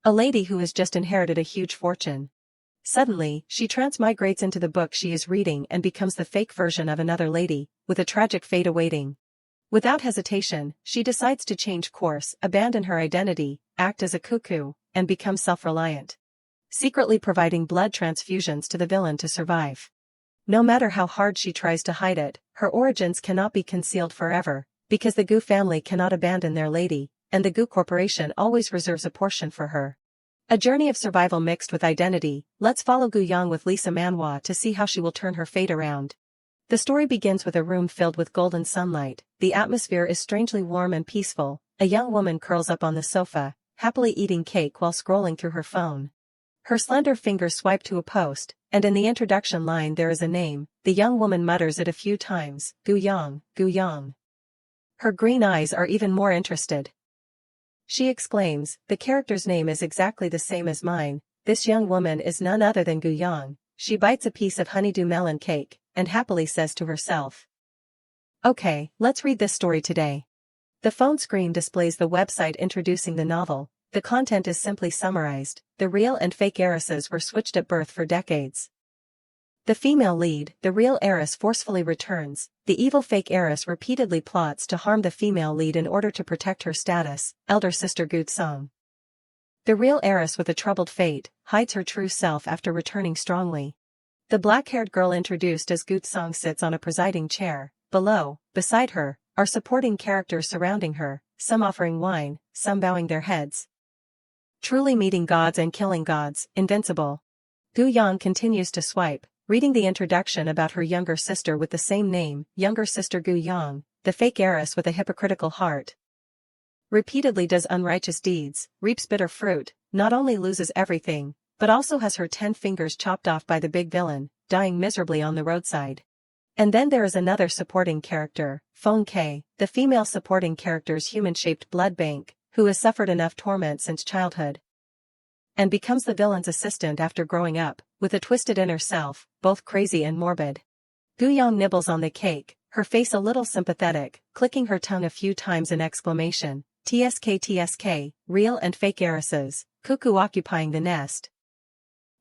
A lady who has just inherited a huge fortune. Suddenly, she transmigrates into the book she is reading and becomes the fake version of another lady, with a tragic fate awaiting. Without hesitation, she decides to change course, abandon her identity, act as a cuckoo, and become self-reliant. Secretly providing blood transfusions to the villain to survive. No matter how hard she tries to hide it, her origins cannot be concealed forever, because the Gu family cannot abandon their lady, and the Gu Corporation always reserves a portion for her. A journey of survival mixed with identity. Let's follow Gu Yang with Lisa Manhwa to see how she will turn her fate around. The story begins with a room filled with golden sunlight. The atmosphere is strangely warm and peaceful. A young woman curls up on the sofa, happily eating cake while scrolling through her phone. Her slender fingers swipe to a post, and in the introduction line there is a name. The young woman mutters it a few times. Gu Yang, Gu Yang. Her green eyes are even more interested. She exclaims, the character's name is exactly the same as mine. This young woman is none other than Gu Yang. She bites a piece of honeydew melon cake, and happily says to herself, okay, let's read this story today. The phone screen displays the website introducing the novel. The content is simply summarized. The real and fake heiresses were switched at birth for decades. The female lead, the real heiress, forcefully returns. The evil fake heiress repeatedly plots to harm the female lead in order to protect her status. Elder sister Gu Song. The real heiress with a troubled fate hides her true self after returning strongly. The black-haired girl introduced as Gu Song sits on a presiding chair. Below, beside her, are supporting characters surrounding her, some offering wine, some bowing their heads. Truly meeting gods and killing gods, invincible. Gu Yang continues to swipe, reading the introduction about her younger sister with the same name, younger sister Gu Yang, the fake heiress with a hypocritical heart. Repeatedly does unrighteous deeds, reaps bitter fruit, not only loses everything, but also has her 10 fingers chopped off by the big villain, dying miserably on the roadside. And then there is another supporting character, Feng K, the female supporting character's human-shaped blood bank, who has suffered enough torment since childhood, and becomes the villain's assistant after growing up, with a twisted inner self, both crazy and morbid. Gu Yang nibbles on the cake, her face a little sympathetic, clicking her tongue a few times in exclamation. TSK TSK, real and fake heiresses, cuckoo occupying the nest.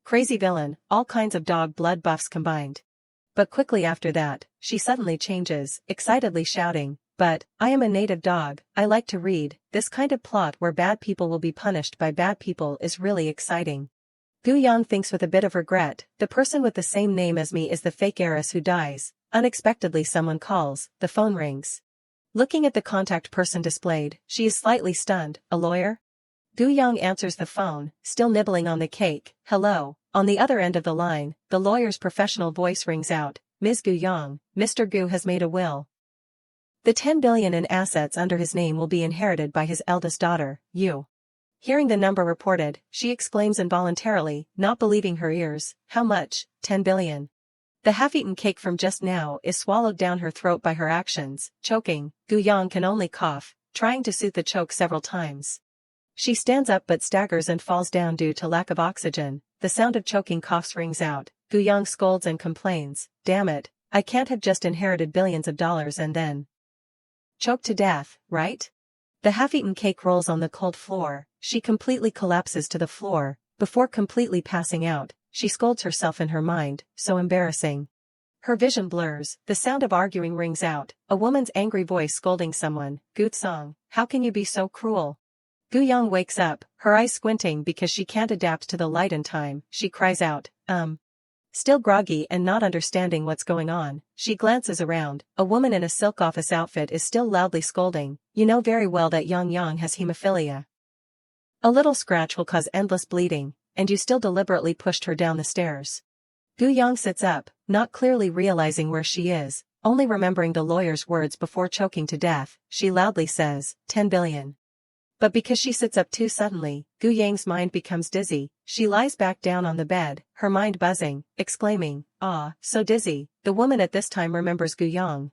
Crazy villain, all kinds of dog blood buffs combined. But quickly after that, she suddenly changes, excitedly shouting, but, I am a native dog, I like to read. This kind of plot where bad people will be punished by bad people is really exciting. Gu Yang thinks with a bit of regret, the person with the same name as me is the fake heiress who dies. Unexpectedly someone calls, the phone rings. Looking at the contact person displayed, she is slightly stunned. A lawyer? Gu Yang answers the phone, still nibbling on the cake. Hello. On the other end of the line, the lawyer's professional voice rings out. Ms. Gu Yang, Mr. Gu has made a will. The 10 billion in assets under his name will be inherited by his eldest daughter, Yu. Hearing the number reported, she exclaims involuntarily, not believing her ears. How much? 10 billion. The half-eaten cake from just now is swallowed down her throat by her actions, choking. Gu Yang can only cough, trying to soothe the choke several times. She stands up but staggers and falls down due to lack of oxygen. The sound of choking coughs rings out. Gu Yang scolds and complains, damn it, I can't have just inherited billions of dollars and then choked to death, right? The half-eaten cake rolls on the cold floor. She completely collapses to the floor. Before completely passing out, she scolds herself in her mind, so embarrassing. Her vision blurs, the sound of arguing rings out, a woman's angry voice scolding someone. Gu Song, how can you be so cruel? Gu Yang wakes up, her eyes squinting because she can't adapt to the light in time. She cries out, Still groggy and not understanding what's going on, she glances around. A woman in a silk office outfit is still loudly scolding. You know very well that Yang Yang has hemophilia. A little scratch will cause endless bleeding, and you still deliberately pushed her down the stairs. Gu Yang sits up, not clearly realizing where she is, only remembering the lawyer's words before choking to death. She loudly says, 10 billion. But because she sits up too suddenly, Gu Yang's mind becomes dizzy. She lies back down on the bed, her mind buzzing, exclaiming, ah, so dizzy. The woman at this time remembers Gu Yang.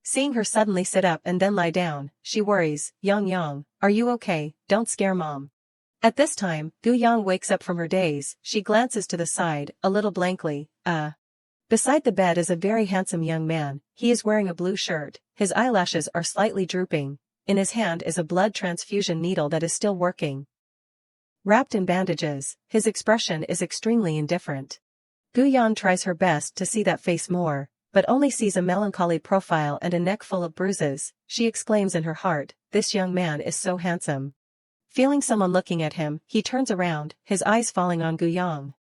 Seeing her suddenly sit up and then lie down, she worries, Yang Yang, are you okay? Don't scare mom. At this time, Gu Yang wakes up from her daze. She glances to the side, a little blankly. Beside the bed is a very handsome young man. He is wearing a blue shirt, his eyelashes are slightly drooping. In his hand is a blood transfusion needle that is still working. Wrapped in bandages, his expression is extremely indifferent. Gu-yang tries her best to see that face more, but only sees a melancholy profile and a neck full of bruises. She exclaims in her heart, "This young man is so handsome." Feeling someone looking at him, he turns around, his eyes falling on Gu-yang.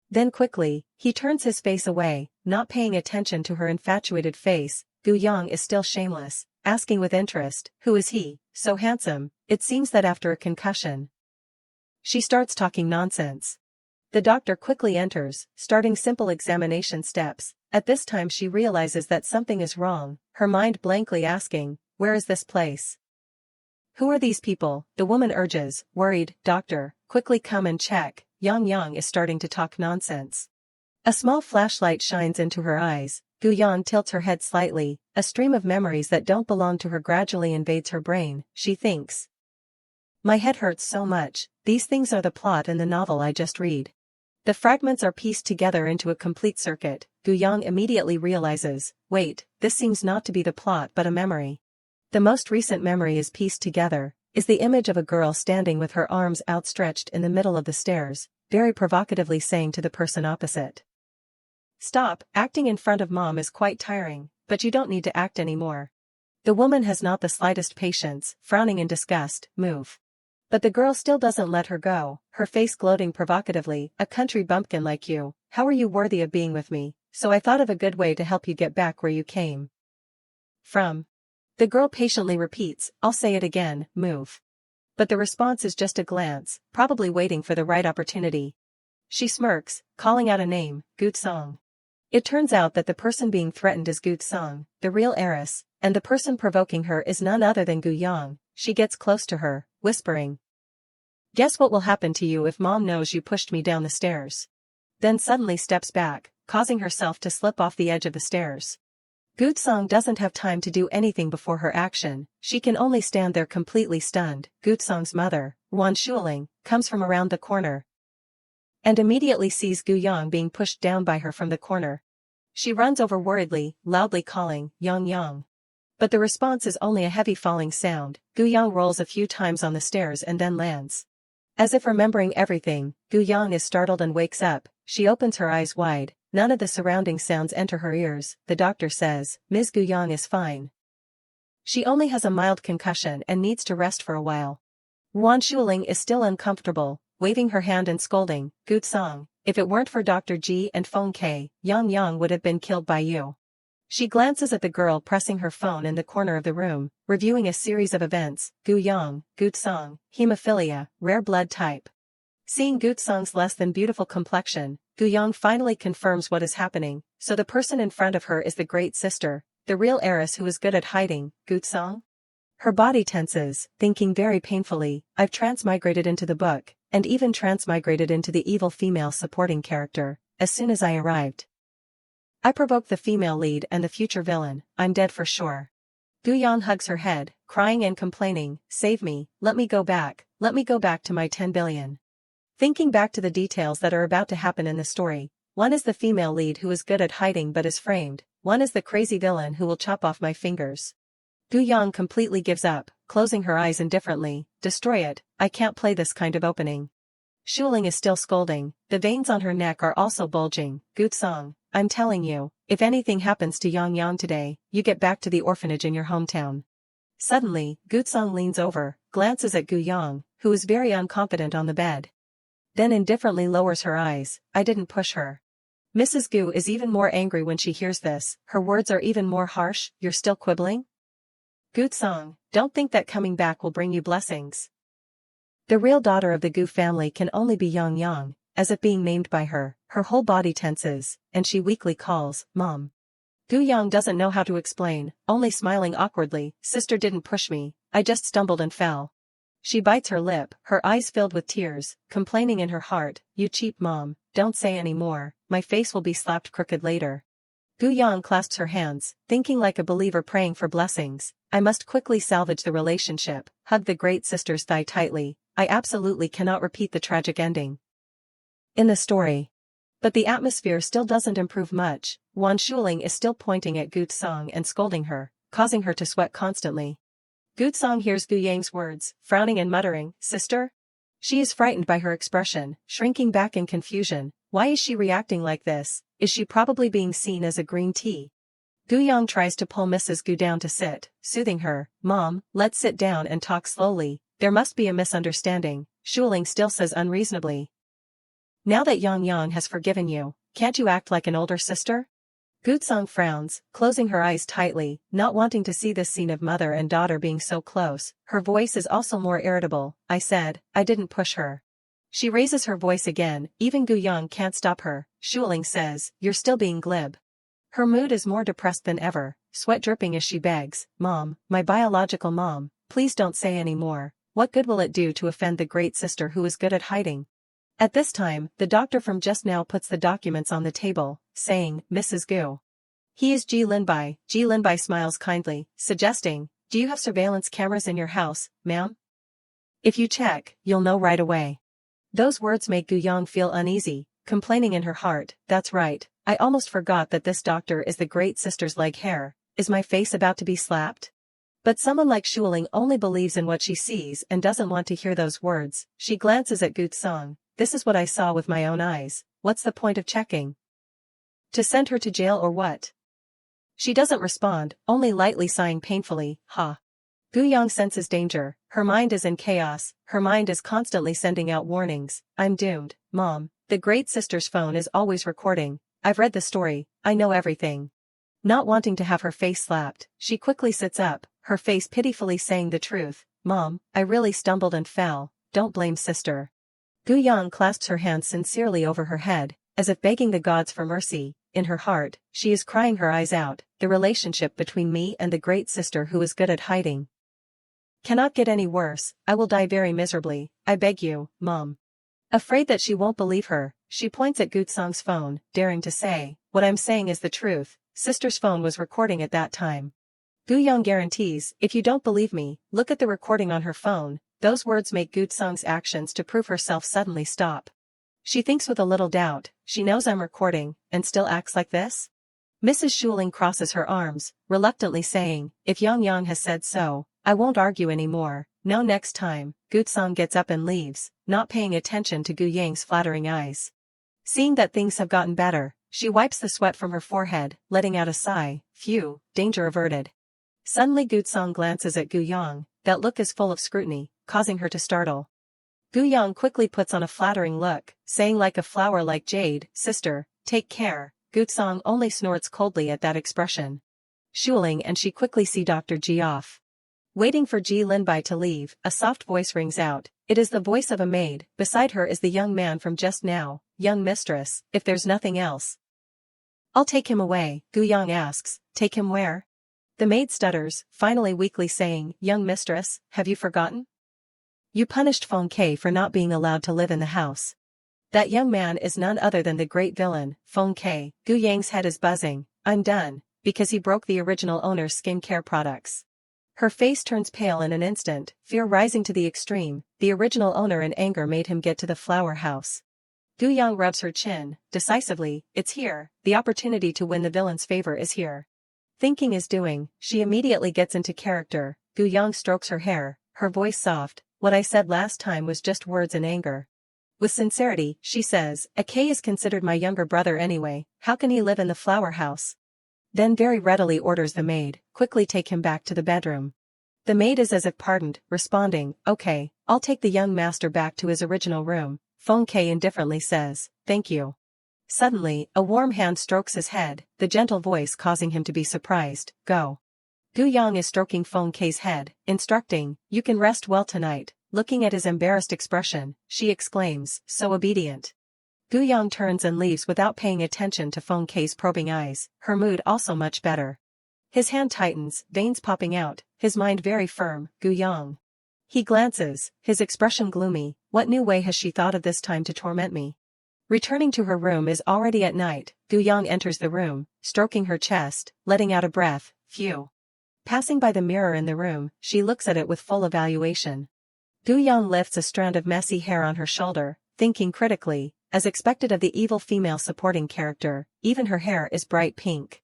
Then quickly, he turns his face away, not paying attention to her infatuated face. Gu-yang is still shameless, asking with interest, "Who is he, so handsome?" It seems that after a concussion, she starts talking nonsense. The doctor quickly enters, starting simple examination steps. At this time she realizes that something is wrong, her mind blankly asking, "Where is this place? Who are these people?" The woman urges, worried, "Doctor, quickly come and check." Yang is starting to talk nonsense. A small flashlight shines into her eyes. Gu-yang tilts her head slightly, a stream of memories that don't belong to her gradually invades her brain. She thinks, "My head hurts so much, these things are the plot in the novel I just read." The fragments are pieced together into a complete circuit. Gu-yang immediately realizes, wait, this seems not to be the plot but a memory. The most recent memory is pieced together, is the image of a girl standing with her arms outstretched in the middle of the stairs, very provocatively saying to the person opposite, "Stop, acting in front of mom is quite tiring, but you don't need to act anymore." The woman has not the slightest patience, frowning in disgust, "Move." But the girl still doesn't let her go, her face gloating provocatively, "A country bumpkin like you, how are you worthy of being with me? So I thought of a good way to help you get back where you came from." The girl patiently repeats, "I'll say it again, move." But the response is just a glance, probably waiting for the right opportunity. She smirks, calling out a name, "Gu-song." It turns out that the person being threatened is Gu-song, the real heiress, and the person provoking her is none other than Gu-yang. She gets close to her, whispering, "Guess what will happen to you if mom knows you pushed me down the stairs?" Then suddenly steps back, causing herself to slip off the edge of the stairs. Gu-song doesn't have time to do anything before her action, she can only stand there completely stunned. Gu-song's mother, Wan Shuling, comes from around the corner and immediately sees Gu-yang being pushed down by her from the corner. She runs over worriedly, loudly calling, "Yang." But the response is only a heavy falling sound. Gu-yang rolls a few times on the stairs and then lands. As if remembering everything, Gu-yang is startled and wakes up. She opens her eyes wide, none of the surrounding sounds enter her ears. The doctor says, "Ms. Gu-yang is fine. She only has a mild concussion and needs to rest for a while." Wan Shuling is still uncomfortable, waving her hand and scolding, "Gu-song, if it weren't for Dr. G and Feng K, Yang would have been killed by you." She glances at the girl pressing her phone in the corner of the room, reviewing a series of events. Gu-song, hemophilia, rare blood type. Seeing Gu-song's less than beautiful complexion, Gu-yang finally confirms what is happening. So the person in front of her is the great sister, the real heiress who is good at hiding, Gu-song? Her body tenses, thinking very painfully, "I've transmigrated into the book, and even transmigrated into the evil female supporting character. As soon as I arrived, I provoked the female lead and the future villain. I'm dead for sure." Gu-yang hugs her head, crying and complaining, "Save me, let me go back to my 10 billion. Thinking back to the details that are about to happen in the story, one is the female lead who is good at hiding but is framed, one is the crazy villain who will chop off my fingers. Gu-yang completely gives up, closing her eyes indifferently, "Destroy it, I can't play this kind of opening." Shuling is still scolding, the veins on her neck are also bulging, "Gu-song, I'm telling you, if anything happens to Yang today, you get back to the orphanage in your hometown." Suddenly, Gu-song leans over, glances at Gu-yang, who is very unconfident on the bed. Then indifferently lowers her eyes, "I didn't push her." Mrs. Gu is even more angry when she hears this, her words are even more harsh, "You're still quibbling? Gu-song, don't think that coming back will bring you blessings." The real daughter of the Gu family can only be Yang, as if being named by her, her whole body tenses, and she weakly calls, "Mom." Gu-yang doesn't know how to explain, only smiling awkwardly, "Sister didn't push me, I just stumbled and fell." She bites her lip, her eyes filled with tears, complaining in her heart, "You cheap mom, don't say any more, my face will be slapped crooked later." Gu-yang clasps her hands, thinking like a believer praying for blessings, "I must quickly salvage the relationship," hug the great sister's thigh tightly, "I absolutely cannot repeat the tragic ending in the story." But the atmosphere still doesn't improve much. Wan Shuling is still pointing at Gu-song and scolding her, causing her to sweat constantly. Gu-song hears Gu-yang's words, frowning and muttering, "Sister? She is frightened by her expression, shrinking back in confusion. Why is she reacting like this? Is she probably being seen as a green tea? Gu-young tries to pull Mrs. Gu down to sit, soothing her. Mom, let's sit down and talk slowly. There must be a misunderstanding, Shuling still says unreasonably. Now that Yang has forgiven you, can't you act like an older sister? Gutsong frowns, closing her eyes tightly, not wanting to see this scene of mother and daughter being so close. Her voice is also more irritable. I said, I didn't push her. She raises her voice again, even Gu-young can't stop her. Shuling says, you're still being glib. Her mood is more depressed than ever, sweat dripping as she begs, Mom, my biological mom, please don't say any more. What good will it do to offend the great sister who is good at hiding? At this time, the doctor from just now puts the documents on the table, saying, Mrs. Gu. He is Ji Linbai. Ji Linbai smiles kindly, suggesting, do you have surveillance cameras in your house, ma'am? If you check, you'll know right away. Those words make Gu-young feel uneasy, complaining in her heart, that's right, I almost forgot that this doctor is the great sister's leg hair. Is my face about to be slapped? But someone like Shuling only believes in what she sees and doesn't want to hear those words. She glances at Gutsong. This is what I saw with my own eyes. What's the point of checking? To send her to jail or what? She doesn't respond, only lightly sighing painfully. Gu-young senses danger. Her mind is in chaos. Her mind is constantly sending out warnings. I'm doomed, Mom. The great sister's phone is always recording. I've read the story. I know everything. Not wanting to have her face slapped, she quickly sits up, her face pitifully saying the truth. Mom, I really stumbled and fell. Don't blame sister. Gu-young clasps her hands sincerely over her head, as if begging the gods for mercy. In her heart, she is crying her eyes out. The relationship between me and the great sister who is good at hiding cannot get any worse. I will die very miserably. I beg you, Mom. Afraid that she won't believe her, she points at Gutsong's phone, daring to say, what I'm saying is the truth. Sister's phone was recording at that time. Gu-young guarantees, if you don't believe me, look at the recording on her phone. Those words make Gutsong's actions to prove herself suddenly stop. She thinks with a little doubt, she knows I'm recording, and still acts like this? Mrs. Shuling crosses her arms, reluctantly saying, if Yang has said so, I won't argue anymore. No, next time. Gutsong gets up and leaves, not paying attention to Gu-yang's flattering eyes. Seeing that things have gotten better, she wipes the sweat from her forehead, letting out a sigh. Phew, danger averted. Suddenly Gutsong glances at Gu-young. That look is full of scrutiny, causing her to startle. Gu-young quickly puts on a flattering look, saying like a flower like jade, sister, take care. Gutsong only snorts coldly at that expression. Shuling and she quickly see Dr. Ji off. Waiting for Ji Linbai to leave, a soft voice rings out. It is the voice of a maid. Beside her is the young man from just now. Young mistress, if there's nothing else, I'll take him away. Gu-young asks, take him where? The maid stutters, finally weakly saying, young mistress, have you forgotten? You punished Feng Ke for not being allowed to live in the house. That young man is none other than the great villain, Feng Ke. Gu-yang's head is buzzing. I'm done, because he broke the original owner's skincare products. Her face turns pale in an instant, fear rising to the extreme. The original owner in anger made him get to the flower house. Gu-young rubs her chin, decisively, it's here, the opportunity to win the villain's favor is here. Thinking is doing, she immediately gets into character. Gu-young strokes her hair, her voice soft. What I said last time was just words in anger. With sincerity, she says, Ake is considered my younger brother anyway, how can he live in the flower house? Then very readily orders the maid, quickly take him back to the bedroom. The maid is as if pardoned, responding, okay, I'll take the young master back to his original room. Feng Ke indifferently says, thank you. Suddenly, a warm hand strokes his head, the gentle voice causing him to be surprised, go. Gu-young is stroking Feng Ke's head, instructing, you can rest well tonight. Looking at his embarrassed expression, she exclaims, so obedient. Gu-young turns and leaves without paying attention to Feng Ke's probing eyes, her mood also much better. His hand tightens, veins popping out, his mind very firm. Gu-young. He glances, his expression gloomy. What new way has she thought of this time to torment me? Returning to her room is already at night. Gu-young enters the room, stroking her chest, letting out a breath. Phew. Passing by the mirror in the room, she looks at it with full evaluation. Gu-young lifts a strand of messy hair on her shoulder, thinking critically, as expected of the evil female supporting character, even her hair is bright pink.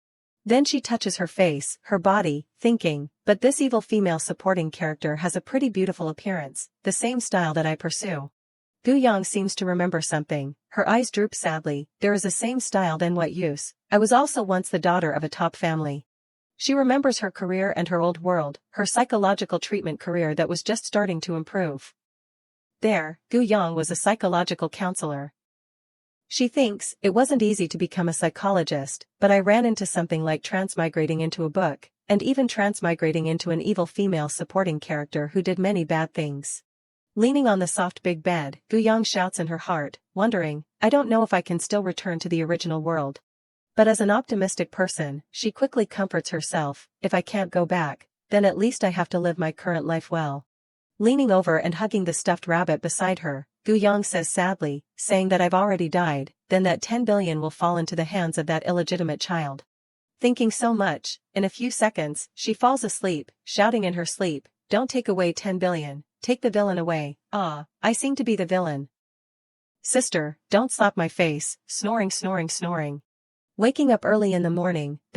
Then she touches her face, her body, thinking, but this evil female supporting character has a pretty beautiful appearance, the same style that I pursue. Gu Yang seems to remember something. Her eyes droop sadly. There is the same style, then what use? I was also once the daughter of a top family. She remembers her career and her old world, her psychological treatment career that was just starting to improve. There, Gu Yang was a psychological counselor. She thinks, it wasn't easy to become a psychologist, but I ran into something like transmigrating into a book, and even transmigrating into an evil female supporting character who did many bad things. Leaning on the soft big bed, Gu Yang shouts in her heart, wondering, I don't know if I can still return to the original world. But as an optimistic person, she quickly comforts herself, if I can't go back, then at least I have to live my current life well. Leaning over and hugging the stuffed rabbit beside her, Gu Yang says sadly, saying that I've already died, then that 10 billion will fall into the hands of that illegitimate child. Thinking so much, in a few seconds, she falls asleep, shouting in her sleep, don't take away 10 billion, take the villain away. Ah, I seem to be the villain. Sister, don't slap my face, snoring snoring snoring. Waking up early in the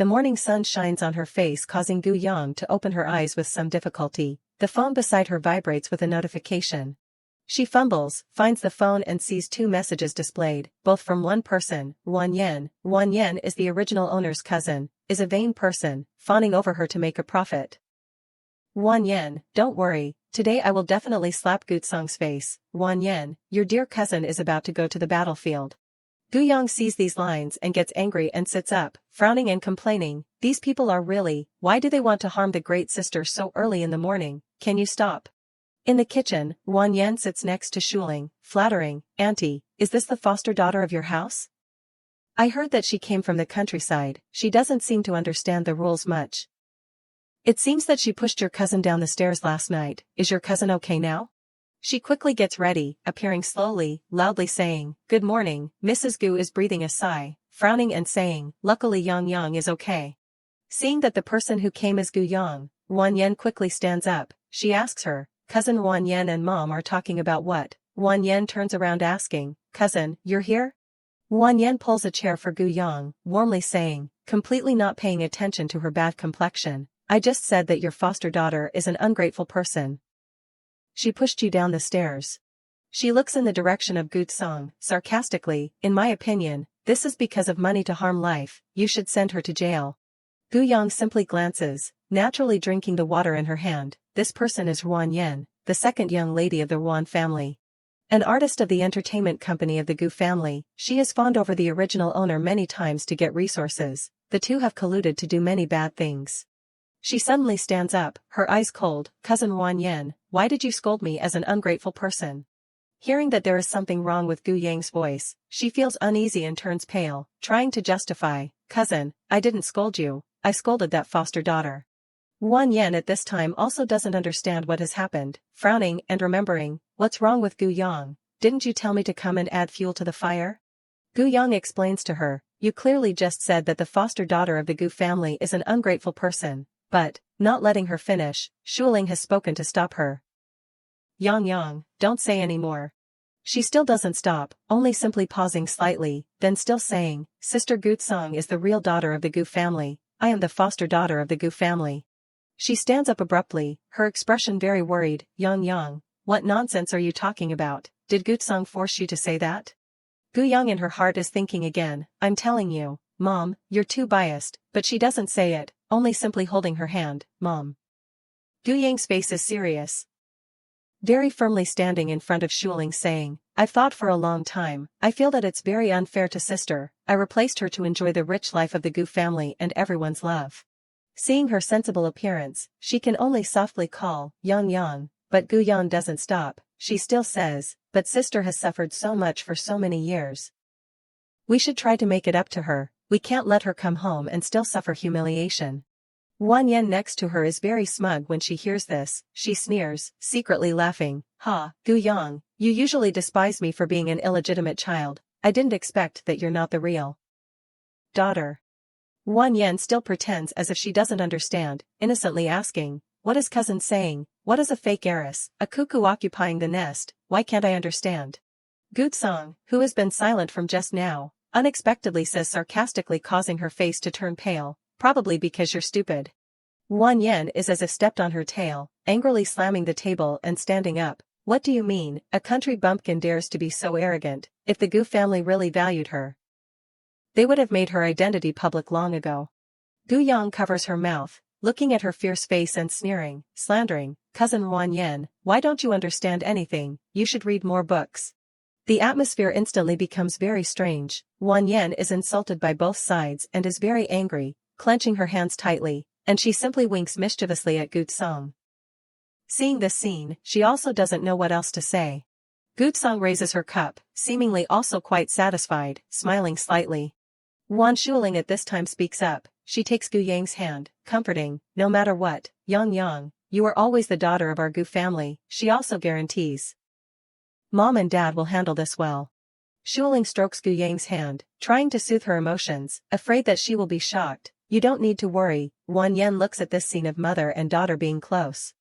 morning sun shines on her face, causing Gu Yang to open her eyes with some difficulty. The phone beside her vibrates with a notification. She fumbles, finds the phone and sees two messages displayed, both from one person, Ruan Yan. Ruan Yan is the original owner's cousin, is a vain person, fawning over her to make a profit. Ruan Yan, don't worry, today I will definitely slap Gutsong's face. Ruan Yan, your dear cousin is about to go to the battlefield. Gu Yang sees these lines and gets angry and sits up, frowning and complaining, these people are really, why do they want to harm the great sister so early in the morning, can you stop? In the kitchen, Ruan Yan sits next to Shuling, flattering, Auntie, is this the foster daughter of your house? I heard that she came from the countryside, she doesn't seem to understand the rules much. It seems that she pushed your cousin down the stairs last night, is your cousin okay now? She quickly gets ready, appearing slowly, loudly saying, good morning. Mrs. Gu is breathing a sigh, frowning and saying, luckily Yang Yang is okay. Seeing that the person who came is Gu Yang, Ruan Yan quickly stands up, she asks her, cousin Ruan Yan and mom are talking about what? Ruan Yan turns around asking, cousin, you're here? Ruan Yan pulls a chair for Gu Yang, warmly saying, completely not paying attention to her bad complexion, I just said that your foster daughter is an ungrateful person. She pushed you down the stairs. She looks in the direction of Gutsong, sarcastically, in my opinion, this is because of money to harm life, you should send her to jail. Gu Yang simply glances, naturally drinking the water in her hand, this person is Ruan Yan, the second young lady of the Ruan family. An artist of the entertainment company of the Gu family, she has fawned over the original owner many times to get resources, the two have colluded to do many bad things. She suddenly stands up, her eyes cold, cousin Ruan Yan, why did you scold me as an ungrateful person? Hearing that there is something wrong with Gu Yang's voice, she feels uneasy and turns pale, trying to justify, cousin, I didn't scold you, I scolded that foster daughter. Ruan Yan at this time also doesn't understand what has happened, frowning and remembering, what's wrong with Gu Yang, didn't you tell me to come and add fuel to the fire? Gu Yang explains to her, you clearly just said that the foster daughter of the Gu family is an ungrateful person. But, not letting her finish, Shuling has spoken to stop her. Yang, don't say any more. She still doesn't stop, only simply pausing slightly, then still saying, Sister Gutsong is the real daughter of the Gu family, I am the foster daughter of the Gu family. She stands up abruptly, her expression very worried, Yang, what nonsense are you talking about, did Gutsong force you to say that? Gu Yang in her heart is thinking again, I'm telling you, Mom, you're too biased, but she doesn't say it. Only simply holding her hand, Mom. Gu Yang's face is serious. Very firmly standing in front of Shuling saying, I've thought for a long time, I feel that it's very unfair to sister, I replaced her to enjoy the rich life of the Gu family and everyone's love. Seeing her sensible appearance, she can only softly call, Yang, but Gu Yang doesn't stop, she still says, but sister has suffered so much for so many years. We should try to make it up to her. We can't let her come home and still suffer humiliation. Ruan Yan next to her is very smug when she hears this, she sneers, secretly laughing, ha, Gu Yang, you usually despise me for being an illegitimate child, I didn't expect that you're not the real daughter. Ruan Yan still pretends as if she doesn't understand, innocently asking, what is cousin saying, what is a fake heiress, a cuckoo occupying the nest, why can't I understand? Gutsong, who has been silent from just now, unexpectedly says sarcastically, causing her face to turn pale, probably because you're stupid. Ruan Yan is as if stepped on her tail, angrily slamming the table and standing up, What do you mean, a country bumpkin dares to be so arrogant? If the Gu family really valued her, they would have made her identity public long ago. Gu Yang covers her mouth, looking at her fierce face and sneering, slandering, "Cousin Wan Yen, why don't you understand anything? You should read more books." The atmosphere instantly becomes very strange. Wan Yen is insulted by both sides and is very angry, clenching her hands tightly, and she simply winks mischievously at Gu Song. Seeing this scene, she also doesn't know what else to say. Gu Song raises her cup, seemingly also quite satisfied, smiling slightly. Wan Shuling at this time speaks up. She takes Gu Yang's hand, comforting, "No matter what, Yang Yang, you are always the daughter of our Gu family," she also guarantees. "Mom and Dad will handle this well." Shuling strokes Gu Yang's hand, trying to soothe her emotions, afraid that she will be shocked. "You don't need to worry." Wan Yen looks at this scene of mother and daughter being close,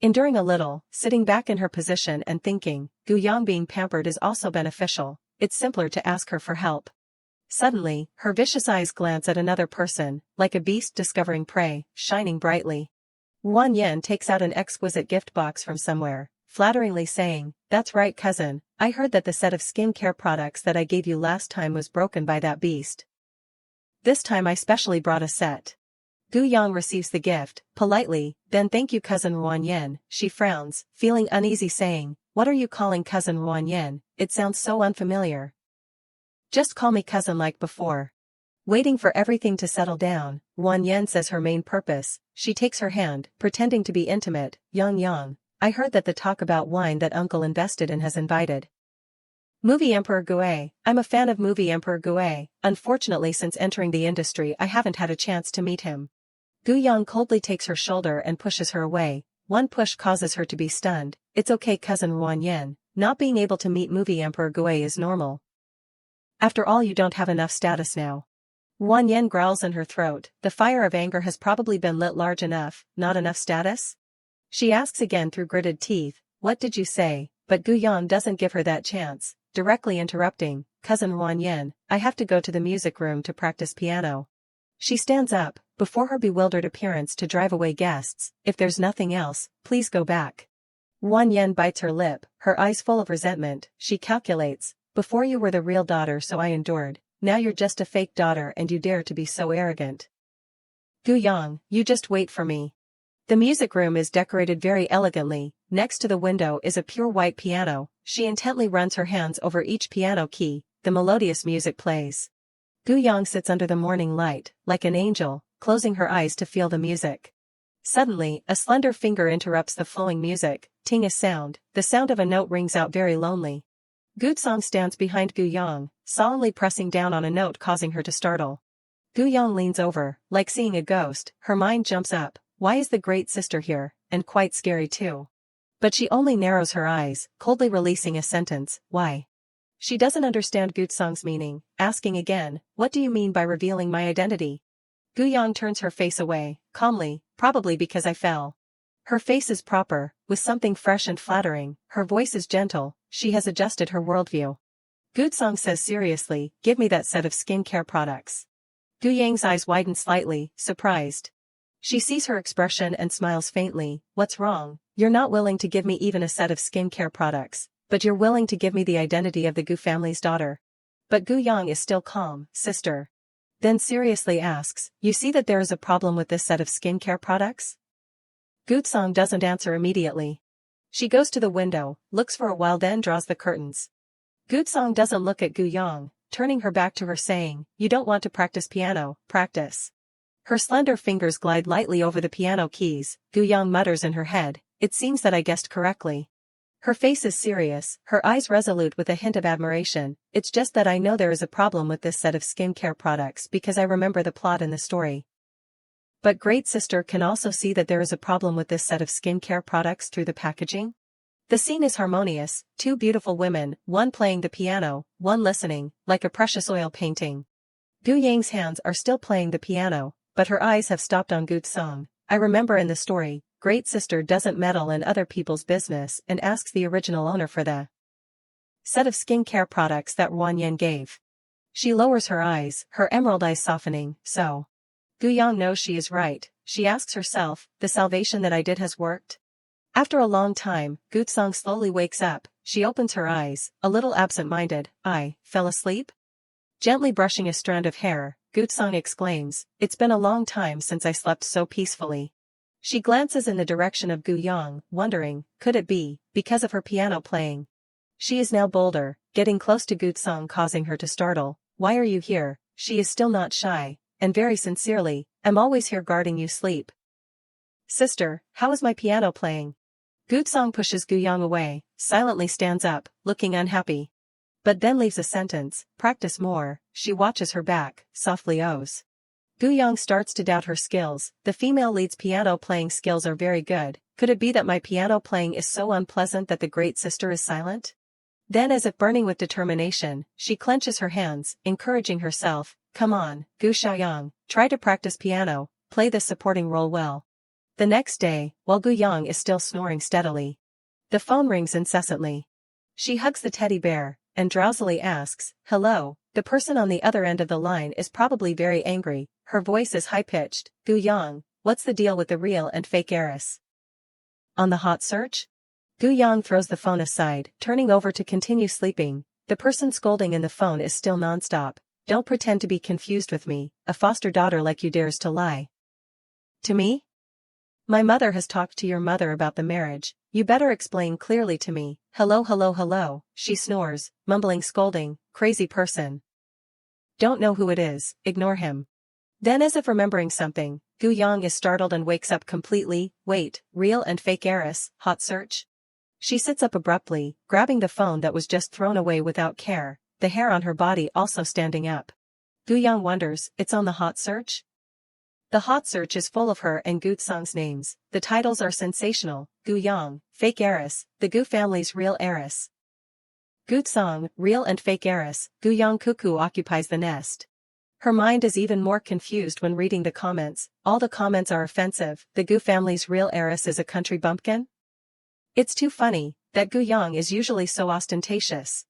enduring a little, sitting back in her position and thinking, Gu Yang being pampered is also beneficial, it's simpler to ask her for help. Suddenly, her vicious eyes glance at another person, like a beast discovering prey, shining brightly. Wan Yen takes out an exquisite gift box from somewhere, flatteringly saying, "That's right, cousin, I heard that the set of skincare products that I gave you last time was broken by that beast. This time I specially brought a set." Gu Yang receives the gift, politely, "Then thank you, cousin Wan Yen." She frowns, feeling uneasy saying, "What are you calling cousin Wan Yen? It sounds so unfamiliar." "Just call me cousin like before." Waiting for everything to settle down, Wan Yen says her main purpose. She takes her hand, pretending to be intimate. "Yang Yang, I heard that the talk about wine that uncle invested in has invited movie Emperor Gue. I'm a fan of movie Emperor Gue. Unfortunately, since entering the industry I haven't had a chance to meet him." Gu Yang coldly takes her shoulder and pushes her away. One push causes her to be stunned. "It's okay, cousin Wan Yen, not being able to meet movie Emperor Gue is normal. After all, you don't have enough status now." Wan Yen growls in her throat. The fire of anger has probably been lit large enough. "Not enough status?" She asks again through gritted teeth. "What did you say?" But Gu Yang doesn't give her that chance, directly interrupting, "Cousin Wan Yen, I have to go to the music room to practice piano." She stands up, before her bewildered appearance to drive away guests. "If there's nothing else, please go back." Wan Yen bites her lip, her eyes full of resentment. She calculates, "Before you were the real daughter, so I endured. Now you're just a fake daughter and you dare to be so arrogant. Gu Yang, you just wait for me." The music room is decorated very elegantly. Next to the window is a pure white piano. She intently runs her hands over each piano key. The melodious music plays. Gu Yang sits under the morning light, like an angel, closing her eyes to feel the music. Suddenly, a slender finger interrupts the flowing music. Ting a sound. The sound of a note rings out very lonely. Gu Song stands behind Gu Yang, solemnly pressing down on a note, causing her to startle. Gu Yang leans over, like seeing a ghost. Her mind jumps up. Why is the great sister here? And quite scary too. But she only narrows her eyes, coldly releasing a sentence, "Why?" She doesn't understand Gu Song's meaning, asking again, "What do you mean by revealing my identity?" Gu Yang turns her face away, calmly, "Probably because I fell." Her face is proper, with something fresh and flattering. Her voice is gentle. She has adjusted her worldview. Gu Song says seriously, "Give me that set of skincare products." Gu Yang's eyes widen slightly, surprised. She sees her expression and smiles faintly. "What's wrong? You're not willing to give me even a set of skincare products, but you're willing to give me the identity of the Gu family's daughter." But Gu Yang is still calm. "Sister." Then seriously asks, "You see that there is a problem with this set of skincare products?" Gu Song doesn't answer immediately. She goes to the window, looks for a while, then draws the curtains. Gu Song doesn't look at Gu Yang, turning her back to her saying, "You don't want to practice piano, practice." Her slender fingers glide lightly over the piano keys. Gu Yang mutters in her head, "It seems that I guessed correctly." Her face is serious, her eyes resolute with a hint of admiration. "It's just that I know there is a problem with this set of skincare products because I remember the plot in the story. But great sister can also see that there is a problem with this set of skincare products through the packaging." The scene is harmonious, two beautiful women, one playing the piano, one listening, like a precious oil painting. Gu Yang's hands are still playing the piano, but her eyes have stopped on Gu Song. "I remember in the story, great sister doesn't meddle in other people's business and asks the original owner for the set of skincare products that Wan Yen gave." She lowers her eyes, her emerald eyes softening. "So Gu Yang knows she is right." She asks herself, "The salvation that I did has worked?" After a long time, Gutsong slowly wakes up. She opens her eyes, a little absent-minded. I fell asleep? Gently brushing a strand of hair, Gutsong exclaims, "It's been a long time since I slept so peacefully." She glances in the direction of Gu Yang, wondering, could it be, because of her piano playing? She is now bolder, getting close to Gutsong causing her to startle. "Why are you here?" She is still not shy, and very sincerely, "I'm always here guarding you sleep." "Sister, how is my piano playing?" Gutsong pushes Gu Yang away, silently stands up, looking unhappy. But then leaves a sentence, "Practice more." She watches her back, softly ohs. Gu Yang starts to doubt her skills. The female lead's piano playing skills are very good. Could it be that my piano playing is so unpleasant that the great sister is silent? Then, as if burning with determination, she clenches her hands, encouraging herself, "Come on, Gu Xiaoyang, try to practice piano, play this supporting role well." The next day, while Gu Yang is still snoring steadily, the phone rings incessantly. She hugs the teddy bear, and drowsily asks, "Hello?" The person on the other end of the line is probably very angry. Her voice is high-pitched. "Gu Yang, what's the deal with the real and fake heiress? On the hot search?" Gu Yang throws the phone aside, turning over to continue sleeping. The person scolding in the phone is still nonstop. "Don't pretend to be confused with me. A foster daughter like you dares to lie to me? My mother has talked to your mother about the marriage. You better explain clearly to me." "Hello, hello, hello," she snores, mumbling scolding, "Crazy person. Don't know who it is, ignore him." Then, as if remembering something, Gu Yang is startled and wakes up completely. "Wait, real and fake heiress, hot search?" She sits up abruptly, grabbing the phone that was just thrown away without care, the hair on her body also standing up. Gu Yang wonders, it's on the hot search? The hot search is full of her and Gutsong's names. The titles are sensational: Gu Yang, fake heiress, the Gu family's real heiress. Gutsong, real and fake heiress, Gu Yang cuckoo occupies the nest. Her mind is even more confused when reading the comments. All the comments are offensive. The Gu family's real heiress is a country bumpkin? It's too funny that Gu Yang is usually so ostentatious.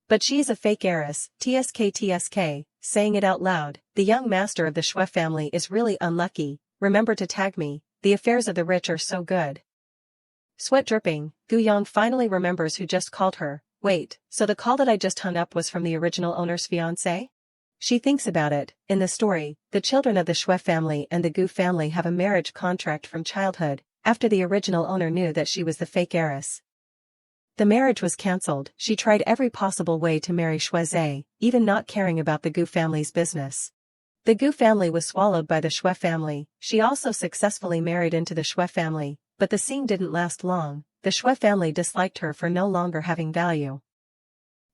But she's a fake heiress, tsk, saying it out loud. The young master of the Shui family is really unlucky. Remember to tag me, the affairs of the rich are so good. Sweat dripping, Gu Yang finally remembers who just called her. Wait, so the call that I just hung up was from the original owner's fiance? She thinks about it. In the story, the children of the Shui family and the Gu family have a marriage contract from childhood, after the original owner knew that she was the fake heiress. The marriage was cancelled. She tried every possible way to marry Shuizhe, even not caring about the Gu family's business. The Gu family was swallowed by the Shui family. She also successfully married into the Shui family, but the scene didn't last long. The Shui family disliked her for no longer having value.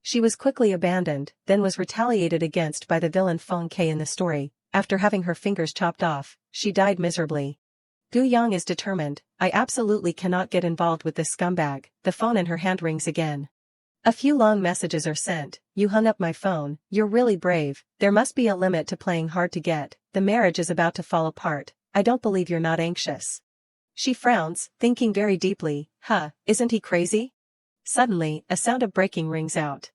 She was quickly abandoned, then was retaliated against by the villain Feng Ke in the story. After having her fingers chopped off, she died miserably. Gu Yang is determined. I absolutely cannot get involved with this scumbag. The phone in her hand rings again. A few long messages are sent. You hung up my phone. You're really brave. There must be a limit to playing hard to get. The marriage is about to fall apart. I don't believe you're not anxious. She frowns, thinking very deeply. Isn't he crazy? Suddenly, a sound of breaking rings out.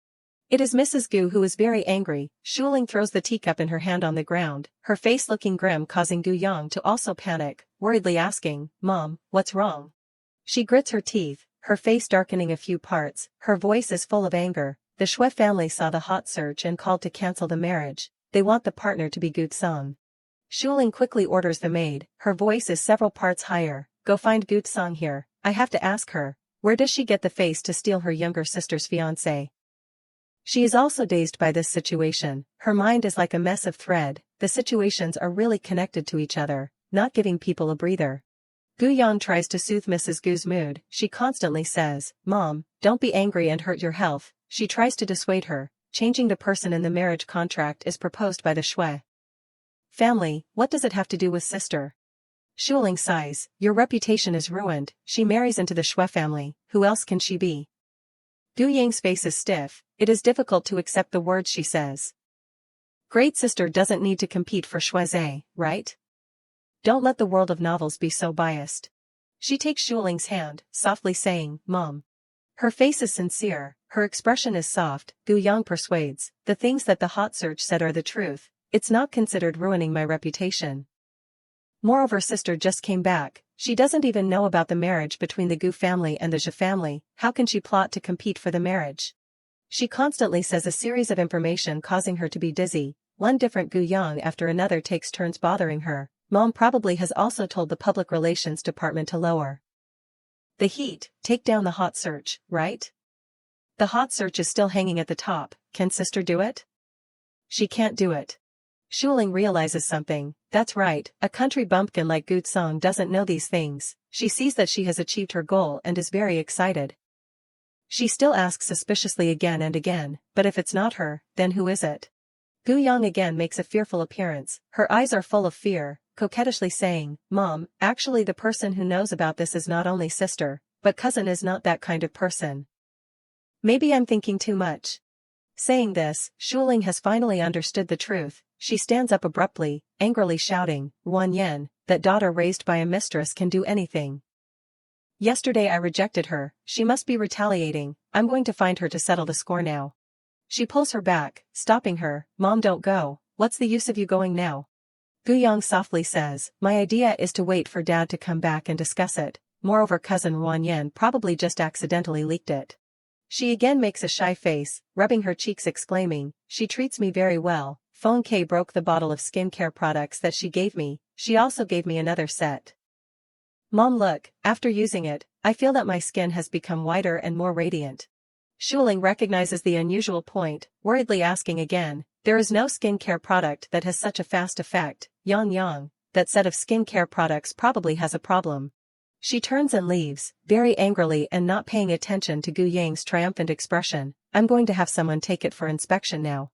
It is Mrs. Gu, who is very angry. Shuling throws the teacup in her hand on the ground, her face looking grim, causing Gu Yang to also panic, worriedly asking, "Mom, what's wrong?" She grits her teeth, her face darkening a few parts. Her voice is full of anger. The Shui family saw the hot search and called to cancel the marriage. They want the partner to be Gutsong. Shuling quickly orders the maid. Her voice is several parts higher. Go find Gutsong here. I have to ask her, where does she get the face to steal her younger sister's fiancé? She is also dazed by this situation. Her mind is like a mess of thread. The situations are really connected to each other, not giving people a breather. Gu Yang tries to soothe Mrs. Gu's mood. She constantly says, "Mom, don't be angry and hurt your health." She tries to dissuade her. Changing the person in the marriage contract is proposed by the Shui family. What does it have to do with sister? Shuling sighs. Your reputation is ruined. She marries into the Shui family. Who else can she be? Gu Yang's face is stiff. It is difficult to accept the words she says. Great sister doesn't need to compete for Shuizhe, right? Don't let the world of novels be so biased. She takes Shuling's hand, softly saying, "Mom." Her face is sincere, her expression is soft. Gu Yang persuades. The things that the hot search said are the truth. It's not considered ruining my reputation. Moreover, sister just came back. She doesn't even know about the marriage between the Gu family and the Zhe family. How can she plot to compete for the marriage? She constantly says a series of information causing her to be dizzy. One different Gu Yang after another takes turns bothering her. Mom probably has also told the public relations department to lower the heat, take down the hot search, right? The hot search is still hanging at the top. Can sister do it? She can't do it. Shuling realizes something. That's right, a country bumpkin like Gu Song doesn't know these things. She sees that she has achieved her goal and is very excited. She still asks suspiciously again and again, but if it's not her, then who is it? Gu Yang again makes a fearful appearance. Her eyes are full of fear, coquettishly saying, Mom, actually the person who knows about this is not only sister, but cousin is not that kind of person. Maybe I'm thinking too much. Saying this, Shuling has finally understood the truth. She stands up abruptly, angrily shouting, Ruan Yen, that daughter raised by a mistress can do anything. Yesterday I rejected her, she must be retaliating. I'm going to find her to settle the score now. She pulls her back, stopping her. Mom, don't go. What's the use of you going now? Gu Yang softly says, my idea is to wait for Dad to come back and discuss it. Moreover, cousin Ruan Yen probably just accidentally leaked it. She again makes a shy face, rubbing her cheeks exclaiming, she treats me very well. Feng K broke the bottle of skincare products that she gave me. She also gave me another set. Mom, look, after using it, I feel that my skin has become whiter and more radiant. Shuling recognizes the unusual point, worriedly asking again, there is no skincare product that has such a fast effect. Yang, that set of skincare products probably has a problem. She turns and leaves, very angrily and not paying attention to Gu Yang's triumphant expression. I'm going to have someone take it for inspection now.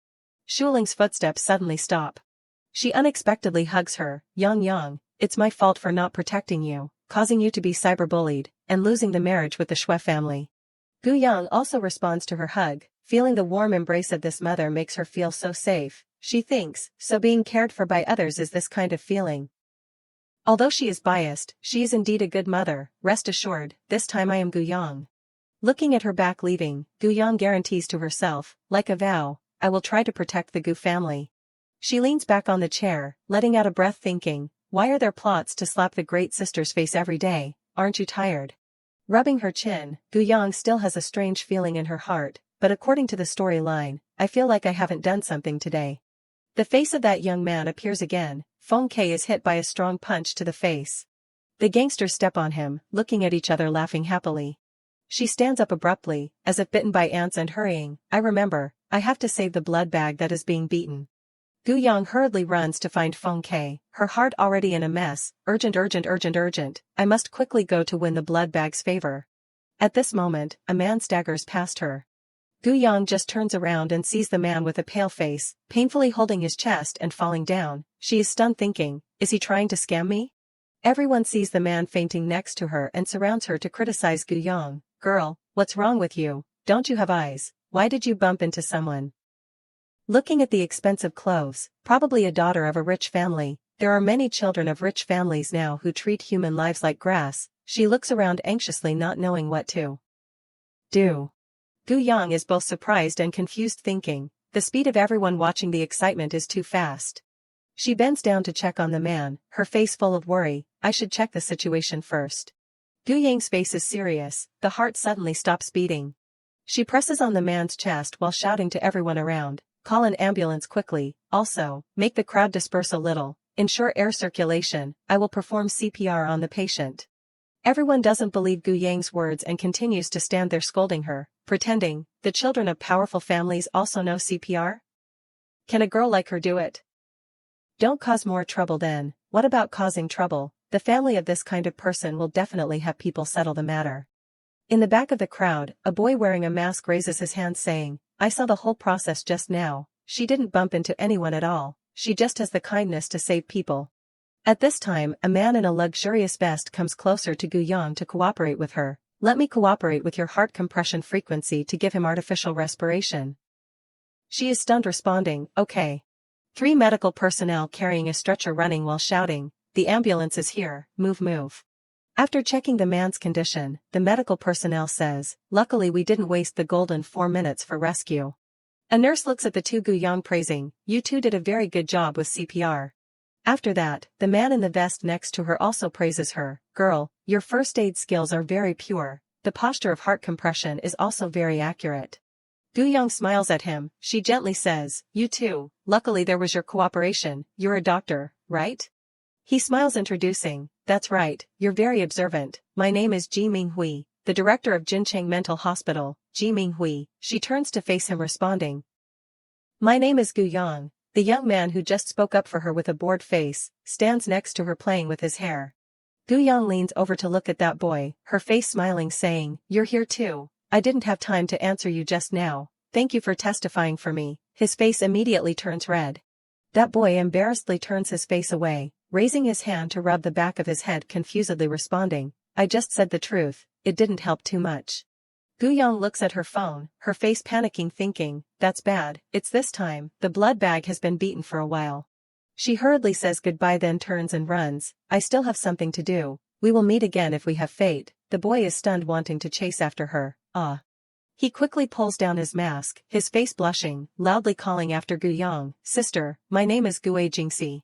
Shuling's footsteps suddenly stop. She unexpectedly hugs her. Yang, it's my fault for not protecting you, causing you to be cyberbullied, and losing the marriage with the Shui family. Gu Yang also responds to her hug, feeling the warm embrace of this mother makes her feel so safe. She thinks, so being cared for by others is this kind of feeling. Although she is biased, she is indeed a good mother. Rest assured, this time I am Gu Yang. Looking at her back leaving, Gu Yang guarantees to herself, like a vow, I will try to protect the Gu family. She leans back on the chair, letting out a breath thinking, why are there plots to slap the great sister's face every day? Aren't you tired? Rubbing her chin, Gu Yang still has a strange feeling in her heart, but according to the storyline, I feel like I haven't done something today. The face of that young man appears again. Feng K is hit by a strong punch to the face. The gangsters step on him, looking at each other laughing happily. She stands up abruptly, as if bitten by ants and hurrying, I remember, I have to save the blood bag that is being beaten. Gu Yang hurriedly runs to find Feng K, her heart already in a mess. Urgent, I must quickly go to win the blood bag's favor. At this moment, a man staggers past her. Gu Yang just turns around and sees the man with a pale face, painfully holding his chest and falling down. She is stunned thinking, is he trying to scam me? Everyone sees the man fainting next to her and surrounds her to criticize Gu Yang. Girl, what's wrong with you? Don't you have eyes? Why did you bump into someone? Looking at the expensive clothes, probably a daughter of a rich family. There are many children of rich families now who treat human lives like grass. She looks around anxiously not knowing what to do. Gu Yang is both surprised and confused thinking, the speed of everyone watching the excitement is too fast. She bends down to check on the man, her face full of worry, I should check the situation first. Gu Yang's face is serious, the heart suddenly stops beating. She presses on the man's chest while shouting to everyone around, call an ambulance quickly, also, make the crowd disperse a little, ensure air circulation, I will perform CPR on the patient. Everyone doesn't believe Gu Yang's words and continues to stand there scolding her, pretending, the children of powerful families also know CPR? Can a girl like her do it? Don't cause more trouble then. What about causing trouble? The family of this kind of person will definitely have people settle the matter. In the back of the crowd, a boy wearing a mask raises his hand saying, I saw the whole process just now. She didn't bump into anyone at all. She just has the kindness to save people. At this time, a man in a luxurious vest comes closer to Gu Yang to cooperate with her. Let me cooperate with your heart compression frequency to give him artificial respiration. She is stunned responding, okay. 3 medical personnel carrying a stretcher running while shouting, the ambulance is here, move. After checking the man's condition, the medical personnel says, luckily we didn't waste the golden 4 minutes for rescue. A nurse looks at the two Gu Yang praising, you two did a very good job with CPR. After that, the man in the vest next to her also praises her. Girl, your first aid skills are very pure. The posture of heart compression is also very accurate. Gu-young smiles at him. She gently says, you too. Luckily there was your cooperation. You're a doctor, right? He smiles introducing, that's right, you're very observant. My name is Ji Minghui, the director of Jincheng Mental Hospital. Ji Minghui. She turns to face him responding. My name is Gu-young. The young man who just spoke up for her with a bored face, stands next to her playing with his hair. Gu-young leans over to look at that boy, her face smiling saying, you're here too. I didn't have time to answer you just now. Thank you for testifying for me. His face immediately turns red. That boy embarrassedly turns his face away, raising his hand to rub the back of his head confusedly responding, I just said the truth, it didn't help too much. Gu-young looks at her phone, her face panicking thinking, that's bad, it's this time, the blood bag has been beaten for a while. She hurriedly says goodbye then turns and runs, I still have something to do, we will meet again if we have fate. The boy is stunned wanting to chase after her, He quickly pulls down his mask, his face blushing, loudly calling after Gu-young, sister, my name is Gue Jingxi.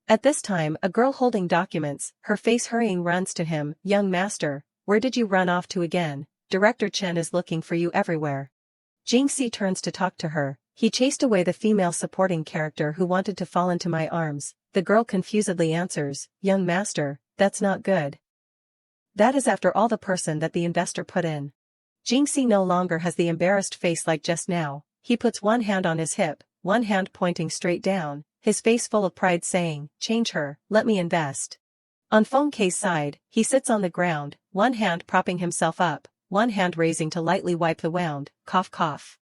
At this time a girl holding documents, her face hurrying runs to him, young master, where did you run off to again? Director Chen is looking for you everywhere. Jingxi turns to talk to her, he chased away the female supporting character who wanted to fall into my arms. The girl confusedly answers, young master, that's not good. That is after all the person that the investor put in. Jingxi no longer has the embarrassed face like just now, he puts one hand on his hip, one hand pointing straight down, his face full of pride saying, change her, let me invest. On Feng Kei's side, he sits on the ground, one hand propping himself up, one hand raising to lightly wipe the wound, cough cough.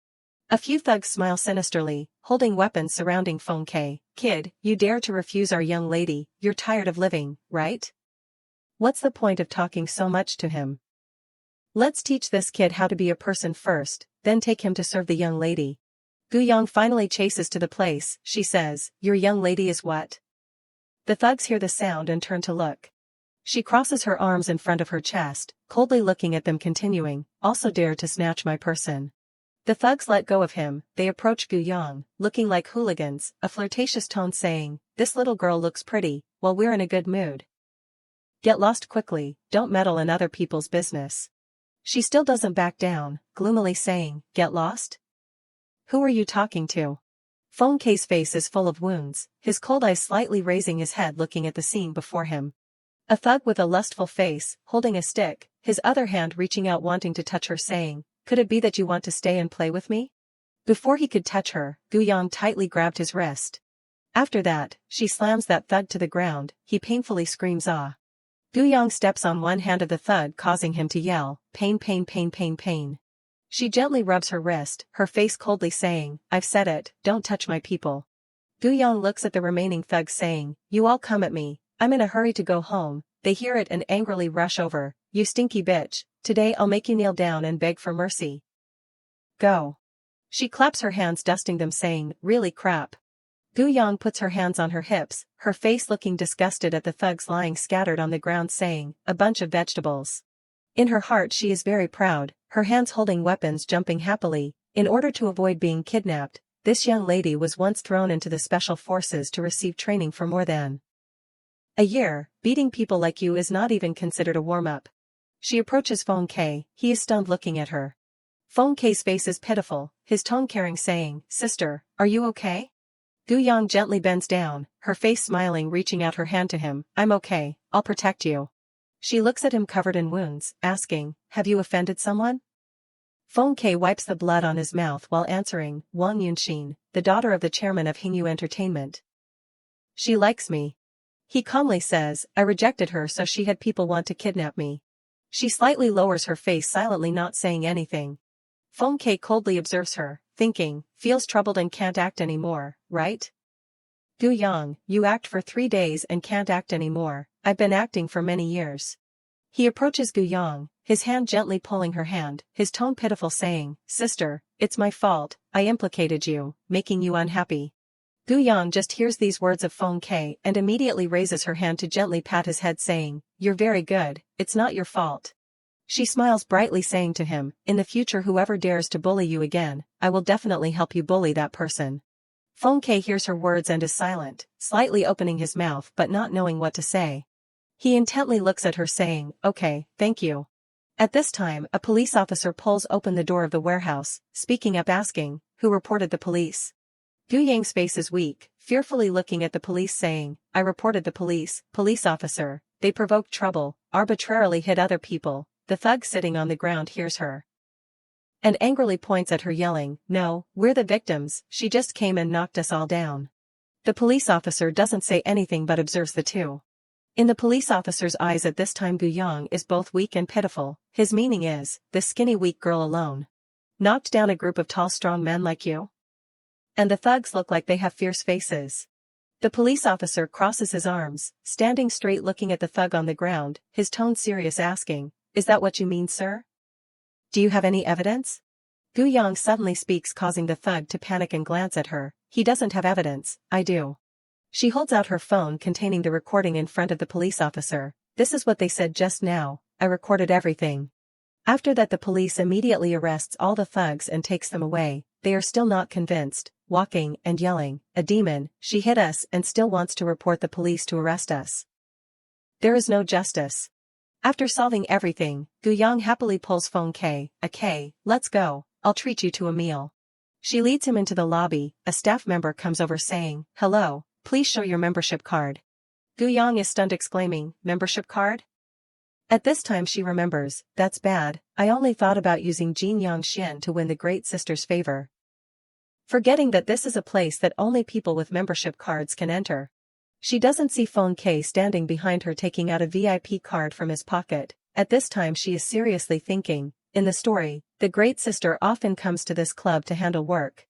A few thugs smile sinisterly, holding weapons surrounding Feng Kei. Kid, you dare to refuse our young lady, you're tired of living, right? What's the point of talking so much to him? Let's teach this kid how to be a person first, then take him to serve the young lady. Gu-young finally chases to the place, she says, your young lady is what? The thugs hear the sound and turn to look. She crosses her arms in front of her chest, coldly looking at them continuing, also dare to snatch my person. The thugs let go of him, they approach Gu-young, looking like hooligans, a flirtatious tone saying, this little girl looks pretty, while we're in a good mood. Get lost quickly, don't meddle in other people's business. She still doesn't back down, gloomily saying, get lost? Who are you talking to? Feng Kei's face is full of wounds, his cold eyes slightly raising his head looking at the scene before him. A thug with a lustful face, holding a stick, his other hand reaching out wanting to touch her saying, could it be that you want to stay and play with me? Before he could touch her, Gu-young tightly grabbed his wrist. After that, she slams that thug to the ground, he painfully screams ah. Gu-young steps on one hand of the thug causing him to yell, pain pain pain pain pain. She gently rubs her wrist, her face coldly saying, I've said it, don't touch my people. Gu-young looks at the remaining thugs saying, you all come at me, I'm in a hurry to go home. They hear it and angrily rush over, you stinky bitch, today I'll make you kneel down and beg for mercy. Go. She claps her hands dusting them saying, really crap. Gu-young puts her hands on her hips, her face looking disgusted at the thugs lying scattered on the ground saying, a bunch of vegetables. In her heart she is very proud, her hands holding weapons jumping happily, in order to avoid being kidnapped. This young lady was once thrown into the special forces to receive training for more than a year. Beating people like you is not even considered a warm-up. She approaches Feng Kei, he is stunned looking at her. Feng Kei's face is pitiful, his tone caring saying, sister, are you okay? Gu-young gently bends down, her face smiling reaching out her hand to him, I'm okay, I'll protect you. She looks at him covered in wounds, asking, have you offended someone? Feng Kei wipes the blood on his mouth while answering, Wang Yunxin, the daughter of the chairman of Hingyu Entertainment. She likes me. He calmly says, I rejected her so she had people want to kidnap me. She slightly lowers her face silently not saying anything. Feng Kei coldly observes her, thinking, feels troubled and can't act anymore, right? Gu-young, you act for 3 days and can't act anymore, I've been acting for many years. He approaches Gu-young, his hand gently pulling her hand, his tone pitiful saying, sister, it's my fault, I implicated you, making you unhappy. Gu-young just hears these words of Feng Kei and immediately raises her hand to gently pat his head saying, you're very good, it's not your fault. She smiles brightly saying to him, in the future whoever dares to bully you again, I will definitely help you bully that person. Feng Ke hears her words and is silent, slightly opening his mouth but not knowing what to say. He intently looks at her saying, "Okay, thank you." At this time, a police officer pulls open the door of the warehouse, speaking up asking, "Who reported the police?" Gu Yang's face is weak, fearfully looking at the police saying, "I reported the police, police officer. They provoked trouble, arbitrarily hit other people." The thug sitting on the ground hears her and angrily points at her yelling, "No, we're the victims, she just came and knocked us all down." The police officer doesn't say anything but observes the two. In the police officer's eyes at this time Gu Yang is both weak and pitiful. His meaning is, this skinny weak girl alone knocked down a group of tall strong men like you? And the thugs look like they have fierce faces. The police officer crosses his arms, standing straight looking at the thug on the ground, his tone serious asking, "Is that what you mean, sir? Do you have any evidence?" Gu Yang suddenly speaks causing the thug to panic and glance at her. "He doesn't have evidence, I do." She holds out her phone containing the recording in front of the police officer. "This is what they said just now, I recorded everything." After that the police immediately arrests all the thugs and takes them away. They are still not convinced, walking and yelling, "A demon, she hit us and still wants to report the police to arrest us. There is no justice." After solving everything, Gu Yang happily pulls Feng Ke, "Okay, let's go, I'll treat you to a meal." She leads him into the lobby. A staff member comes over saying, "Hello, please show your membership card." Gu Yang is stunned exclaiming, "Membership card?" At this time she remembers, "That's bad, I only thought about using Jin Yang Xian to win the Great Sister's favor." Forgetting that this is a place that only people with membership cards can enter. She doesn't see Feng Ke standing behind her taking out a VIP card from his pocket. At this time she is seriously thinking, in the story, the Great Sister often comes to this club to handle work.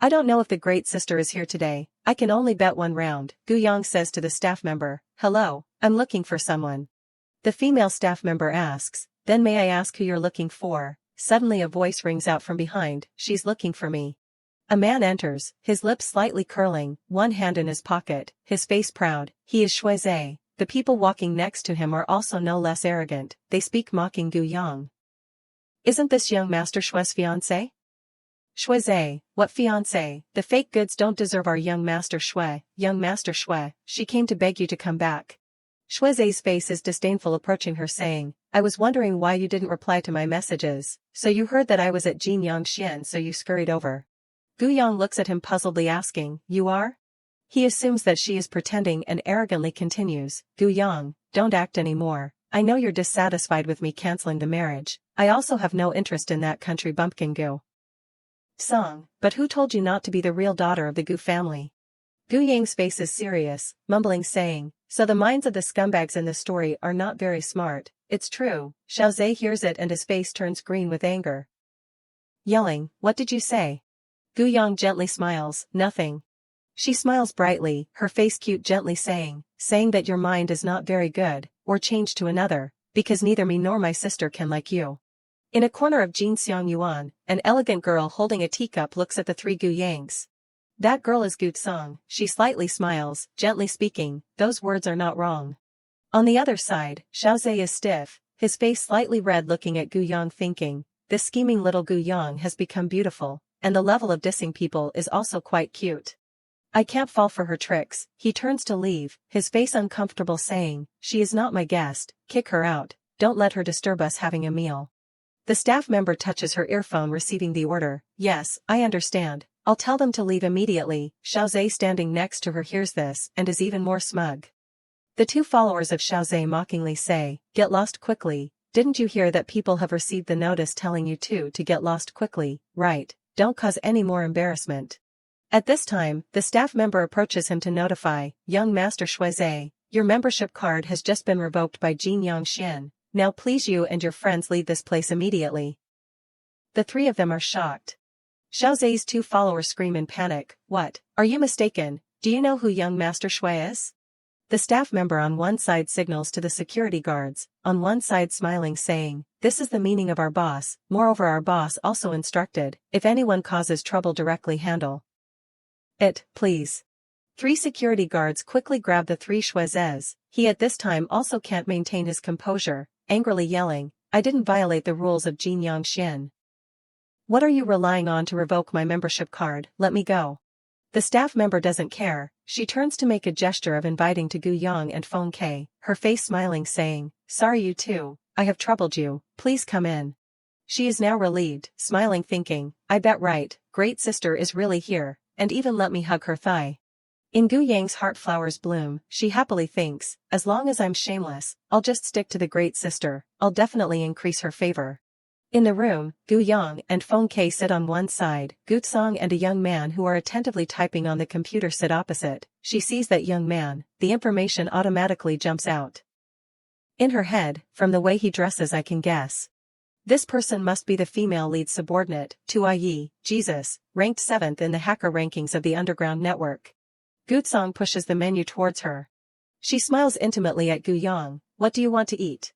"I don't know if the Great Sister is here today, I can only bet one round," Gu Yang says to the staff member. "Hello, I'm looking for someone." The female staff member asks, "Then may I ask who you're looking for?" Suddenly a voice rings out from behind, "She's looking for me." A man enters, his lips slightly curling, one hand in his pocket, his face proud. He is Shuize. The people walking next to him are also no less arrogant. They speak mocking Gu Yang. "Isn't this young Master Shui's fiance?" "Shuize, what fiance? The fake goods don't deserve our young Master Shui. Young Master Shui, she came to beg you to come back." Shuize's face is disdainful approaching her saying, "I was wondering why you didn't reply to my messages. So you heard that I was at Jin Yang Xian so you scurried over." Gu Yang looks at him puzzledly asking, "You are?" He assumes that she is pretending and arrogantly continues, "Gu Yang, don't act anymore. I know you're dissatisfied with me canceling the marriage. I also have no interest in that country bumpkin Gu Song, but who told you not to be the real daughter of the Gu family?" Gu Yang's face is serious, mumbling saying, "So the minds of the scumbags in the story are not very smart." "It's true." Xiaozhe hears it and his face turns green with anger. Yelling, "What did you say?" Gu Yang gently smiles, "Nothing." She smiles brightly, her face cute gently saying that your mind is not very good, or change to another, because neither me nor my sister can like you. In a corner of Jin Xiang Yuan, an elegant girl holding a teacup looks at the three Gu Yangs. "That girl is Gu Song." She slightly smiles, gently speaking, "Those words are not wrong." On the other side, Xiaozhe is stiff, his face slightly red looking at Gu Yang thinking, this scheming little Gu Yang has become beautiful, and the level of dissing people is also quite cute. "I can't fall for her tricks." He turns to leave, his face uncomfortable saying, "She is not my guest, kick her out, don't let her disturb us having a meal." The staff member touches her earphone receiving the order, "Yes, I understand, I'll tell them to leave immediately." Xiaozhe standing next to her hears this and is even more smug. The two followers of Xiaozhe mockingly say, "Get lost quickly, didn't you hear that people have received the notice telling you to get lost quickly, right? Don't cause any more embarrassment." At this time, the staff member approaches him to notify, "Young Master Shuize, your membership card has just been revoked by Jin Yang Xian. Now please you and your friends leave this place immediately." The three of them are shocked. Xiaozhe's two followers scream in panic, "What? Are you mistaken? Do you know who young Master Shui is?" The staff member on one side signals to the security guards, on one side smiling saying, "This is the meaning of our boss." Moreover, our boss also instructed, if anyone causes trouble directly handle it, please. Three security guards quickly grab the three Shuizes. He at this time also can't maintain his composure, angrily yelling, "I didn't violate the rules of Jin Yang Xian. What are you relying on to revoke my membership card? Let me go." The staff member doesn't care. She turns to make a gesture of inviting to Gu Yang and Feng Ke, her face smiling saying, "Sorry you two, I have troubled you, please come in." She is now relieved, smiling thinking, I bet right, great sister is really here, and even let me hug her thigh. In Gu Yang's heart flowers bloom, she happily thinks, as long as I'm shameless, I'll just stick to the great sister, I'll definitely increase her favor. In the room, Gu Yang and Feng Ke sit on one side, Gutsong and a young man who are attentively typing on the computer sit opposite. She sees that young man, the information automatically jumps out. In her head, from the way he dresses I can guess. This person must be the female lead subordinate, Tuiyi, Jesus, ranked 7th in the hacker rankings of the underground network. Gutsong pushes the menu towards her. She smiles intimately at Gu Yang, what do you want to eat?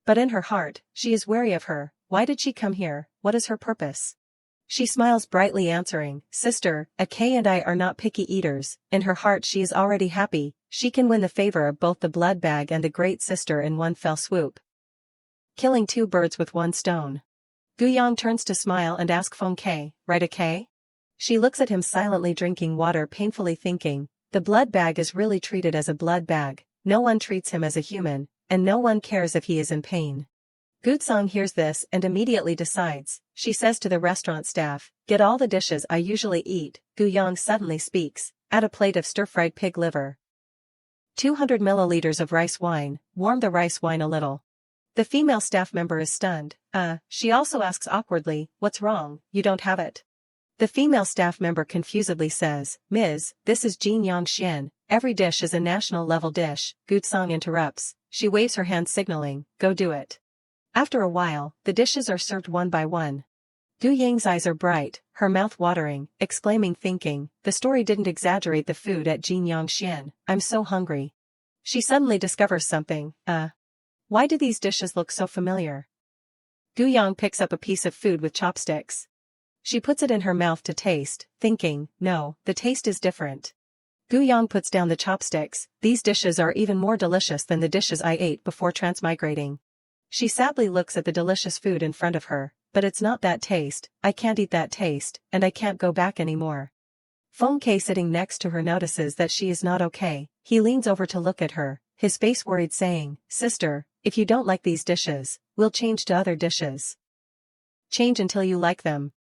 But in her heart, she is wary of her. Why did she come here? What is her purpose? She smiles brightly answering, Sister, Kay and I are not picky eaters. In her heart she is already happy, she can win the favor of both the blood bag and the great sister in one fell swoop. Killing two birds with one stone. Gu Yang turns to smile and ask Feng Ke, right Kay? She looks at him silently drinking water painfully thinking, the blood bag is really treated as a blood bag, no one treats him as a human, and no one cares if he is in pain. Gutsong hears this and immediately decides, she says to the restaurant staff, get all the dishes I usually eat. Gu Yang suddenly speaks, add a plate of stir-fried pig liver. 200 milliliters of rice wine, warm the rice wine a little. The female staff member is stunned, she also asks awkwardly, what's wrong, you don't have it? The female staff member confusedly says, Ms., this is Jin Yang Xian, every dish is a national level dish. Gutsong interrupts, she waves her hand signaling, go do it. After a while, the dishes are served one by one. Gu Yang's eyes are bright, her mouth watering, exclaiming thinking, the story didn't exaggerate the food at Jin Yang Xian, I'm so hungry. She suddenly discovers something, why do these dishes look so familiar? Gu Yang picks up a piece of food with chopsticks. She puts it in her mouth to taste, thinking, no, the taste is different. Gu Yang puts down the chopsticks, these dishes are even more delicious than the dishes I ate before transmigrating. She sadly looks at the delicious food in front of her, but it's not that taste, I can't eat that taste, and I can't go back anymore. Feng Ke sitting next to her notices that she is not okay, he leans over to look at her, his face worried saying, Sister, if you don't like these dishes, we'll change to other dishes. Change until you like them.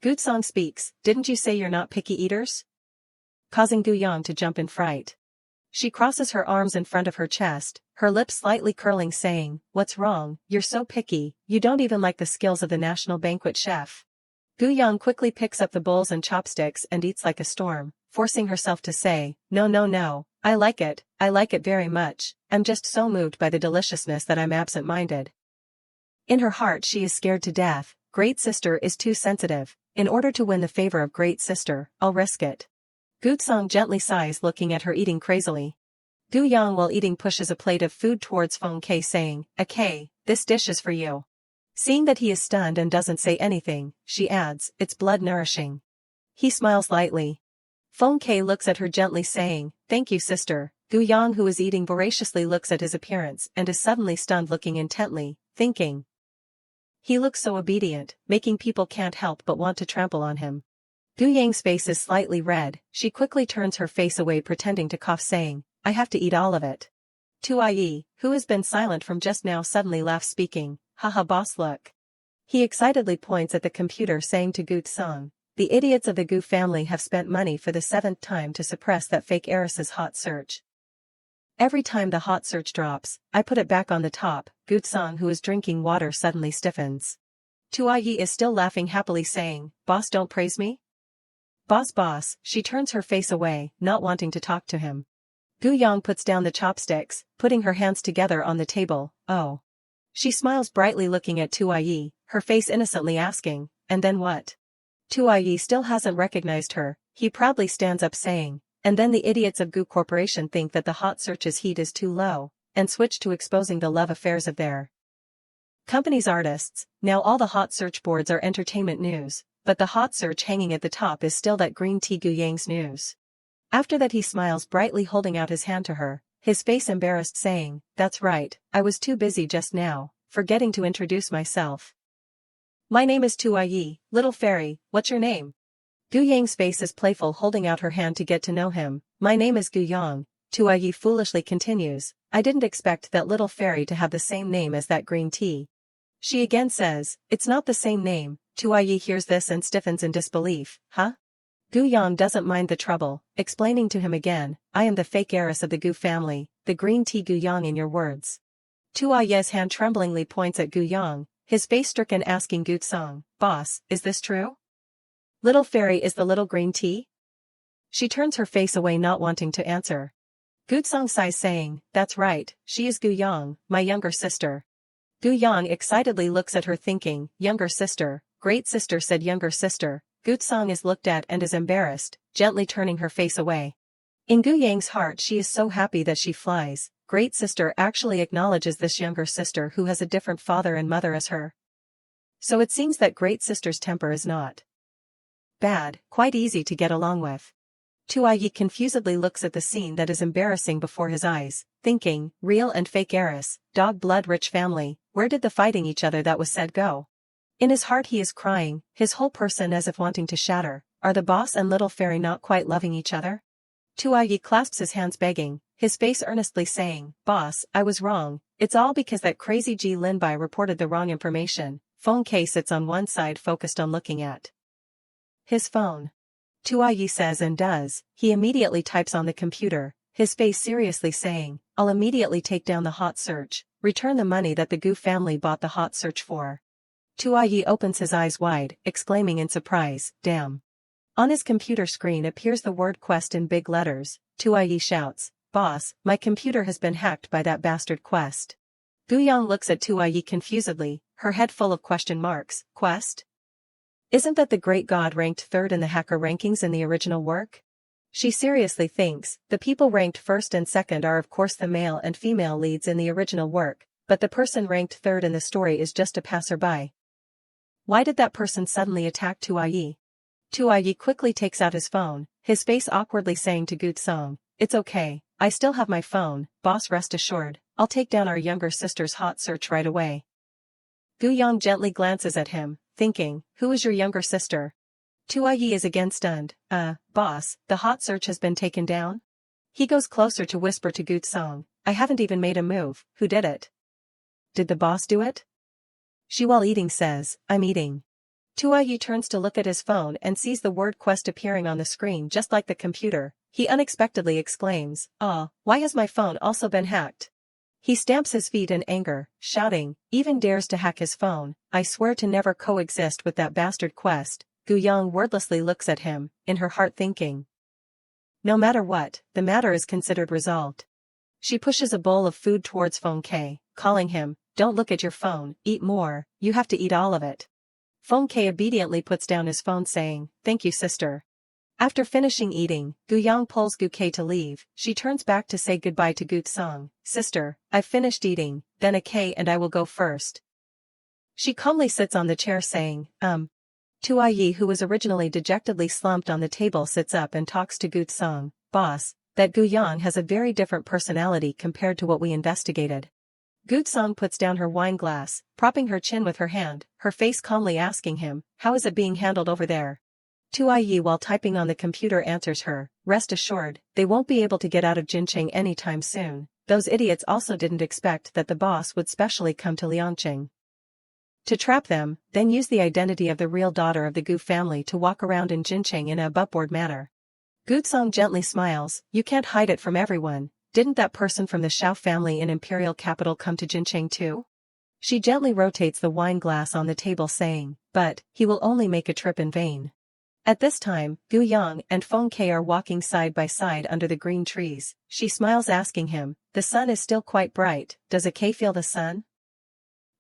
Gutsong speaks, didn't you say you're not picky eaters? Causing Gu Yang to jump in fright. She crosses her arms in front of her chest, her lips slightly curling saying, what's wrong, you're so picky, you don't even like the skills of the national banquet chef. Gu Yang quickly picks up the bowls and chopsticks and eats like a storm, forcing herself to say, no, I like it very much, I'm just so moved by the deliciousness that I'm absent-minded. In her heart she is scared to death, great sister is too sensitive, in order to win the favor of great sister, I'll risk it. Gutsong gently sighs looking at her eating crazily. Gu Yang while eating pushes a plate of food towards Feng Ke saying, Kay, this dish is for you. Seeing that he is stunned and doesn't say anything, she adds, it's blood nourishing. He smiles lightly. Feng Ke looks at her gently saying, thank you sister. Gu Yang who is eating voraciously looks at his appearance and is suddenly stunned looking intently, thinking. He looks so obedient, making people can't help but want to trample on him. Gu Yang's face is slightly red, she quickly turns her face away pretending to cough saying, I have to eat all of it. Tuiyi, who has been silent from just now suddenly laughs speaking, haha boss look. He excitedly points at the computer saying to Gutsong, the idiots of the Gu family have spent money for the 7th time to suppress that fake heiress's hot search. Every time the hot search drops, I put it back on the top. Gutsong who is drinking water suddenly stiffens. Tuiyi is still laughing happily saying, boss don't praise me? Boss, she turns her face away, not wanting to talk to him. Gu Yang puts down the chopsticks, putting her hands together on the table, oh. She smiles brightly looking at Tuiyi, her face innocently asking, and then what? Tuiyi still hasn't recognized her, he proudly stands up saying, and then the idiots of Gu Corporation think that the hot search's heat is too low, and switch to exposing the love affairs of their company's artists. Now all the hot search boards are entertainment news, but the hot search hanging at the top is still that green tea Gu Yang's news. After that he smiles brightly holding out his hand to her, his face embarrassed saying, that's right, I was too busy just now, forgetting to introduce myself. My name is Tuiyi, little fairy, what's your name? Gu Yang's face is playful, holding out her hand to get to know him. My name is Gu Yang. Tuayi foolishly continues. I didn't expect that little fairy to have the same name as that green tea. She again says, it's not the same name. Tuayi hears this and stiffens in disbelief. Huh? Gu Yang doesn't mind the trouble, explaining to him again, I am the fake heiress of the Gu family, the green tea Gu Yang in your words. Tuayi's hand tremblingly points at Gu Yang, his face stricken, asking Gu Tsang, boss, is this true? Little fairy is the little green tea? She turns her face away, not wanting to answer. Gu Tsang sighs, saying, that's right, she is Gu Yang, my younger sister. Gu Yang excitedly looks at her, thinking, younger sister, great sister said younger sister. Gu Tsang is looked at and is embarrassed, gently turning her face away. In Gu Yang's heart, she is so happy that she flies. Great sister actually acknowledges this younger sister who has a different father and mother as her. So it seems that great sister's temper is not bad, quite easy to get along with. Tuayi confusedly looks at the scene that is embarrassing before his eyes, thinking, real and fake heiress, dog blood rich family, where did the fighting each other that was said go? In his heart he is crying, his whole person as if wanting to shatter. Are the boss and little fairy not quite loving each other? Tuayi clasps his hands, begging, his face earnestly saying, boss, I was wrong, it's all because that crazy Ji Linbai reported the wrong information. Phone K sits on one side, focused on looking at his phone. Tuayi says and does, he immediately types on the computer, his face seriously saying, I'll immediately take down the hot search, return the money that the Gu family bought the hot search for. Tuayi opens his eyes wide, exclaiming in surprise, damn. On his computer screen appears the word Quest in big letters. Tuayi shouts, boss, my computer has been hacked by that bastard Quest. Gu Yang looks at Tuayi confusedly, her head full of question marks. Quest? Isn't that the great god ranked third in the hacker rankings in the original work? She seriously thinks, the people ranked first and second are of course the male and female leads in the original work, but the person ranked third in the story is just a passerby. Why did that person suddenly attack Tuayi? Tuayi quickly takes out his phone, his face awkwardly saying to Gu Tsang, it's okay, I still have my phone, boss, rest assured, I'll take down our younger sister's hot search right away. Gu Yang gently glances at him, thinking, who is your younger sister? Tuayi is again stunned, boss, the hot search has been taken down? He goes closer to whisper to Gu Tsang, I haven't even made a move, who did it? Did the boss do it? She, while eating, says, I'm eating. Tuayi turns to look at his phone and sees the word Quest appearing on the screen just like the computer. He unexpectedly exclaims, why has my phone also been hacked? He stamps his feet in anger, shouting, even dares to hack his phone, I swear to never coexist with that bastard Quest. Gu Yang wordlessly looks at him, in her heart thinking, no matter what, the matter is considered resolved. She pushes a bowl of food towards Phone K, calling him, don't look at your phone, eat more, you have to eat all of it. Phone K obediently puts down his phone, saying, thank you sister. After finishing eating, Gu Yang pulls Gu K to leave. She turns back to say goodbye to Gu Tsang. Sister, I've finished eating, then a K and I will go first. She calmly sits on the chair saying, Tuayi, who was originally dejectedly slumped on the table, sits up and talks to Gu Tsang. Boss, that Gu Yang has a very different personality compared to what we investigated. Gu Tsang puts down her wine glass, propping her chin with her hand, her face calmly asking him, how is it being handled over there? Tuayi, while typing on the computer, answers her, rest assured, they won't be able to get out of Jincheng anytime soon. Those idiots also didn't expect that the boss would specially come to Liangqing to trap them, then use the identity of the real daughter of the Gu family to walk around in Jincheng in a aboveboard manner. Gu Tsang gently smiles, you can't hide it from everyone. Didn't that person from the Shao family in imperial capital come to Jincheng too? She gently rotates the wine glass on the table, saying, but he will only make a trip in vain. At this time, Gu Yang and Feng Ke are walking side by side under the green trees. She smiles, asking him, the sun is still quite bright, does a K feel the sun?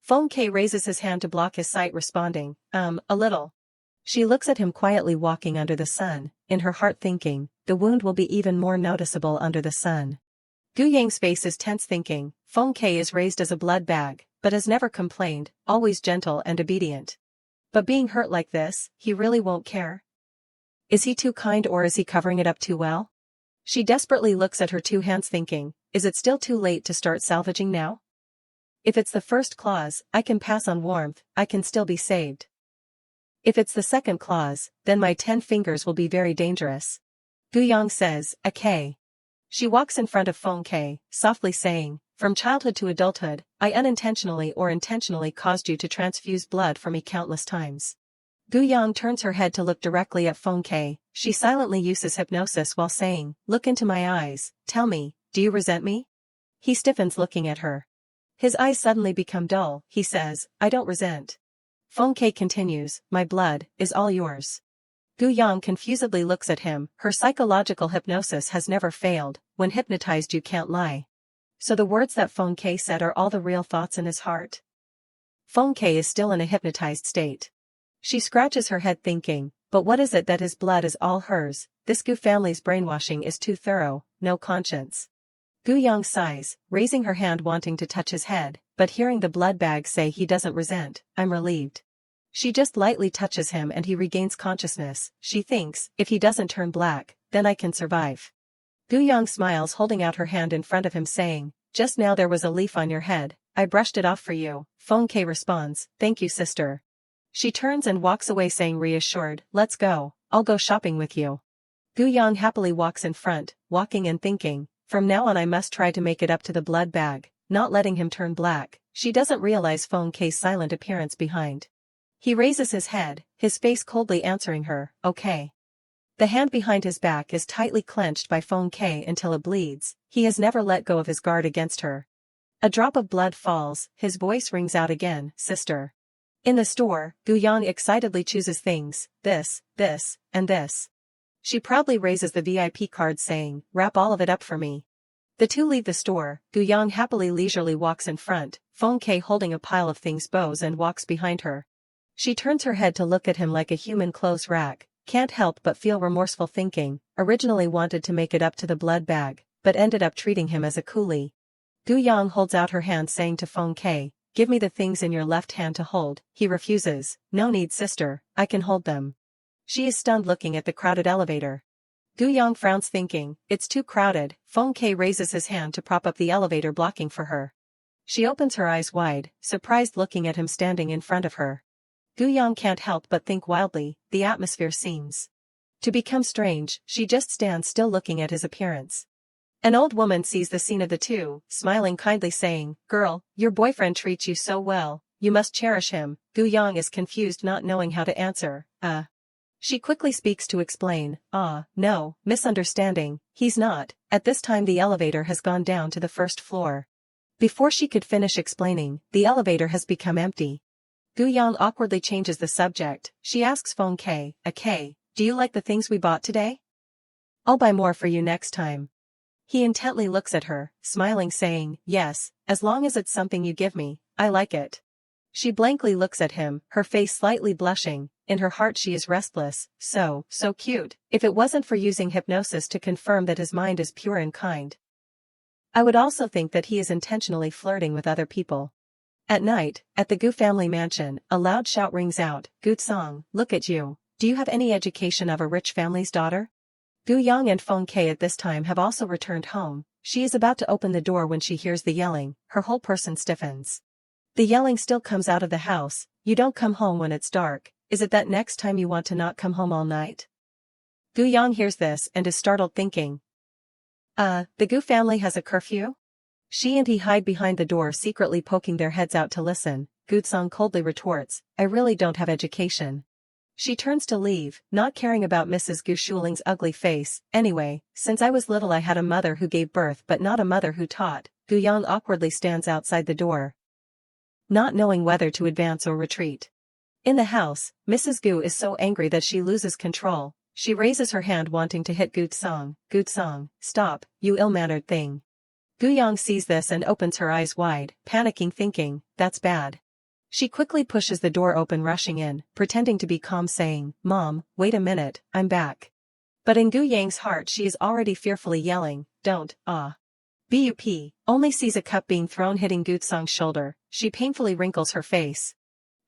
Feng Ke raises his hand to block his sight, responding, a little. She looks at him quietly walking under the sun, in her heart thinking, the wound will be even more noticeable under the sun. Gu Yang's face is tense, thinking, Feng Ke is raised as a blood bag, but has never complained, always gentle and obedient. But being hurt like this, he really won't care? Is he too kind, or is he covering it up too well? She desperately looks at her two hands, thinking, is it still too late to start salvaging now? If it's the first clause, I can pass on warmth, I can still be saved. If it's the second clause, then my 10 fingers will be very dangerous. Guyang says, okay. She walks in front of Feng Ke, softly saying, from childhood to adulthood, I unintentionally or intentionally caused you to transfuse blood for me countless times. Guyang turns her head to look directly at Feng Ke. She silently uses hypnosis while saying, look into my eyes, tell me, do you resent me? He stiffens looking at her. His eyes suddenly become dull. He says, I don't resent. Feng Ke continues, my blood is all yours. Guyang confusedly looks at him. Her psychological hypnosis has never failed. When hypnotized you can't lie. So the words that Feng Ke said are all the real thoughts in his heart. Feng Ke is still in a hypnotized state. She scratches her head thinking, but what is it that his blood is all hers? This Gu family's brainwashing is too thorough, no conscience. Guyang sighs, raising her hand wanting to touch his head, but hearing the blood bag say he doesn't resent, I'm relieved. She just lightly touches him and he regains consciousness. She thinks, if he doesn't turn black, then I can survive. Guyang smiles holding out her hand in front of him saying, just now there was a leaf on your head, I brushed it off for you. Feng Ke responds, thank you sister. She turns and walks away saying reassured, let's go, I'll go shopping with you. Guyang happily walks in front, walking and thinking, from now on I must try to make it up to the blood bag, not letting him turn black. She doesn't realize Feng Ke's silent appearance behind. He raises his head, his face coldly answering her, okay. The hand behind his back is tightly clenched by Feng Ke until it bleeds. He has never let go of his guard against her. A drop of blood falls, his voice rings out again, sister. In the store, Guyang excitedly chooses things, this, and this. She proudly raises the VIP card saying, wrap all of it up for me. The two leave the store. Guyang happily leisurely walks in front, Feng Ke holding a pile of things bows and walks behind her. She turns her head to look at him like a human clothes rack, can't help but feel remorseful thinking, originally wanted to make it up to the blood bag, but ended up treating him as a coolie. Guyang holds out her hand saying to Feng Ke, give me the things in your left hand to hold. He refuses, no need sister, I can hold them. She is stunned looking at the crowded elevator. Guyang frowns thinking, it's too crowded. Feng Ke raises his hand to prop up the elevator blocking for her. She opens her eyes wide, surprised looking at him standing in front of her. Guyang can't help but think wildly, the atmosphere seems to become strange. She just stands still looking at his appearance. An old woman sees the scene of the two, smiling kindly saying, girl, your boyfriend treats you so well, you must cherish him. Guyang is confused not knowing how to answer, She quickly speaks to explain, no, misunderstanding, he's not. At this time the elevator has gone down to the first floor. Before she could finish explaining, the elevator has become empty. Guyang awkwardly changes the subject. She asks Feng Ke, do you like the things we bought today? I'll buy more for you next time. He intently looks at her, smiling saying, yes, as long as it's something you give me, I like it. She blankly looks at him, her face slightly blushing. In her heart she is restless, so cute. If it wasn't for using hypnosis to confirm that his mind is pure and kind, I would also think that he is intentionally flirting with other people. At night, at the Gu family mansion, a loud shout rings out, Gu-song, look at you. Do you have any education of a rich family's daughter? Guyang and Feng Ke at this time have also returned home. She is about to open the door when she hears the yelling, her whole person stiffens. The yelling still comes out of the house, you don't come home when it's dark, is it that next time you want to not come home all night? Guyang hears this and is startled thinking, the Gu family has a curfew? She and he hide behind the door secretly poking their heads out to listen. Gu-song coldly retorts, I really don't have education. She turns to leave, not caring about Mrs. Gu Shuling's ugly face. Anyway, since I was little I had a mother who gave birth but not a mother who taught. Guyang awkwardly stands outside the door, not knowing whether to advance or retreat. In the house, Mrs. Gu is so angry that she loses control. She raises her hand wanting to hit Gu-song. Gu-song, stop, you ill-mannered thing. Guyang sees this and opens her eyes wide, panicking thinking, that's bad. She quickly pushes the door open rushing in, pretending to be calm saying, Mom, wait a minute, I'm back. But in Guyang's heart she is already fearfully yelling, don't, Bup, only sees a cup being thrown hitting Gu-song's shoulder. She painfully wrinkles her face.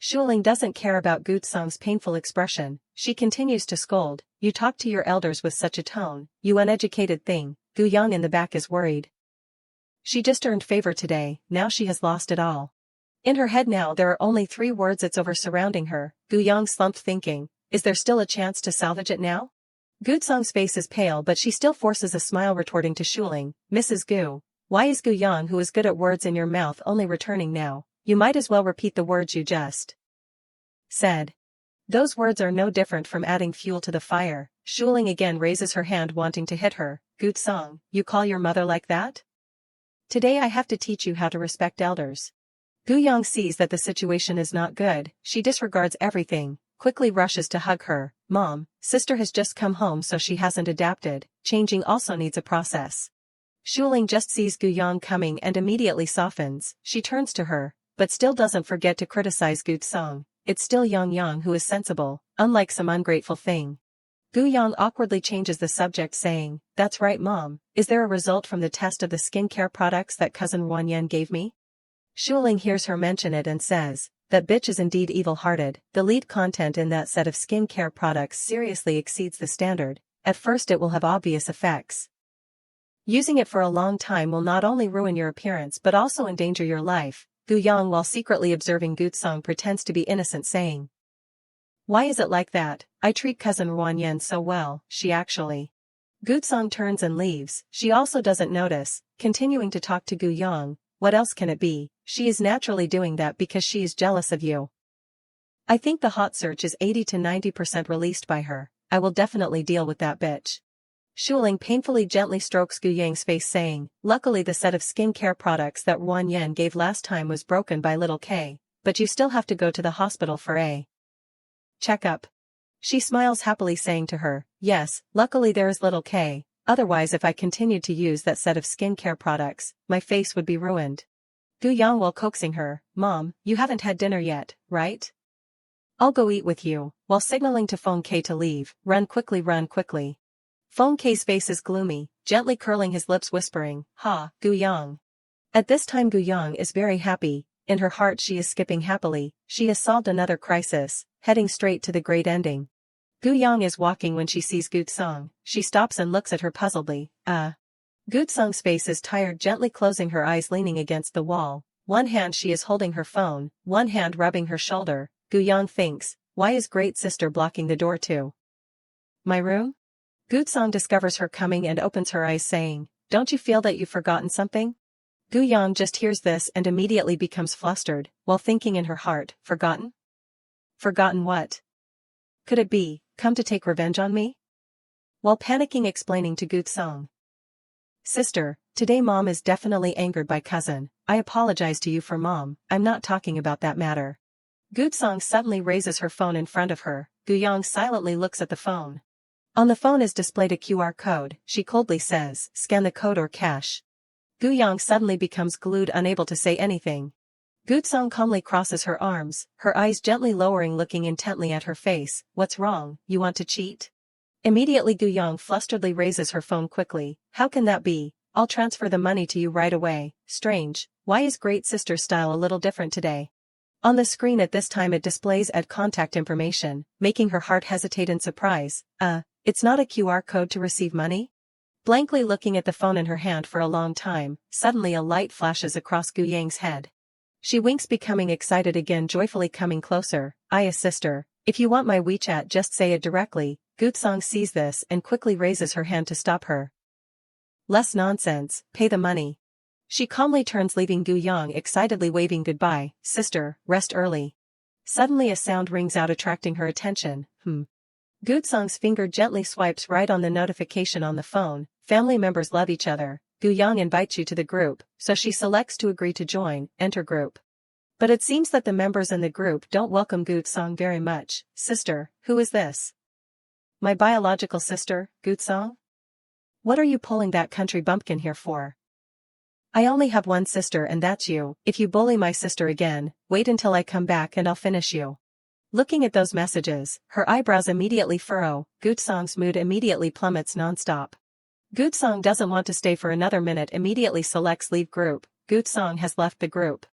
Shuling doesn't care about Gu-song's painful expression. She continues to scold, you talk to your elders with such a tone, you uneducated thing. Guyang in the back is worried. She just earned favor today, now she has lost it all. In her head now there are only 3 words it's over surrounding her. Gu-young slumped thinking, is there still a chance to salvage it now? Gu-song's face is pale but she still forces a smile retorting to Shuling, Mrs. Gu. Why is Gu-young who is good at words in your mouth only returning now? You might as well repeat the words you just said. Those words are no different from adding fuel to the fire. Shuling again raises her hand wanting to hit her. Gu-song, you call your mother like that? Today I have to teach you how to respect elders. Gu-young sees that the situation is not good. She disregards everything, quickly rushes to hug her. Mom, sister has just come home so she hasn't adapted. Changing also needs a process. Shuling just sees Gu-young coming and immediately softens. She turns to her, but still doesn't forget to criticize Gu-song. It's still Yang who is sensible, unlike some ungrateful thing. Gu-young awkwardly changes the subject saying, that's right mom, is there a result from the test of the skincare products that cousin Wanyan gave me? Shuling hears her mention it and says, that bitch is indeed evil-hearted. The lead content in that set of skincare products seriously exceeds the standard. At first it will have obvious effects. Using it for a long time will not only ruin your appearance but also endanger your life. Gu-young while secretly observing Gu-song pretends to be innocent saying, why is it like that? I treat cousin Wanyan so well, she actually. Gu-song turns and leaves. She also doesn't notice, continuing to talk to Gu-young. What else can it be? She is naturally doing that because she is jealous of you. I think the hot search is 80 to 90% released by her. I will definitely deal with that bitch. Shuling painfully gently strokes Gu-yang's face saying, luckily the set of skincare products that Wanyan gave last time was broken by little K, but you still have to go to the hospital for a checkup. She smiles happily saying to her, yes, luckily there is little K, otherwise if I continued to use that set of skincare products, my face would be ruined. Gu-young while coaxing her, Mom, you haven't had dinner yet, right? I'll go eat with you, while signaling to Phone K to leave, run quickly run quickly. Phone K's face is gloomy, gently curling his lips whispering, ha, Gu-young. At this time Gu-young is very happy, in her heart she is skipping happily, she has solved another crisis, heading straight to the great ending. Gu-young is walking when she sees Gu-song, she stops and looks at her puzzledly, Gu-song's face is tired gently closing her eyes leaning against the wall, one hand she is holding her phone, one hand rubbing her shoulder. Gu-young thinks, why is great sister blocking the door to my room? Gu-song discovers her coming and opens her eyes saying, don't you feel that you've forgotten something? Gu-young just hears this and immediately becomes flustered, while thinking in her heart, forgotten? Forgotten what? Could it be, come to take revenge on me? While panicking explaining to Gu-song. Sister, today mom is definitely angered by cousin, I apologize to you for mom, I'm not talking about that matter. Gu-song suddenly raises her phone in front of her, Gu-young silently looks at the phone. On the phone is displayed a QR code, she coldly says, scan the code or cash. Gu-young suddenly becomes glued unable to say anything. Gu-song calmly crosses her arms, her eyes gently lowering looking intently at her face, what's wrong, you want to cheat? Immediately Gu-young flusteredly raises her phone quickly, how can that be, I'll transfer the money to you right away, strange, why is great sister's style a little different today? On the screen at this time it displays add contact information, making her heart hesitate in surprise, it's not a QR code to receive money? Blankly looking at the phone in her hand for a long time, suddenly a light flashes across Gu-yang's head. She winks becoming excited again joyfully coming closer, sister, if you want my WeChat just say it directly. Gu-song sees this and quickly raises her hand to stop her. Less nonsense, pay the money. She calmly turns leaving Gu-young excitedly waving goodbye, sister, rest early. Suddenly a sound rings out attracting her attention, Gu-song's finger gently swipes right on the notification on the phone, family members love each other, Gu-young invites you to the group, so she selects to agree to join, enter group. But it seems that the members in the group don't welcome Gu-song very much, sister, who is this? My biological sister, Gu-song? What are you pulling that country bumpkin here for? I only have one sister and that's you, if you bully my sister again, wait until I come back and I'll finish you. Looking at those messages, her eyebrows immediately furrow, Gu-song's mood immediately plummets non-stop. Gu-song doesn't want to stay for another minute immediately selects leave group, Gu-song has left the group.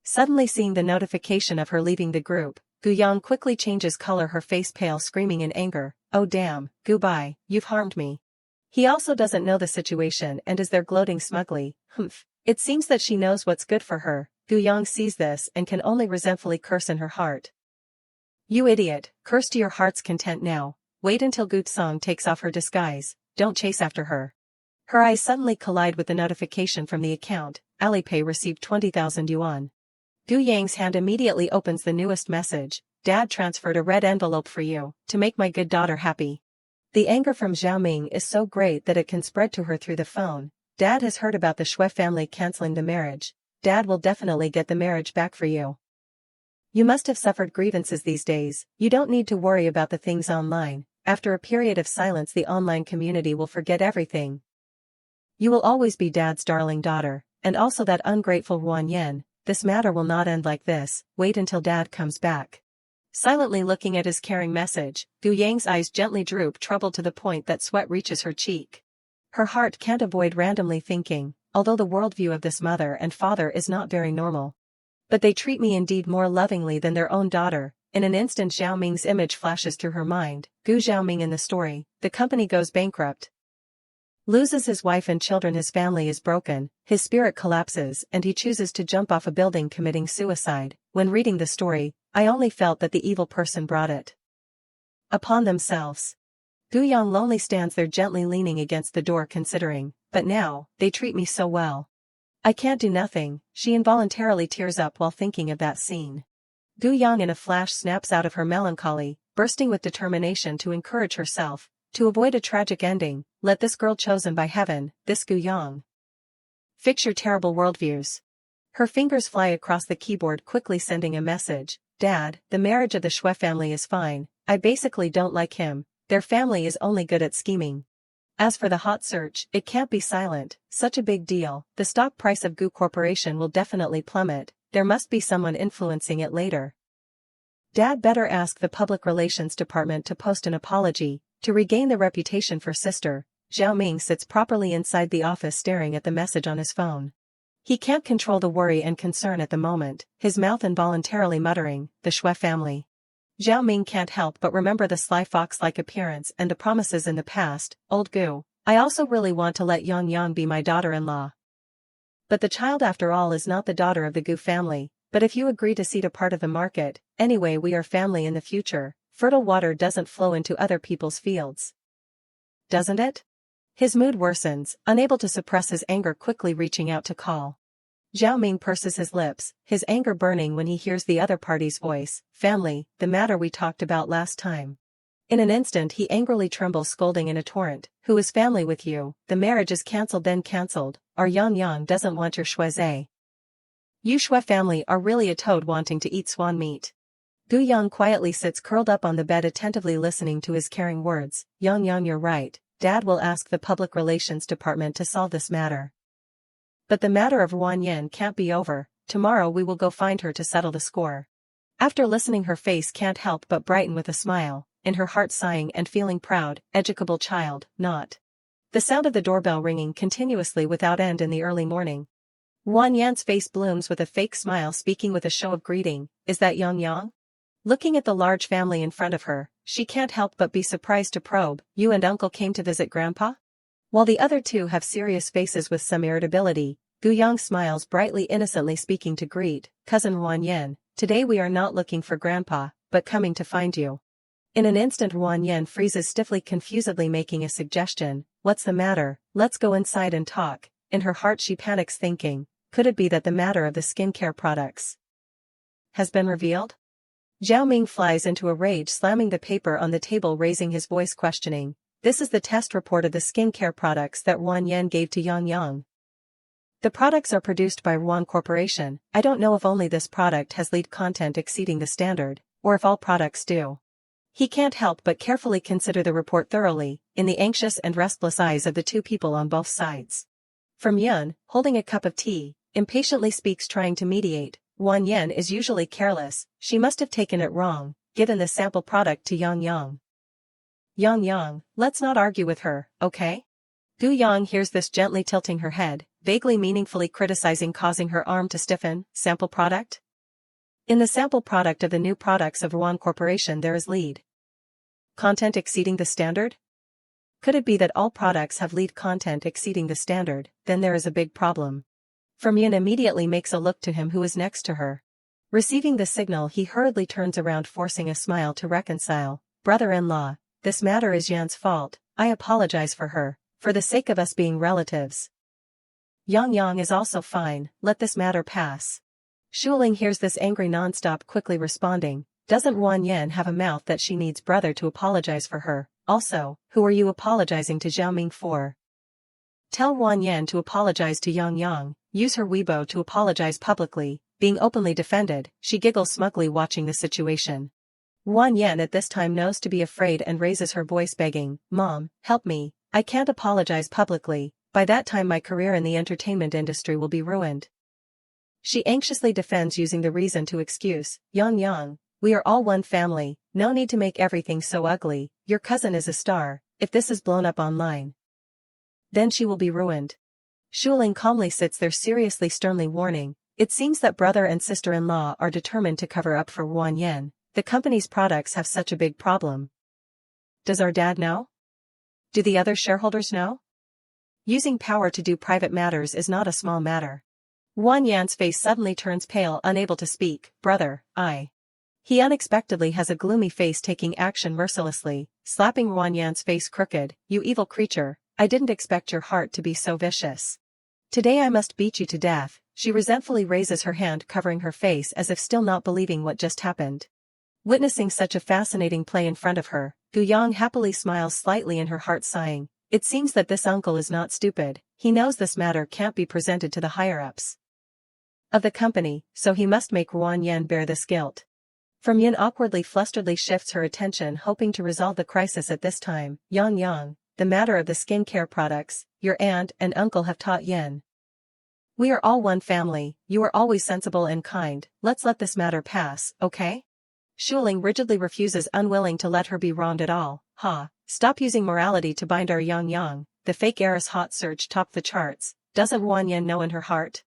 Suddenly seeing the notification of her leaving the group, Gu-young quickly changes color her face pale screaming in anger, oh damn, Gu-bye, you've harmed me. He also doesn't know the situation and is there gloating smugly, It seems that she knows what's good for her, Gu Yang sees this and can only resentfully curse in her heart. You idiot, curse to your heart's content now. Wait until Gu Song takes off her disguise, don't chase after her. Her eyes suddenly collide with the notification from the account. Alipay received 20,000 yuan. Gu Yang's hand immediately opens the newest message. Dad transferred a red envelope for you, to make my good daughter happy. The anger from Zhao Ming is so great that it can spread to her through the phone. Dad has heard about the Shui family canceling the marriage. Dad will definitely get the marriage back for you. You must have suffered grievances these days. You don't need to worry about the things online. After a period of silence, the online community will forget everything. You will always be Dad's darling daughter, and also that ungrateful Ruan Yen. This matter will not end like this. Wait until Dad comes back. Silently looking at his caring message, Gu Yang's eyes gently droop, troubled to the point that sweat reaches her cheek. Her heart can't avoid randomly thinking, although the worldview of this mother and father is not very normal. But they treat me indeed more lovingly than their own daughter. In an instant Zhao Ming's image flashes through her mind. Gu Xiaoming in the story, the company goes bankrupt. Loses his wife and children, his family is broken, his spirit collapses and he chooses to jump off a building committing suicide. When reading the story, I only felt that the evil person brought it upon themselves. Gu Yang lonely stands there gently leaning against the door considering, but now, they treat me so well. I can't do nothing. She involuntarily tears up while thinking of that scene. Gu Yang in a flash snaps out of her melancholy, bursting with determination to encourage herself, to avoid a tragic ending. Let this girl chosen by heaven, this Gu Yang, fix your terrible worldviews. Her fingers fly across the keyboard, quickly sending a message. Dad, the marriage of the Shui family is fine. I basically don't like him. Their family is only good at scheming. As for the hot search, it can't be silent. Such a big deal. The stock price of Gu Corporation will definitely plummet. There must be someone influencing it later. Dad better ask the public relations department to post an apology, to regain the reputation for sister. Zhao Ming sits properly inside the office staring at the message on his phone. He can't control the worry and concern at the moment, his mouth involuntarily muttering, the Shui family. Zhao Ming can't help but remember the sly fox-like appearance and the promises in the past. Old Gu, I also really want to let Yang Yang be my daughter-in-law. But the child after all is not the daughter of the Gu family. But if you agree to cede a part of the market, anyway we are family in the future. Fertile water doesn't flow into other people's fields. Doesn't it? His mood worsens, unable to suppress his anger, quickly reaching out to call. Zhao Ming purses his lips, his anger burning when he hears the other party's voice. Family, the matter we talked about last time. In an instant he angrily trembles, scolding in a torrent. Who is family with you? The marriage is cancelled, then cancelled. Our Yang Yang doesn't want your Shuizhe. You Shui family are really a toad wanting to eat swan meat. Gu Yang quietly sits curled up on the bed, attentively listening to his caring words. Yang Yang, you're right. Dad will ask the public relations department to solve this matter. But the matter of Ruan Yen can't be over. Tomorrow we will go find her to settle the score. After listening, her face can't help but brighten with a smile, in her heart sighing and feeling proud. Educable child, not. The sound of the doorbell ringing continuously without end in the early morning. Ruan Yan's face blooms with a fake smile, speaking with a show of greeting. Is that Yang Yang? Looking at the large family in front of her, she can't help but be surprised to probe. You and uncle came to visit grandpa? While the other two have serious faces with some irritability, Gu Yang smiles brightly, innocently speaking to greet. Cousin Ruan Yen, today we are not looking for grandpa, but coming to find you. In an instant Ruan Yen freezes stiffly, confusedly making a suggestion. What's the matter? Let's go inside and talk. In her heart she panics, thinking, could it be that the matter of the skincare products has been revealed? Zhao Ming flies into a rage, slamming the paper on the table, raising his voice, questioning. This is the test report of the skincare products that Ruan Yen gave to Yang Yang. The products are produced by Ruan Corporation. I don't know if only this product has lead content exceeding the standard, or if all products do. He can't help but carefully consider the report thoroughly, in the anxious and restless eyes of the two people on both sides. From Yun, holding a cup of tea, impatiently speaks, trying to mediate. Ruan Yen is usually careless, she must have taken it wrong, given the sample product to Yang Yang. Yang Yang, let's not argue with her, okay? Gu Yang hears this, gently tilting her head, vaguely meaningfully criticizing, causing her arm to stiffen. Sample product? In the sample product of the new products of Ruan Corporation there is lead content exceeding the standard? Could it be that all products have lead content exceeding the standard? Then there is a big problem. Fermion immediately makes a look to him who is next to her. Receiving the signal, he hurriedly turns around, forcing a smile to reconcile. Brother-in-law, this matter is Yan's fault. I apologize for her, for the sake of us being relatives. Yang is also fine, let this matter pass. Shuling hears this angry nonstop, quickly responding, doesn't Wan Yan have a mouth that she needs brother to apologize for her? Also, who are you apologizing to Xiaoming for? Tell Wan Yan to apologize to Yang, use her Weibo to apologize publicly. Being openly defended, she giggles smugly watching the situation. Wan Yan at this time knows to be afraid and raises her voice begging, Mom, help me, I can't apologize publicly, by that time my career in the entertainment industry will be ruined. She anxiously defends using the reason to excuse, Yang, we are all one family, no need to make everything so ugly, your cousin is a star, if this is blown up online, then she will be ruined. Shuling calmly sits there, seriously sternly warning, it seems that brother and sister-in-law are determined to cover up for Wan Yan. The company's products have such a big problem. Does our dad know? Do the other shareholders know? Using power to do private matters is not a small matter. Wan Yan's face suddenly turns pale, unable to speak. Brother, He unexpectedly has a gloomy face, taking action mercilessly, slapping Wan Yan's face crooked. You evil creature, I didn't expect your heart to be so vicious. Today I must beat you to death. She resentfully raises her hand, covering her face as if still not believing what just happened. Witnessing such a fascinating play in front of her, Gu Yang happily smiles slightly, in her heart sighing, it seems that this uncle is not stupid, he knows this matter can't be presented to the higher-ups of the company, so he must make Wan Yan bear this guilt. Fermion awkwardly flusteredly shifts her attention, hoping to resolve the crisis at this time. Yang, the matter of the skincare products, your aunt and uncle have taught Yan. We are all one family, you are always sensible and kind, let's let this matter pass, okay? Shuling rigidly refuses, unwilling to let her be wronged at all. Stop using morality to bind our Yang, the fake heiress. Hot search topped the charts, doesn't Wan Yan know in her heart?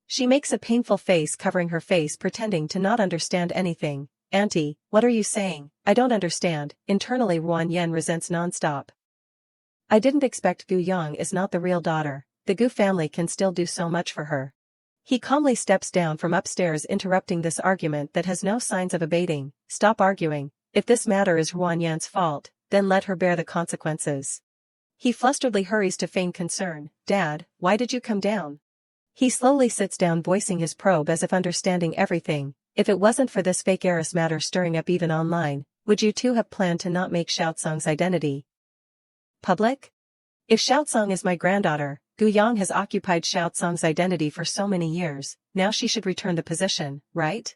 She makes a painful face, covering her face, pretending to not understand anything. Auntie, what are you saying? I don't understand. Internally Wan Yan resents nonstop. I didn't expect Gu Yang is not the real daughter. The Gu family can still do so much for her. He calmly steps down from upstairs, interrupting this argument that has no signs of abating. Stop arguing. If this matter is Wan Yan's fault, then let her bear the consequences. He flusteredly hurries to feign concern. Dad, why did you come down? He slowly sits down, voicing his probe as if understanding everything. If it wasn't for this fake heiress matter stirring up even online, would you two have planned to not make Xiaotsong's identity public? If Xiaotsong is my granddaughter, Gu Yang has occupied Xiaotsong's identity for so many years, now she should return the position, right?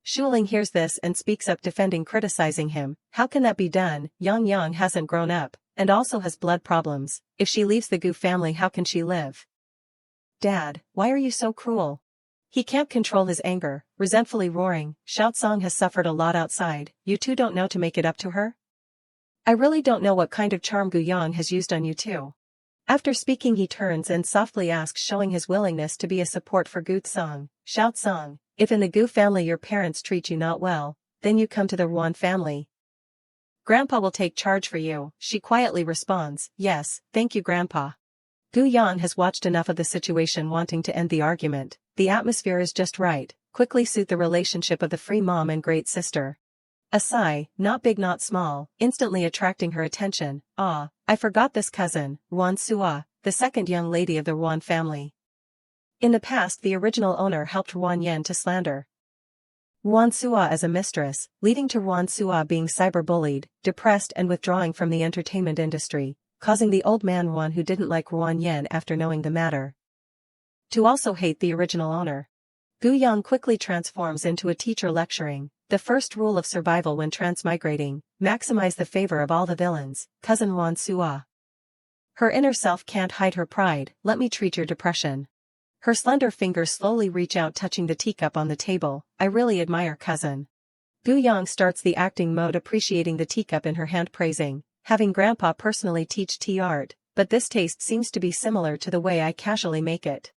Shuling hears this and speaks up, defending, criticizing him. How can that be done? Yang hasn't grown up, and also has blood problems. If she leaves the Gu family, how can she live? Dad, why are you so cruel? He can't control his anger, resentfully roaring. Xiaotsong has suffered a lot outside, you two don't know to make it up to her? I really don't know what kind of charm Gu Yang has used on you two. After speaking, he turns and softly asks, showing his willingness to be a support for Gu Tsong. Xiaotsong, if in the Gu family your parents treat you not well, then you come to the Wan family. Grandpa will take charge for you, she quietly responds. Yes, thank you Grandpa. Gu Yang has watched enough of the situation, wanting to end the argument. The atmosphere is just right, quickly suit the relationship of the free mom and great sister. A sigh, not big not small, instantly attracting her attention. I forgot this cousin, Wan Sua, the second young lady of the Wan family. In the past, the original owner helped Wan Yan to slander Wan Sua as a mistress, leading to Wan Sua being cyberbullied, depressed and withdrawing from the entertainment industry, causing the old man Wan, who didn't like Wan Yan after knowing the matter, to also hate the original owner. Gu Yang quickly transforms into a teacher, lecturing, the first rule of survival when transmigrating, maximize the favor of all the villains, cousin Wan Sua. Her inner self can't hide her pride, let me treat your depression. Her slender fingers slowly reach out, touching the teacup on the table. I really admire cousin. Gu Yang starts the acting mode, appreciating the teacup in her hand, praising, having Grandpa personally teach tea art, but this taste seems to be similar to the way I casually make it.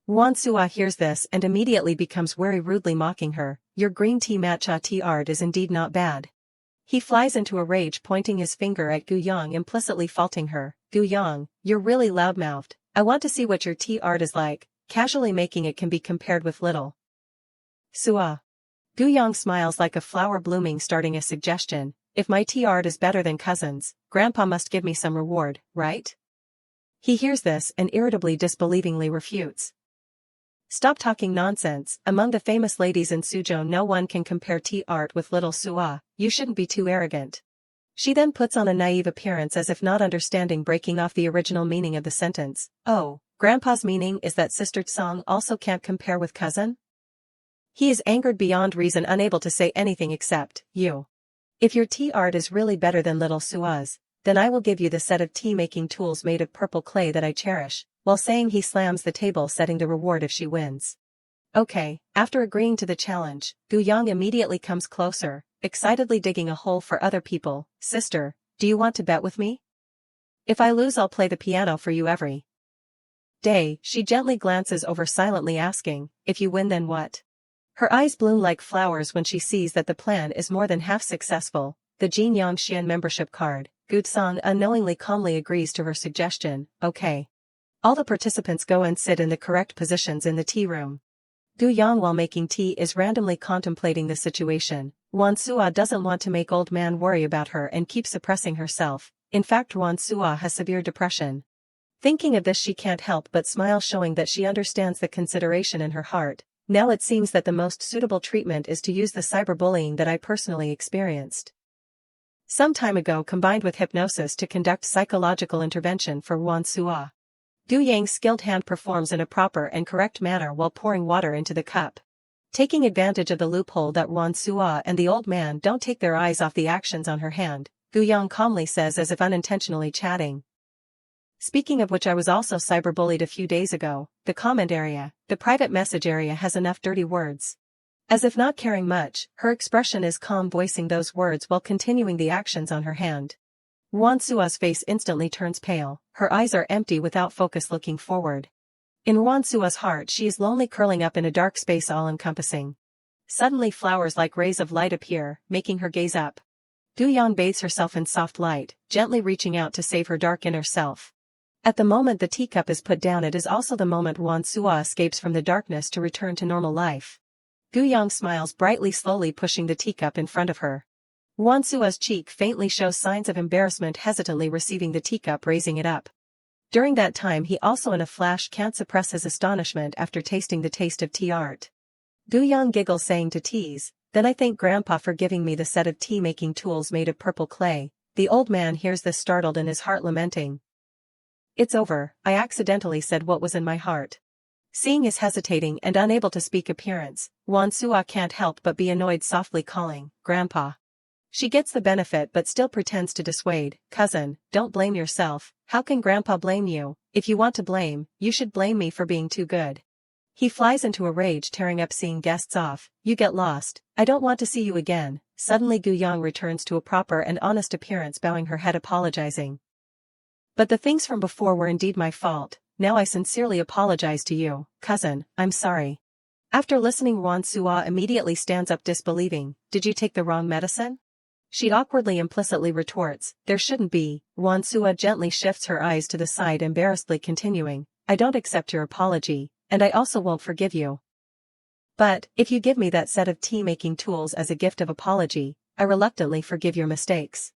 Wan Sua hears this and immediately becomes wary, rudely mocking her. Your green tea matcha tea art is indeed not bad. He flies into a rage, pointing his finger at Gu Yang, implicitly faulting her. Gu Yang, you're really loudmouthed. I want to see what your tea art is like. casually making it can be compared with little Sua. Gu Yang smiles like a flower blooming, starting a suggestion. If my tea art is better than cousin's, Grandpa must give me some reward, right? He hears this and irritably disbelievingly refutes. Stop talking nonsense. Among the famous ladies in Suzhou, no one can compare tea art with little Sua. You shouldn't be too arrogant. She then puts on a naive appearance as if not understanding, breaking off the original meaning of the sentence. Oh, Grandpa's meaning is that Sister Tsang also can't compare with cousin? He is angered beyond reason, unable to say anything except, you. If your tea art is really better than little Sua's, then I will give you the set of tea-making tools made of purple clay that I cherish, while saying he slams the table, setting the reward if she wins. Okay, after agreeing to the challenge, Gu Yang immediately comes closer, excitedly digging a hole for other people. Sister, do you want to bet with me? If I lose, I'll play the piano for you every day. She gently glances over, silently asking, if you win, then what? Her eyes bloom like flowers when she sees that the plan is more than half successful. The Jin Yangxian membership card. Gu Tsang unknowingly calmly agrees to her suggestion. Okay. All the participants go and sit in the correct positions in the tea room. Gu Yang, while making tea, is randomly contemplating the situation. Wan Sua doesn't want to make old man worry about her and keeps suppressing herself. In fact, Wan Sua has severe depression. Thinking of this, she can't help but smile, showing that she understands the consideration in her heart. Now it seems that the most suitable treatment is to use the cyberbullying that I personally experienced some time ago, combined with hypnosis, to conduct psychological intervention for Wan Sua. Gu Yang's skilled hand performs in a proper and correct manner while pouring water into the cup. Taking advantage of the loophole that Wan Sua and the old man don't take their eyes off the actions on her hand, Gu Yang calmly says, as if unintentionally chatting. Speaking of which, I was also cyberbullied a few days ago. The comment area, the private message area, has enough dirty words. As if not caring much, her expression is calm, voicing those words while continuing the actions on her hand. Wan Sua's face instantly turns pale, her eyes are empty, without focus, looking forward. In Wan Sua's heart, she is lonely, curling up in a dark space, all-encompassing. Suddenly flowers like rays of light appear, making her gaze up. Gu Yang bathes herself in soft light, gently reaching out to save her dark inner self. At the moment the teacup is put down, it is also the moment Wan Sua escapes from the darkness to return to normal life. Gu Yang smiles brightly, slowly pushing the teacup in front of her. Wan Sua's cheek faintly shows signs of embarrassment, hesitantly receiving the teacup, raising it up. During that time, he also in a flash can't suppress his astonishment after tasting the taste of tea art. Gu Yang giggles, saying to tease, then I thank Grandpa for giving me the set of tea-making tools made of purple clay. The old man hears this, startled, in his heart lamenting. It's over, I accidentally said what was in my heart. Seeing his hesitating and unable to speak appearance, Wan Sua can't help but be annoyed, softly calling, Grandpa. She gets the benefit but still pretends to dissuade. Cousin, don't blame yourself. How can Grandpa blame you? If you want to blame, you should blame me for being too good. He flies into a rage, tearing up, seeing guests off. You get lost. I don't want to see you again. Suddenly Gu Yang returns to a proper and honest appearance, bowing her head, apologizing. But the things from before were indeed my fault. Now I sincerely apologize to you, cousin, I'm sorry. After listening, Wan Sua immediately stands up, disbelieving. Did you take the wrong medicine? She awkwardly, implicitly retorts, there shouldn't be. Wan Sua gently shifts her eyes to the side, embarrassedly continuing, I don't accept your apology, and I also won't forgive you. But, if you give me that set of tea-making tools as a gift of apology, I reluctantly forgive your mistakes.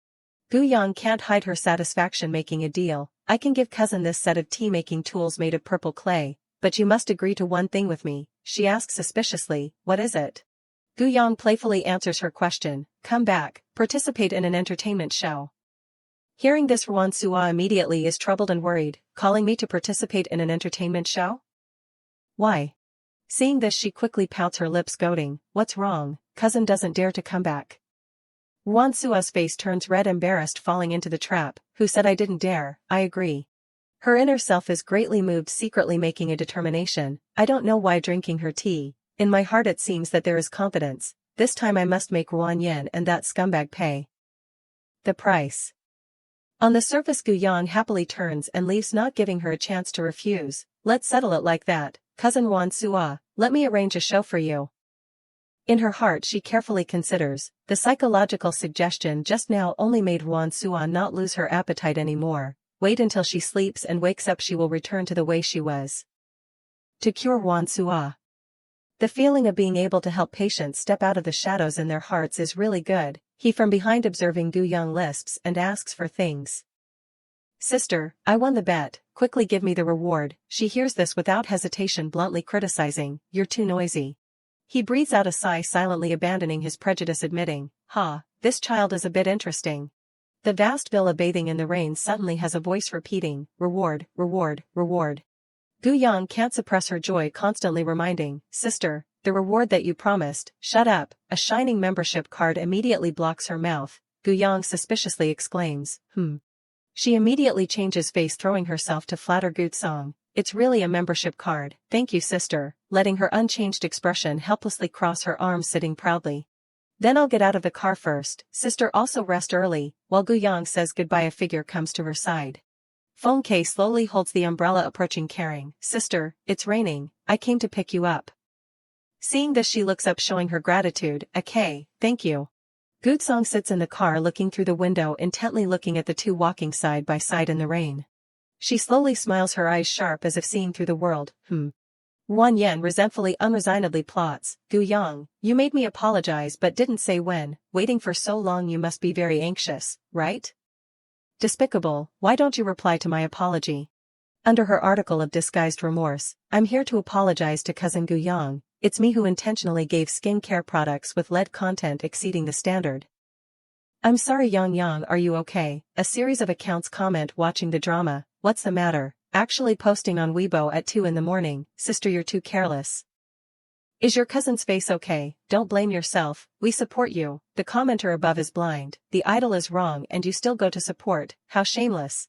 Gu Yang can't hide her satisfaction, making a deal. I can give cousin this set of tea-making tools made of purple clay, but you must agree to one thing with me. She asks suspiciously, what is it? Gu Yang playfully answers her question, come back, participate in an entertainment show. Hearing this, Wan Sua immediately is troubled and worried, calling me to participate in an entertainment show? Why? Seeing this, she quickly pouts her lips, goading, what's wrong? Cousin doesn't dare to come back. Wan Sua's face turns red, embarrassed, falling into the trap. Who said I didn't dare? I agree. Her inner self is greatly moved, secretly making a determination. I don't know why drinking her tea. In my heart it seems that there is confidence. This time I must make Ruan Yen and that scumbag pay the price. On the surface, Gu Yang happily turns and leaves, not giving her a chance to refuse. Let's settle it like that, cousin Wan Sua. Let me arrange a show for you. In her heart she carefully considers, the psychological suggestion just now only made Wan Sua not lose her appetite anymore. Wait until she sleeps and wakes up, she will return to the way she was. To cure Wan Sua. The feeling of being able to help patients step out of the shadows in their hearts is really good. He from behind observing Gu Yang lisps and asks for things. Sister, I won the bet, quickly give me the reward. She hears this without hesitation, bluntly criticizing, you're too noisy. He breathes out a sigh, silently abandoning his prejudice, admitting, this child is a bit interesting. The vast villa bathing in the rain suddenly has a voice repeating, reward, reward, reward. Gu Yang can't suppress her joy, constantly reminding, sister, the reward that you promised. Shut up. A shining membership card immediately blocks her mouth. Gu Yang suspiciously exclaims, She immediately changes face, throwing herself to flatter Gu Song. It's really a membership card. Thank you, sister, letting her unchanged expression helplessly cross her arms, sitting proudly. Then I'll get out of the car first. Sister, also rest early. While Gu Yang says goodbye, a figure comes to her side. Feng Ke slowly holds the umbrella, approaching, caring. Sister, it's raining. I came to pick you up. Seeing this, she looks up, showing her gratitude. Okay, thank you. Gu Song sits in the car, looking through the window, intently looking at the two walking side by side in the rain. She slowly smiles, her eyes sharp as if seeing through the world. Wan Yen resentfully, unresignedly plots. Gu Yang, you made me apologize but didn't say when. Waiting for so long, you must be very anxious, right? Despicable, why don't you reply to my apology? Under her article of disguised remorse, I'm here to apologize to cousin Gu Yang. It's me who intentionally gave skincare products with lead content exceeding the standard. I'm sorry, Yang, are you okay? A series of accounts comment watching the drama. What's the matter? Actually posting on Weibo at 2 in the morning. Sister, you're too careless. Is your cousin's face okay? Don't blame yourself, we support you. The commenter above is blind. The idol is wrong and you still go to support. How shameless.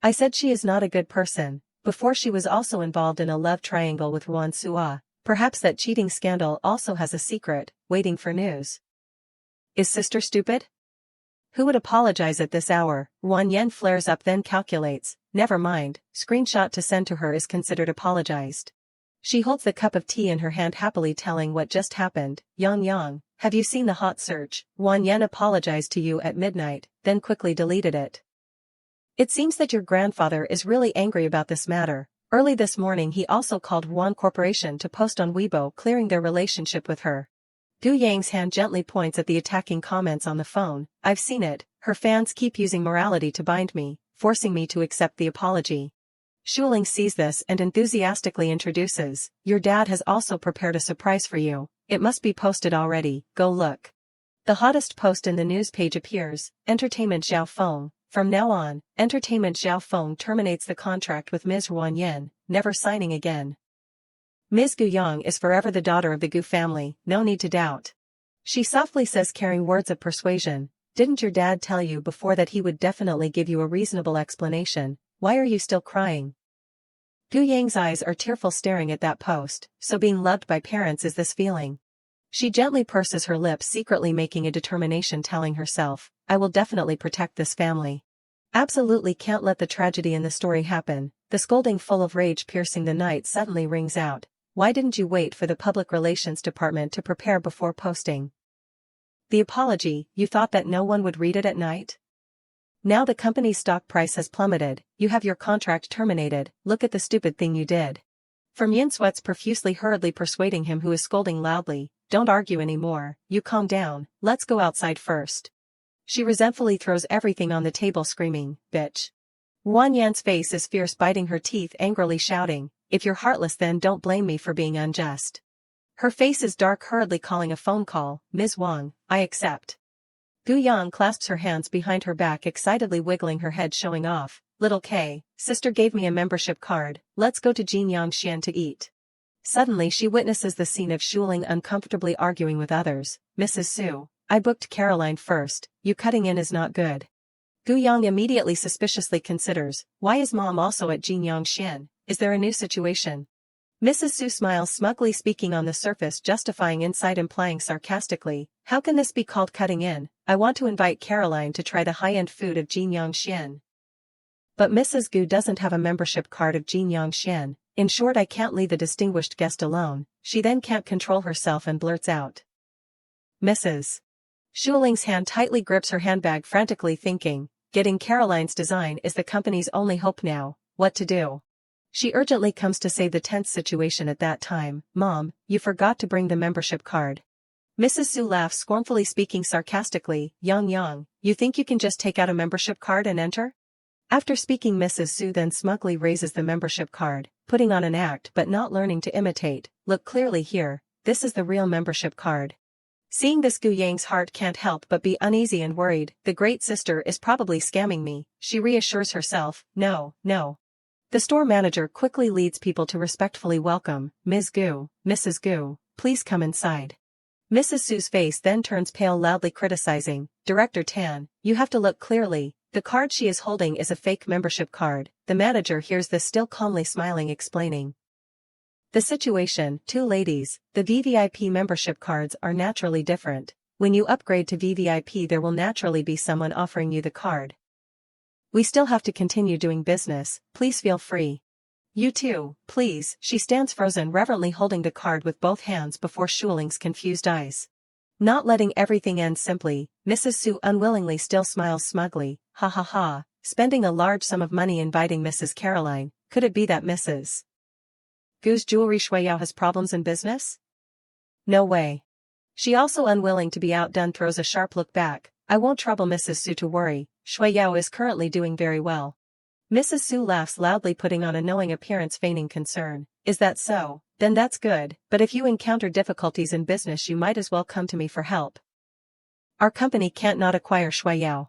I said she is not a good person. Before, she was also involved in a love triangle with Wan Sua. Perhaps that cheating scandal also has a secret, waiting for news. Is sister stupid? Who would apologize at this hour? Wan Yen flares up, then calculates. Never mind, screenshot to send to her is considered apologized. She holds the cup of tea in her hand, happily telling what just happened. Yang, have you seen the hot search? Wan Yen apologized to you at midnight, then quickly deleted it. It seems that your grandfather is really angry about this matter. Early this morning he also called Wan Corporation to post on Weibo clearing their relationship with her. Gu Yang's hand gently points at the attacking comments on the phone. I've seen it, her fans keep using morality to bind me, forcing me to accept the apology. Shuling sees this and enthusiastically introduces, your dad has also prepared a surprise for you. It must be posted already, go look. The hottest post in the news page appears, Entertainment Xiao Feng. From now on, Entertainment Xiao Feng terminates the contract with Ms. Wan Yen, never signing again. Ms. Gu Yang is forever the daughter of the Gu family, no need to doubt. She softly says, carrying words of persuasion, didn't your dad tell you before that he would definitely give you a reasonable explanation? Why are you still crying? Gu Yang's eyes are tearful, staring at that post. So being loved by parents is this feeling? She gently purses her lips, secretly making a determination, telling herself, I will definitely protect this family. Absolutely can't let the tragedy in the story happen. The scolding, full of rage piercing the night, suddenly rings out. Why didn't you wait for the public relations department to prepare before posting the apology? You thought that no one would read it at night? Now the company's stock price has plummeted, you have your contract terminated, look at the stupid thing you did. From Yin sweats profusely, hurriedly persuading him, who is scolding loudly, don't argue anymore, you calm down, let's go outside first. She resentfully throws everything on the table, screaming, bitch. Wan Yan's face is fierce, biting her teeth, angrily shouting, if you're heartless then don't blame me for being unjust. Her face is dark, hurriedly calling a phone call, Ms. Wang, I accept. Gu Yang clasps her hands behind her back, excitedly wiggling her head, showing off, little K, sister gave me a membership card, let's go to Jinyang Xian to eat. Suddenly she witnesses the scene of Shuling uncomfortably arguing with others. Mrs. Su, I booked Caroline first, you cutting in is not good. Gu Yang immediately suspiciously considers, why is mom also at Jinyang Xian? Is there a new situation? Mrs. Su smiles smugly, speaking on the surface, justifying inside, implying sarcastically, how can this be called cutting in? I want to invite Caroline to try the high-end food of Jinyang Xian. But Mrs. Gu doesn't have a membership card of Jinyang Xian. In short, I can't leave the distinguished guest alone. She then can't control herself and blurts out, Mrs. Shuling's hand tightly grips her handbag, frantically thinking, getting Caroline's design is the company's only hope now. What to do? She urgently comes to save the tense situation at that time. Mom, you forgot to bring the membership card. Mrs. Su laughs scornfully, speaking sarcastically. Yang, you think you can just take out a membership card and enter? After speaking, Mrs. Su then smugly raises the membership card, putting on an act but not learning to imitate. Look clearly here, this is the real membership card. Seeing this, Gu Yang's heart can't help but be uneasy and worried. The great sister is probably scamming me, she reassures herself. No. The store manager quickly leads people to respectfully welcome. Ms. Gu, Mrs. Gu, please come inside. Mrs. Su's face then turns pale, loudly criticizing. Director Tan, you have to look clearly. The card she is holding is a fake membership card. The manager hears this, still calmly smiling, explaining the situation. Two ladies, the VVIP membership cards are naturally different. When you upgrade to VVIP, there will naturally be someone offering you the card. We still have to continue doing business, please feel free. You too, please. She stands frozen, reverently holding the card with both hands before Shuling's confused eyes. Not letting everything end simply, Mrs. Su unwillingly still smiles smugly. Ha ha ha, spending a large sum of money inviting Mrs. Caroline. Could it be that Mrs. Gu's jewelry Shuiyao has problems in business? No way. She, also unwilling to be outdone, throws a sharp look back. I won't trouble Mrs. Su to worry, Shuiyao is currently doing very well. Mrs. Su laughs loudly, putting on a knowing appearance, feigning concern. Is that so? Then that's good, but if you encounter difficulties in business, you might as well come to me for help. Our company can't not acquire Shuiyao.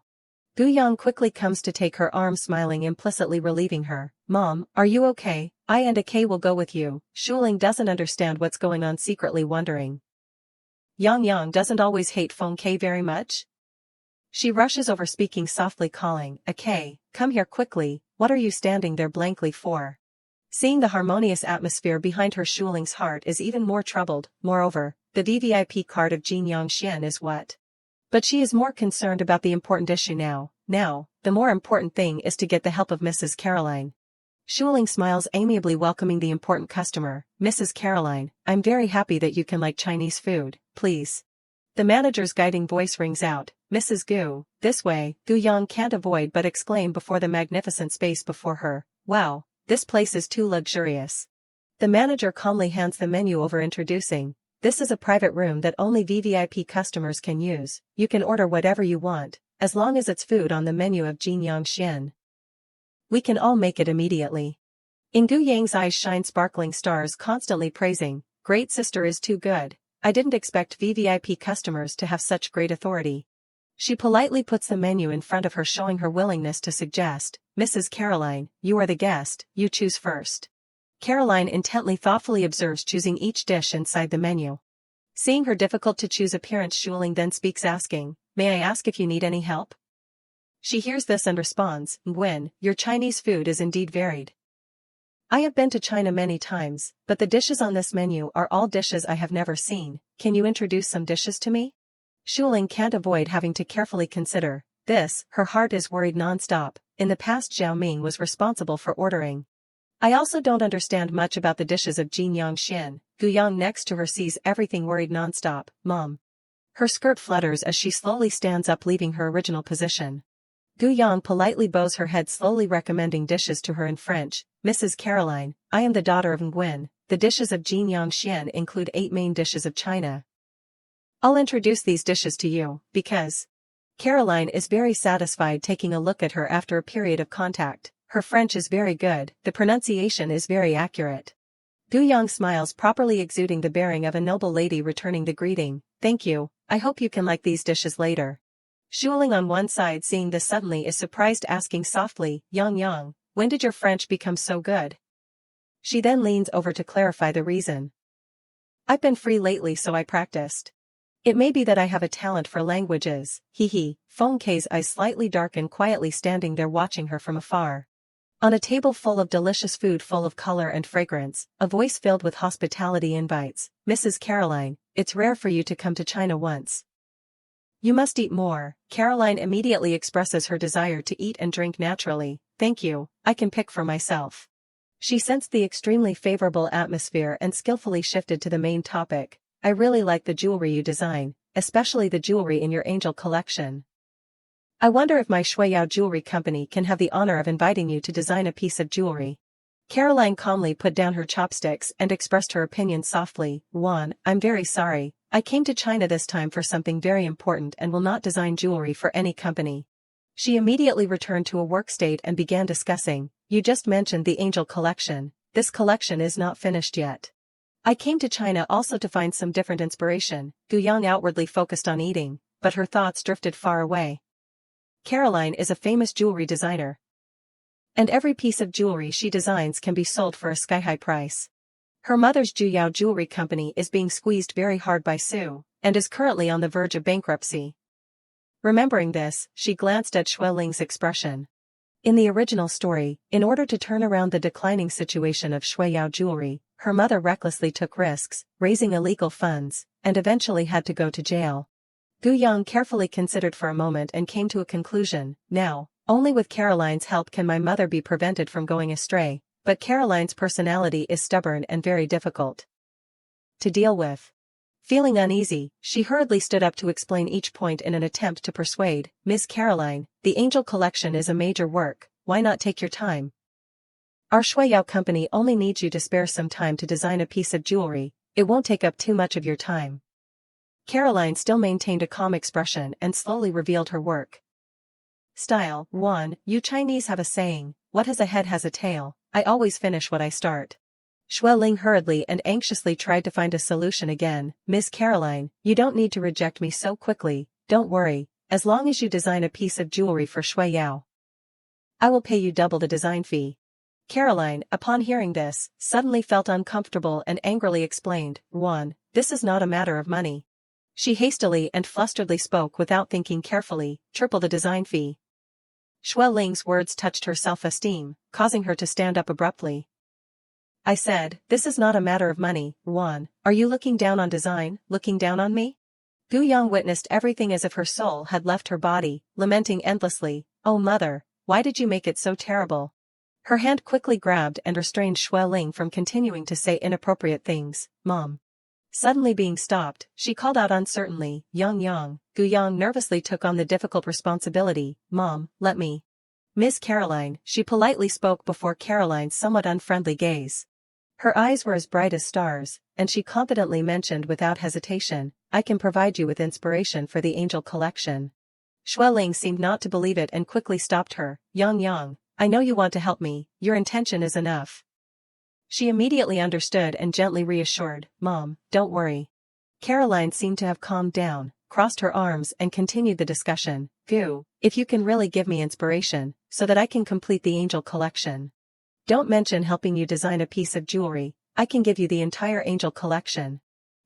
Gu Yang quickly comes to take her arm, smiling, implicitly relieving her. Mom, are you okay? I and Ak will go with you. Shuling doesn't understand what's going on, secretly wondering. Yang doesn't always hate Feng Ke very much? She rushes over, speaking softly, calling, Ak, come here quickly, what are you standing there blankly for? Seeing the harmonious atmosphere behind her, Shuling's heart is even more troubled. Moreover, the VVIP card of Jin Yangxian is what? But she is more concerned about the important issue now. Now, the more important thing is to get the help of Mrs. Caroline. Shuling smiles amiably, welcoming the important customer. Mrs. Caroline, I'm very happy that you can like Chinese food, please. The manager's guiding voice rings out. Mrs. Gu, this way. Gu Yang can't avoid but exclaim before the magnificent space before her. Wow, this place is too luxurious. The manager calmly hands the menu over, introducing. This is a private room that only VVIP customers can use. You can order whatever you want, as long as it's food on the menu of Jin Yangxian. We can all make it immediately. In Gu Yang's eyes shine sparkling stars, constantly praising. Great sister is too good. I didn't expect VVIP customers to have such great authority. She politely puts the menu in front of her, showing her willingness to suggest. Mrs. Caroline, you are the guest, you choose first. Caroline intently, thoughtfully observes, choosing each dish inside the menu. Seeing her difficult to choose appearance, Shuling then speaks, asking, May I ask if you need any help? She hears this and responds, Nguyen, your Chinese food is indeed varied. I have been to China many times, but the dishes on this menu are all dishes I have never seen. Can you introduce some dishes to me? Shuling can't avoid having to carefully consider this. Her heart is worried non-stop. In the past, Zhao Ming was responsible for ordering. I also don't understand much about the dishes of Jin Yangxian. Gu Yang next to her sees everything, worried non-stop. Mom. Her skirt flutters as she slowly stands up, leaving her original position. Gu Yang politely bows her head, slowly recommending dishes to her in French. Mrs. Caroline, I am the daughter of Nguyen. The dishes of Jin Yangxian include 8 main dishes of China. I'll introduce these dishes to you, because Caroline is very satisfied, taking a look at her after a period of contact. Her French is very good, the pronunciation is very accurate. Gu Yang smiles, properly exuding the bearing of a noble lady, returning the greeting. Thank you, I hope you can like these dishes later. Shuling on one side, seeing this suddenly, is surprised, asking softly, Yang, when did your French become so good? She then leans over to clarify the reason. I've been free lately, so I practiced. It may be that I have a talent for languages. Hee. Feng Ke's eyes slightly darken, quietly standing there watching her from afar. On a table full of delicious food, full of color and fragrance, a voice filled with hospitality invites, Mrs. Caroline, it's rare for you to come to China once. You must eat more. Caroline immediately expresses her desire to eat and drink naturally. Thank you, I can pick for myself. She sensed the extremely favorable atmosphere and skillfully shifted to the main topic. I really like the jewelry you design, especially the jewelry in your angel collection. I wonder if my Shuiyao Jewelry Company can have the honor of inviting you to design a piece of jewelry. Caroline calmly put down her chopsticks and expressed her opinion softly. Juan, I'm very sorry. I came to China this time for something very important and will not design jewelry for any company. She immediately returned to a work state and began discussing. You just mentioned the Angel collection. This collection is not finished yet. I came to China also to find some different inspiration. Gu Yang outwardly focused on eating, but her thoughts drifted far away. Caroline is a famous jewelry designer. And every piece of jewelry she designs can be sold for a sky-high price. Her mother's Juyao Jewelry Company is being squeezed very hard by Sue, and is currently on the verge of bankruptcy. Remembering this, she glanced at Shui Ling's expression. In the original story, in order to turn around the declining situation of Shui Yao Jewelry, her mother recklessly took risks, raising illegal funds, and eventually had to go to jail. Gu Yang carefully considered for a moment and came to a conclusion. Now, only with Caroline's help can my mother be prevented from going astray, but Caroline's personality is stubborn and very difficult to deal with. Feeling uneasy, she hurriedly stood up to explain each point in an attempt to persuade. Miss Caroline, the Angel collection is a major work, why not take your time? Our Shuiyao company only needs you to spare some time to design a piece of jewelry, it won't take up too much of your time. Caroline still maintained a calm expression and slowly revealed her work. Style. 1. You Chinese have a saying, what has a head has a tail. I always finish what I start. Shui Ling hurriedly and anxiously tried to find a solution again. Miss Caroline, you don't need to reject me so quickly, don't worry, as long as you design a piece of jewelry for Shui Yao, I will pay you double the design fee. Caroline, upon hearing this, suddenly felt uncomfortable and angrily explained, 1. This is not a matter of money. She hastily and flusteredly spoke without thinking carefully, triple the design fee. Shui Ling's words touched her self-esteem, causing her to stand up abruptly. I said, this is not a matter of money. 1. Are you looking down on design, looking down on me? Gu Yang witnessed everything as if her soul had left her body, lamenting endlessly, oh mother, why did you make it so terrible? Her hand quickly grabbed and restrained Shui Ling from continuing to say inappropriate things. Mom. Suddenly being stopped, she called out uncertainly, Yang. Gu Yang nervously took on the difficult responsibility. Mom, let me. Miss Caroline, she politely spoke before Caroline's somewhat unfriendly gaze. Her eyes were as bright as stars, and she confidently mentioned without hesitation, I can provide you with inspiration for the Angel collection. Shui Ling seemed not to believe it and quickly stopped her. Yang, I know you want to help me, your intention is enough. She immediately understood and gently reassured, Mom, don't worry. Caroline seemed to have calmed down, crossed her arms and continued the discussion. Gu, if you can really give me inspiration, so that I can complete the Angel collection. Don't mention helping you design a piece of jewelry, I can give you the entire Angel collection.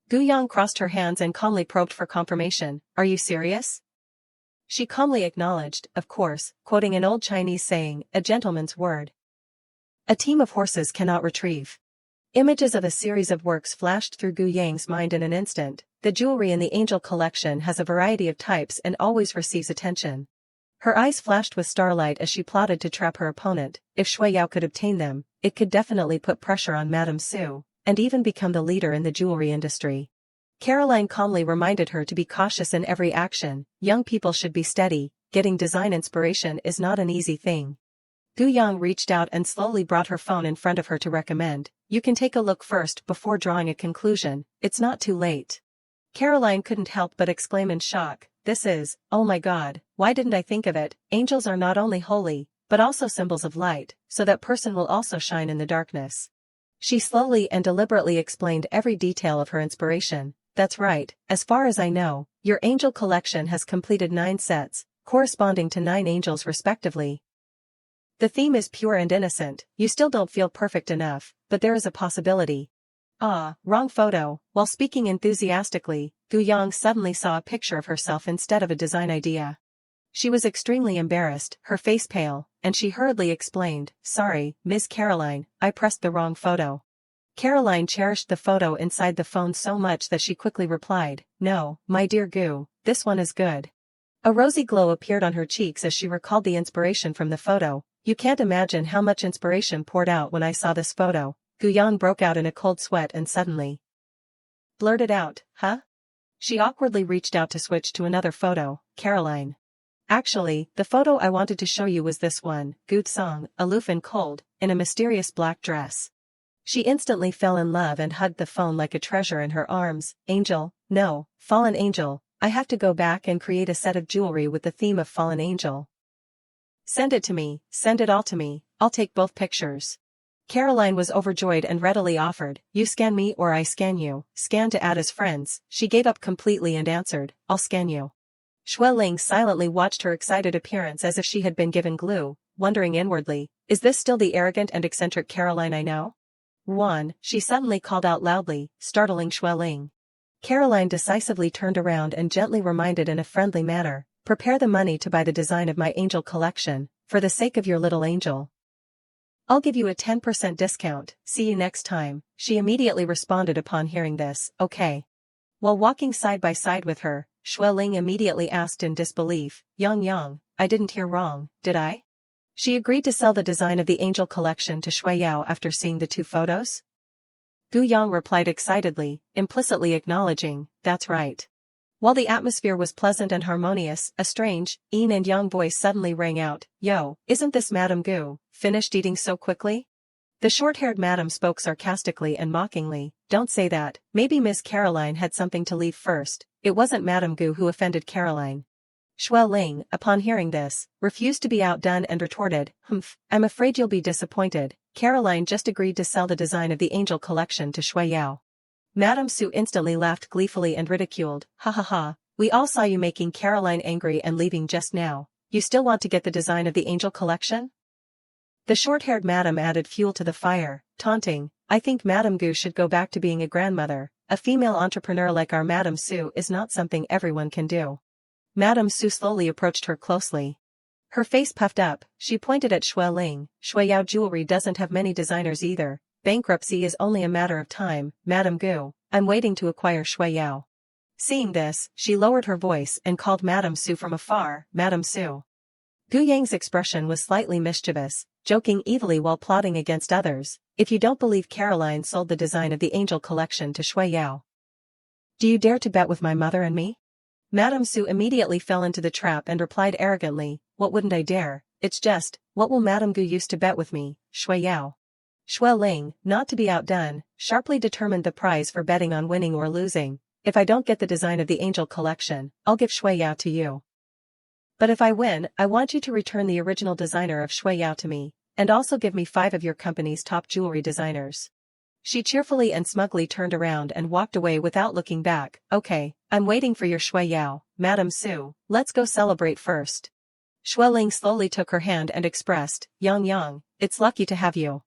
Gu Yang crossed her hands and calmly probed for confirmation, are you serious? She calmly acknowledged, of course, quoting an old Chinese saying, a gentleman's word. A team of horses cannot retrieve. Images of a series of works flashed through Gu Yang's mind in an instant. The jewelry in the Angel collection has a variety of types and always receives attention. Her eyes flashed with starlight as she plotted to trap her opponent. If Shui Yao could obtain them, it could definitely put pressure on Madame Su, and even become the leader in the jewelry industry. Caroline calmly reminded her to be cautious in every action. Young people should be steady, getting design inspiration is not an easy thing. Gu Yang reached out and slowly brought her phone in front of her to recommend, you can take a look first before drawing a conclusion, it's not too late. Caroline couldn't help but exclaim in shock, this is, oh my god, why didn't I think of it? Angels are not only holy, but also symbols of light, so that person will also shine in the darkness. She slowly and deliberately explained every detail of her inspiration. That's right, as far as I know, your Angel collection has completed 9 sets, corresponding to 9 angels respectively. The theme is pure and innocent, you still don't feel perfect enough, but there is a possibility. Ah, wrong photo. While speaking enthusiastically, Gu Yang suddenly saw a picture of herself instead of a design idea. She was extremely embarrassed, her face pale, and she hurriedly explained, sorry, Miss Caroline, I pressed the wrong photo. Caroline cherished the photo inside the phone so much that she quickly replied, no, my dear Gu, this one is good. A rosy glow appeared on her cheeks as she recalled the inspiration from the photo. You can't imagine how much inspiration poured out when I saw this photo. Gu Yang broke out in a cold sweat and suddenly blurted out, huh? She awkwardly reached out to switch to another photo. Caroline. Actually, the photo I wanted to show you was this one, Song, aloof and cold, in a mysterious black dress. She instantly fell in love and hugged the phone like a treasure in her arms. Angel, no, fallen angel, I have to go back and create a set of jewelry with the theme of fallen angel. Send it to me, send it all to me, I'll take both pictures. Caroline was overjoyed and readily offered, you scan me or I scan you, scan to add as friends. She gave up completely and answered, I'll scan you. Shui Ling silently watched her excited appearance as if she had been given glue, wondering inwardly, is this still the arrogant and eccentric Caroline I know? Juan, she suddenly called out loudly, startling Shui Ling. Caroline decisively turned around and gently reminded in a friendly manner, prepare the money to buy the design of my angel collection, for the sake of your little angel. I'll give you a 10% discount, see you next time, she immediately responded upon hearing this, okay. While walking side by side with her, Shui Ling immediately asked in disbelief, Yang, I didn't hear wrong, did I? She agreed to sell the design of the angel collection to Shui Yao after seeing the two photos? Gu Yang replied excitedly, implicitly acknowledging, that's right. While the atmosphere was pleasant and harmonious, a strange, yin and yang voice suddenly rang out, yo, isn't this Madame Gu, finished eating so quickly? The short-haired madam spoke sarcastically and mockingly, don't say that, maybe Miss Caroline had something to leave first, it wasn't Madame Gu who offended Caroline. Shui Ling, upon hearing this, refused to be outdone and retorted, humph, I'm afraid you'll be disappointed, Caroline just agreed to sell the design of the angel collection to Shui Yao. Madame Su instantly laughed gleefully and ridiculed, ha ha ha, we all saw you making Caroline angry and leaving just now, you still want to get the design of the angel collection? The short-haired madam added fuel to the fire, taunting, I think Madame Gu should go back to being a grandmother, a female entrepreneur like our Madame Su is not something everyone can do. Madame Su slowly approached her closely. Her face puffed up, she pointed at Shui Ling, Shui Yao Jewelry doesn't have many designers either, bankruptcy is only a matter of time, Madame Gu, I'm waiting to acquire Shui Yao. Seeing this, she lowered her voice and called Madame Su from afar, Madame Su. Gu Yang's expression was slightly mischievous, joking evilly while plotting against others, if you don't believe Caroline sold the design of the angel collection to Shui Yao. Do you dare to bet with my mother and me? Madame Su immediately fell into the trap and replied arrogantly, what wouldn't I dare, it's just, what will Madame Gu use to bet with me, Shui Yao? Shui Ling, not to be outdone, sharply determined the prize for betting on winning or losing, if I don't get the design of the angel collection, I'll give Shui Yao to you. But if I win, I want you to return the original designer of Shui Yao to me, and also give me 5 of your company's top jewelry designers. She cheerfully and smugly turned around and walked away without looking back, okay, I'm waiting for your Shui Yao, Madame Su, let's go celebrate first. Shui Ling slowly took her hand and expressed, Yang, it's lucky to have you.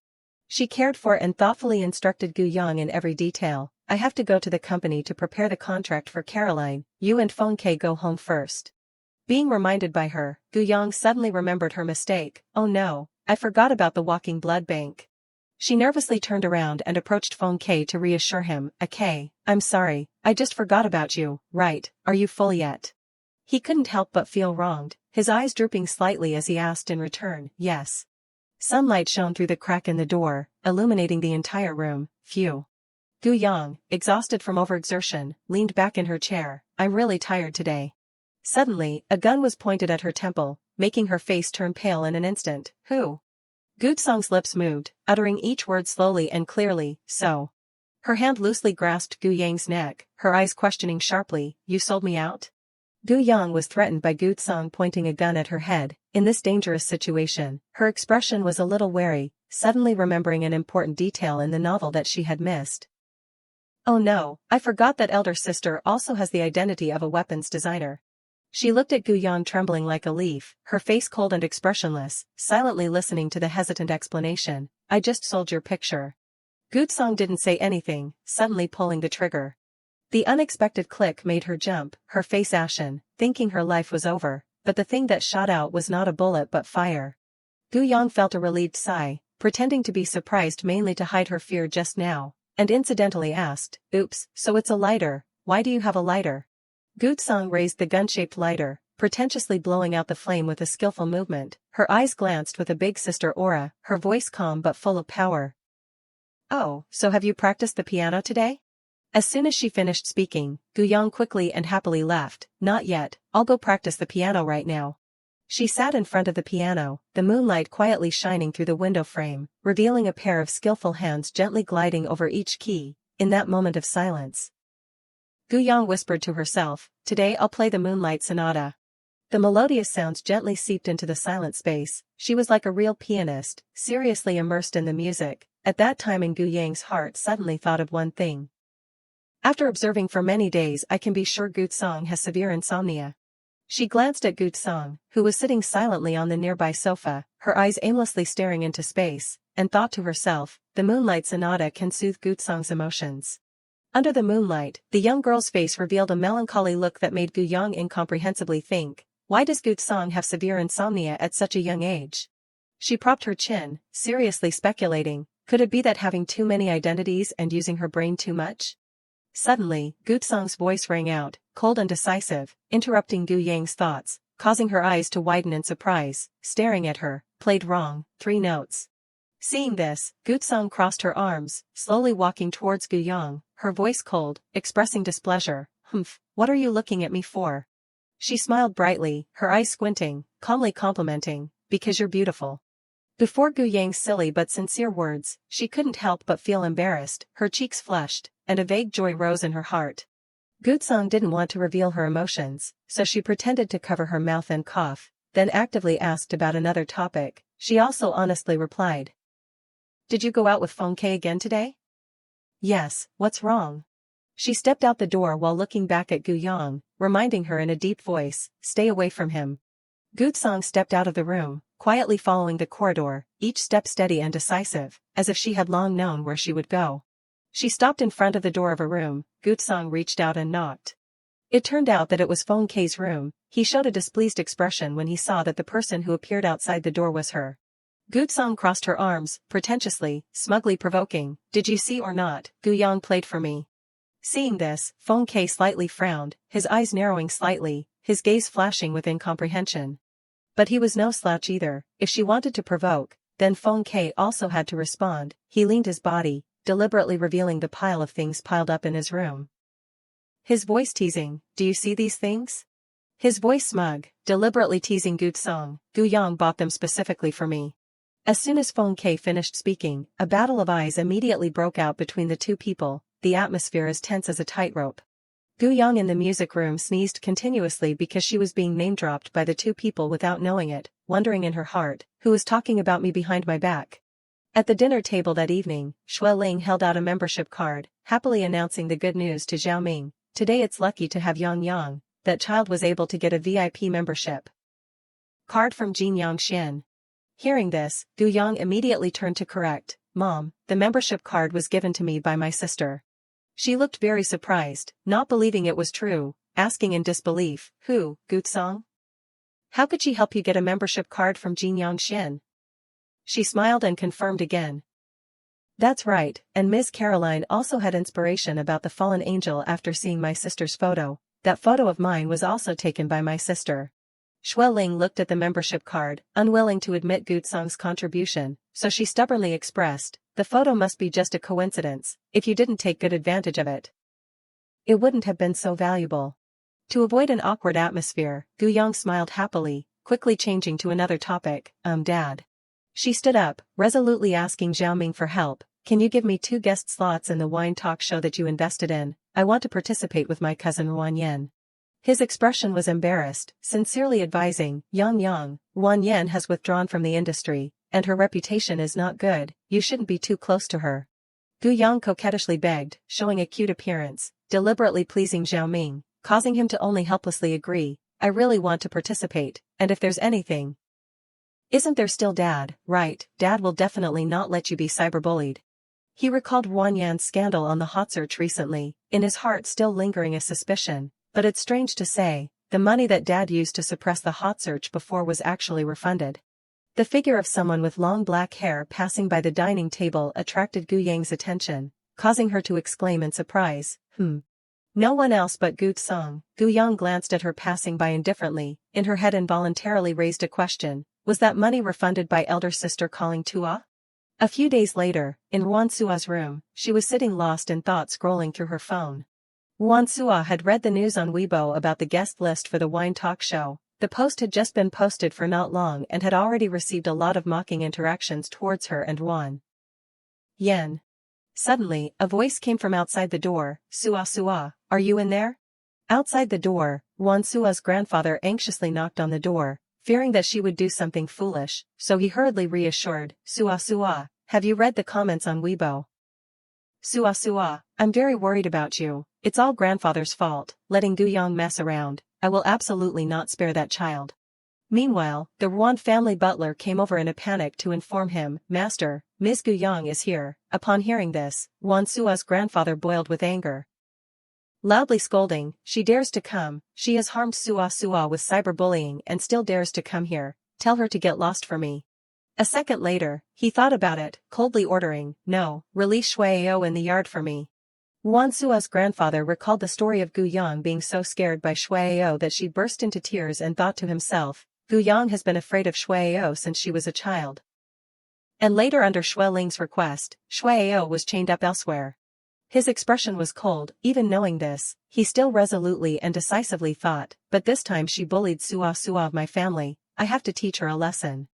She cared for and thoughtfully instructed Gu Yang in every detail, I have to go to the company to prepare the contract for Caroline, you and Feng Ke go home first. Being reminded by her, Gu Yang suddenly remembered her mistake, oh no, I forgot about the walking blood bank. She nervously turned around and approached Feng Ke to reassure him, okay, I'm sorry, I just forgot about you, right, are you full yet? He couldn't help but feel wronged, his eyes drooping slightly as he asked in return, yes. Sunlight shone through the crack in the door, illuminating the entire room, phew. Gu Yang, exhausted from overexertion, leaned back in her chair, I'm really tired today. Suddenly, a gun was pointed at her temple, making her face turn pale in an instant, who? Gu Song's lips moved, uttering each word slowly and clearly, so. Her hand loosely grasped Gu Yang's neck, her eyes questioning sharply, you sold me out? Gu Yang was threatened by Gu Song pointing a gun at her head. In this dangerous situation, her expression was a little wary, suddenly remembering an important detail in the novel that she had missed. Oh no, I forgot that elder sister also has the identity of a weapons designer. She looked at Gu Yang trembling like a leaf, her face cold and expressionless, silently listening to the hesitant explanation, I just sold your picture. Gu Song didn't say anything, suddenly pulling the trigger. The unexpected click made her jump, her face ashen, thinking her life was over, but the thing that shot out was not a bullet but fire. Gu Yang felt a relieved sigh, pretending to be surprised mainly to hide her fear just now, and incidentally asked, oops, so it's a lighter, why do you have a lighter? Gu Song raised the gun-shaped lighter, pretentiously blowing out the flame with a skillful movement, her eyes glanced with a big sister aura, her voice calm but full of power. Oh, so have you practiced the piano today? As soon as she finished speaking, Gu Yang quickly and happily left, not yet, I'll go practice the piano right now. She sat in front of the piano, the moonlight quietly shining through the window frame, revealing a pair of skillful hands gently gliding over each key. In that moment of silence, Gu-yang whispered to herself, "Today I'll play the Moonlight Sonata." The melodious sounds gently seeped into the silent space. She was like a real pianist, seriously immersed in the music. At that time in Gu-yang's heart suddenly thought of one thing. After observing for many days, I can be sure Gu-song has severe insomnia. She glanced at Gu-song, who was sitting silently on the nearby sofa, her eyes aimlessly staring into space, and thought to herself, the Moonlight Sonata can soothe Gu-song's emotions. Under the moonlight, the young girl's face revealed a melancholy look that made Gu-yang incomprehensibly think, why does Gu-song have severe insomnia at such a young age? She propped her chin, seriously speculating, could it be that having too many identities and using her brain too much? Suddenly, Gu-song's voice rang out, cold and decisive, interrupting Gu-yang's thoughts, causing her eyes to widen in surprise, staring at her, played wrong, 3 notes. Seeing this, Gu-song crossed her arms, slowly walking towards Gu-yang, her voice cold, expressing displeasure. "Humph, what are you looking at me for?" She smiled brightly, her eyes squinting, calmly complimenting, "Because you're beautiful." Before Gu-yang's silly but sincere words, she couldn't help but feel embarrassed, her cheeks flushed, and a vague joy rose in her heart. Gu-song didn't want to reveal her emotions, so she pretended to cover her mouth and cough, then actively asked about another topic. She also honestly replied, "Did you go out with Feng Ke again today?" "Yes, what's wrong?" She stepped out the door while looking back at Gu-yang, reminding her in a deep voice, "Stay away from him." Gu-song stepped out of the room, quietly following the corridor, each step steady and decisive, as if she had long known where she would go. She stopped in front of the door of a room. Gu-song reached out and knocked. It turned out that it was Feng Ke's room. He showed a displeased expression when he saw that the person who appeared outside the door was her. Gu-song crossed her arms, pretentiously, smugly provoking, "Did you see or not, Gu-yang played for me." Seeing this, Feng Ke slightly frowned, his eyes narrowing slightly, his gaze flashing with incomprehension. But he was no slouch either. If she wanted to provoke, then Feng Ke also had to respond. He leaned his body, deliberately revealing the pile of things piled up in his room. His voice teasing, "Do you see these things?" His voice smug, deliberately teasing Gu-song, "Gu-yang bought them specifically for me." As soon as Feng Ke finished speaking, a battle of eyes immediately broke out between the two people, the atmosphere as tense as a tightrope. Gu-yang in the music room sneezed continuously because she was being name-dropped by the two people without knowing it, wondering in her heart, who was talking about me behind my back. At the dinner table that evening, Shui Ling held out a membership card, happily announcing the good news to Zhao Ming. "Today it's lucky to have Yang Yang, that child was able to get a VIP membership." Card from Jin Yangxian. Hearing this, Gu-yang immediately turned to correct, "Mom, the membership card was given to me by my sister." She looked very surprised, not believing it was true, asking in disbelief, "Who, Gu-song? How could she help you get a membership card from Jin Yangxian?" She smiled and confirmed again. "That's right, and Ms. Caroline also had inspiration about the fallen angel after seeing my sister's photo. That photo of mine was also taken by my sister." Shui Ling looked at the membership card, unwilling to admit Gu-song's contribution, so she stubbornly expressed, "The photo must be just a coincidence. If you didn't take good advantage of it, it wouldn't have been so valuable." To avoid an awkward atmosphere, Gu-yang smiled happily, quickly changing to another topic, Dad." She stood up, resolutely asking Zhao Ming for help. "Can you give me 2 guest slots in the wine talk show that you invested in? I want to participate with my cousin Ruan Yen." His expression was embarrassed, sincerely advising, Yang, Ruan Yen has withdrawn from the industry, and her reputation is not good, you shouldn't be too close to her." Gu-yang coquettishly begged, showing a cute appearance, deliberately pleasing Zhao Ming, causing him to only helplessly agree, "I really want to participate, and if there's anything. Isn't there still Dad, right? Dad will definitely not let you be cyberbullied." He recalled Ruan Yan's scandal on the hot search recently, in his heart still lingering a suspicion, but it's strange to say, the money that Dad used to suppress the hot search before was actually refunded. The figure of someone with long black hair passing by the dining table attracted Gu-yang's attention, causing her to exclaim in surprise, No one else but Gu-song. Gu-yang glanced at her passing by indifferently, in her head involuntarily raised a question, was that money refunded by elder sister calling Tua? A few days later, in Ruan Sua's room, she was sitting lost in thought scrolling through her phone. Ruan Sua had read the news on Weibo about the guest list for the wine talk show, The post had just been posted for not long and had already received a lot of mocking interactions towards her and Won Yen. Suddenly, a voice came from outside the door, "Sua Sua, are you in there?" Outside the door, Won Sua's grandfather anxiously knocked on the door, fearing that she would do something foolish, so he hurriedly reassured, "Sua Sua, have you read the comments on Weibo? Sua Sua, I'm very worried about you, it's all grandfather's fault, letting Guyang mess around, I will absolutely not spare that child." Meanwhile, the Ruan family butler came over in a panic to inform him, "Master, Ms. Guyang is here." Upon hearing this, Won Sua's grandfather boiled with anger. Loudly scolding, "She dares to come, she has harmed Sua Sua with cyberbullying and still dares to come here, tell her to get lost for me." A second later, he thought about it, coldly ordering, "No, release Shueao in the yard for me." Won Sua's grandfather recalled the story of Guyang being so scared by Shueao that she burst into tears and thought to himself, Guyang has been afraid of Shueao since she was a child. And later under Shui Ling's request, Shueao was chained up elsewhere. His expression was cold, even knowing this, he still resolutely and decisively thought, but this time she bullied Sua Sua of my family, I have to teach her a lesson.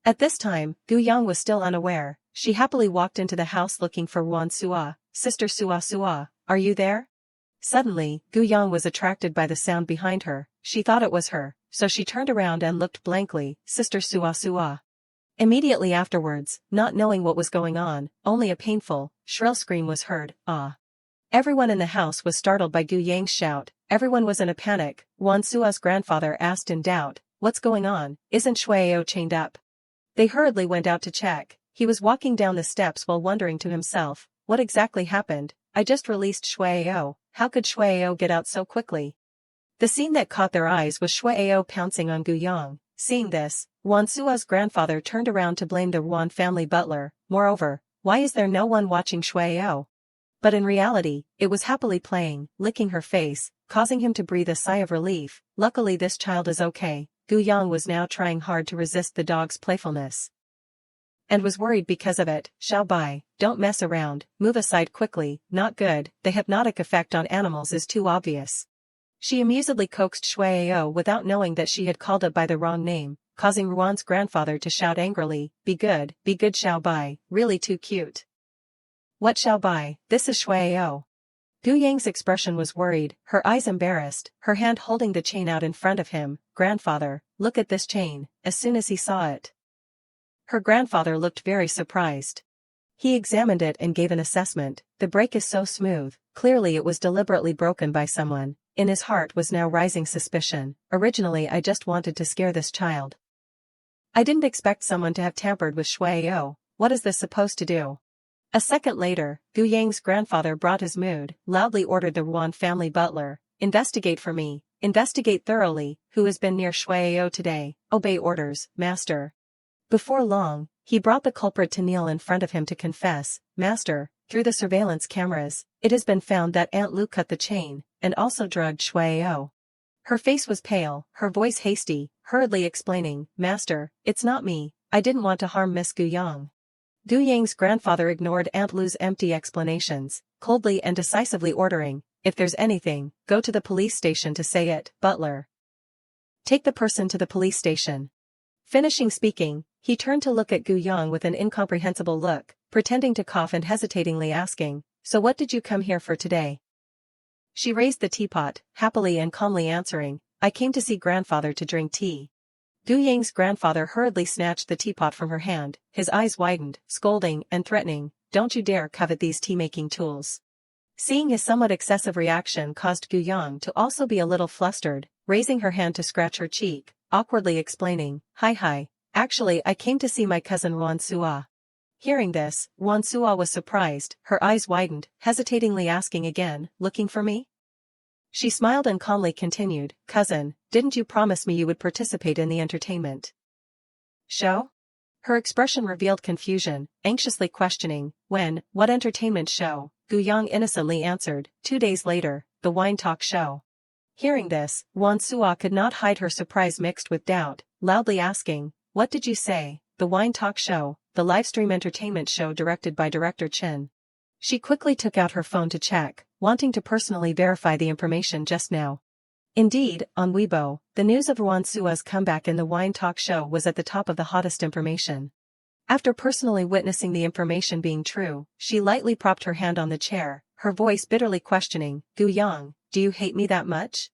At this time, Guyang was still unaware, she happily walked into the house looking for Won Sua, "Sister Sua Sua, are you there?" Suddenly, Guyang was attracted by the sound behind her, she thought it was her, so she turned around and looked blankly, "Sister Sua Sua." Immediately afterwards, not knowing what was going on, only a painful, shrill scream was heard, "Ah!" Everyone in the house was startled by Guyang's shout, everyone was in a panic. Won Sua's grandfather asked in doubt, "What's going on, isn't Shueao chained up?" They hurriedly went out to check, he was walking down the steps while wondering to himself, what exactly happened, I just released Shueao, how could Shueao get out so quickly? The scene that caught their eyes was Shueao pouncing on Guyang. Seeing this, Won Sua's grandfather turned around to blame the Ruan family butler, moreover, why is there no one watching Shueao? But in reality, it was happily playing, licking her face, causing him to breathe a sigh of relief, luckily this child is okay. Guyang was now trying hard to resist the dog's playfulness. And was worried because of it, "Xiao Bai, don't mess around, move aside quickly, not good, the hypnotic effect on animals is too obvious." She amusedly coaxed Shueao without knowing that she had called it by the wrong name, causing Ruan's grandfather to shout angrily, be good Xiao Bai, really too cute." "What Xiao Bai, this is Shueao." Guyang's expression was worried, her eyes embarrassed, her hand holding the chain out in front of him, "Grandfather, look at this chain," as soon as he saw it. Her grandfather looked very surprised. He examined it and gave an assessment, "The break is so smooth, clearly it was deliberately broken by someone." In his heart was now rising suspicion, "Originally I just wanted to scare this child. I didn't expect someone to have tampered with Shueao, what is this supposed to do?" A second later, Guyang's grandfather brought his mood, loudly ordered the Ruan family butler, "Investigate for me, investigate thoroughly, who has been near Shueao today, obey orders, master." Before long, he brought the culprit to kneel in front of him to confess, "Master, through the surveillance cameras, it has been found that Aunt Lu cut the chain, and also drugged Shueao." Her face was pale, her voice hasty, hurriedly explaining, "Master, it's not me, I didn't want to harm Miss Guyang." Guyang's grandfather ignored Aunt Lu's empty explanations, coldly and decisively ordering, "If there's anything, go to the police station to say it, butler. Take the person to the police station." Finishing speaking, he turned to look at Guyang with an incomprehensible look, pretending to cough and hesitatingly asking, "So what did you come here for today?" She raised the teapot, happily and calmly answering, "I came to see grandfather to drink tea." Guyang's grandfather hurriedly snatched the teapot from her hand, his eyes widened, scolding and threatening, "Don't you dare covet these tea-making tools." Seeing his somewhat excessive reaction caused Guyang to also be a little flustered, raising her hand to scratch her cheek, awkwardly explaining, Hi, actually I came to see my cousin Won Sua." Hearing this, Won Sua was surprised, her eyes widened, hesitatingly asking again, "Looking for me?" She smiled and calmly continued, "Cousin, didn't you promise me you would participate in the entertainment show?" Her expression revealed confusion, anxiously questioning, "When, what entertainment show?" Guyang innocently answered, 2 days later, the wine talk show." Hearing this, Won Sua could not hide her surprise mixed with doubt, loudly asking, "What did you say, the wine talk show, the livestream entertainment show directed by director Chen?" She quickly took out her phone to check, wanting to personally verify the information just now. Indeed, on Weibo, the news of Ruan Sua's comeback in the wine talk show was at the top of the hottest information. After personally witnessing the information being true, she lightly propped her hand on the chair, her voice bitterly questioning, "Gu Yang, do you hate me that much?"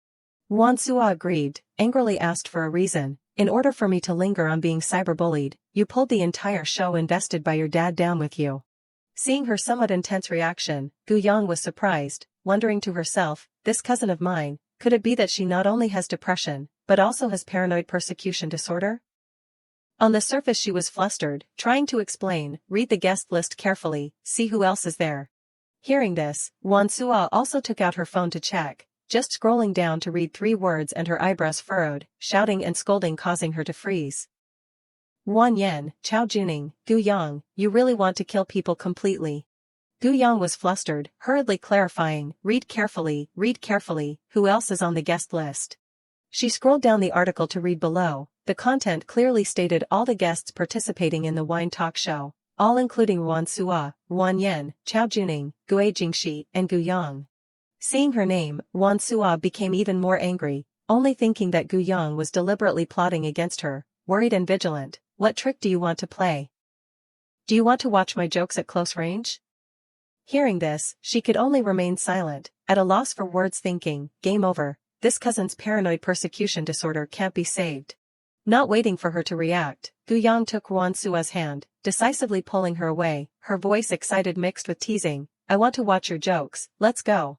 Ruan Sua agreed, angrily asked for a reason. "In order for me to linger on being cyberbullied, you pulled the entire show invested by your dad down with you." Seeing her somewhat intense reaction, Gu Yang was surprised, wondering to herself, this cousin of mine, could it be that she not only has depression, but also has paranoid persecution disorder? On the surface she was flustered, trying to explain, "Read the guest list carefully, see who else is there." Hearing this, Ruan Sua also took out her phone to check, just scrolling down to read 3 words and her eyebrows furrowed, shouting and scolding causing her to freeze. "Ruan Yen, Chao Juning, Gu Yang, you really want to kill people completely." Gu Yang was flustered, hurriedly clarifying, read carefully, who else is on the guest list?" She scrolled down the article to read below. The content clearly stated all the guests participating in the wine talk show, all including Ruan Sua, Ruan Yen, Chao Juning, Gue Jingxi, and Gu Yang. Seeing her name, Ruan Sua became even more angry, only thinking that Gu Yang was deliberately plotting against her, worried and vigilant. "What trick do you want to play? Do you want to watch my jokes at close range?" Hearing this, she could only remain silent, at a loss for words, thinking, game over, this cousin's paranoid persecution disorder can't be saved. Not waiting for her to react, Gu Yang took Ruan Sua's hand, decisively pulling her away, her voice excited mixed with teasing, "I want to watch your jokes, let's go.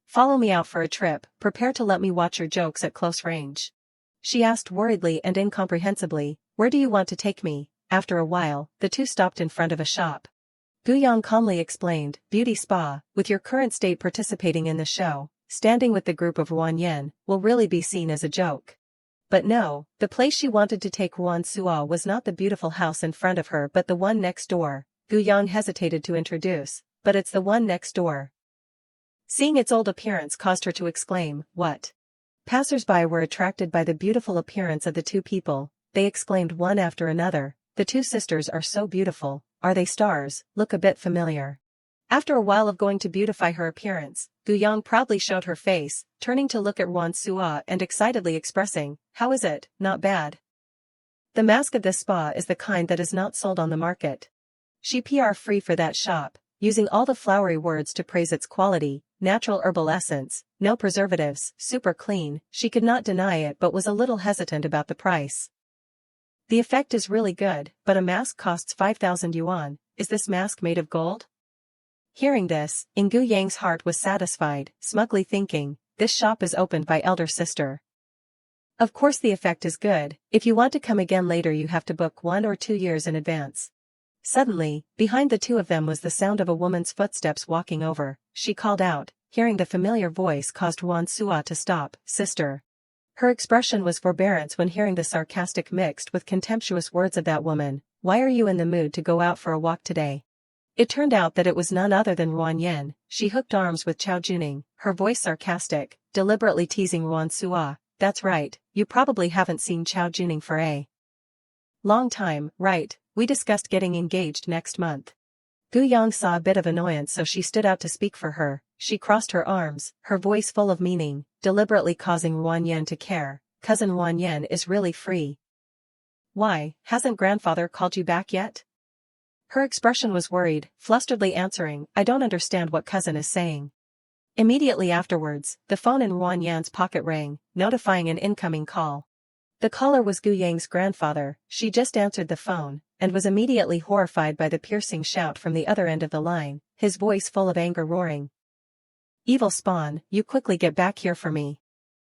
Follow me out for a trip, prepare to let me watch your jokes at close range." She asked worriedly and incomprehensibly, "Where do you want to take me?" After a while, the two stopped in front of a shop. Gu Yang calmly explained, "Beauty spa, with your current state participating in the show, standing with the group of Ruan Yen, will really be seen as a joke." But no, the place she wanted to take Ruan Sua was not the beautiful house in front of her but the one next door. Gu Yang hesitated to introduce, "But it's the one next door." Seeing its old appearance caused her to exclaim, "What?" Passers-by were attracted by the beautiful appearance of the two people. They exclaimed one after another, "The two sisters are so beautiful, are they stars, look a bit familiar." After a while of going to beautify her appearance, Gu Yang proudly showed her face, turning to look at Ruan Sua and excitedly expressing, "How is it, not bad?" The mask of this spa is the kind that is not sold on the market. She PR free for that shop, using all the flowery words to praise its quality, natural herbal essence, no preservatives, super clean. She could not deny it but was a little hesitant about the price. "The effect is really good, but a mask costs 5,000 yuan, is this mask made of gold?" Hearing this, Gu Yang's heart was satisfied, smugly thinking, this shop is opened by elder sister. Of course the effect is good, if you want to come again later you have to book 1 or 2 years in advance. Suddenly, behind the two of them was the sound of a woman's footsteps walking over. She called out, hearing the familiar voice caused Ruan Sua to stop, "Sister." Her expression was forbearance when hearing the sarcastic mixed with contemptuous words of that woman. "Why are you in the mood to go out for a walk today?" It turned out that it was none other than Ruan Yen. She hooked arms with Chao Juning, her voice sarcastic, deliberately teasing Ruan Sua. "That's right, you probably haven't seen Chao Juning for a long time, right? We discussed getting engaged next month." Gu Yang saw a bit of annoyance so she stood out to speak for her. She crossed her arms, her voice full of meaning, deliberately causing Ruan Yen to care. "Cousin Ruan Yen is really free. Why, hasn't grandfather called you back yet?" Her expression was worried, flusteredly answering, "I don't understand what cousin is saying." Immediately afterwards, the phone in Ruan Yan's pocket rang, notifying an incoming call. The caller was Gu Yang's grandfather. She just answered the phone, and was immediately horrified by the piercing shout from the other end of the line, his voice full of anger roaring, "Evil spawn, you quickly get back here for me."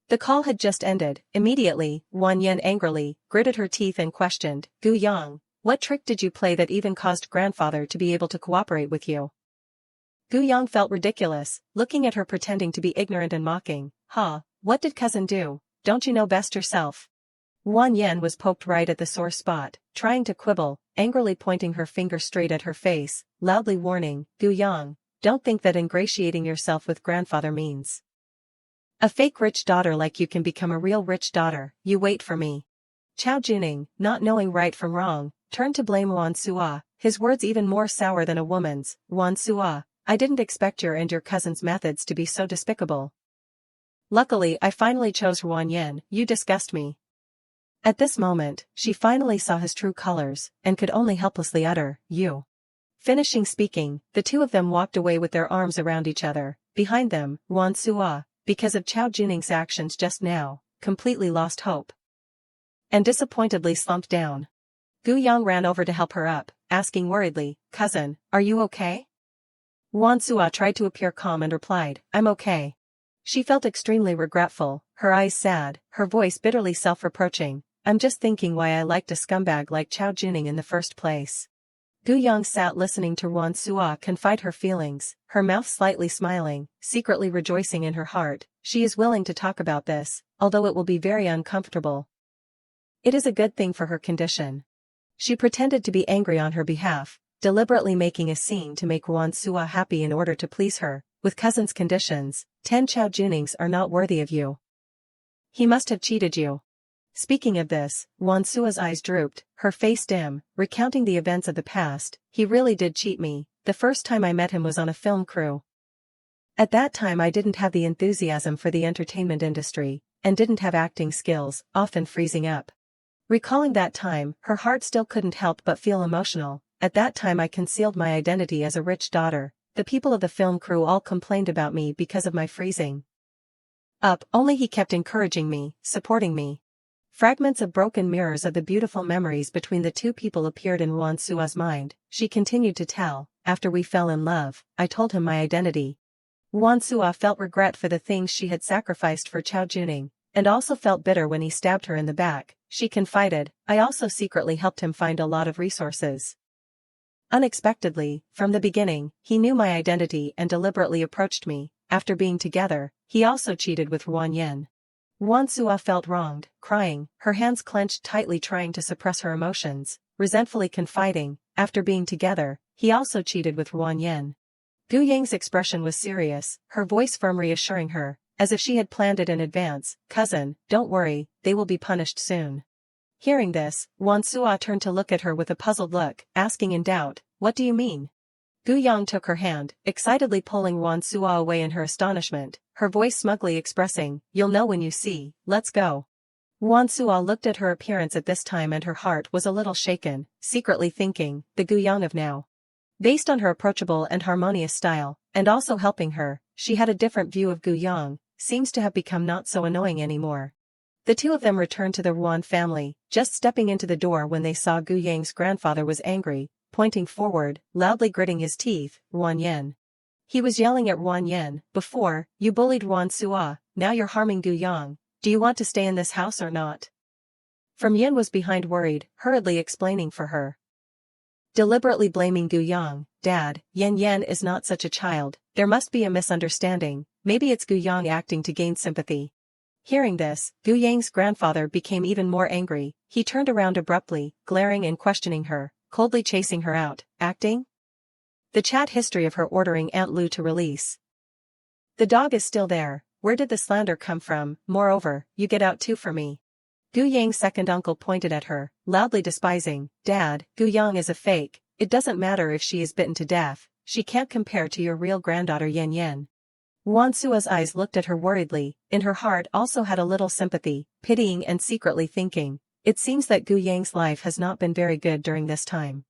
The call had just ended. Immediately, Ruan Yan angrily gritted her teeth and questioned, "Gu Yang, what trick did you play that even caused grandfather to be able to cooperate with you?" Gu Yang felt ridiculous, looking at her pretending to be ignorant and mocking. "Ha, what did cousin do? Don't you know best yourself?" Ruan Yan was poked right at the sore spot, trying to quibble, angrily pointing her finger straight at her face, loudly warning, "Gu Yang, don't think that ingratiating yourself with grandfather means a fake rich daughter like you can become a real rich daughter. You wait for me." Chao Juning, not knowing right from wrong, turned to blame Ruan Sua, his words even more sour than a woman's. "Ruan Sua, I didn't expect your and your cousin's methods to be so despicable. Luckily I finally chose Ruan Yin, you disgust me. At this moment, she finally saw his true colors, and could only helplessly utter, you. Finishing speaking, the two of them walked away with their arms around each other. Behind them, Ruan Sua, because of Chao Juning's actions just now, completely lost hope and disappointedly slumped down. Gu Yang ran over to help her up, asking worriedly, cousin, are you okay? Ruan Sua tried to appear calm and replied, I'm okay. She felt extremely regretful, her eyes sad, her voice bitterly self-reproaching, I'm just thinking why I liked a scumbag like Chao Juning in the first place. Gu Yang sat listening to Ruan Sua confide her feelings, her mouth slightly smiling, secretly rejoicing in her heart. She is willing to talk about this, although it will be very uncomfortable. It is a good thing for her condition. She pretended to be angry on her behalf, deliberately making a scene to make Ruan Sua happy in order to please her. With cousin's conditions, 10 Chao Junings are not worthy of you. He must have cheated you. Speaking of this, Ruan Sua's eyes drooped, her face dim, recounting the events of the past. He really did cheat me. The first time I met him was on a film crew. At that time I didn't have the enthusiasm for the entertainment industry, and didn't have acting skills, often freezing up. Recalling that time, her heart still couldn't help but feel emotional. At that time I concealed my identity as a rich daughter. The people of the film crew all complained about me because of my freezing up, only he kept encouraging me, supporting me. Fragments of broken mirrors of the beautiful memories between the two people appeared in Ruan Sua's mind. She continued to tell, after we fell in love, I told him my identity. Ruan Sua felt regret for the things she had sacrificed for Chao Juning, and also felt bitter when he stabbed her in the back. She confided, I also secretly helped him find a lot of resources. Unexpectedly, from the beginning, he knew my identity and deliberately approached me. After being together, he also cheated with Ruan Yin. Ruan Sua felt wronged, crying, her hands clenched tightly trying to suppress her emotions, resentfully confiding, after being together, he also cheated with Ruan Yin. Gu Yang's expression was serious, her voice firm reassuring her, as if she had planned it in advance, cousin, don't worry, they will be punished soon. Hearing this, Ruan Sua turned to look at her with a puzzled look, asking in doubt, what do you mean? Gu Yang took her hand, excitedly pulling Ruan Sua away in her astonishment, her voice smugly expressing, you'll know when you see, let's go. Ruan Sua looked at her appearance at this time and her heart was a little shaken, secretly thinking, the Gu Yang of now. Based on her approachable and harmonious style, and also helping her, she had a different view of Gu Yang, seems to have become not so annoying anymore. The two of them returned to the Ruan family, just stepping into the door when they saw Gu Yang's grandfather was angry, pointing forward, loudly gritting his teeth, Ruan Yin. He was yelling at Ruan Yin, before, you bullied Ruan Sua, now you're harming Gu Yang, do you want to stay in this house or not? From Yin was behind worried, hurriedly explaining for her. Deliberately blaming Gu Yang, Dad, Yen is not such a child, there must be a misunderstanding, maybe it's Gu Yang acting to gain sympathy. Hearing this, Gu Yang's grandfather became even more angry, he turned around abruptly, glaring and questioning her, coldly chasing her out, acting? The chat history of her ordering Aunt Lu to release. The dog is still there, where did the slander come from, moreover, you get out too for me. Gu Yang's second uncle pointed at her, loudly despising, Dad, Gu Yang is a fake, it doesn't matter if she is bitten to death, she can't compare to your real granddaughter Yen. Ruan Sua's eyes looked at her worriedly, in her heart also had a little sympathy, pitying and secretly thinking, it seems that Gu Yang's life has not been very good during this time.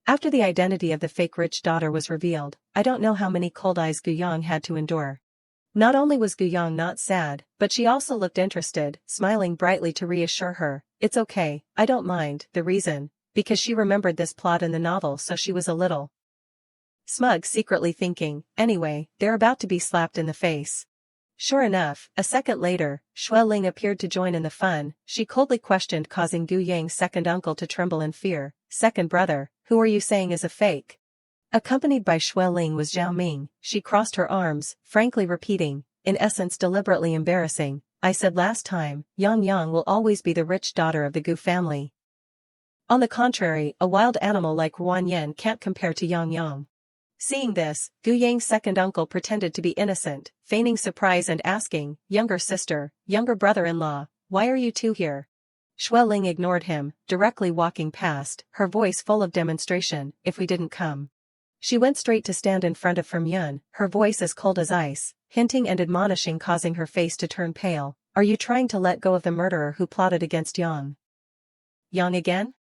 After the identity of the fake rich daughter was revealed, I don't know how many cold eyes Gu Yang had to endure. Not only was Gu Yang not sad, but she also looked interested, smiling brightly to reassure her, it's okay, I don't mind, the reason, because she remembered this plot in the novel so she was a little smug secretly thinking, anyway, they're about to be slapped in the face. Sure enough, a second later, Xue Ling appeared to join in the fun, she coldly questioned causing Gu Yang's second uncle to tremble in fear, second brother, who are you saying is a fake? Accompanied by Xue Ling was Zhao Ming, she crossed her arms, frankly repeating, in essence deliberately embarrassing, I said last time, Yang will always be the rich daughter of the Gu family. On the contrary, a wild animal like Ruan Yin can't compare to Yang. Seeing this, Gu Yang's second uncle pretended to be innocent, feigning surprise and asking, younger sister, younger brother-in-law, why are you two here? Xue Ling ignored him, directly walking past, her voice full of demonstration, if we didn't come. She went straight to stand in front of Yun, her voice as cold as ice, hinting and admonishing, causing her face to turn pale. Are you trying to let go of the murderer who plotted against Yang? Yang again?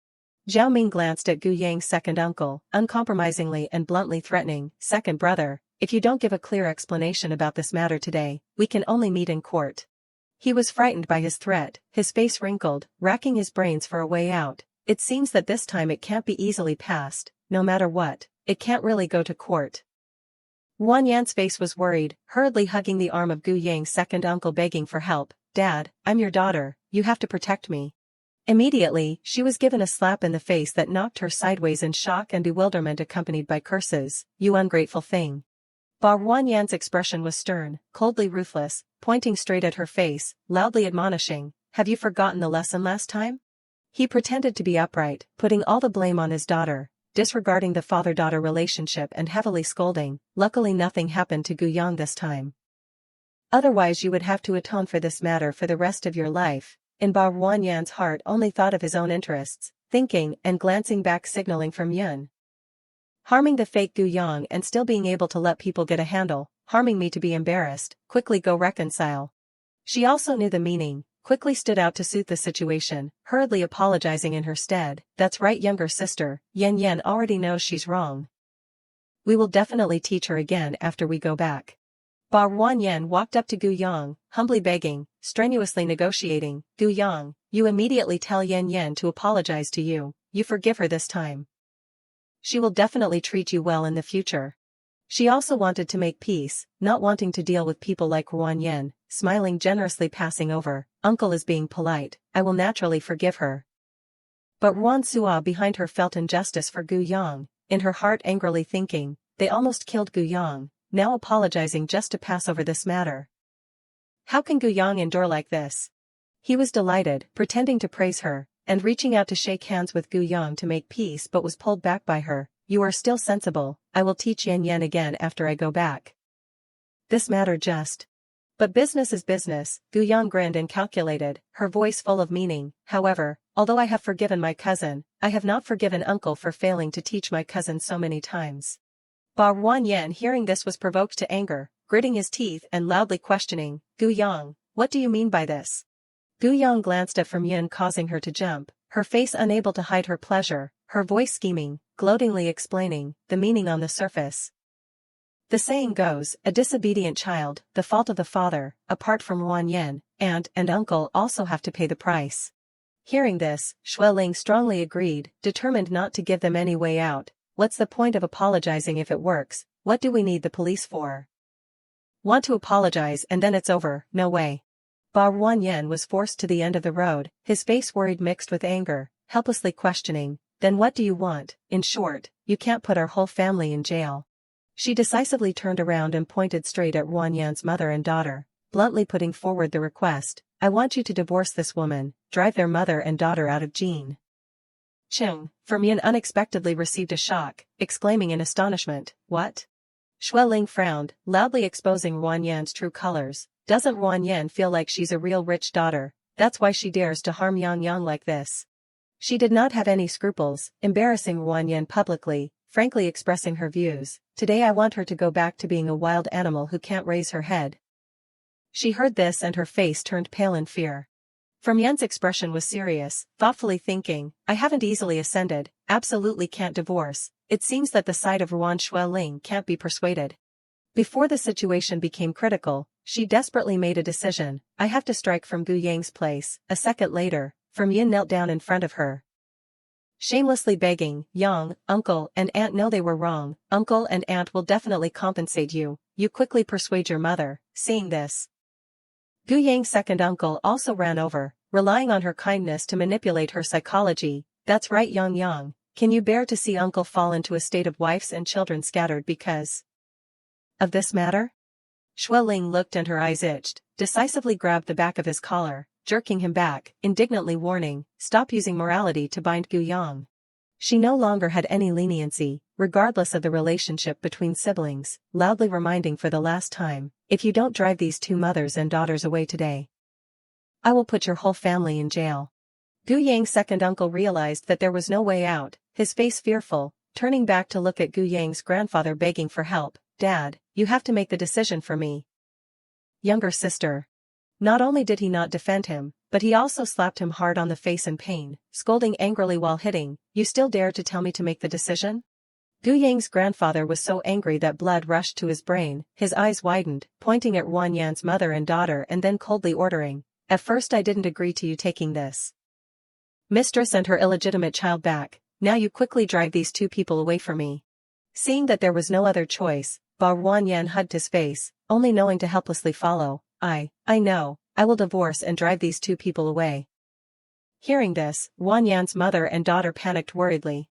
Zhao Ming glanced at Gu Yang's second uncle, uncompromisingly and bluntly threatening. Second brother, if you don't give a clear explanation about this matter today, we can only meet in court. He was frightened by his threat, his face wrinkled, racking his brains for a way out. It seems that this time it can't be easily passed, no matter what, it can't really go to court. Wan Yan's face was worried, hurriedly hugging the arm of Gu Yang's second uncle, begging for help. Dad, I'm your daughter, you have to protect me. Immediately, she was given a slap in the face that knocked her sideways in shock and bewilderment, accompanied by curses. You ungrateful thing. Wan Yan's expression was stern, coldly ruthless, pointing straight at her face, loudly admonishing, have you forgotten the lesson last time? He pretended to be upright, putting all the blame on his daughter, disregarding the father-daughter relationship and heavily scolding. Luckily nothing happened to Gu Yang this time. Otherwise you would have to atone for this matter for the rest of your life. In Wan Yan's heart only thought of his own interests, thinking and glancing back, signaling from Yun. Harming the fake Gu Yang and still being able to let people get a handle, harming me to be embarrassed, quickly go reconcile. She also knew the meaning, quickly stood out to suit the situation, hurriedly apologizing in her stead. That's right, younger sister, Yen already knows she's wrong. We will definitely teach her again after we go back. Wan Yan walked up to Gu Yang, humbly begging, strenuously negotiating. Gu Yang, you immediately tell Yen to apologize to you, you forgive her this time. She will definitely treat you well in the future. She also wanted to make peace, not wanting to deal with people like Wan Yan, smiling generously, passing over. Uncle is being polite, I will naturally forgive her. But Wan Sua behind her felt injustice for Gu Yang, in her heart angrily thinking, they almost killed Gu Yang, now apologizing just to pass over this matter. How can Gu Yang endure like this? He was delighted, pretending to praise her, and reaching out to shake hands with Gu Yang to make peace, but was pulled back by her. You are still sensible, I will teach Yen again after I go back. This matter just. But business is business, Gu Yang grinned and calculated, her voice full of meaning. However, although I have forgiven my cousin, I have not forgiven uncle for failing to teach my cousin so many times. Wan Yan hearing this was provoked to anger, gritting his teeth and loudly questioning, Gu Yang, what do you mean by this? Gu Yang glanced at from Yin, causing her to jump, her face unable to hide her pleasure, her voice scheming, gloatingly explaining, the meaning on the surface. The saying goes, a disobedient child, the fault of the father, apart from Wan Yan, and uncle also have to pay the price. Hearing this, Xueling strongly agreed, determined not to give them any way out. What's the point of apologizing if it works? What do we need the police for? Want to apologize and then it's over? No way. Wan Yan was forced to the end of the road, his face worried mixed with anger, helplessly questioning, then what do you want? In short, you can't put our whole family in jail. She decisively turned around and pointed straight at Wan Yan's mother and daughter, bluntly putting forward the request, I want you to divorce this woman, drive their mother and daughter out of Jean. Chung, Yin unexpectedly received a shock, exclaiming in astonishment, what? Xueling frowned, loudly exposing Wan Yan's true colors. Doesn't Wan Yan feel like she's a real rich daughter? That's why she dares to harm Yang like this. She did not have any scruples, embarrassing Wan Yan publicly, frankly expressing her views. Today I want her to go back to being a wild animal who can't raise her head. She heard this and her face turned pale in fear. Yan's expression was serious, thoughtfully thinking, I haven't easily ascended, absolutely can't divorce. It seems that the side of Ruan Xueling can't be persuaded. Before the situation became critical, she desperately made a decision, I have to strike from Gu Yang's place. A second later, Yin knelt down in front of her, shamelessly begging, Yang, uncle and aunt know they were wrong, uncle and aunt will definitely compensate you, you quickly persuade your mother. Seeing this, Gu Yang's second uncle also ran over, relying on her kindness to manipulate her psychology. That's right, Yang, can you bear to see uncle fall into a state of wives and children scattered because of this matter? Xueling looked and her eyes itched, decisively grabbed the back of his collar, jerking him back, indignantly warning, stop using morality to bind Gu Yang. She no longer had any leniency, regardless of the relationship between siblings, loudly reminding for the last time, if you don't drive these two mothers and daughters away today, I will put your whole family in jail. Gu Yang's second uncle realized that there was no way out, his face fearful, turning back to look at Gu Yang's grandfather begging for help. Dad, you have to make the decision for me. younger sister. Not only did he not defend him, but he also slapped him hard on the face in pain, scolding angrily while hitting, "You still dare to tell me to make the decision?" Gu Yang's grandfather was so angry that blood rushed to his brain, his eyes widened, pointing at Wang Yan's mother and daughter and then coldly ordering, "At first I didn't agree to you taking this mistress and her illegitimate child back, now you quickly drive these two people away from me." Seeing that there was no other choice, Wang Yan hugged his face, only knowing to helplessly follow, I know, I will divorce and drive these two people away." Hearing this, Wang Yan's mother and daughter panicked worriedly.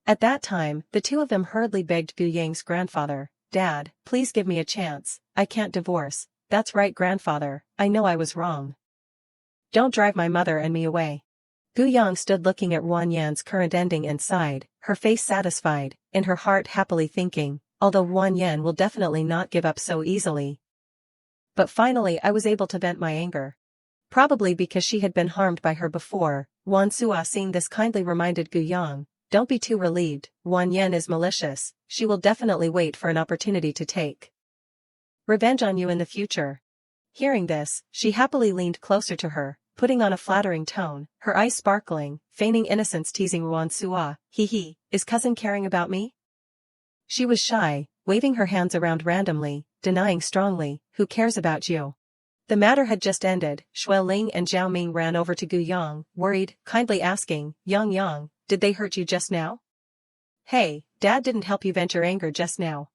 At that time, the two of them hurriedly begged Gu Yang's grandfather, "Dad, please give me a chance, I can't divorce." "That's right, grandfather, I know I was wrong. Don't drive my mother and me away." Gu Yang stood looking at Wang Yan's current ending and sighed, her face satisfied, in her heart happily thinking, although Wang Yan will definitely not give up so easily. But finally I was able to vent my anger. Probably because she had been harmed by her before, Wan Sua seeing this kindly reminded Gu Yang, "Don't be too relieved, Wang Yan is malicious, she will definitely wait for an opportunity to take revenge on you in the future." Hearing this, she happily leaned closer to her, putting on a flattering tone, her eyes sparkling, feigning innocence teasing Wan Sua, "Hee, is cousin caring about me?" She was shy, waving her hands around randomly, denying strongly, "Who cares about you?" The matter had just ended. Shui Ling and Zhao Ming ran over to Gu Yang, worried, kindly asking, Yang, did they hurt you just now?" "Hey, Dad didn't help you vent your anger just now.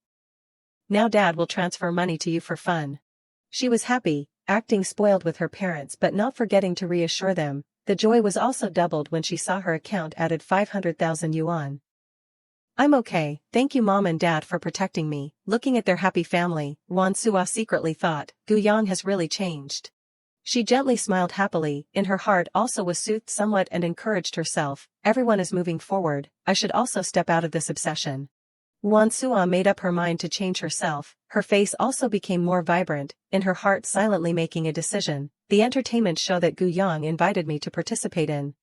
Now Dad will transfer money to you for fun." She was happy, acting spoiled with her parents but not forgetting to reassure them. The joy was also doubled when she saw her account added 500,000 yuan. "I'm okay, thank you Mom and Dad for protecting me." Looking at their happy family, Wan Sua secretly thought, Gu Yang has really changed. She gently smiled happily, in her heart also was soothed somewhat and encouraged herself, "Everyone is moving forward, I should also step out of this obsession." Wan Sua made up her mind to change herself, her face also became more vibrant, in her heart silently making a decision. The entertainment show that Gu Yang invited me to participate in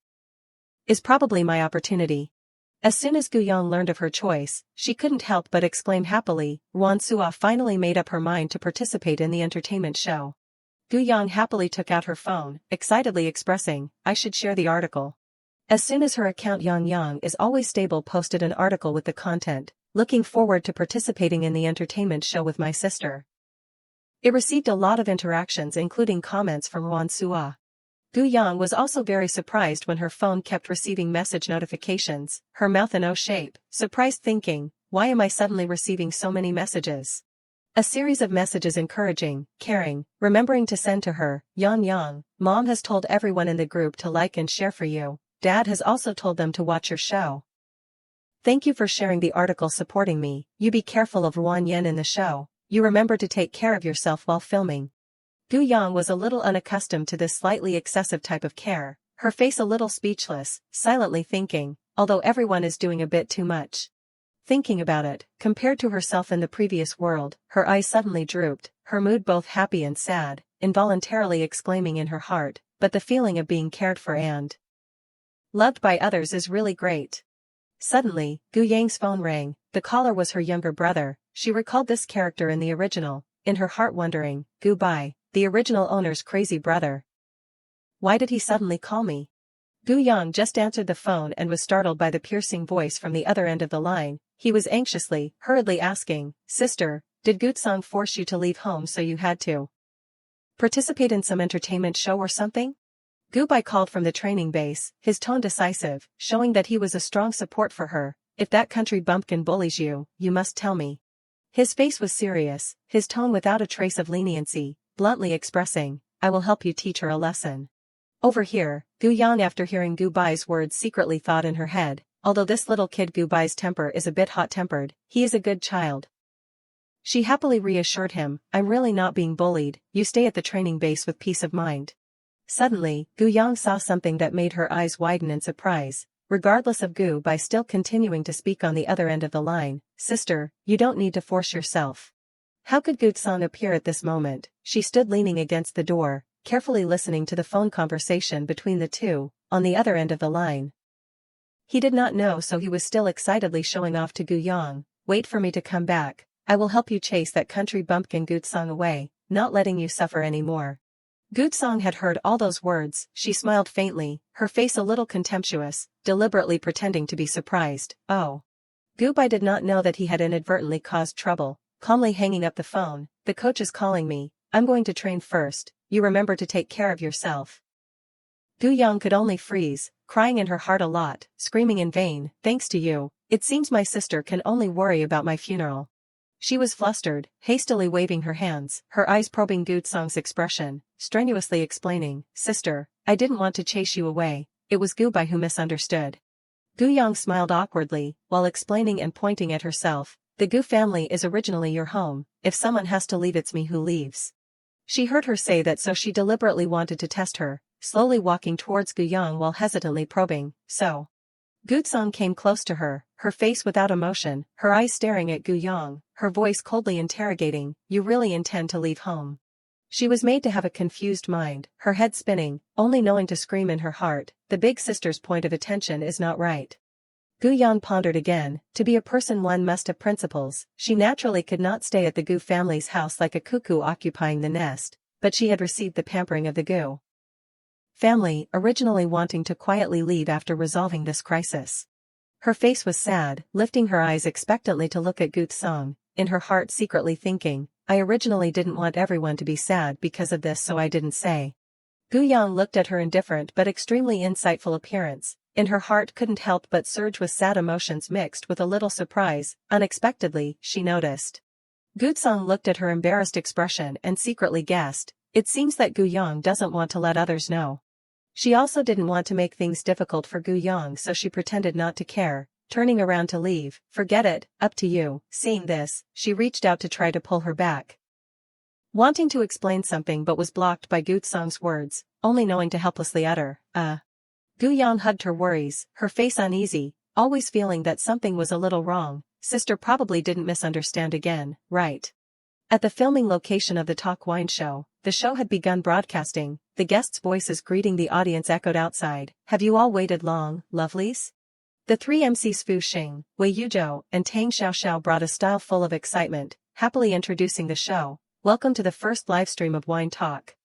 is probably my opportunity. As soon as Gu Yang learned of her choice, she couldn't help but exclaim happily. Wan Sua finally made up her mind to participate in the entertainment show. Gu Yang happily took out her phone, excitedly expressing, "I should share the article." As soon as her account Yang is always stable posted an article with the content, "Looking forward to participating in the entertainment show with my sister." It received a lot of interactions including comments from Wan Sua. Gu Yang was also very surprised when her phone kept receiving message notifications, her mouth an O shape, surprised thinking, "Why am I suddenly receiving so many messages?" A series of messages encouraging, caring, remembering to send to her, Yang, Mom has told everyone in the group to like and share for you, Dad has also told them to watch your show. Thank you for sharing the article supporting me, you be careful of Wang Yan in the show, you remember to take care of yourself while filming. Gu Yang was a little unaccustomed to this slightly excessive type of care, her face a little speechless, silently thinking, although everyone is doing a bit too much. Thinking about it, compared to herself in the previous world, her eyes suddenly drooped, her mood both happy and sad, involuntarily exclaiming in her heart, but the feeling of being cared for and loved by others is really great. Suddenly, Gu Yang's phone rang, the caller was her younger brother, she recalled this character in the original, in her heart wondering, Gu Bai, the original owner's crazy brother. Why did he suddenly call me? Gu Yang just answered the phone and was startled by the piercing voice from the other end of the line. He was anxiously, hurriedly asking, "Sister, did Gutsang force you to leave home so you had to participate in some entertainment show or something?" Gu Bai called from the training base, his tone decisive, showing that he was a strong support for her. "If that country bumpkin bullies you, you must tell me." His face was serious, his tone without a trace of leniency, bluntly expressing, "I will help you teach her a lesson." Over here, Gu Yang after hearing Gu Bai's words secretly thought in her head, although this little kid Gu Bai's temper is a bit hot-tempered, he is a good child. She happily reassured him, "I'm really not being bullied, you stay at the training base with peace of mind." Suddenly, Gu Yang saw something that made her eyes widen in surprise, regardless of Gu Bai still continuing to speak on the other end of the line. "Sister, you don't need to force yourself." How could Gutsang appear at this moment? She stood leaning against the door, carefully listening to the phone conversation between the two, on the other end of the line. He did not know, so he was still excitedly showing off to Gu Yang, "Wait for me to come back, I will help you chase that country bumpkin Gutsang away." not letting you suffer anymore. Gutsong had heard all those words. She smiled faintly, her face a little contemptuous, deliberately pretending to be surprised. Oh. Gubai did not know that he had inadvertently caused trouble, calmly hanging up the phone. The coach is calling me, I'm going to train first, you remember to take care of yourself. Gu Yang could only freeze, crying in her heart a lot, screaming in vain, thanks to you, it seems my sister can only worry about my funeral. She was flustered, hastily waving her hands, her eyes probing Gutsong's expression, strenuously explaining, sister, I didn't want to chase you away, it was Gubai who misunderstood. Gu Yang smiled awkwardly, while explaining and pointing at herself, the Gu family is originally your home, if someone has to leave it's me who leaves. She heard her say that so she deliberately wanted to test her, slowly walking towards Gu Yang while hesitantly probing, so. Gutsong came close to her, her face without emotion, her eyes staring at Gu Yang, her voice coldly interrogating, you really intend to leave home? She was made to have a confused mind, her head spinning, only knowing to scream in her heart, the big sister's point of attention is not right. Gu Yang pondered again, to be a person one must have principles, she naturally could not stay at the Gu family's house like a cuckoo occupying the nest, but she had received the pampering of the Gu family, originally wanting to quietly leave after resolving this crisis. Her face was sad, lifting her eyes expectantly to look at Gutsong, in her heart secretly thinking, I originally didn't want everyone to be sad because of this so I didn't say. Gu Yang looked at her indifferent but extremely insightful appearance, in her heart couldn't help but surge with sad emotions mixed with a little surprise, unexpectedly, she noticed. Gutsong looked at her embarrassed expression and secretly guessed, it seems that Gu Yang doesn't want to let others know. She also didn't want to make things difficult for Gu Yang so she pretended not to care, turning around to leave, forget it, up to you. Seeing this, she reached out to try to pull her back. Wanting to explain something but was blocked by Gutsong's words, only knowing to helplessly utter, Gu Yang hugged her worries, her face uneasy, always feeling that something was a little wrong, sister probably didn't misunderstand again, right? At the filming location of the Talk Wine show, the show had begun broadcasting, the guests' voices greeting the audience echoed outside, have you all waited long, lovelies? The three MCs Fu Xing, Wei Yuzhou, and Tang Xiaoxiao brought a style full of excitement, happily introducing the show, welcome to the first livestream of Wine Talk.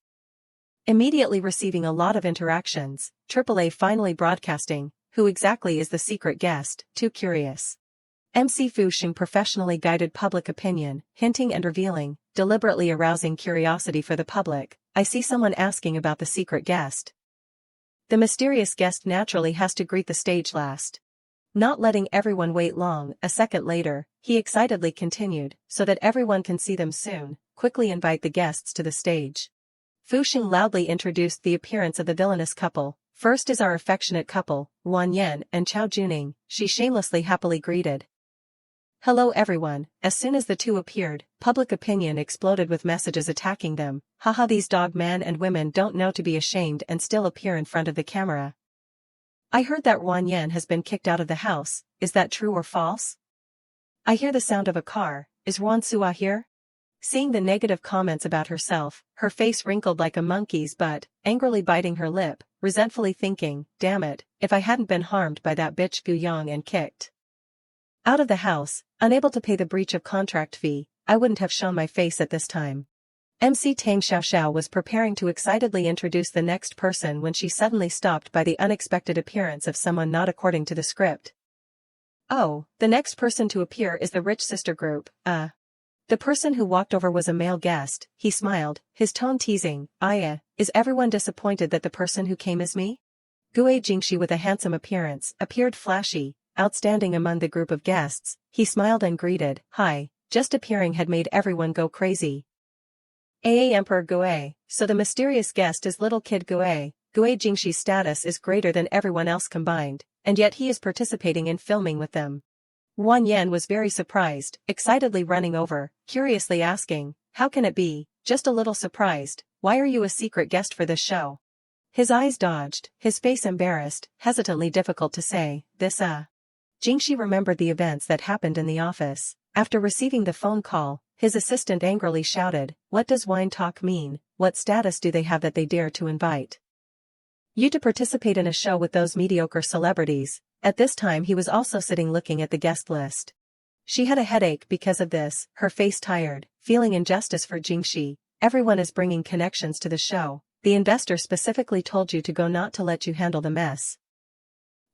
Immediately receiving a lot of interactions, AAA finally broadcasting, who exactly is the secret guest, too curious. MC Fu Xing professionally guided public opinion, hinting and revealing, deliberately arousing curiosity for the public, I see someone asking about the secret guest. The mysterious guest naturally has to greet the stage last. Not letting everyone wait long, a second later, he excitedly continued, so that everyone can see them soon, quickly invite the guests to the stage. Fu Xing loudly introduced the appearance of the villainous couple, first is our affectionate couple, Wan Yan and Chao Juning, she shamelessly happily greeted. Hello everyone, as soon as the two appeared, public opinion exploded with messages attacking them, haha these dog men and women don't know to be ashamed and still appear in front of the camera. I heard that Wan Yan has been kicked out of the house, is that true or false? I hear the sound of a car, is Wan Sua here? Seeing the negative comments about herself, her face wrinkled like a monkey's but, angrily biting her lip, resentfully thinking, damn it, if I hadn't been harmed by that bitch Gu Yang and kicked out of the house, unable to pay the breach of contract fee, I wouldn't have shown my face at this time. MC Tang Xiaoxiao was preparing to excitedly introduce the next person when she suddenly stopped by the unexpected appearance of someone not according to the script. Oh, the next person to appear is the rich sister group, The person who walked over was a male guest, he smiled, his tone teasing, is everyone disappointed that the person who came is me? Gue Jingxi with a handsome appearance, appeared flashy, outstanding among the group of guests, he smiled and greeted, hi, just appearing had made everyone go crazy. Emperor Gue, so the mysterious guest is little kid Gue Jingxi's status is greater than everyone else combined, and yet he is participating in filming with them. Wan Yan was very surprised, excitedly running over, curiously asking, how can it be, just a little surprised, why are you a secret guest for this show? His eyes dodged, his face embarrassed, hesitantly difficult to say, this Jingxi remembered the events that happened in the office. After receiving the phone call, his assistant angrily shouted, what does Wine Talk mean, what status do they have that they dare to invite you to participate in a show with those mediocre celebrities? At this time he was also sitting looking at the guest list. She had a headache because of this, her face tired, feeling injustice for Jingxi. everyone is bringing connections to the show. The investor specifically told you to go, not to let you handle the mess.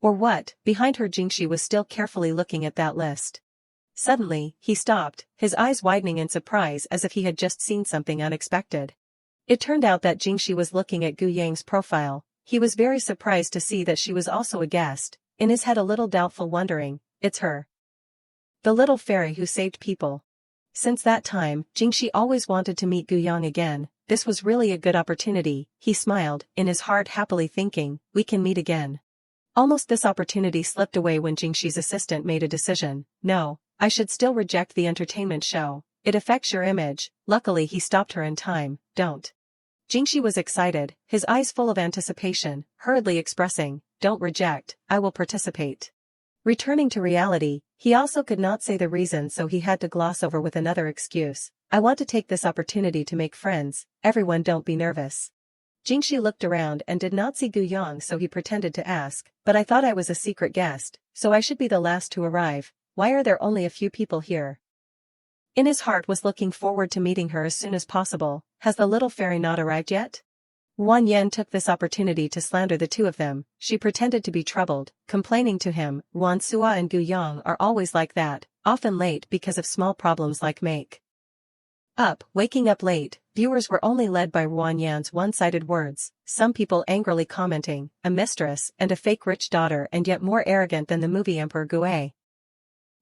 Or what? Behind her, Jingxi was still carefully looking at that list. Suddenly, he stopped, his eyes widening in surprise as if he had just seen something unexpected. It turned out that Jingxi was looking at Gu Yang's profile. He was very surprised to see that she was also a guest, in his head a little doubtful, wondering, it's her. The little fairy who saved people. Since that time, Jingxi always wanted to meet Gu Yang again. This was really a good opportunity. He smiled, in his heart happily thinking, we can meet again. Almost this opportunity slipped away when Jingxi's assistant made a decision. No, I should still reject the entertainment show. It affects your image. Luckily he stopped her in time. Don't. Jingxi was excited, his eyes full of anticipation, hurriedly expressing, don't reject, I will participate. Returning to reality, he also could not say the reason, so he had to gloss over with another excuse. I want to take this opportunity to make friends. Everyone, don't be nervous. Jingxi looked around and did not see Gu Yang, so he pretended to ask, but I thought I was a secret guest, so I should be the last to arrive. Why are there only a few people here? In his heart was looking forward to meeting her as soon as possible. Has the little fairy not arrived yet? Wang Yan took this opportunity to slander the two of them. She pretended to be troubled, complaining to him, Wan Sua and Gu Yang are always like that, often late because of small problems like waking up late. Viewers were only led by Wang Yan's one-sided words, some people angrily commenting, a mistress and a fake rich daughter, and yet more arrogant than the movie Emperor Gue.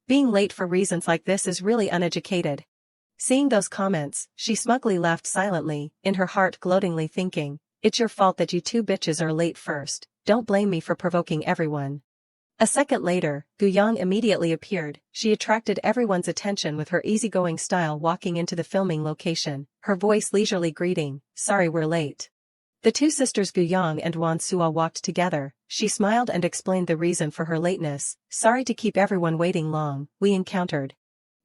Being late for reasons like this is really uneducated. Seeing those comments, she smugly laughed silently, in her heart gloatingly thinking, it's your fault that you two bitches are late first, don't blame me for provoking everyone. A second later, Gu Yang immediately appeared. She attracted everyone's attention with her easygoing style, walking into the filming location, her voice leisurely greeting, sorry we're late. The two sisters Gu Yang and Wan Sua walked together. She smiled and explained the reason for her lateness, sorry to keep everyone waiting long, we encountered.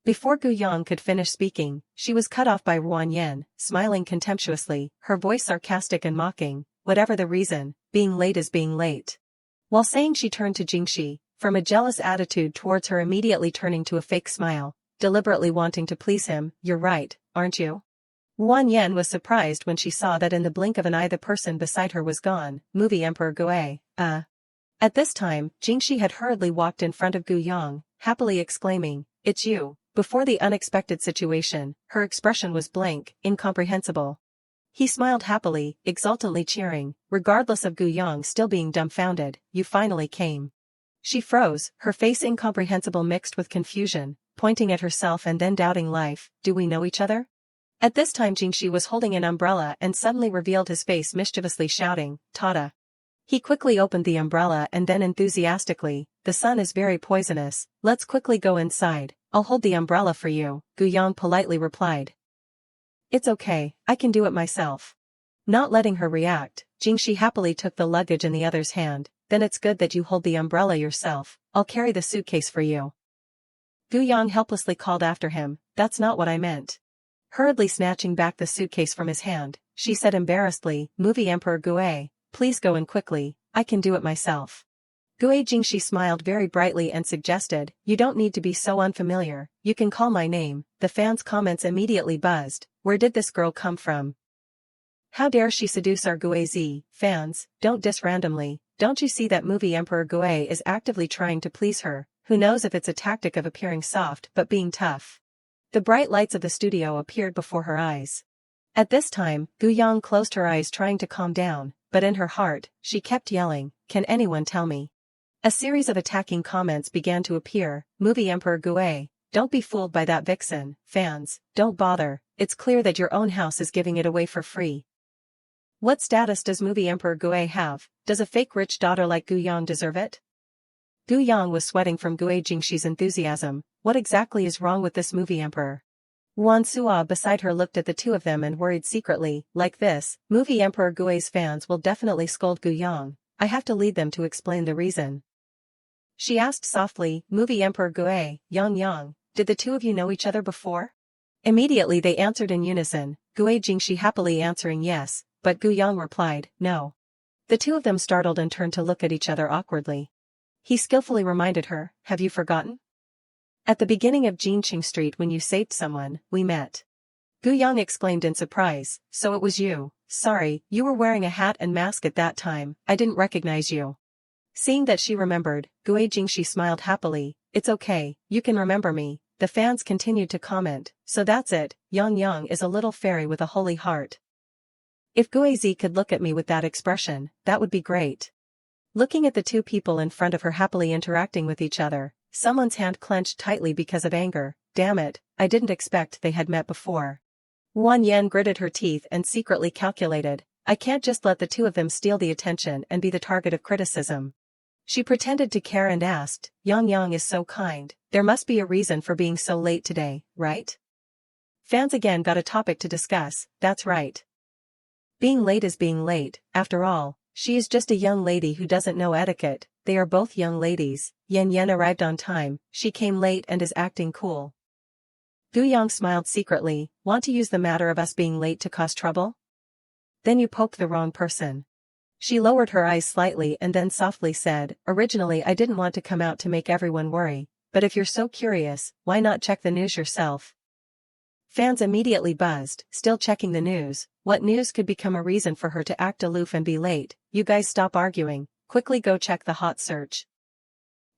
Before Gu Yang could finish speaking, she was cut off by Wang Yan, smiling contemptuously, her voice sarcastic and mocking, whatever the reason, being late is being late. While saying, she turned to Jingxi, from a jealous attitude towards her, immediately turning to a fake smile, deliberately wanting to please him, you're right, aren't you? Wang Yan was surprised when she saw that in the blink of an eye the person beside her was gone, movie Emperor Gue. At this time, Jingxi had hurriedly walked in front of Gu Yang, happily exclaiming, it's you. Before the unexpected situation, her expression was blank, incomprehensible. He smiled happily, exultantly cheering, regardless of Gu Yang still being dumbfounded, you finally came. She froze, her face incomprehensible mixed with confusion, pointing at herself and then doubting life, do we know each other? At this time Jingxi was holding an umbrella and suddenly revealed his face, mischievously shouting, Tada. He quickly opened the umbrella and then enthusiastically, the sun is very poisonous, let's quickly go inside, I'll hold the umbrella for you, Gu Yang politely replied. It's okay, I can do it myself. Not letting her react, Jingxi happily took the luggage in the other's hand, then it's good that you hold the umbrella yourself, I'll carry the suitcase for you. Gu Yang helplessly called after him, that's not what I meant. Hurriedly snatching back the suitcase from his hand, she said embarrassedly, movie Emperor Gue, please go in quickly, I can do it myself. Gue Jingxi smiled very brightly and suggested, you don't need to be so unfamiliar, you can call my name. The fans' comments immediately buzzed, where did this girl come from? How dare she seduce our Gue Z? Fans, don't diss randomly, don't you see that movie Emperor Gue is actively trying to please her, who knows if it's a tactic of appearing soft but being tough. The bright lights of the studio appeared before her eyes. At this time, Gu Yang closed her eyes trying to calm down, but in her heart, she kept yelling, can anyone tell me? A series of attacking comments began to appear, movie Emperor Gue, don't be fooled by that vixen, fans, don't bother, it's clear that your own house is giving it away for free. What status does movie Emperor Gue have? Does a fake rich daughter like Gu Yang deserve it? Gu Yang was sweating from Gue Jingxi's enthusiasm. What exactly is wrong with this movie Emperor? Wan Sua beside her looked at the two of them and worried secretly, like this, movie Emperor Gue's fans will definitely scold Gu Yang, I have to lead them to explain the reason. She asked softly, movie Emperor Gue, Yang, did the two of you know each other before? Immediately they answered in unison, Gue Jingxi happily answering yes, but Gu Yang replied, no. The two of them startled and turned to look at each other awkwardly. He skillfully reminded her, have you forgotten? At the beginning of Jinqing Street when you saved someone, we met. Gu Yang exclaimed in surprise, so it was you. Sorry, you were wearing a hat and mask at that time, I didn't recognize you. Seeing that she remembered, Gu Jingxi smiled happily, it's okay, you can remember me. The fans continued to comment, so that's it, Yang Yang is a little fairy with a holy heart. If Guizi could look at me with that expression, that would be great. Looking at the two people in front of her happily interacting with each other, someone's hand clenched tightly because of anger. Damn it, I didn't expect they had met before. Wan Yan gritted her teeth and secretly calculated, I can't just let the two of them steal the attention and be the target of criticism. She pretended to care and asked, Yang Yang is so kind, there must be a reason for being so late today, right? Fans again got a topic to discuss, that's right. Being late is being late, after all, she is just a young lady who doesn't know etiquette, they are both young ladies. Yan Yan arrived on time, she came late and is acting cool. Gu Yang smiled secretly, want to use the matter of us being late to cause trouble? Then you poked the wrong person. She lowered her eyes slightly and then softly said, originally I didn't want to come out to make everyone worry, but if you're so curious, why not check the news yourself? Fans immediately buzzed, still checking the news, what news could become a reason for her to act aloof and be late? You guys stop arguing, quickly go check the hot search.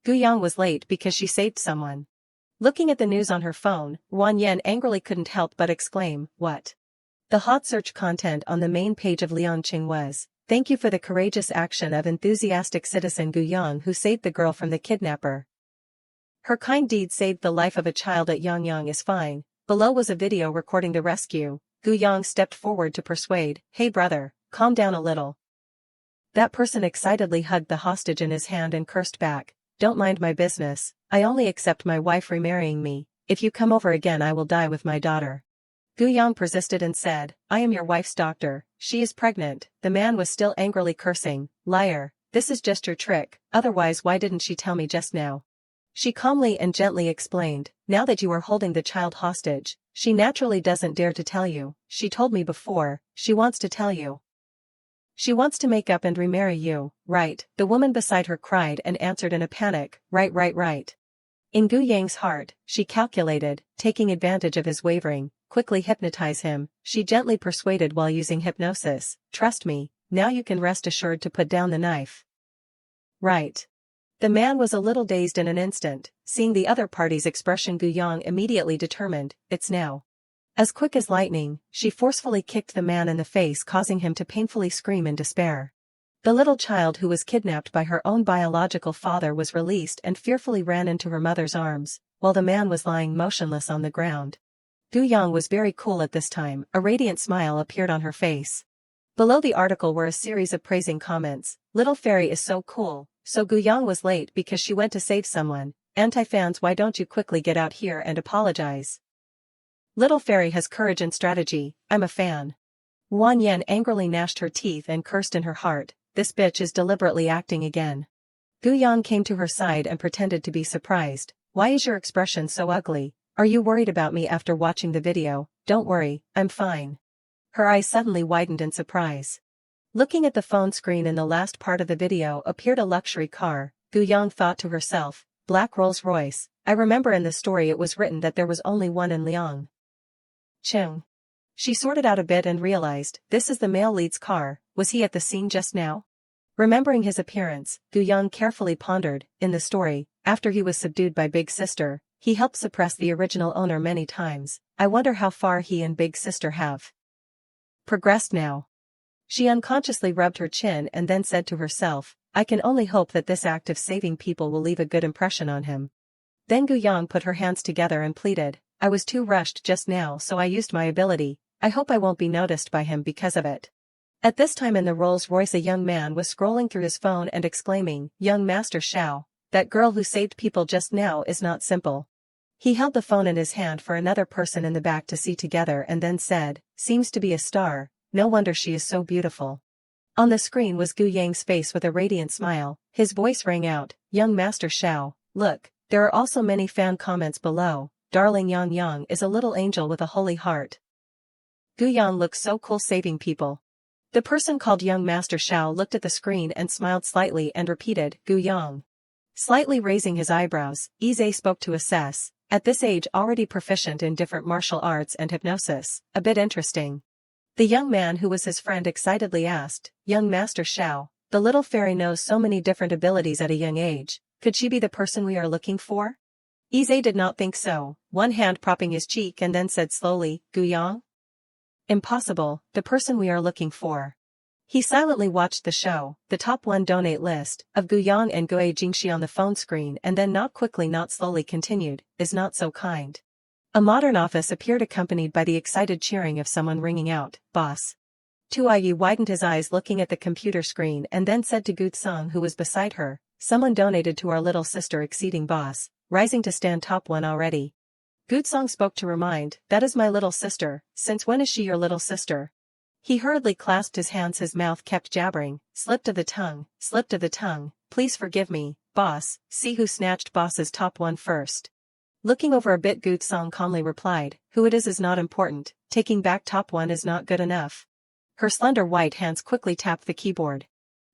Gu Yang was late because she saved someone. Looking at the news on her phone, Wan Yan angrily couldn't help but exclaim, what? The hot search content on the main page of Liangqing was, thank you for the courageous action of enthusiastic citizen Gu Yang who saved the girl from the kidnapper. Her kind deed saved the life of a child at Yangyang is fine. Below was a video recording the rescue. Gu Yang stepped forward to persuade, hey brother, calm down a little. That person excitedly hugged the hostage in his hand and cursed back, don't mind my business, I only accept my wife remarrying me, if you come over again I will die with my daughter. Gu Yang persisted and said, I am your wife's doctor, she is pregnant. The man was still angrily cursing, liar, this is just your trick, otherwise why didn't she tell me just now? She calmly and gently explained, now that you are holding the child hostage, she naturally doesn't dare to tell you, she told me before, she wants to tell you. She wants to make up and remarry you, right? The woman beside her cried and answered in a panic, right. In Gu Yang's heart, she calculated, taking advantage of his wavering, quickly hypnotize him, she gently persuaded while using hypnosis, trust me, now you can rest assured to put down the knife. Right. The man was a little dazed in an instant, seeing the other party's expression Gu Yang immediately determined, it's now. As quick as lightning, she forcefully kicked the man in the face causing him to painfully scream in despair. The little child who was kidnapped by her own biological father was released and fearfully ran into her mother's arms, while the man was lying motionless on the ground. Gu Yang was very cool at this time, a radiant smile appeared on her face. Below the article were a series of praising comments, little fairy is so cool, so Gu Yang was late because she went to save someone, anti-fans why don't you quickly get out here and apologize? Little fairy has courage and strategy, I'm a fan. Wan Yan angrily gnashed her teeth and cursed in her heart, this bitch is deliberately acting again. Gu Yang came to her side and pretended to be surprised, why is your expression so ugly, are you worried about me after watching the video? Don't worry, I'm fine. Her eyes suddenly widened in surprise. Looking at the phone screen in the last part of the video appeared a luxury car, Gu Yang thought to herself, black Rolls Royce, I remember in the story it was written that there was only one in Liang. Chung. She sorted out a bit and realized, this is the male lead's car, was he at the scene just now? Remembering his appearance, Gu Yang carefully pondered, in the story, after he was subdued by Big Sister, he helped suppress the original owner many times, I wonder how far he and Big Sister have progressed now. She unconsciously rubbed her chin and then said to herself, I can only hope that this act of saving people will leave a good impression on him. Then Gu Yang put her hands together and pleaded, I was too rushed just now so I used my ability, I hope I won't be noticed by him because of it. At this time in the Rolls Royce a young man was scrolling through his phone and exclaiming, young Master Shao, that girl who saved people just now is not simple. He held the phone in his hand for another person in the back to see together and then said, seems to be a star, no wonder she is so beautiful. On the screen was Gu Yang's face with a radiant smile, his voice rang out, young Master Shao, look, there are also many fan comments below, darling Yang Yang is a little angel with a holy heart. Gu Yang looks so cool saving people. The person called young Master Shao looked at the screen and smiled slightly and repeated, Gu Yang. Slightly raising his eyebrows, Ise spoke to assess, at this age already proficient in different martial arts and hypnosis, a bit interesting. The young man who was his friend excitedly asked, young Master Shao, the little fairy knows so many different abilities at a young age, could she be the person we are looking for? Ise did not think so, one hand propping his cheek and then said slowly, Guyang? Impossible, the person we are looking for. He silently watched the show, the top 1 donate list, of Guyang and Gue Jingxi on the phone screen and then not quickly not slowly continued, is not so kind. A modern office appeared accompanied by the excited cheering of someone ringing out, boss. Tuayi widened his eyes looking at the computer screen and then said to Gutsung who was beside her, someone donated to our little sister exceeding boss, rising to stand top 1 already. Gutsung spoke to remind, that is my little sister, since when is she your little sister? He hurriedly clasped his hands, his mouth kept jabbering, slipped of the tongue, please forgive me, boss, see who snatched boss's top 1 first. Looking over a bit Gutsung calmly replied, who it is not important, taking back top 1 is not good enough. Her slender white hands quickly tapped the keyboard.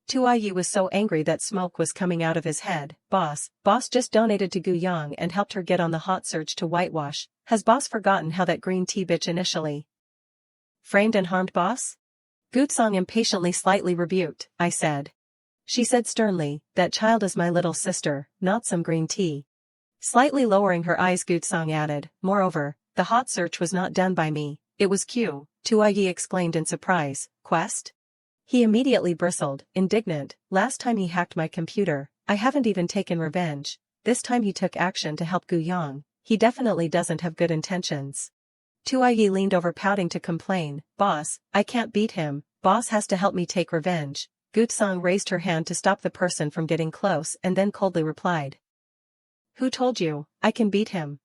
Tuayi was so angry that smoke was coming out of his head, boss just donated to Guyang and helped her get on the hot search to whitewash, has boss forgotten how that green tea bitch initially framed and harmed boss? Gutsung impatiently slightly rebuked, I said. She said sternly, that child is my little sister, not some green tea. Slightly lowering her eyes Gutsung added, moreover, the hot search was not done by me, it was Q, Tuayi exclaimed in surprise, Quest? He immediately bristled, indignant, last time he hacked my computer, I haven't even taken revenge, this time he took action to help Guyang, he definitely doesn't have good intentions. Tuayi leaned over pouting to complain, boss, I can't beat him, boss has to help me take revenge. Gutsung raised her hand to stop the person from getting close and then coldly replied. Who told you, I can beat him?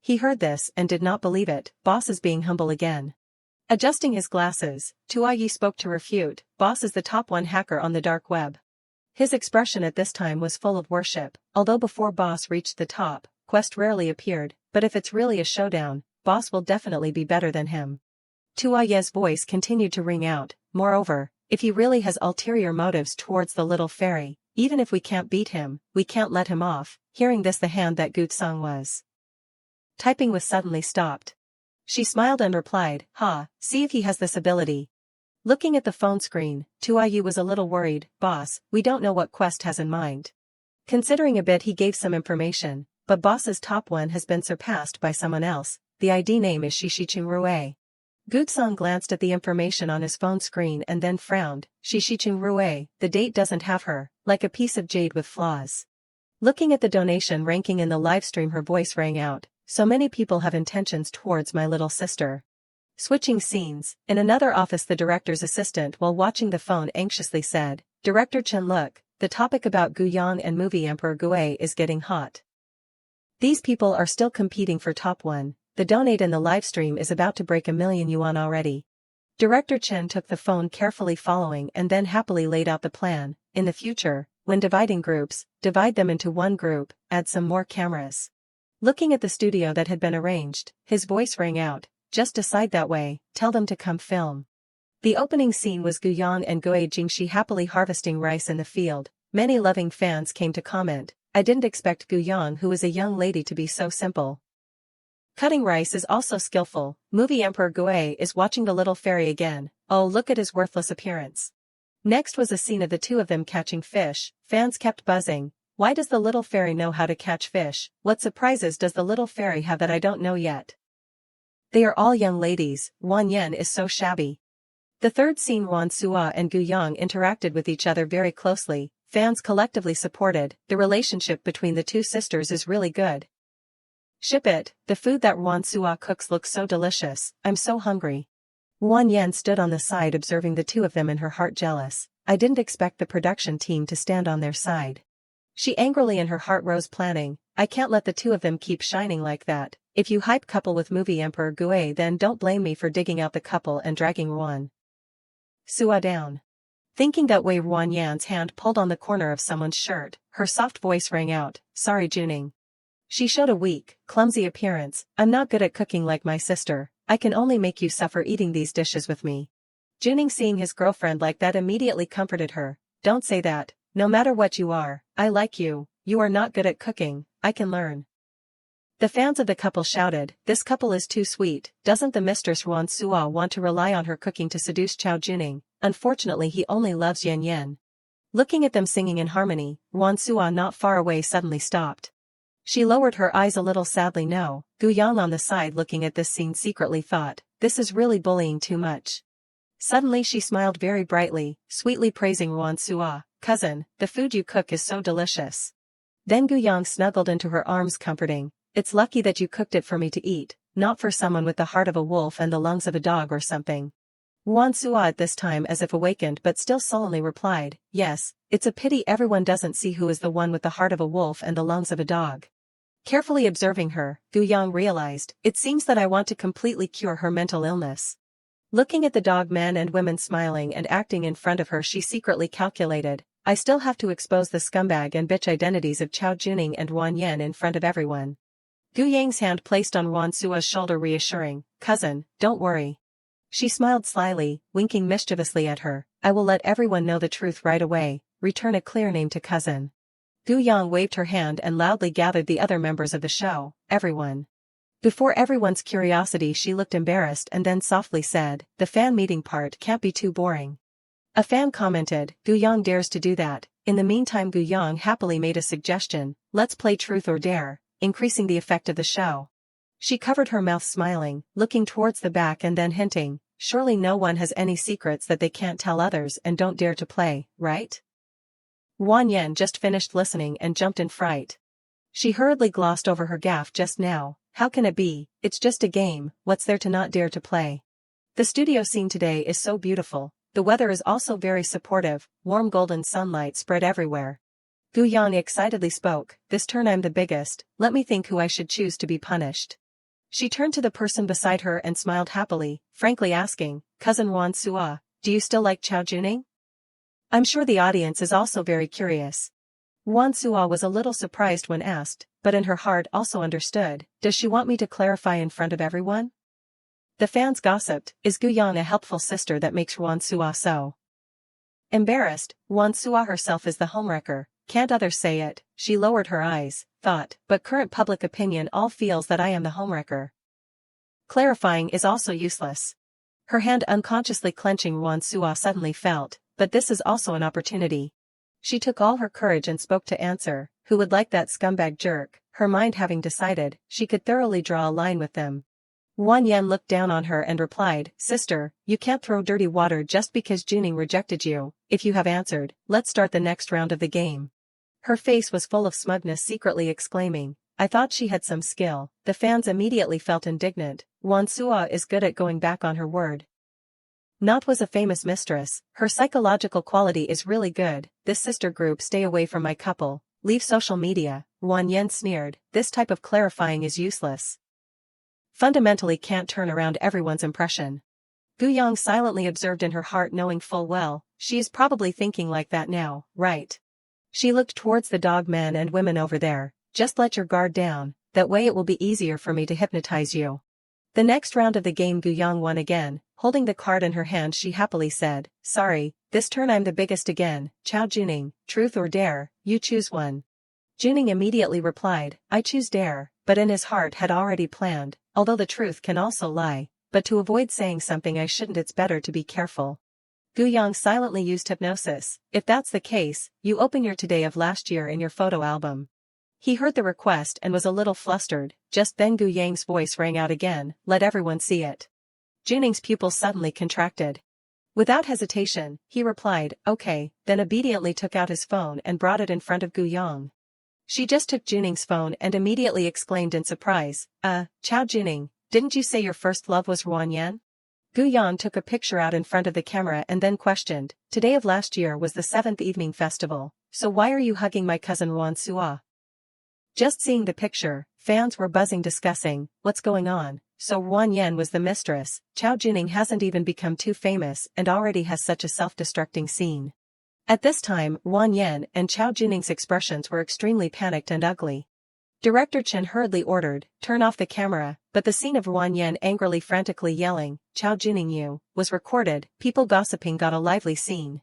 He heard this and did not believe it, boss is being humble again. Adjusting his glasses, Tuayi spoke to refute, boss is the top 1 hacker on the dark web. His expression at this time was full of worship, although before boss reached the top, Quest rarely appeared, but if it's really a showdown, boss will definitely be better than him. Tuayi's voice continued to ring out, moreover, if he really has ulterior motives towards the little fairy, even if we can't beat him, we can't let him off. Hearing this the hand that Gutsung was typing with suddenly stopped. She smiled and replied, see if he has this ability. Looking at the phone screen, Tuayi was a little worried, boss, we don't know what Quest has in mind. Considering a bit he gave some information, but boss's top 1 has been surpassed by someone else, the ID name is Shishiching Rue. Gutsung glanced at the information on his phone screen and then frowned, Shishiching Rue, the date doesn't have her, like a piece of jade with flaws. Looking at the donation ranking in the livestream her voice rang out, so many people have intentions towards my little sister. Switching scenes, in another office the director's assistant while watching the phone anxiously said, Director Chen look, the topic about Guyang and movie Emperor Gue is getting hot. These people are still competing for top 1, the donate in the livestream is about to break 1 million yuan already. Director Chen took the phone carefully following and then happily laid out the plan, in the future, when dividing groups, divide them into 1 group, add some more cameras. Looking at the studio that had been arranged, his voice rang out, just decide that way, tell them to come film. The opening scene was Guyang and Gue Jingxi happily harvesting rice in the field. Many loving fans came to comment, I didn't expect Guyang who is a young lady to be so simple. Cutting rice is also skillful. Movie Emperor Gue is watching the little fairy again, oh look at his worthless appearance. Next was a scene of the 2 of them catching fish, fans kept buzzing. Why does the little fairy know how to catch fish? What surprises does the little fairy have that I don't know yet? They are all young ladies, Wan Yen is so shabby. The third scene Wan Sua and Guyang interacted with each other very closely, fans collectively supported, the relationship between the 2 sisters is really good. Ship it, the food that Wan Sua cooks looks so delicious, I'm so hungry. Wan Yen stood on the side observing the 2 of them in her heart jealous, I didn't expect the production team to stand on their side. She angrily in her heart rose planning, I can't let the 2 of them keep shining like that, if you hype couple with movie Emperor Gue then don't blame me for digging out the couple and dragging Wan Sua down. Thinking that way Wan Yan's hand pulled on the corner of someone's shirt, her soft voice rang out, sorry Juning. She showed a weak, clumsy appearance, I'm not good at cooking like my sister, I can only make you suffer eating these dishes with me. Juning seeing his girlfriend like that immediately comforted her, don't say that, no matter what you are, I like you, you are not good at cooking, I can learn. The fans of the couple shouted, this couple is too sweet, doesn't the mistress Ruan Sua want to rely on her cooking to seduce Chao Juning? Unfortunately he only loves Yan Yan. Looking at them singing in harmony, Ruan Sua not far away suddenly stopped. She lowered her eyes a little sadly. No, Gu Yang on the side looking at this scene secretly thought, this is really bullying too much. Suddenly she smiled very brightly, sweetly praising Ruan Sua, cousin, the food you cook is so delicious. Then Gu Yang snuggled into her arms comforting, it's lucky that you cooked it for me to eat, not for someone with the heart of a wolf and the lungs of a dog or something. Ruan Sua at this time as if awakened but still sullenly replied, yes, it's a pity everyone doesn't see who is the one with the heart of a wolf and the lungs of a dog. Carefully observing her, Gu Yang realized, it seems that I want to completely cure her mental illness. Looking at the dog men and women smiling and acting in front of her, she secretly calculated, I still have to expose the scumbag and bitch identities of Chao Juning and Ruan Yan in front of everyone. Gu Yang's hand placed on Ruan Sua's shoulder reassuring, cousin, don't worry. She smiled slyly, winking mischievously at her, I will let everyone know the truth right away, return a clear name to cousin. Gu Yang waved her hand and loudly gathered the other members of the show, everyone. Before everyone's curiosity she looked embarrassed and then softly said, the fan meeting part can't be too boring. A fan commented, Gu Yang dares to do that. In the meantime Gu Yang happily made a suggestion, let's play truth or dare, increasing the effect of the show. She covered her mouth smiling, looking towards the back and then hinting, surely no one has any secrets that they can't tell others and don't dare to play, right? Ruan Yan just finished listening and jumped in fright. She hurriedly glossed over her gaffe just now, how can it be, it's just a game, what's there to not dare to play? The studio scene today is so beautiful, the weather is also very supportive, warm golden sunlight spread everywhere. Gu Yang excitedly spoke, this turn I'm the biggest, let me think who I should choose to be punished. She turned to the person beside her and smiled happily, frankly asking, cousin Ruan Sua, do you still like Chao Juning? I'm sure the audience is also very curious. Ruan Sua was a little surprised when asked, but in her heart also understood, does she want me to clarify in front of everyone? The fans gossiped, is Gu Yang a helpful sister that makes Ruan Sua so embarrassed? Ruan Sua herself is the homewrecker, can't others say it? She lowered her eyes, thought, but current public opinion all feels that I am the homewrecker. Clarifying is also useless. Her hand unconsciously clenching Ruan Sua suddenly felt, but this is also an opportunity. She took all her courage and spoke to answer, who would like that scumbag jerk, her mind having decided, she could thoroughly draw a line with them. Ruan Yan looked down on her and replied, sister, you can't throw dirty water just because Juning rejected you, if you have answered, let's start the next round of the game. Her face was full of smugness secretly exclaiming, I thought she had some skill. The fans immediately felt indignant, Ruan Sua is good at going back on her word. Not was a famous mistress, her psychological quality is really good, this sister group stay away from my couple, leave social media, Ruan Yan sneered, this type of clarifying is useless. Fundamentally can't turn around everyone's impression. Gu Yang silently observed in her heart knowing full well, she is probably thinking like that now, right? She looked towards the dog men and women over there, just let your guard down, that way it will be easier for me to hypnotize you. The next round of the game Gu Yang won again, holding the card in her hand she happily said, sorry, this turn I'm the biggest again, Chao Juning, truth or dare, you choose one. Juning immediately replied, I choose dare, but in his heart had already planned, although the truth can also lie, but to avoid saying something I shouldn't it's better to be careful. Gu Yang silently used hypnosis, if that's the case, you open your today of last year in your photo album. He heard the request and was a little flustered, just then Gu Yang's voice rang out again, let everyone see it. Juning's pupils suddenly contracted. Without hesitation, he replied, okay, then obediently took out his phone and brought it in front of Gu Yang. She just took Juning's phone and immediately exclaimed in surprise, Chao Juning, didn't you say your first love was Ruan Yan? Gu Yang took a picture out in front of the camera and then questioned, today of last year was the 7th evening festival, so why are you hugging my cousin Ruan Sua? Just seeing the picture, fans were buzzing discussing, what's going on, so Ruan Yan was the mistress, Chao Juning hasn't even become too famous and already has such a self-destructing scene. At this time Ruan Yan and Chao Juning's expressions were extremely panicked and ugly. Director Chen hurriedly ordered, turn off the camera, but the scene of Ruan Yan angrily frantically yelling, Chao Juning you, was recorded, people gossiping got a lively scene.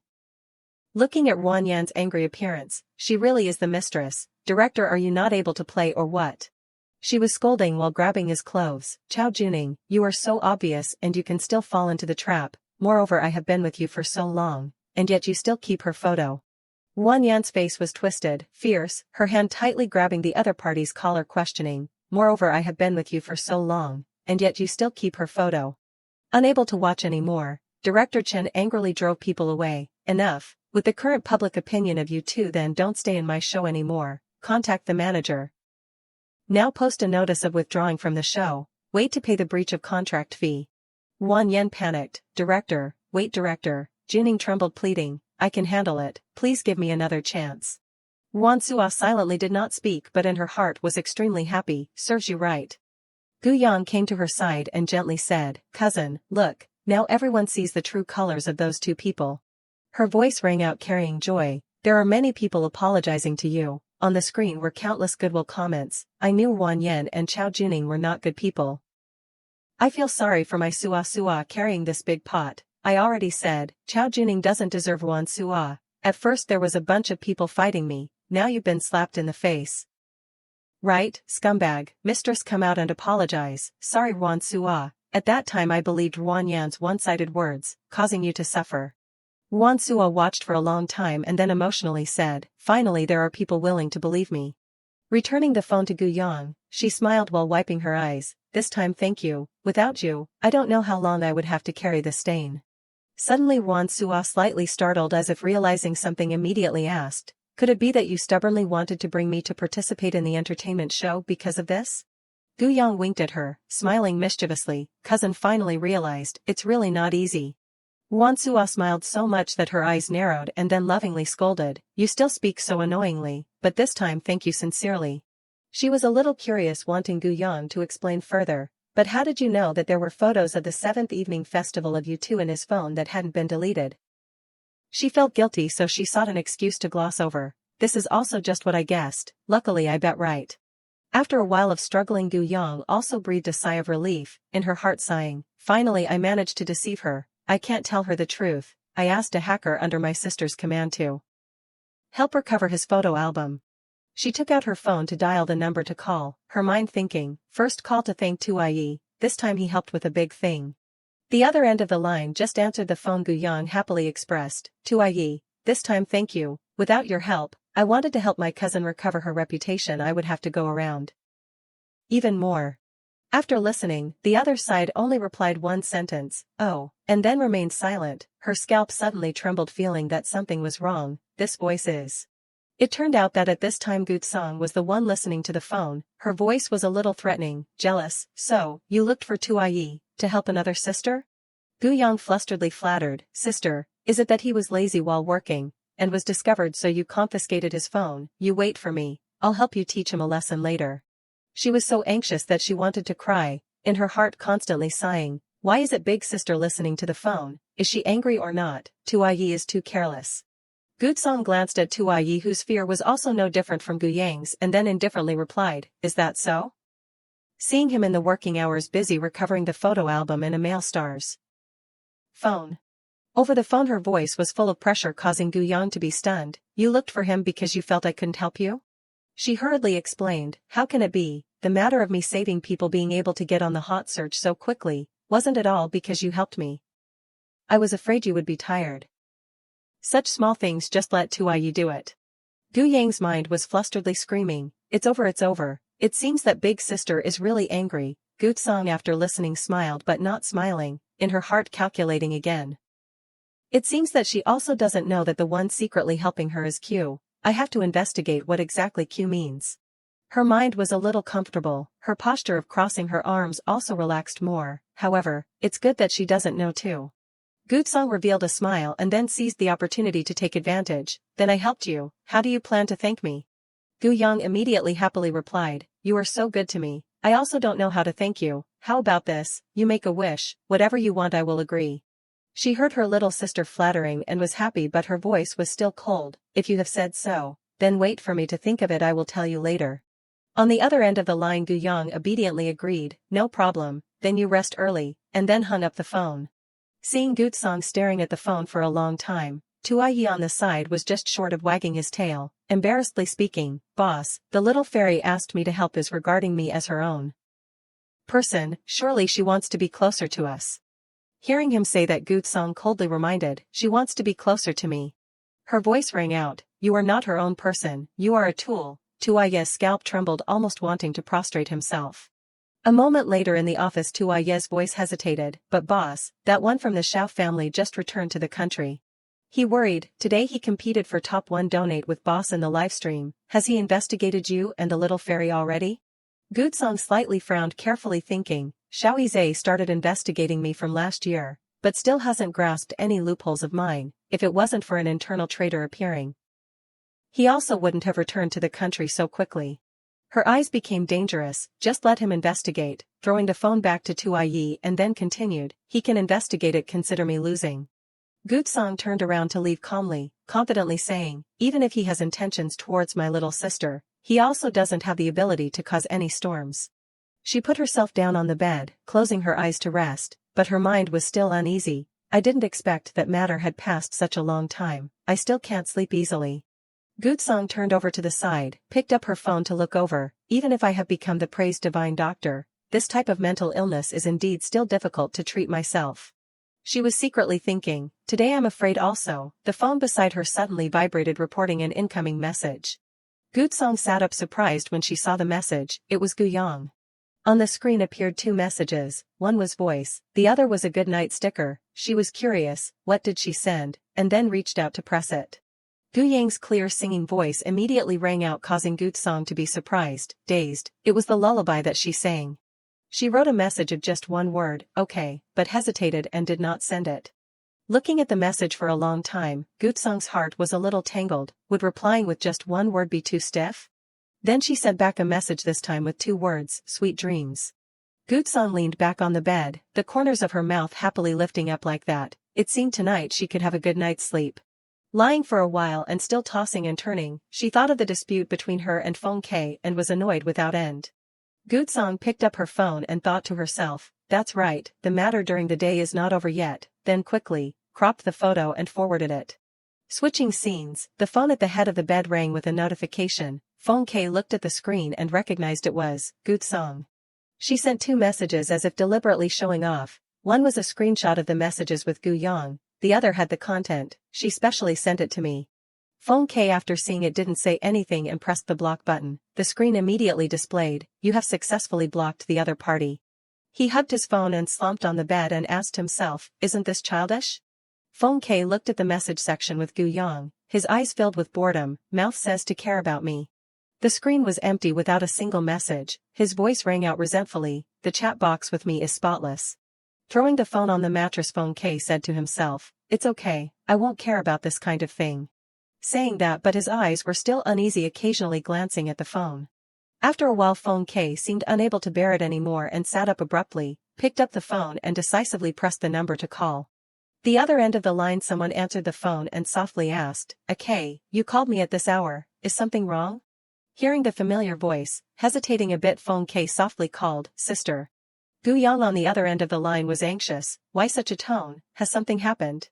Looking at Ruan Yan's angry appearance, she really is the mistress, director, are you not able to play or what? She was scolding while grabbing his clothes. Chao Juning, you are so obvious and you can still fall into the trap. Moreover, I have been with you for so long, and yet you still keep her photo. Wang Yan's face was twisted, fierce, her hand tightly grabbing the other party's collar, questioning. Moreover, I have been with you for so long, and yet you still keep her photo. Unable to watch anymore, Director Chen angrily drove people away. Enough, with the current public opinion of you two, then don't stay in my show anymore. Contact the manager. Now post a notice of withdrawing from the show. Wait to pay the breach of contract fee. Wang Yan panicked. Director, wait director. Juning trembled, pleading, I can handle it, please give me another chance. Wan Sua silently did not speak, but in her heart was extremely happy. Serves you right. Gu Yang came to her side and gently said, cousin, look, now everyone sees the true colors of those two people. Her voice rang out carrying joy. There are many people apologizing to you. On the screen were countless goodwill comments. I knew Wang Yan and Chao Juning were not good people. I feel sorry for my Sua carrying this big pot. I already said, Chao Juning doesn't deserve Wan Sua. At first there was a bunch of people fighting me, now you've been slapped in the face. Right, scumbag, mistress, come out and apologize. Sorry Wan Sua, at that time I believed Wang Yan's one-sided words, causing you to suffer. Wan Sua watched for a long time and then emotionally said, finally there are people willing to believe me. Returning the phone to Gu Yang, she smiled while wiping her eyes. This time thank you, without you, I don't know how long I would have to carry the stain. Suddenly Wan Sua, slightly startled as if realizing something, immediately asked, could it be that you stubbornly wanted to bring me to participate in the entertainment show because of this? Gu Yang winked at her, smiling mischievously. Cousin finally realized, it's really not easy. Wan Sua smiled so much that her eyes narrowed and then lovingly scolded, you still speak so annoyingly, but this time thank you sincerely. She was a little curious, wanting Gu Yang to explain further, but how did you know that there were photos of the 7th evening festival of you two in his phone that hadn't been deleted? She felt guilty, so she sought an excuse to gloss over. This is also just what I guessed, luckily I bet right. After a while of struggling, Gu Yang also breathed a sigh of relief, in her heart sighing, finally I managed to deceive her. I can't tell her the truth. I asked a hacker under my sister's command to help recover his photo album. She took out her phone to dial the number to call, her mind thinking, first call to thank Tuiyi, this time he helped with a big thing. The other end of the line just answered the phone. Gu Yang happily expressed, Tuiyi, this time thank you, without your help, I wanted to help my cousin recover her reputation, I would have to go around even more. After listening, the other side only replied one sentence, oh, and then remained silent. Her scalp suddenly trembled, feeling that something was wrong. This voice is. It turned out that at this time Gu Tsang was the one listening to the phone. Her voice was a little threatening, jealous. So, you looked for Tuiyi, to help another sister? Gu Yang flusteredly flattered, sister, is it that he was lazy while working, and was discovered, so you confiscated his phone? You wait for me, I'll help you teach him a lesson later. She was so anxious that she wanted to cry, in her heart constantly sighing, why is it big sister listening to the phone? Is she angry or not? Tuiyi is too careless. Gu Tsang glanced at Tuiyi, whose fear was also no different from Gu Yang's, and then indifferently replied, is that so? Seeing him in the working hours busy recovering the photo album in a male star's phone. Over the phone her voice was full of pressure, causing Gu Yang to be stunned. You looked for him because you felt I couldn't help you? She hurriedly explained, how can it be? The matter of me saving people, being able to get on the hot search so quickly, wasn't at all because you helped me. I was afraid you would be tired. Such small things, just let Tuiyi do it. Gu Yang's mind was flusteredly screaming, it's over, it's over. It seems that big sister is really angry. Gu Tsang, after listening, smiled but not smiling, in her heart calculating again. It seems that she also doesn't know that the one secretly helping her is Q. I have to investigate what exactly Q means. Her mind was a little comfortable, her posture of crossing her arms also relaxed more. However, it's good that she doesn't know too. Gu Tsang revealed a smile and then seized the opportunity to take advantage. Then I helped you, how do you plan to thank me? Gu Yang immediately happily replied, you are so good to me, I also don't know how to thank you. How about this, you make a wish, whatever you want I will agree. She heard her little sister flattering and was happy, but her voice was still cold. If you have said so, then wait for me to think of it, I will tell you later. On the other end of the line Gu Yang obediently agreed, no problem, then you rest early, and then hung up the phone. Seeing Gu Tsang staring at the phone for a long time, Tuayi on the side was just short of wagging his tail, embarrassedly speaking, "Boss, the little fairy asked me to help is regarding me as her own person, surely she wants to be closer to us." Hearing him say that, Gutsong coldly reminded, "She wants to be closer to me." Her voice rang out, "You are not her own person, you are a tool." Tuaye's scalp trembled, almost wanting to prostrate himself. A moment later in the office, Tuaye's voice hesitated, "But boss, that one from the Shao family just returned to the country." He worried, "Today he competed for top 1 donate with boss in the livestream. Has he investigated you and the little fairy already?" Gutsong slightly frowned, carefully thinking, "Shao Yizhe started investigating me from last year, but still hasn't grasped any loopholes of mine. If it wasn't for an internal traitor appearing, he also wouldn't have returned to the country so quickly." Her eyes became dangerous. "Just let him investigate," throwing the phone back to Tuayi, and then continued, "He can investigate it, consider me losing." Gutsong turned around to leave calmly, confidently saying, "Even if he has intentions towards my little sister, he also doesn't have the ability to cause any storms." She put herself down on the bed, closing her eyes to rest, but her mind was still uneasy. "I didn't expect that matter had passed such a long time. I still can't sleep easily." Gutsong turned over to the side, picked up her phone to look over. "Even if I have become the praised divine doctor, this type of mental illness is indeed still difficult to treat myself." She was secretly thinking, "Today I'm afraid also." The phone beside her suddenly vibrated, reporting an incoming message. Gutsong sat up surprised when she saw the message. It was Guyang. On the screen appeared 2 messages, one was voice, the other was a good night sticker. She was curious, what did she send, and then reached out to press it. Guyang's clear singing voice immediately rang out, causing Gutsong to be surprised, dazed. It was the lullaby that she sang. She wrote a message of just one word, "Okay," but hesitated and did not send it. Looking at the message for a long time, Gutsong's heart was a little tangled. Would replying with just one word be too stiff? Then she sent back a message, this time with 2 words, "Sweet dreams." Gutsong leaned back on the bed, the corners of her mouth happily lifting up like that. It seemed tonight she could have a good night's sleep. Lying for a while and still tossing and turning, she thought of the dispute between her and Feng Ke and was annoyed without end. Gutsong picked up her phone and thought to herself, "That's right, the matter during the day is not over yet," then quickly cropped the photo and forwarded it. Switching scenes, the phone at the head of the bed rang with a notification. Feng Ke looked at the screen and recognized it was Gutsong. She sent 2 messages as if deliberately showing off. One was a screenshot of the messages with Guyang, the other had the content, "She specially sent it to me." Feng Ke, after seeing it, didn't say anything and pressed the block button. The screen immediately displayed, "You have successfully blocked the other party." He hugged his phone and slumped on the bed and asked himself, "Isn't this childish?" Feng Ke looked at the message section with Guyang, his eyes filled with boredom. "Mouth says to care about me." The screen was empty without a single message. His voice rang out resentfully, "The chat box with me is spotless." Throwing the phone on the mattress, Feng Ke said to himself, "It's okay, I won't care about this kind of thing." Saying that, but his eyes were still uneasy, occasionally glancing at the phone. After a while Feng Ke seemed unable to bear it anymore and sat up abruptly, picked up the phone and decisively pressed the number to call. The other end of the line, someone answered the phone and softly asked, "Okay, you called me at this hour, is something wrong?" Hearing the familiar voice, hesitating a bit, Feng Ke softly called, "Sister." Guyang on the other end of the line was anxious. "Why such a tone? Has something happened?"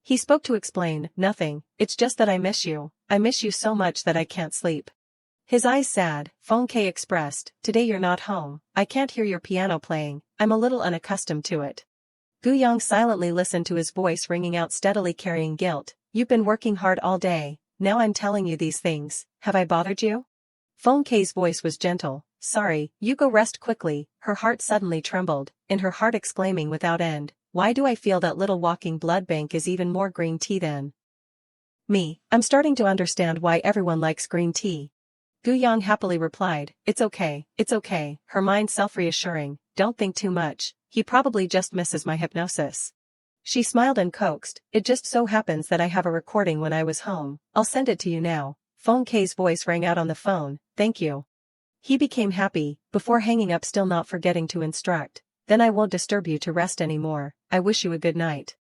He spoke to explain, "Nothing, it's just that I miss you. I miss you so much that I can't sleep." His eyes sad, Feng Ke expressed, "Today you're not home, I can't hear your piano playing, I'm a little unaccustomed to it." Guyang silently listened to his voice ringing out steadily, carrying guilt. "You've been working hard all day, now I'm telling you these things, have I bothered you?" Feng Ke's voice was gentle, "Sorry, you go rest quickly." Her heart suddenly trembled, in her heart exclaiming without end, "Why do I feel that little walking blood bank is even more green tea than me? I'm starting to understand why everyone likes green tea." Guyang happily replied, it's okay, her mind self-reassuring, "Don't think too much, he probably just misses my hypnosis." She smiled and coaxed, "It just so happens that I have a recording when I was home, I'll send it to you now." Feng Ke's voice rang out on the phone, "Thank you." He became happy, before hanging up, still not forgetting to instruct, "Then I won't disturb you to rest anymore, I wish you a good night."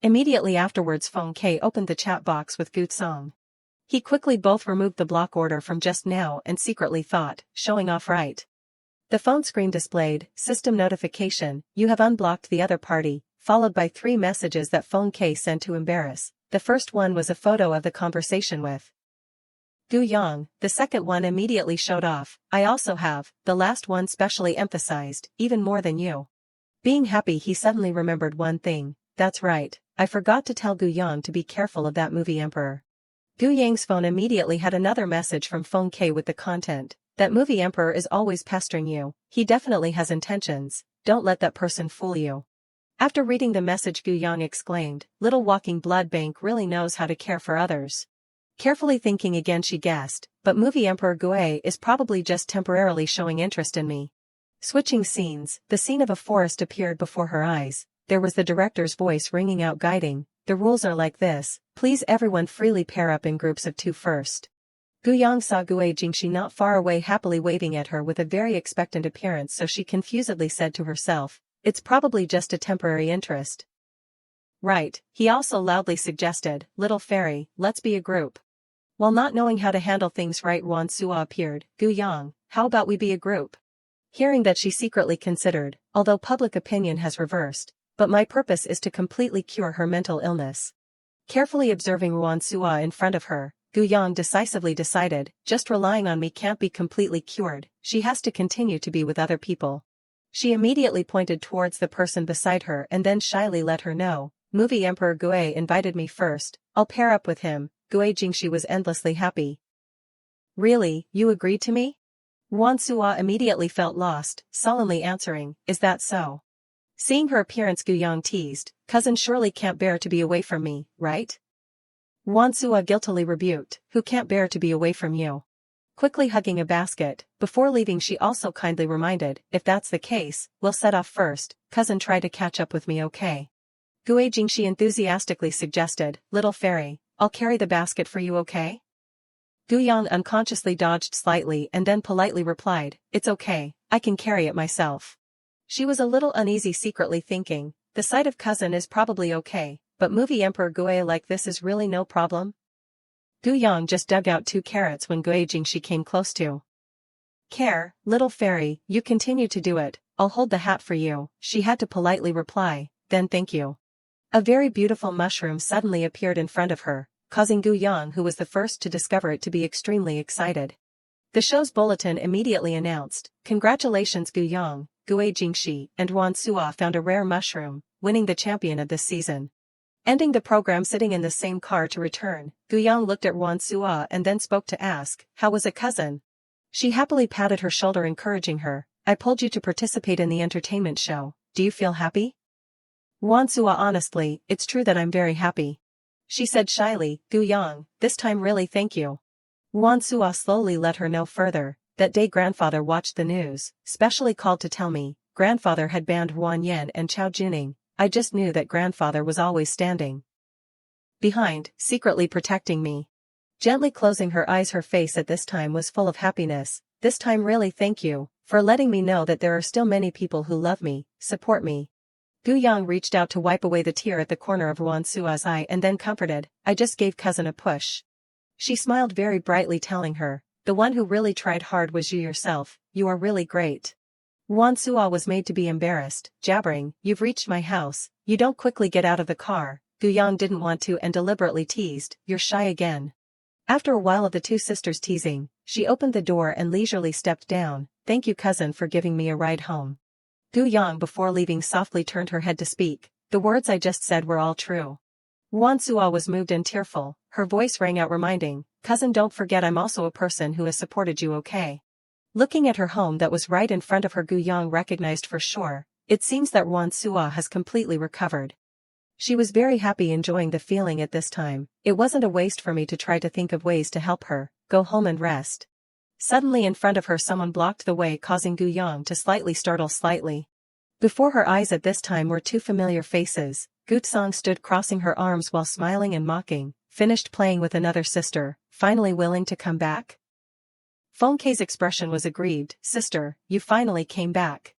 Immediately afterwards Feng Ke opened the chat box with Gutsong. He quickly both removed the block order from just now and secretly thought, showing off right. The phone screen displayed, "System notification, you have unblocked the other party," followed by 3 messages that Feng Ke sent to embarrass The first one was a photo of the conversation with Gu Yang, the second one immediately showed off, I also have, the last one specially emphasized, even more than you. Being happy, he suddenly remembered one thing, that's right, I forgot to tell Gu Yang to be careful of that movie Emperor. Gu Yang's phone immediately had another message from Phone K with the content, that movie Emperor is always pestering you, he definitely has intentions, don't let that person fool you. After reading the message, Gu Yang exclaimed, little walking blood bank really knows how to care for others. Carefully thinking again, she guessed, but movie Emperor Gue is probably just temporarily showing interest in me. Switching scenes, the scene of a forest appeared before her eyes, there was the director's voice ringing out guiding, the rules are like this, please everyone freely pair up in groups of 2 first. Gu Yang saw Gue Jingxi not far away happily waving at her with a very expectant appearance, so she confusedly said to herself, it's probably just a temporary interest. Right, he also loudly suggested, little fairy, let's be a group. While not knowing how to handle things right, Wan Sua appeared, Gu Yang, how about we be a group? Hearing that, she secretly considered, although public opinion has reversed, but my purpose is to completely cure her mental illness. Carefully observing Wan Sua in front of her, Gu Yang decisively decided, just relying on me can't be completely cured, she has to continue to be with other people. She immediately pointed towards the person beside her and then shyly let her know, movie Emperor Gue invited me first, I'll pair up with him. Gue Jingxi was endlessly happy. Really, you agreed to me? Wan Sua immediately felt lost, sullenly answering, is that so? Seeing her appearance, Gu Yang teased, cousin surely can't bear to be away from me, right? Wan Sua guiltily rebuked, who can't bear to be away from you? Quickly hugging a basket, before leaving she also kindly reminded, if that's the case, we'll set off first, cousin try to catch up with me okay? Gue Jingxi enthusiastically suggested, little fairy, I'll carry the basket for you okay? Gu Yang unconsciously dodged slightly and then politely replied, it's okay, I can carry it myself. She was a little uneasy, secretly thinking, the sight of cousin is probably okay, but movie Emperor Gue like this is really no problem? Gu Yang just dug out 2 carrots when Gue Jingxi came close to. Care, little fairy, you continue to do it, I'll hold the hat for you, she had to politely reply, then thank you. A very beautiful mushroom suddenly appeared in front of her, causing Gu Yang, who was the first to discover it, to be extremely excited. The show's bulletin immediately announced, congratulations Gu Yang, Gue Jingxi and Wan Sua found a rare mushroom, winning the champion of this season. Ending the program sitting in the same car to return, Gu Yang looked at Wan Sua and then spoke to ask, how was it cousin? She happily patted her shoulder encouraging her, I pulled you to participate in the entertainment show, do you feel happy? Wan Sua honestly, it's true that I'm very happy. She said shyly, Gu Yang, this time really thank you. Wan Sua slowly let her know further, that day grandfather watched the news, specially called to tell me, grandfather had banned Wan Yan and Chao Juning, I just knew that grandfather was always standing behind, secretly protecting me. Gently closing her eyes, her face at this time was full of happiness, this time really thank you, for letting me know that there are still many people who love me, support me. Gu Yang reached out to wipe away the tear at the corner of Wan Sua's eye and then comforted, I just gave cousin a push. She smiled very brightly telling her, the one who really tried hard was you yourself, you are really great. Wan Sua was made to be embarrassed, jabbering, you've reached my house, you don't quickly get out of the car. Gu Yang didn't want to and deliberately teased, you're shy again. After a while of the 2 sisters teasing, she opened the door and leisurely stepped down, thank you cousin for giving me a ride home. Gu Yang before leaving softly turned her head to speak, the words I just said were all true. Wan Sua was moved and tearful, her voice rang out reminding, cousin don't forget I'm also a person who has supported you okay? Looking at her home that was right in front of her, Gu Yang recognized for sure, it seems that Wan Sua has completely recovered. She was very happy, enjoying the feeling at this time, it wasn't a waste for me to try to think of ways to help her, go home and rest. Suddenly in front of her someone blocked the way, causing Gu Yang to startle slightly. Before her eyes at this time were 2 familiar faces, Gu Tsang stood crossing her arms while smiling and mocking, finished playing with another sister, finally willing to come back? Feng Kei's expression was aggrieved, sister, you finally came back.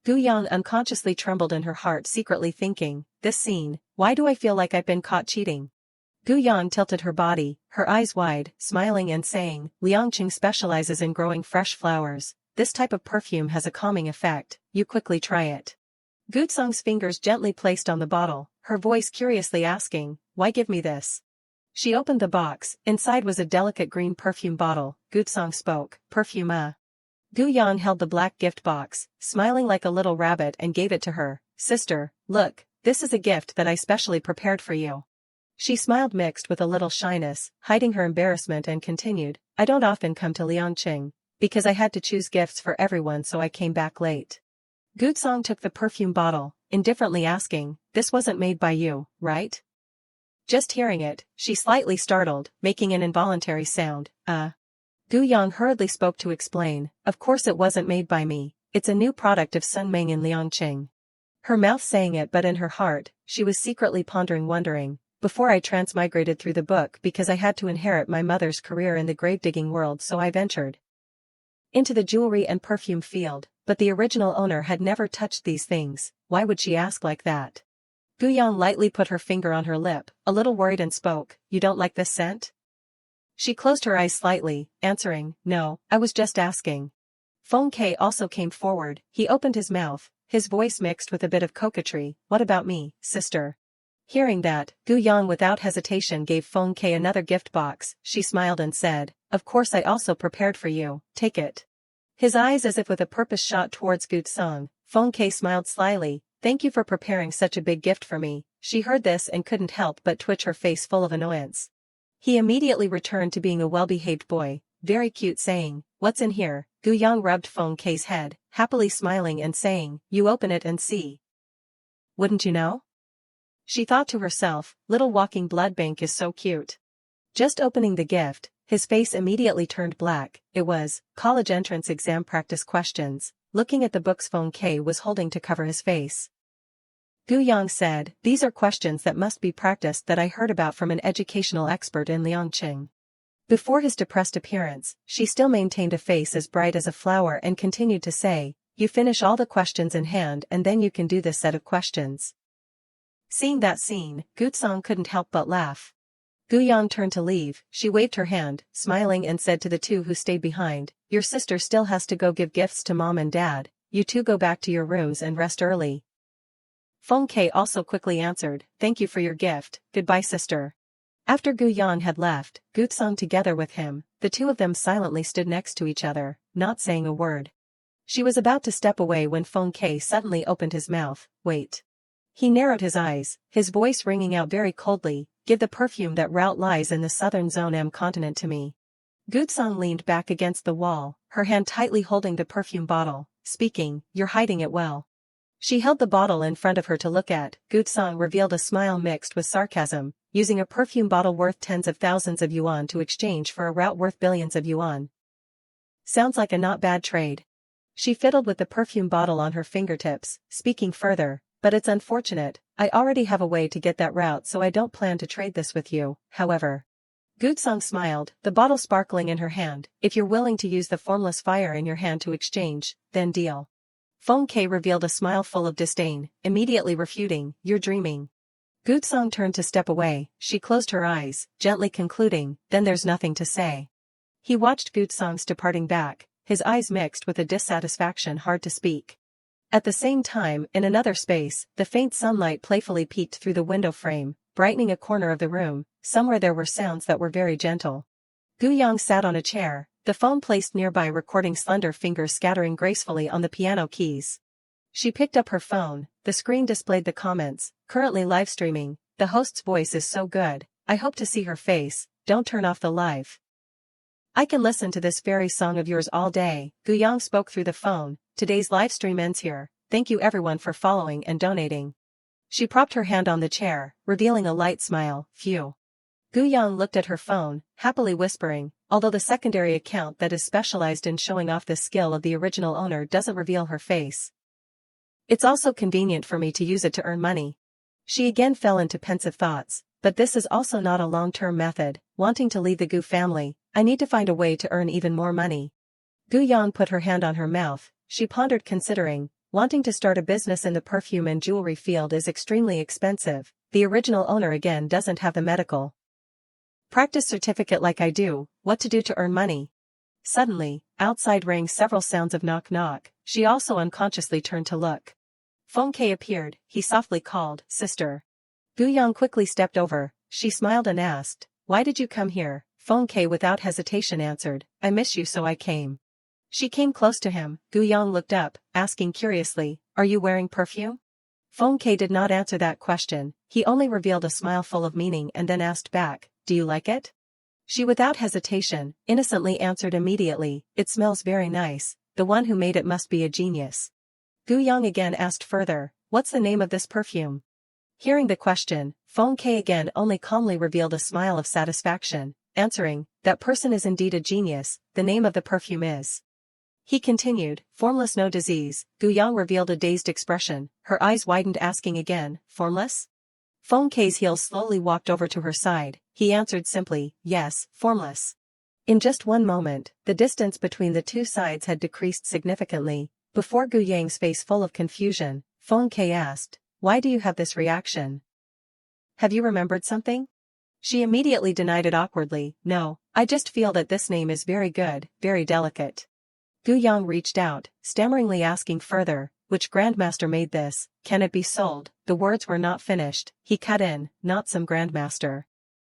Gu Yang unconsciously trembled in her heart, secretly thinking, this scene, why do I feel like I've been caught cheating? Gu Yang tilted her body, her eyes wide, smiling and saying, Liangqing specializes in growing fresh flowers, this type of perfume has a calming effect, you quickly try it. Gutsong's fingers gently placed on the bottle, her voice curiously asking, "Why give me this?" She opened the box. Inside was a delicate green perfume bottle. Gutsong spoke, "Perfume." Guyan held the black gift box, smiling like a little rabbit, and gave it to her. "Sister, look, this is a gift that I specially prepared for you." She smiled mixed with a little shyness, hiding her embarrassment, and continued, "I don't often come to Liangqing, because I had to choose gifts for everyone, so I came back late." Gutsong took the perfume bottle, indifferently asking, "This wasn't made by you, right?" Just hearing it, she slightly startled, making an involuntary sound, Gu Yang hurriedly spoke to explain, "Of course it wasn't made by me, it's a new product of Sunming in Liangqing." Her mouth saying it, but in her heart, she was secretly pondering, wondering, "Before I transmigrated through the book because I had to inherit my mother's career in the grave-digging world, so I ventured into the jewelry and perfume field, but the original owner had never touched these things. Why would she ask like that?" Gu Yang lightly put her finger on her lip, a little worried, and spoke, "You don't like this scent?" She closed her eyes slightly, answering, "No, I was just asking." Feng Ke also came forward. He opened his mouth, his voice mixed with a bit of coquetry, "What about me, sister?" Hearing that, Gu Yang without hesitation gave Feng Ke another gift box. She smiled and said, "Of course I also prepared for you, take it." His eyes as if with a purpose shot towards Gutsong. Feng Ke smiled slyly, "Thank you for preparing such a big gift for me." She heard this and couldn't help but twitch, her face full of annoyance. He immediately returned to being a well-behaved boy, very cute, saying, "What's in here?" Gu Yang rubbed Feng Ke's head, happily smiling and saying, "You open it and see. Wouldn't you know?" She thought to herself, little walking blood bank is so cute. Just opening the gift, his face immediately turned black. It was college entrance exam practice questions. Looking at the books Feng Ke was holding to cover his face, Gu Yang said, "These are questions that must be practiced that I heard about from an educational expert in Liangqing." Before his depressed appearance, she still maintained a face as bright as a flower and continued to say, "You finish all the questions in hand and then you can do this set of questions." Seeing that scene, Gutsong couldn't help but laugh. Gu Yang turned to leave. She waved her hand, smiling, and said to the two who stayed behind, "Your sister still has to go give gifts to mom and dad. You two go back to your rooms and rest early." Feng Ke also quickly answered, "Thank you for your gift, goodbye sister." After Gu Yan had left, Gutsong together with him, the two of them silently stood next to each other, not saying a word. She was about to step away when Feng Ke suddenly opened his mouth. "Wait." He narrowed his eyes, his voice ringing out very coldly, "Give the perfume that route lies in the southern zone M continent to me." Gutsong leaned back against the wall, her hand tightly holding the perfume bottle, speaking, "You're hiding it well." She held the bottle in front of her to look at. Gutsong revealed a smile mixed with sarcasm, using a perfume bottle worth tens of thousands of yuan to exchange for a route worth billions of yuan. Sounds like a not bad trade. She fiddled with the perfume bottle on her fingertips, speaking further, "But it's unfortunate, I already have a way to get that route, so I don't plan to trade this with you, however." Gutsong smiled, the bottle sparkling in her hand. "If you're willing to use the formless fire in your hand to exchange, then deal." Feng Ke revealed a smile full of disdain, immediately refuting, "You're dreaming." Gutsong turned to step away. She closed her eyes, gently concluding, "Then there's nothing to say." He watched Gutsong's departing back, his eyes mixed with a dissatisfaction hard to speak. At the same time, in another space, the faint sunlight playfully peeked through the window frame, brightening a corner of the room. Somewhere there were sounds that were very gentle. Gu Yang sat on a chair, the phone placed nearby, recording, slender fingers scattering gracefully on the piano keys. She picked up her phone, the screen displayed the comments, "Currently live streaming, the host's voice is so good, I hope to see her face, don't turn off the live. I can listen to this fairy song of yours all day." Gu Yang spoke through the phone, "Today's live stream ends here, thank you everyone for following and donating." She propped her hand on the chair, revealing a light smile, "Phew." Gu Yang looked at her phone, happily whispering, "Although the secondary account that is specialized in showing off the skill of the original owner doesn't reveal her face, it's also convenient for me to use it to earn money." She again fell into pensive thoughts, "But this is also not a long-term method, wanting to leave the Gu family, I need to find a way to earn even more money." Gu Yang put her hand on her mouth, she pondered, considering, wanting to start a business in the perfume and jewelry field is extremely expensive, the original owner again doesn't have the medical practice certificate like I do, what to do to earn money? Suddenly, outside rang several sounds of knock-knock, she also unconsciously turned to look. Feng Ke appeared, he softly called, "Sister." Gu Yang quickly stepped over, she smiled and asked, "Why did you come here?" Feng Ke without hesitation answered, "I miss you so I came." She came close to him, Gu Yang looked up, asking curiously, "Are you wearing perfume?" Feng Ke did not answer that question, he only revealed a smile full of meaning and then asked back, "Do you like it?" She without hesitation, innocently answered immediately, "It smells very nice, the one who made it must be a genius." Gu Yang again asked further, "What's the name of this perfume?" Hearing the question, Feng Ke again only calmly revealed a smile of satisfaction, answering, "That person is indeed a genius, the name of the perfume is." He continued, "Formless no disease." Gu Yang revealed a dazed expression, her eyes widened asking again, "Formless?" Feng Ke's heels slowly walked over to her side, he answered simply, "Yes, formless." In just one moment, the distance between the two sides had decreased significantly. Before Gu Yang's face full of confusion, Feng Ke asked, "Why do you have this reaction? Have you remembered something?" She immediately denied it awkwardly, "No, I just feel that this name is very good, very delicate." Gu Yang reached out, stammeringly asking further, "Which grandmaster made this? Can it be sold?" The words were not finished, he cut in, "Not some grandmaster."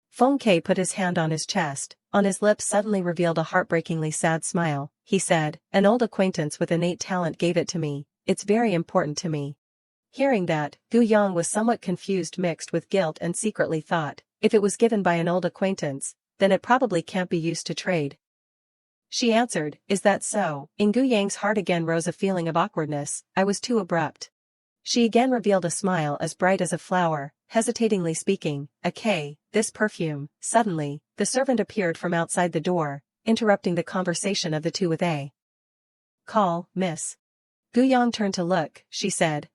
Feng Ke put his hand on his chest, on his lips suddenly revealed a heartbreakingly sad smile, he said, "An old acquaintance with innate talent gave it to me, it's very important to me." Hearing that, Gu Yang was somewhat confused mixed with guilt and secretly thought, if it was given by an old acquaintance, then it probably can't be used to trade. She answered, "Is that so?" In Gu Yang's heart again rose a feeling of awkwardness, I was too abrupt. She again revealed a smile as bright as a flower, hesitatingly speaking, this perfume." Suddenly, the servant appeared from outside the door, interrupting the conversation of the two with a call, "Miss." Gu Yang turned to look, she said,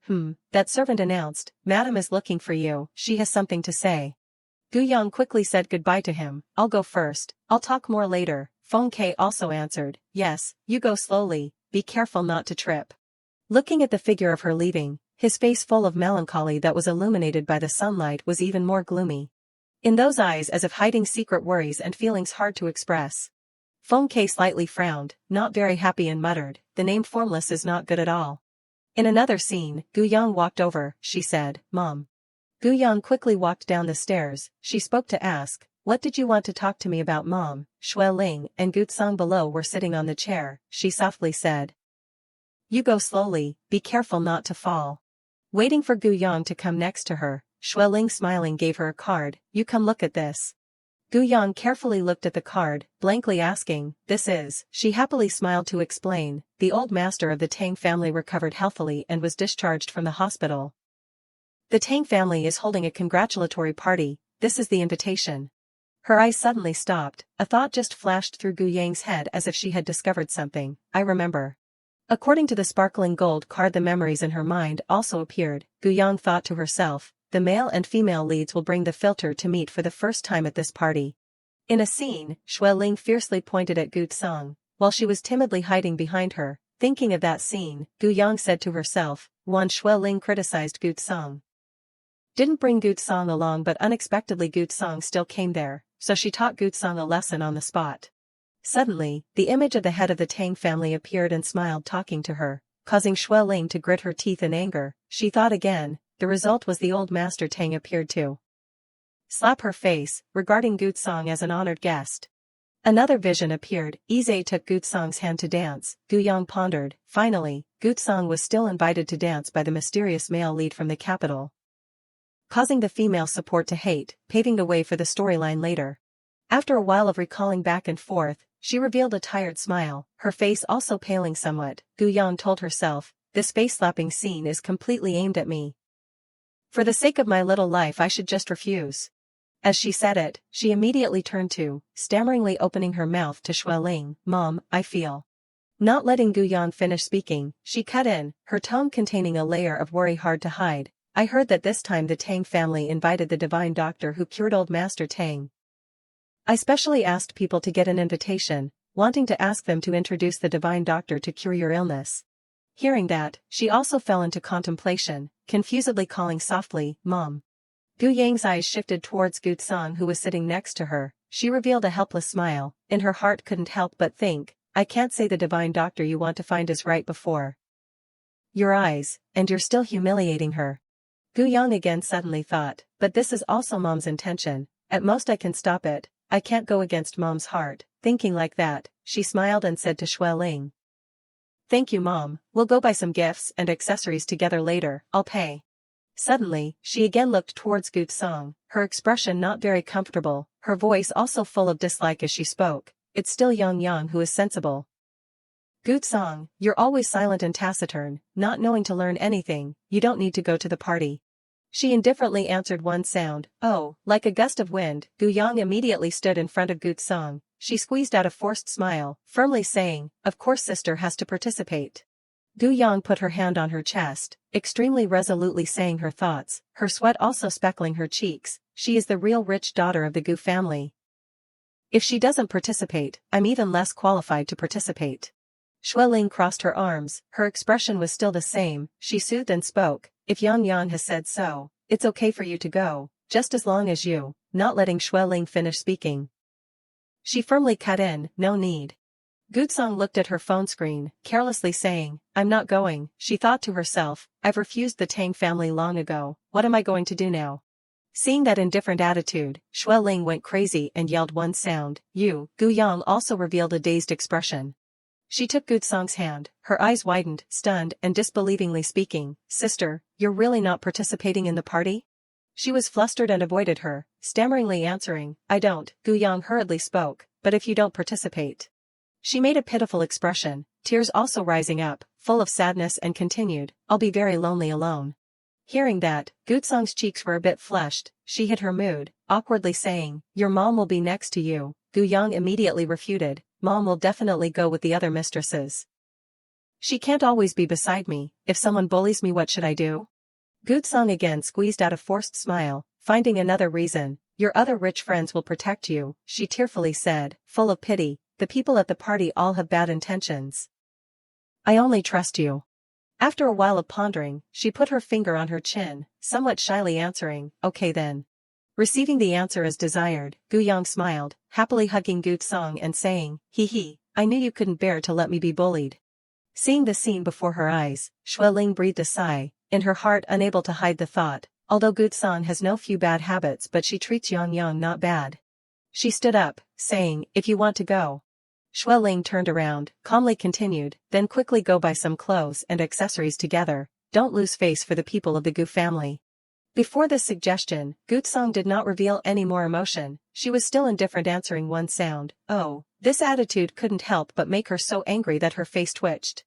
That servant announced, "Madam is looking for you, she has something to say." Gu Yang quickly said goodbye to him, "I'll go first, I'll talk more later." Feng Ke also answered, "Yes, you go slowly, be careful not to trip." Looking at the figure of her leaving, his face full of melancholy that was illuminated by the sunlight was even more gloomy. In those eyes as if hiding secret worries and feelings hard to express. Feng Ke slightly frowned, not very happy and muttered, "The name Formless is not good at all." In another scene, Gu Yang walked over, she said, "Mom." Gu Yang quickly walked down the stairs, she spoke to ask, "What did you want to talk to me about, Mom?" Shui Ling and Gu Tsang below were sitting on the chair, she softly said, "You go slowly, be careful not to fall." Waiting for Gu Yang to come next to her, Shui Ling smiling gave her a card, "You come look at this." Gu Yang carefully looked at the card, blankly asking, "This is," she happily smiled to explain, "The old master of the Tang family recovered healthily and was discharged from the hospital. The Tang family is holding a congratulatory party, this is the invitation." Her eyes suddenly stopped, a thought just flashed through Gu Yang's head as if she had discovered something, "I remember." According to the sparkling gold card, the memories in her mind also appeared. Gu Yang thought to herself, the male and female leads will bring the filter to meet for the first time at this party. In a scene, Shui Ling fiercely pointed at Gu Tsang, while she was timidly hiding behind her. Thinking of that scene, Gu Yang said to herself, "One Shui Ling criticized Gu Tsang. Didn't bring Gu Tsang along, but unexpectedly Gu Tsang still came there, so she taught Gu Tsang a lesson on the spot." Suddenly, the image of the head of the Tang family appeared and smiled talking to her, causing Shui Ling to grit her teeth in anger. She thought again, the result was the old master Tang appeared to slap her face, regarding Gu Tsang as an honored guest. Another vision appeared, Ize took Gu Tsang's hand to dance, Gu Yang pondered, finally, Gu Tsang was still invited to dance by the mysterious male lead from the capital, causing the female support to hate, paving the way for the storyline later. After a while of recalling back and forth, she revealed a tired smile, her face also paling somewhat. Gu Yang told herself, this face-slapping scene is completely aimed at me. For the sake of my little life I should just refuse. As she said it, she immediately turned to, stammeringly opening her mouth to Shui Ling, "Mom, I feel." Not letting Gu Yang finish speaking, she cut in, her tone containing a layer of worry hard to hide, "I heard that this time the Tang family invited the divine doctor who cured old Master Tang. I specially asked people to get an invitation, wanting to ask them to introduce the divine doctor to cure your illness." Hearing that, she also fell into contemplation, confusedly calling softly, "Mom." Gu Yang's eyes shifted towards Gu Tsang who was sitting next to her, she revealed a helpless smile, in her heart couldn't help but think, I can't say the divine doctor you want to find is right before your eyes, and you're still humiliating her. Gu Yang again suddenly thought, but this is also mom's intention, at most I can stop it, I can't go against mom's heart. Thinking like that, she smiled and said to Xue Ling. Thank you mom, we'll go buy some gifts and accessories together later, I'll pay. Suddenly, she again looked towards Gu Song, her expression not very comfortable, her voice also full of dislike as she spoke. It's still Yang Yang who is sensible. Gu Song, you're always silent and taciturn, not knowing to learn anything, you don't need to go to the party. She indifferently answered one sound, oh, like a gust of wind. Gu Yang immediately stood in front of Gu Song. She squeezed out a forced smile, firmly saying, of course sister has to participate. Gu Yang put her hand on her chest, extremely resolutely saying her thoughts, her sweat also speckling her cheeks. She is the real rich daughter of the Gu family. If she doesn't participate, I'm even less qualified to participate. Xue Ling crossed her arms, her expression was still the same, she soothed and spoke, if Yang Yang has said so, it's okay for you to go, just as long as you, not letting Xue Ling finish speaking. She firmly cut in, no need. Gu Song looked at her phone screen, carelessly saying, I'm not going. She thought to herself, I've refused the Tang family long ago, what am I going to do now? Seeing that indifferent attitude, Xue Ling went crazy and yelled one sound, you. Gu Yang also revealed a dazed expression. She took Gu Song's hand, her eyes widened, stunned and disbelievingly speaking, sister, you're really not participating in the party? She was flustered and avoided her, stammeringly answering, I don't. Gu Yang hurriedly spoke, but if you don't participate. She made a pitiful expression, tears also rising up, full of sadness and continued, I'll be very lonely alone. Hearing that, Gu Song's cheeks were a bit flushed, she hid her mood, awkwardly saying, your mom will be next to you. Gu Yang immediately refuted, mom will definitely go with the other mistresses. She can't always be beside me, if someone bullies me what should I do? Gu Song again squeezed out a forced smile, finding another reason, your other rich friends will protect you, she tearfully said, full of pity, the people at the party all have bad intentions. I only trust you. After a while of pondering, she put her finger on her chin, somewhat shyly answering, okay then. Receiving the answer as desired, Gu Yang smiled, happily hugging Gu Song and saying, hee, I knew you couldn't bear to let me be bullied. Seeing the scene before her eyes, Xue Ling breathed a sigh, in her heart unable to hide the thought, although Gu Song has no few bad habits but she treats Yang Yang not bad. She stood up, saying, if you want to go. Xue Ling turned around, calmly continued, then quickly go buy some clothes and accessories together, don't lose face for the people of the Gu family. Before this suggestion, Gu Song did not reveal any more emotion, she was still indifferent answering one sound, oh, this attitude couldn't help but make her so angry that her face twitched.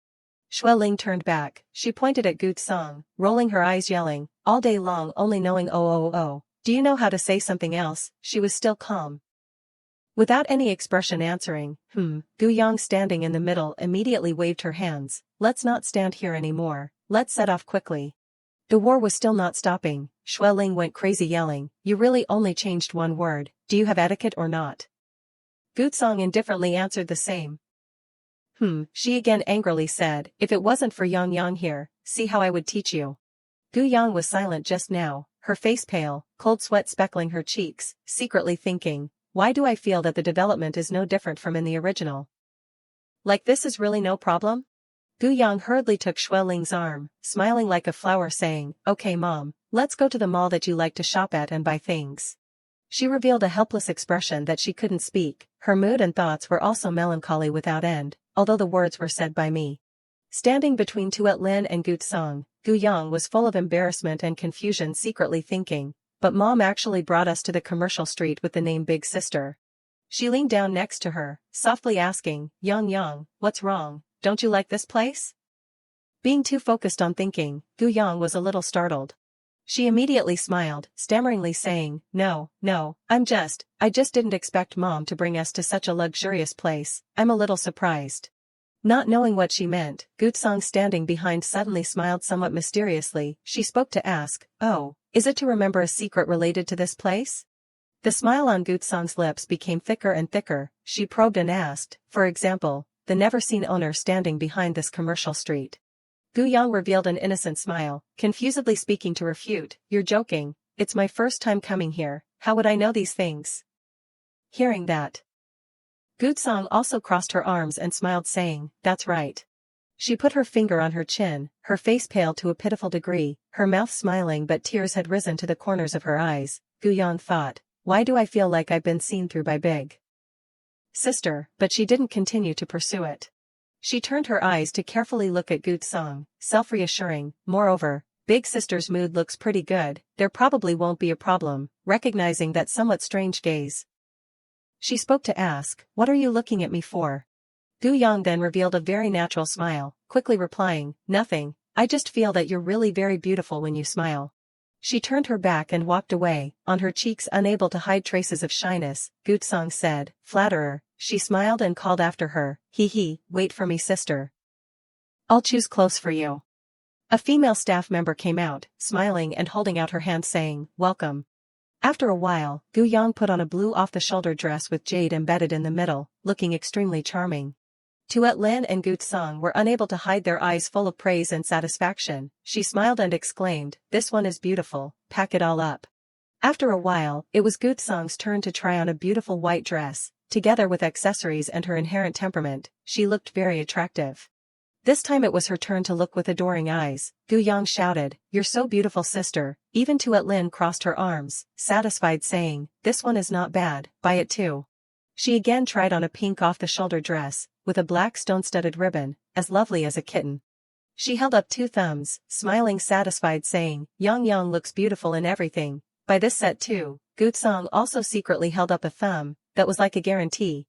Xue Ling turned back, she pointed at Gu Song, rolling her eyes yelling, all day long only knowing oh, do you know how to say something else? She was still calm. Without any expression answering, Gu Yang standing in the middle immediately waved her hands, let's not stand here anymore, let's set off quickly. The war was still not stopping, Xue Ling went crazy yelling, you really only changed one word, do you have etiquette or not? Gu Song indifferently answered the same. She again angrily said, if it wasn't for Yang Yang here, see how I would teach you. Gu Yang was silent just now, her face pale, cold sweat speckling her cheeks, secretly thinking, why do I feel that the development is no different from in the original? Like this is really no problem? Gu Yang hurriedly took Xue Ling's arm, smiling like a flower saying, okay mom, let's go to the mall that you like to shop at and buy things. She revealed a helpless expression that she couldn't speak, her mood and thoughts were also melancholy without end, although the words were said by me. Standing between Tuet Lin and Gu Song, Gu Yang was full of embarrassment and confusion secretly thinking, but mom actually brought us to the commercial street with the name Big Sister. She leaned down next to her, softly asking, Yang Yang, what's wrong, don't you like this place? Being too focused on thinking, Gu Yang was a little startled. She immediately smiled, stammeringly saying, no, I just didn't expect mom to bring us to such a luxurious place, I'm a little surprised. Not knowing what she meant, Gu Song standing behind suddenly smiled somewhat mysteriously, she spoke to ask, oh, is it to remember a secret related to this place? The smile on Gu Song's lips became thicker and thicker, she probed and asked, for example, the never-seen owner standing behind this commercial street. Gu Yang revealed an innocent smile, confusedly speaking to refute, you're joking, it's my first time coming here, how would I know these things? Hearing that, Gu Song also crossed her arms and smiled saying, that's right. She put her finger on her chin, her face pale to a pitiful degree, her mouth smiling but tears had risen to the corners of her eyes. Gu Yang thought, why do I feel like I've been seen through by Big Sister, but she didn't continue to pursue it. She turned her eyes to carefully look at Gu Song, self-reassuring, moreover, Big Sister's mood looks pretty good, there probably won't be a problem, recognizing that somewhat strange gaze. She spoke to ask, what are you looking at me for? Gu Yang then revealed a very natural smile, quickly replying, nothing, I just feel that you're really very beautiful when you smile. She turned her back and walked away, on her cheeks unable to hide traces of shyness. Gu Song said, flatterer. She smiled and called after her, hee, wait for me sister. I'll choose clothes for you. A female staff member came out, smiling and holding out her hand saying, welcome. After a while, Gu Yang put on a blue off-the-shoulder dress with jade embedded in the middle, looking extremely charming. Tuet Lin and Gu Song were unable to hide their eyes full of praise and satisfaction. She smiled and exclaimed, this one is beautiful, pack it all up. After a while, it was Gu Song's turn to try on a beautiful white dress. Together with accessories and her inherent temperament, she looked very attractive. This time it was her turn to look with adoring eyes. Gu Yang shouted, you're so beautiful sister. Even Tuet Lin crossed her arms, satisfied saying, this one is not bad, buy it too. She again tried on a pink off-the-shoulder dress, with a black stone-studded ribbon, as lovely as a kitten. She held up 2 thumbs, smiling satisfied saying, Yang looks beautiful in everything. By this set too. Gu Song also secretly held up a thumb, that was like a guarantee.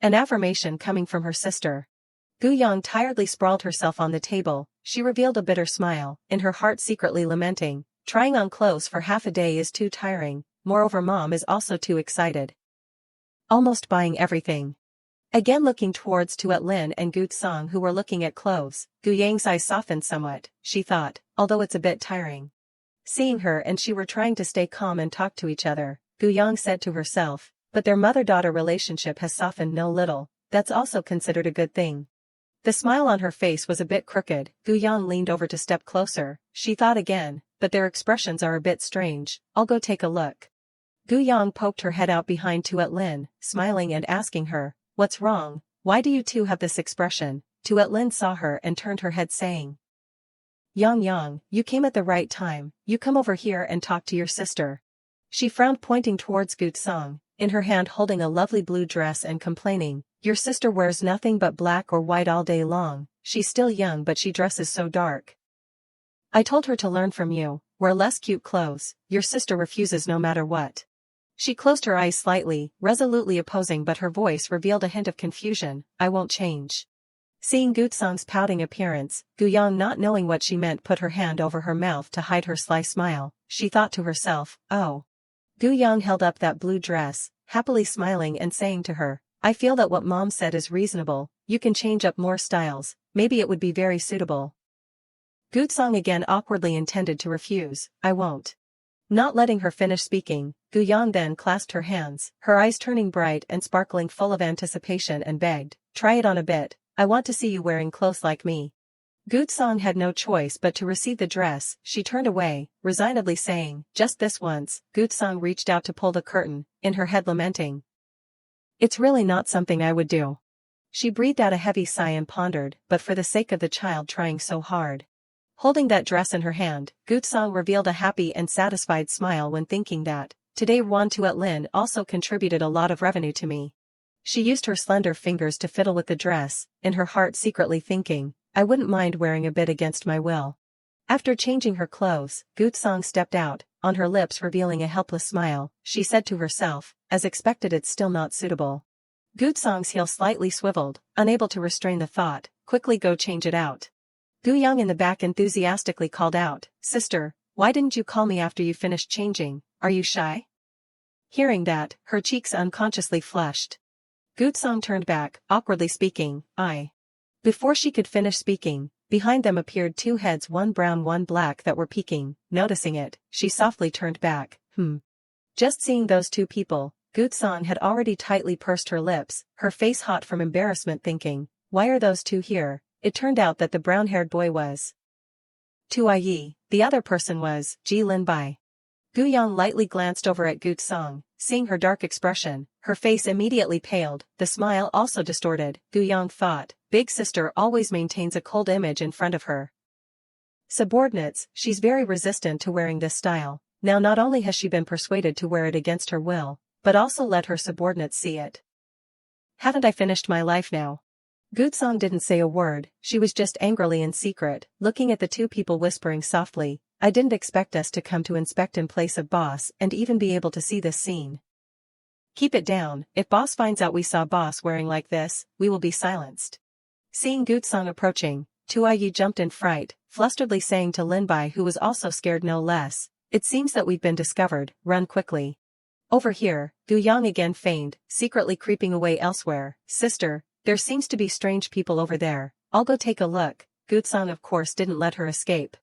An affirmation coming from her sister. Gu Yang tiredly sprawled herself on the table, she revealed a bitter smile, in her heart secretly lamenting, trying on clothes for half a day is too tiring, moreover mom is also too excited. Almost buying everything. Again looking towards Tuet Lin and Gu Song who were looking at clothes, Gu Yang's eyes softened somewhat, she thought, although it's a bit tiring. Seeing her and she were trying to stay calm and talk to each other, Gu Yang said to herself, but their mother-daughter relationship has softened no little, that's also considered a good thing. The smile on her face was a bit crooked. Gu Yang leaned over to step closer, she thought again, but their expressions are a bit strange, I'll go take a look. Gu Yang poked her head out behind Tuet Lin, smiling and asking her, what's wrong, why do you two have this expression? Tuet Lin saw her and turned her head saying, Yang, you came at the right time, you come over here and talk to your sister. She frowned pointing towards Gu Song, in her hand holding a lovely blue dress and complaining, your sister wears nothing but black or white all day long, she's still young but she dresses so dark. I told her to learn from you, wear less cute clothes, your sister refuses no matter what. She closed her eyes slightly, resolutely opposing but her voice revealed a hint of confusion, I won't change. Seeing Gu Song's pouting appearance, Gu Yang not knowing what she meant put her hand over her mouth to hide her sly smile, she thought to herself, oh. Gu Yang held up that blue dress, happily smiling and saying to her, I feel that what mom said is reasonable, you can change up more styles, maybe it would be very suitable. Gu Song again awkwardly intended to refuse, I won't. Not letting her finish speaking, Gu Yang then clasped her hands, her eyes turning bright and sparkling full of anticipation and begged, try it on a bit, I want to see you wearing clothes like me. Gu Song had no choice but to receive the dress, she turned away, resignedly saying, just this once. Gu Song reached out to pull the curtain, in her head lamenting. It's really not something I would do. She breathed out a heavy sigh and pondered, but for the sake of the child trying so hard. Holding that dress in her hand, Gu Song revealed a happy and satisfied smile when thinking that, today Wan Tuet Lin also contributed a lot of revenue to me. She used her slender fingers to fiddle with the dress, in her heart secretly thinking, I wouldn't mind wearing a bit against my will. After changing her clothes, Gu Song stepped out, on her lips revealing a helpless smile, she said to herself, as expected it's still not suitable. Gu Song's heel slightly swiveled, unable to restrain the thought, quickly go change it out. Gu Yang in the back enthusiastically called out, sister, why didn't you call me after you finished changing, are you shy? Hearing that, her cheeks unconsciously flushed. Gu Song turned back, awkwardly speaking, I. Before she could finish speaking, behind them appeared 2 heads, one brown one black that were peeking. Noticing it, she softly turned back, Just seeing those 2 people, Gu Song had already tightly pursed her lips, her face hot from embarrassment thinking, why are those 2 here? It turned out that the brown-haired boy was Tu Yi, the other person was Ji Lin Bai. Gu Yang lightly glanced over at Gu Song, seeing her dark expression, her face immediately paled, the smile also distorted. Gu-yang thought, big sister always maintains a cold image in front of her subordinates, she's very resistant to wearing this style. Now not only has she been persuaded to wear it against her will, but also let her subordinates see it. Haven't I finished my life now? Gutsong didn't say a word, she was just angrily in secret, looking at the two people whispering softly, I didn't expect us to come to inspect in place of boss and even be able to see this scene. Keep it down, if boss finds out we saw boss wearing like this, we will be silenced. Seeing Gutsong approaching, Tuayi jumped in fright, flusteredly saying to Linbai, who was also scared no less, it seems that we've been discovered, run quickly. Over here, Gu-yang again feigned, secretly creeping away elsewhere, sister, there seems to be strange people over there, I'll go take a look. Gutsong of course didn't let her escape.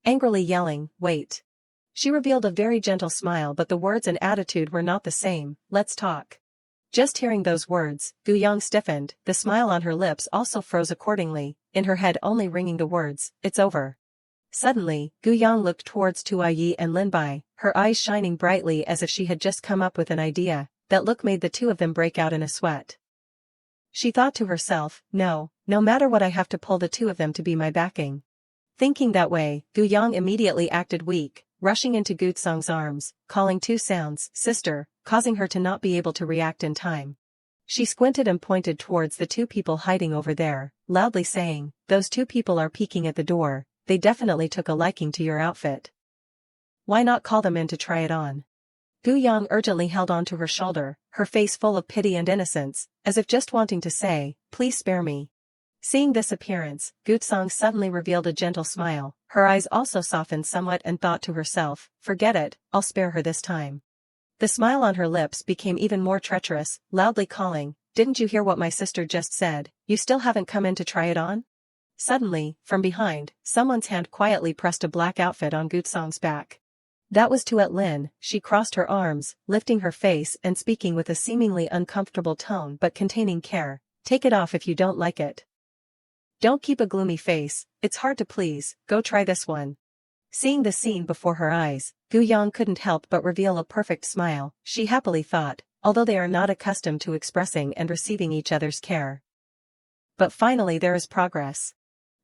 Angrily yelling, wait. She revealed a very gentle smile, but the words and attitude were not the same, let's talk. Just hearing those words, Gu-yang stiffened, the smile on her lips also froze accordingly, in her head only ringing the words, it's over. Suddenly, Gu-yang looked towards Tuayi and Linbai, her eyes shining brightly as if she had just come up with an idea. That look made the two of them break out in a sweat. She thought to herself, no matter what I have to pull the two of them to be my backing. Thinking that way, Gu-yang immediately acted weak, rushing into Gutsong's arms, calling two sounds, sister, causing her to not be able to react in time. She squinted and pointed towards the two people hiding over there, loudly saying, those two people are peeking at the door, they definitely took a liking to your outfit. Why not call them in to try it on? Gu-yang urgently held on to her shoulder, her face full of pity and innocence, as if just wanting to say, please spare me. Seeing this appearance, Gutsong suddenly revealed a gentle smile, her eyes also softened somewhat and thought to herself, forget it, I'll spare her this time. The smile on her lips became even more treacherous, loudly calling, didn't you hear what my sister just said, you still haven't come in to try it on? Suddenly, from behind, someone's hand quietly pressed a black outfit on Gutsong's back. That was Tuet Lin. She crossed her arms, lifting her face and speaking with a seemingly uncomfortable tone but containing care, take it off if you don't like it. Don't keep a gloomy face, it's hard to please, go try this one. Seeing the scene before her eyes, Gu-yang couldn't help but reveal a perfect smile, she happily thought, although they are not accustomed to expressing and receiving each other's care. But finally there is progress.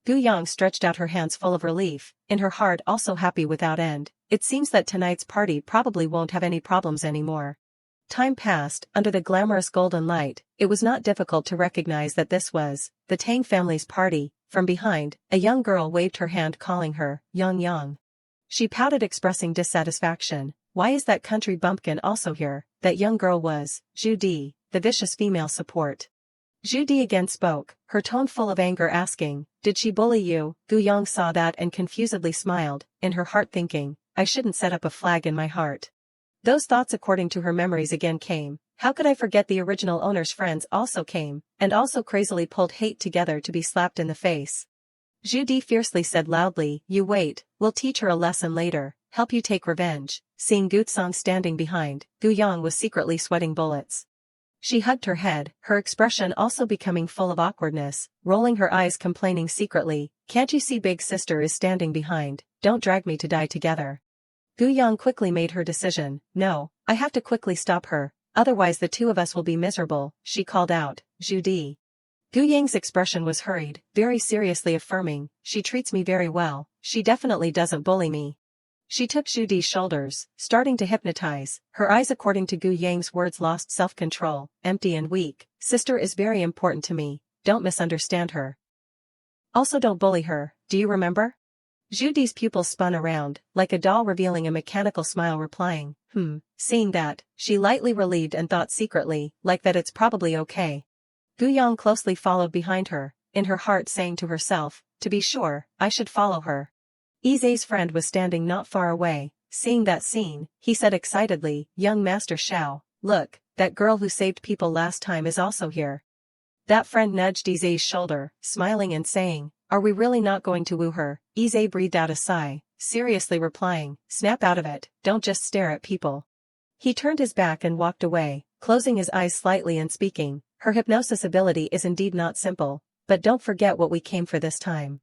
Gu-yang stretched out her hands full of relief, in her heart also happy without end, it seems that tonight's party probably won't have any problems anymore. Time passed, under the glamorous golden light, it was not difficult to recognize that this was the Tang family's party. From behind, a young girl waved her hand calling her, Yang. She pouted expressing dissatisfaction, why is that country bumpkin also here? That young girl was Zhu Di, the vicious female support. Zhu Di again spoke, her tone full of anger asking, did she bully you? Gu-yang saw that and confusedly smiled, in her heart thinking, I shouldn't set up a flag in my heart. Those thoughts according to her memories again came, how could I forget the original owner's friends also came, and also crazily pulled hate together to be slapped in the face. Zhu Di fiercely said loudly, you wait, we'll teach her a lesson later, help you take revenge. Seeing Gutsong standing behind, Gu-yang was secretly sweating bullets. She hugged her head, her expression also becoming full of awkwardness, rolling her eyes complaining secretly, can't you see big sister is standing behind, don't drag me to die together. Gu-yang quickly made her decision, no, I have to quickly stop her, otherwise the two of us will be miserable, she called out, Zhu Di. Gu-yang's expression was hurried, very seriously affirming, she treats me very well, she definitely doesn't bully me. She took Zhu Di's shoulders, starting to hypnotize, her eyes according to Gu-yang's words lost self-control, empty and weak, sister is very important to me, don't misunderstand her. Also don't bully her, do you remember? Zhu Di's pupils spun around, like a doll revealing a mechanical smile replying, seeing that, she lightly relieved and thought secretly, like that it's probably okay. Gu-yang closely followed behind her, in her heart saying to herself, to be sure, I should follow her. Izei's friend was standing not far away, seeing that scene, he said excitedly, young Master Xiao, look, that girl who saved people last time is also here. That friend nudged Izei's shoulder, smiling and saying, are we really not going to woo her? Izei breathed out a sigh, seriously replying, snap out of it, don't just stare at people. He turned his back and walked away, closing his eyes slightly and speaking, her hypnosis ability is indeed not simple, but don't forget what we came for this time.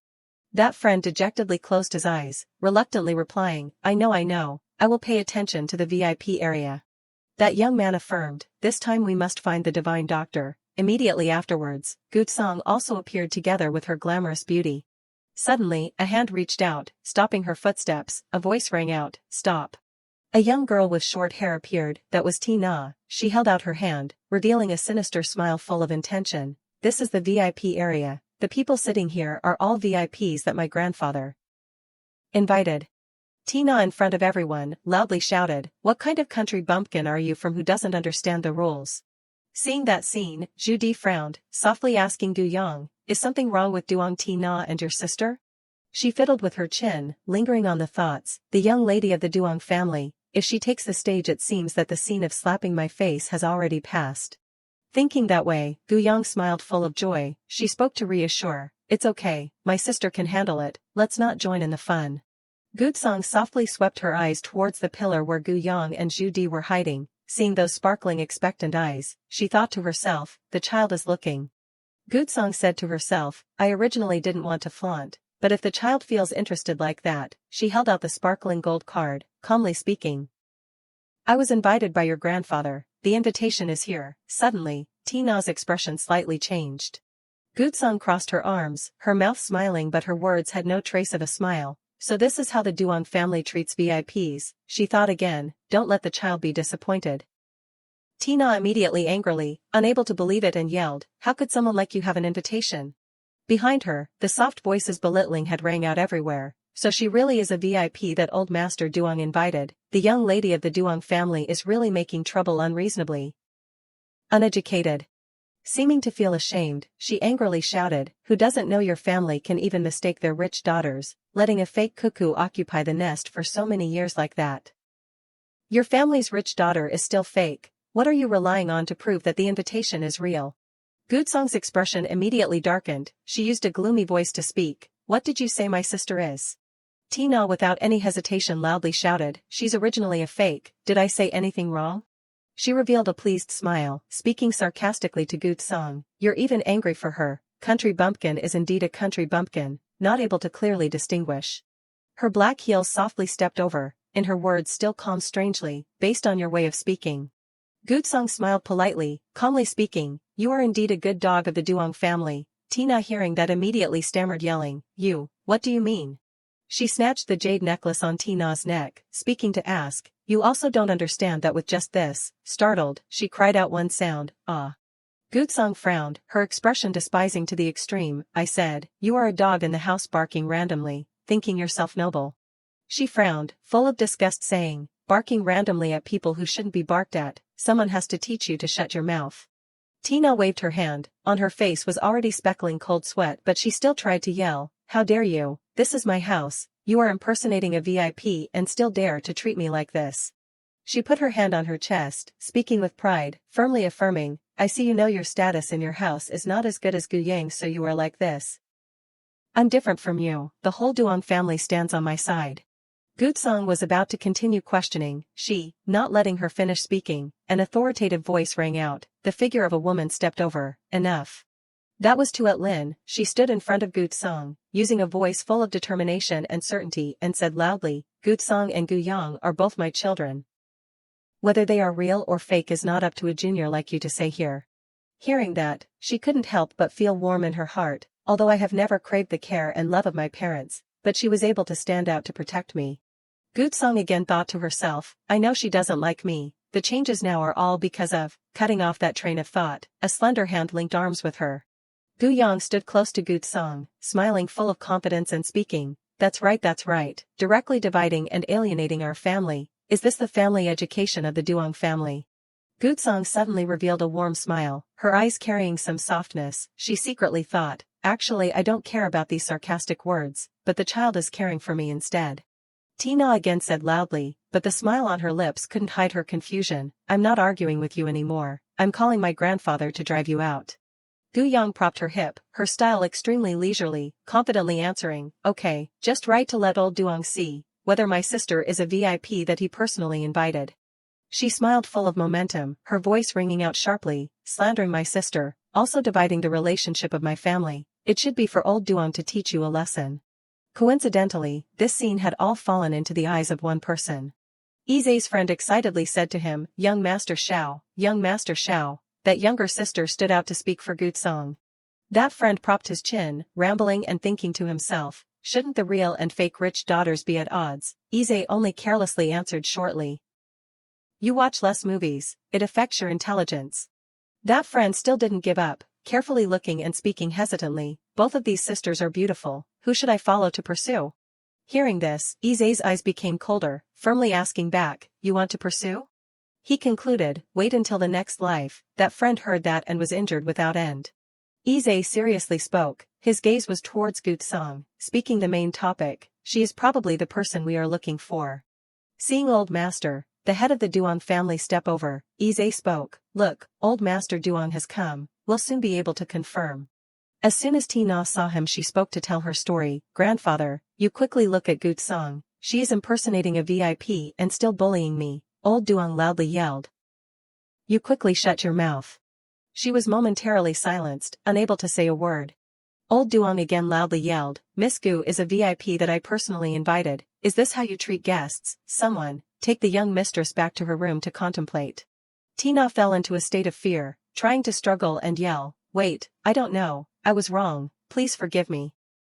That friend dejectedly closed his eyes, reluctantly replying, I know, I will pay attention to the VIP area. That young man affirmed, this time we must find the divine doctor. Immediately afterwards, Gutsong also appeared together with her glamorous beauty. Suddenly, a hand reached out, stopping her footsteps. A voice rang out, stop. A young girl with short hair appeared, that was Tina. She held out her hand, revealing a sinister smile full of intention. This is the VIP area. The people sitting here are all VIPs that my grandfather invited. Tina in front of everyone, loudly shouted, what kind of country bumpkin are you from who doesn't understand the rules? Seeing that scene, Zhu Di frowned, softly asking Du Yang, is something wrong with Duong Tina and your sister? She fiddled with her chin, lingering on the thoughts, the young lady of the Duong family, if she takes the stage it seems that the scene of slapping my face has already passed. Thinking that way, Gu Yang smiled full of joy. She spoke to reassure, it's okay, my sister can handle it, let's not join in the fun. Gutsong softly swept her eyes towards the pillar where Gu Yang and Zhu Di were hiding. Seeing those sparkling expectant eyes, she thought to herself, the child is looking. Gutsong said to herself, I originally didn't want to flaunt, but if the child feels interested like that, she held out the sparkling gold card, calmly speaking. I was invited by your grandfather, the invitation is here. Suddenly, Tina's expression slightly changed. Gutsong crossed her arms, her mouth smiling but her words had no trace of a smile. So this is how the Duong family treats VIPs, she thought again, don't let the child be disappointed. Tina immediately angrily, unable to believe it and yelled, how could someone like you have an invitation? Behind her, the soft voices belittling had rang out everywhere, so she really is a VIP that old master Duong invited, the young lady of the Duong family is really making trouble unreasonably uneducated. Seeming to feel ashamed, she angrily shouted, who doesn't know your family can even mistake their rich daughters, letting a fake cuckoo occupy the nest for so many years like that. Your family's rich daughter is still fake, what are you relying on to prove that the invitation is real? Gutsong's expression immediately darkened, she used a gloomy voice to speak, what did you say my sister is? Tina without any hesitation loudly shouted, she's originally a fake, did I say anything wrong? She revealed a pleased smile, speaking sarcastically to Gutsong, you're even angry for her, country bumpkin is indeed a country bumpkin, not able to clearly distinguish. Her black heels softly stepped over, in her words still calm strangely, based on your way of speaking. Gutsong smiled politely, calmly speaking, you are indeed a good dog of the Duong family. Tina hearing that immediately stammered yelling, you, what do you mean? She snatched the jade necklace on Tina's neck, speaking to ask, you also don't understand that with just this, startled, she cried out one sound, ah. Gutsong frowned, her expression despising to the extreme, I said, you are a dog in the house barking randomly, thinking yourself noble. She frowned, full of disgust saying, barking randomly at people who shouldn't be barked at, someone has to teach you to shut your mouth. Tina waved her hand, on her face was already speckling cold sweat but she still tried to yell, how dare you, this is my house, you are impersonating a VIP and still dare to treat me like this. She put her hand on her chest, speaking with pride, firmly affirming, I see you know your status in your house is not as good as Gu Yang so you are like this. I'm different from you, the whole Duong family stands on my side. Gutsong was about to continue questioning, she, not letting her finish speaking, an authoritative voice rang out, the figure of a woman stepped over, enough. That was Tuet Lin, she stood in front of Gutsong, using a voice full of determination and certainty and said loudly, Gutsong and Gu Yang are both my children. Whether they are real or fake is not up to a junior like you to say here. Hearing that, she couldn't help but feel warm in her heart, although I have never craved the care and love of my parents, but she was able to stand out to protect me. Gutsong again thought to herself, I know she doesn't like me, the changes now are all because of, cutting off that train of thought, a slender hand linked arms with her. Gu Yang stood close to Gutsong, smiling full of confidence and speaking, that's right, directly dividing and alienating our family, is this the family education of the Duong family? Gutsong suddenly revealed a warm smile, her eyes carrying some softness, she secretly thought, actually I don't care about these sarcastic words, but the child is caring for me instead. Tina again said loudly, but the smile on her lips couldn't hide her confusion, I'm not arguing with you anymore, I'm calling my grandfather to drive you out. Gu Yang propped her hip, her style extremely leisurely, confidently answering, okay, just right to let old Duong see whether my sister is a VIP that he personally invited. She smiled full of momentum, her voice ringing out sharply, slandering my sister, also dividing the relationship of my family, it should be for old Duong to teach you a lesson. Coincidentally, this scene had all fallen into the eyes of one person. Ize's friend excitedly said to him, young Master Shao, young Master Shao. That younger sister stood out to speak for Gutsong. That friend propped his chin, rambling and thinking to himself, shouldn't the real and fake rich daughters be at odds? Ize only carelessly answered shortly. You watch less movies, it affects your intelligence. That friend still didn't give up, carefully looking and speaking hesitantly, both of these sisters are beautiful, who should I follow to pursue? Hearing this, Ize's eyes became colder, firmly asking back, you want to pursue? He concluded, wait until the next life. That friend heard that and was injured without end. Ize seriously spoke, his gaze was towards Gutsong, speaking the main topic, she is probably the person we are looking for. Seeing Old Master, the head of the Duong family step over, Ize spoke, look, Old Master Duong has come, we'll soon be able to confirm. As soon as Tina saw him she spoke to tell her story, grandfather, you quickly look at Gutsong, she is impersonating a VIP and still bullying me, Old Duong loudly yelled. You quickly shut your mouth. She was momentarily silenced, unable to say a word. Old Duong again loudly yelled, Miss Gu is a VIP that I personally invited, is this how you treat guests? Someone, take the young mistress back to her room to contemplate. Tina fell into a state of fear, trying to struggle and yell, wait, I don't know, I was wrong, please forgive me.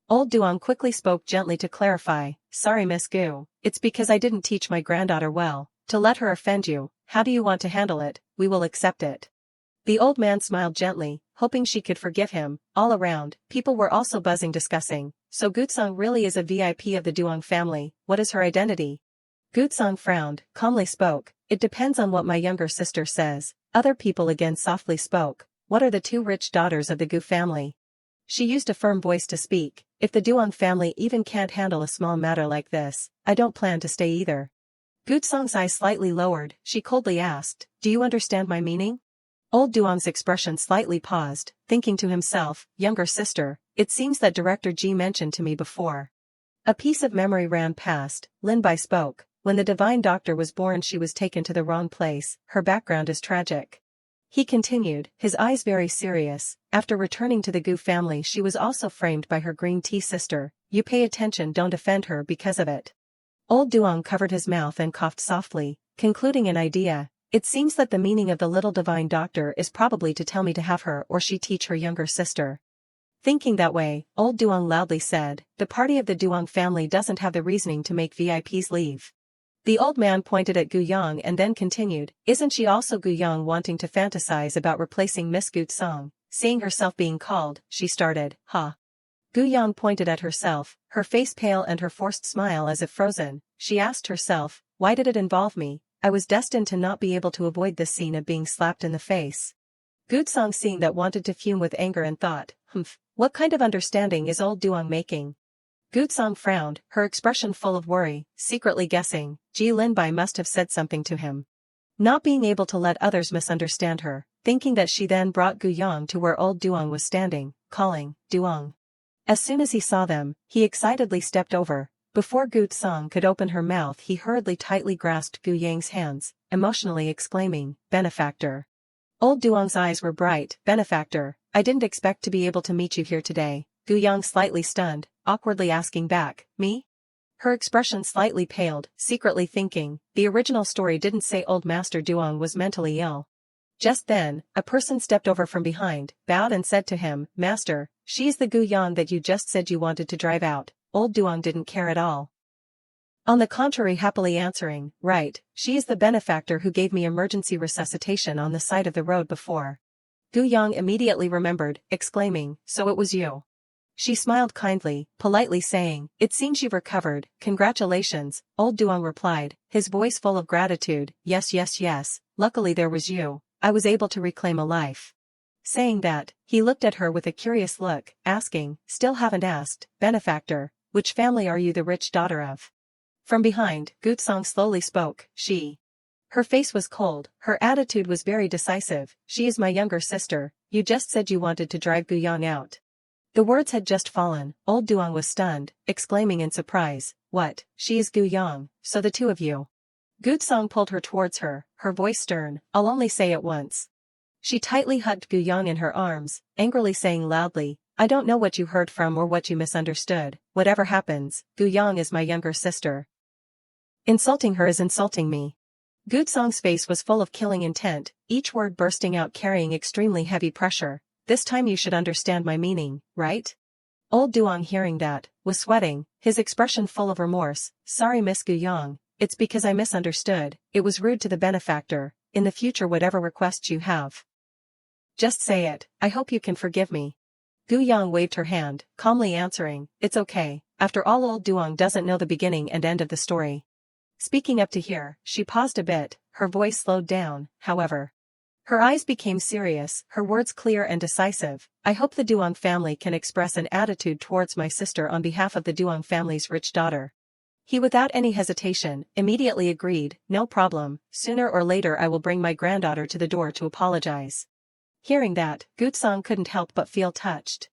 Old Duong quickly spoke gently to clarify, sorry Miss Gu, it's because I didn't teach my granddaughter well, to let her offend you, how do you want to handle it? We will accept it. The old man smiled gently, hoping she could forgive him. All around, people were also buzzing discussing, so Gutsong really is a VIP of the Duong family, what is her identity? Gutsong frowned, calmly spoke, it depends on what my younger sister says. Other people again softly spoke, what are the two rich daughters of the Gu family? She used a firm voice to speak, if the Duong family even can't handle a small matter like this, I don't plan to stay either. Gutsong's eyes slightly lowered, she coldly asked, do you understand my meaning? Old Duong's expression slightly paused, thinking to himself, younger sister, it seems that Director G mentioned to me before. A piece of memory ran past, Lin Bai spoke, when the divine doctor was born she was taken to the wrong place, her background is tragic. He continued, his eyes very serious, after returning to the Gu family she was also framed by her green tea sister, you pay attention don't offend her because of it. Old Duong covered his mouth and coughed softly, concluding an idea, it seems that the meaning of the little divine doctor is probably to tell me to have her or she teach her younger sister. Thinking that way, Old Duong loudly said, the party of the Duong family doesn't have the reasoning to make VIPs leave. The old man pointed at Gu Yang and then continued, isn't she also Gu Yang wanting to fantasize about replacing Miss Gutsong? Seeing herself being called, she started, ha. Gu Yang pointed at herself, her face pale and her forced smile as if frozen. She asked herself, why did it involve me? I was destined to not be able to avoid this scene of being slapped in the face. Gutsong seeing that wanted to fume with anger and thought, what kind of understanding is Old Duong making? Gutsong frowned, her expression full of worry, secretly guessing, Ji Linbai must have said something to him. Not being able to let others misunderstand her, thinking that she then brought Gu Yang to where Old Duong was standing, calling, Duong. As soon as he saw them, he excitedly stepped over. Before Gutsong could open her mouth he hurriedly tightly grasped Gu Yang's hands, emotionally exclaiming, benefactor. Old Duong's eyes were bright, benefactor, I didn't expect to be able to meet you here today. Gu Yang slightly stunned, awkwardly asking back, me? Her expression slightly paled, secretly thinking, the original story didn't say Old Master Duong was mentally ill. Just then, a person stepped over from behind, bowed and said to him, Master, she's the Gu Yang that you just said you wanted to drive out. Old Duong didn't care at all. On the contrary, happily answering, right, she is the benefactor who gave me emergency resuscitation on the side of the road before. Gu Yang immediately remembered, exclaiming, so it was you. She smiled kindly, politely saying, it seems you've recovered, congratulations. Old Duong replied, his voice full of gratitude, yes, luckily there was you, I was able to reclaim a life. Saying that, he looked at her with a curious look, asking, still haven't asked, benefactor, which family are you the rich daughter of? From behind, Gutsong slowly spoke, she. Her face was cold, her attitude was very decisive, she is my younger sister, you just said you wanted to drive Gu Yang out. The words had just fallen, Old Duong was stunned, exclaiming in surprise, what, she is Gu Yang, so the two of you. Gutsong pulled her towards her, her voice stern, I'll only say it once. She tightly hugged Gu Yang in her arms, angrily saying loudly, I don't know what you heard from or what you misunderstood, whatever happens, Gu Yang is my younger sister. Insulting her is insulting me. Gutsong's face was full of killing intent, each word bursting out carrying extremely heavy pressure. This time you should understand my meaning, right? Old Duong hearing that, was sweating, his expression full of remorse. Sorry Miss Guyang, it's because I misunderstood, it was rude to the benefactor. In the future whatever requests you have, just say it, I hope you can forgive me. Guyang waved her hand, calmly answering, it's okay, after all old Duong doesn't know the beginning and end of the story. Speaking up to here, she paused a bit, her voice slowed down, however. Her eyes became serious, her words clear and decisive. I hope the Duong family can express an attitude towards my sister on behalf of the Duong family's rich daughter. He without any hesitation, immediately agreed, no problem, sooner or later I will bring my granddaughter to the door to apologize. Hearing that, Gutsong couldn't help but feel touched.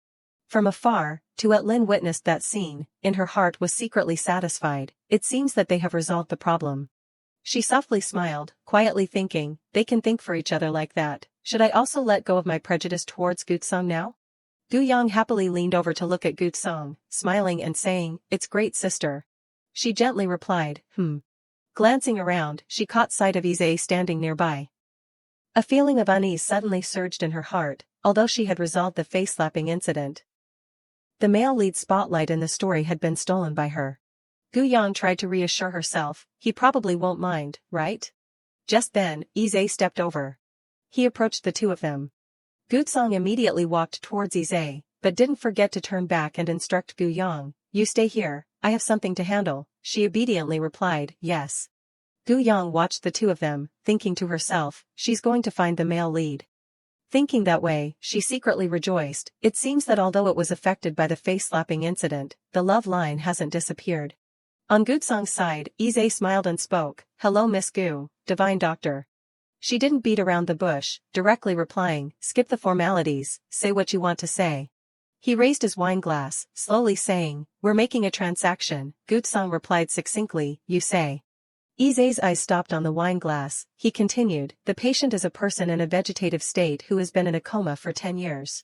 From afar, Tuet Lin witnessed that scene, in her heart was secretly satisfied, it seems that they have resolved the problem. She softly smiled, quietly thinking, they can think for each other like that, should I also let go of my prejudice towards Gutsong now? Guyang happily leaned over to look at Gutsong, smiling and saying, it's great sister. She gently replied, Glancing around, she caught sight of Ise standing nearby. A feeling of unease suddenly surged in her heart, although she had resolved the face-slapping incident. The male lead spotlight in the story had been stolen by her. Guyang tried to reassure herself, he probably won't mind, right? Just then, Ise stepped over. He approached the two of them. Gutsong immediately walked towards Ise, but didn't forget to turn back and instruct Guyang, you stay here, I have something to handle. She obediently replied, yes. Guyang watched the two of them, thinking to herself, she's going to find the male lead. Thinking that way, she secretly rejoiced. It seems that although it was affected by the face-slapping incident, the love line hasn't disappeared. On Gutsong's side, Ise smiled and spoke, hello Miss Gu, divine doctor. She didn't beat around the bush, directly replying, skip the formalities, say what you want to say. He raised his wine glass, slowly saying, we're making a transaction. Gutsong replied succinctly, you say. Ise's eyes stopped on the wine glass. He continued, the patient is a person in a vegetative state who has been in a coma for 10 years.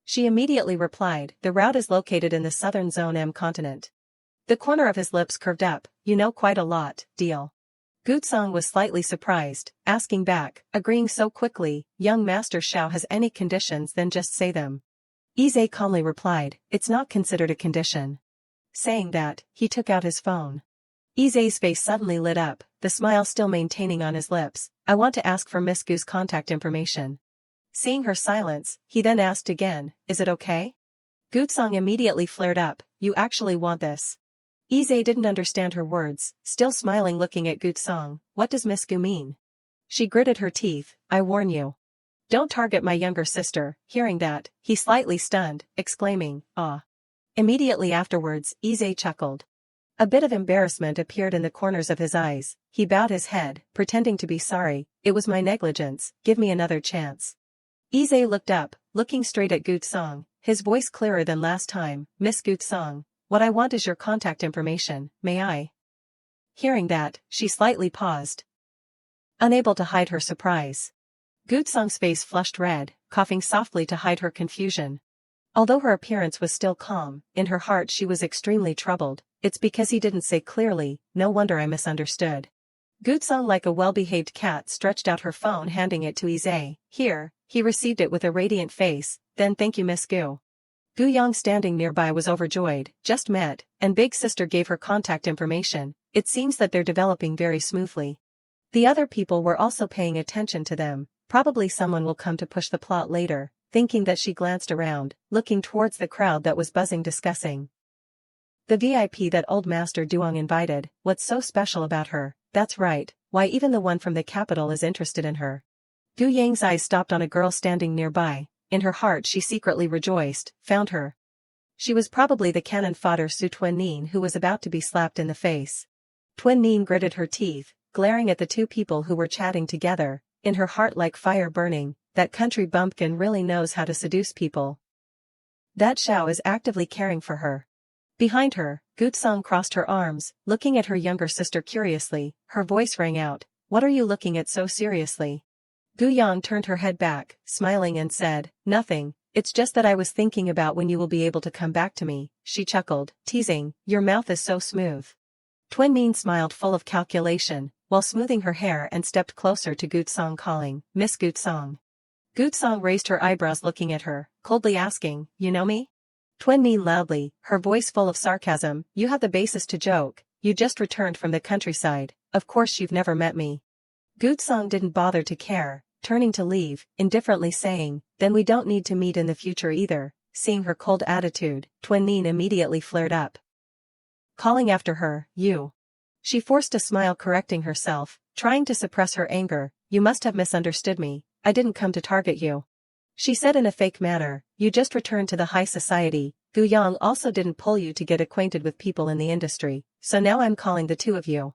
She immediately replied, the route is located in the southern zone M continent. The corner of his lips curved up, you know quite a lot, deal. Gutsong was slightly surprised, asking back, agreeing so quickly, young Master Shao has any conditions then just say them. Ise calmly replied, it's not considered a condition. Saying that, he took out his phone. Ise's face suddenly lit up, the smile still maintaining on his lips, I want to ask for Miss Gu's contact information. Seeing her silence, he then asked again, is it okay? Gutsong immediately flared up, you actually want this? Ise didn't understand her words, still smiling looking at Gutsong, what does Miss Gu mean? She gritted her teeth, I warn you. Don't target my younger sister. Hearing that, he slightly stunned, exclaiming, ah. Immediately afterwards, Ise chuckled. A bit of embarrassment appeared in the corners of his eyes, he bowed his head, pretending to be sorry, it was my negligence, give me another chance. Ise looked up, looking straight at Gutsong, his voice clearer than last time, Miss Gutsong, what I want is your contact information, may I? Hearing that, she slightly paused, unable to hide her surprise. Gutsong's face flushed red, coughing softly to hide her confusion. Although her appearance was still calm, in her heart she was extremely troubled, it's because he didn't say clearly, no wonder I misunderstood. Gutsong like a well-behaved cat stretched out her phone handing it to Ise, here, he received it with a radiant face, then thank you Miss Gu. Guyang standing nearby was overjoyed, just met, and big sister gave her contact information, it seems that they're developing very smoothly. The other people were also paying attention to them, probably someone will come to push the plot later, thinking that she glanced around, looking towards the crowd that was buzzing discussing. The VIP that old Master Duong invited, what's so special about her, that's right, why even the one from the capital is interested in her. Guyang's eyes stopped on a girl standing nearby, in her heart she secretly rejoiced, found her. She was probably the cannon fodder Su Twin Nin who was about to be slapped in the face. Twin Nin gritted her teeth, glaring at the two people who were chatting together, in her heart like fire burning, that country bumpkin really knows how to seduce people. That Shao is actively caring for her. Behind her, Gutsong crossed her arms, looking at her younger sister curiously, her voice rang out, what are you looking at so seriously? Guyang turned her head back, smiling and said, nothing, it's just that I was thinking about when you will be able to come back to me, she chuckled, teasing, your mouth is so smooth. Twin Mean smiled full of calculation, while smoothing her hair and stepped closer to Gutsong calling, Miss Gutsong. Gutsong raised her eyebrows looking at her, coldly asking, you know me? Twin Mean loudly, her voice full of sarcasm, you have the basis to joke, you just returned from the countryside, of course you've never met me. Gutsong didn't bother to care, turning to leave, indifferently saying, then we don't need to meet in the future either. Seeing her cold attitude, Twin Mean immediately flared up, calling after her, you. She forced a smile correcting herself, trying to suppress her anger, you must have misunderstood me, I didn't come to target you. She said in a fake manner, you just returned to the high society, Gu Yang also didn't pull you to get acquainted with people in the industry, so now I'm calling the two of you.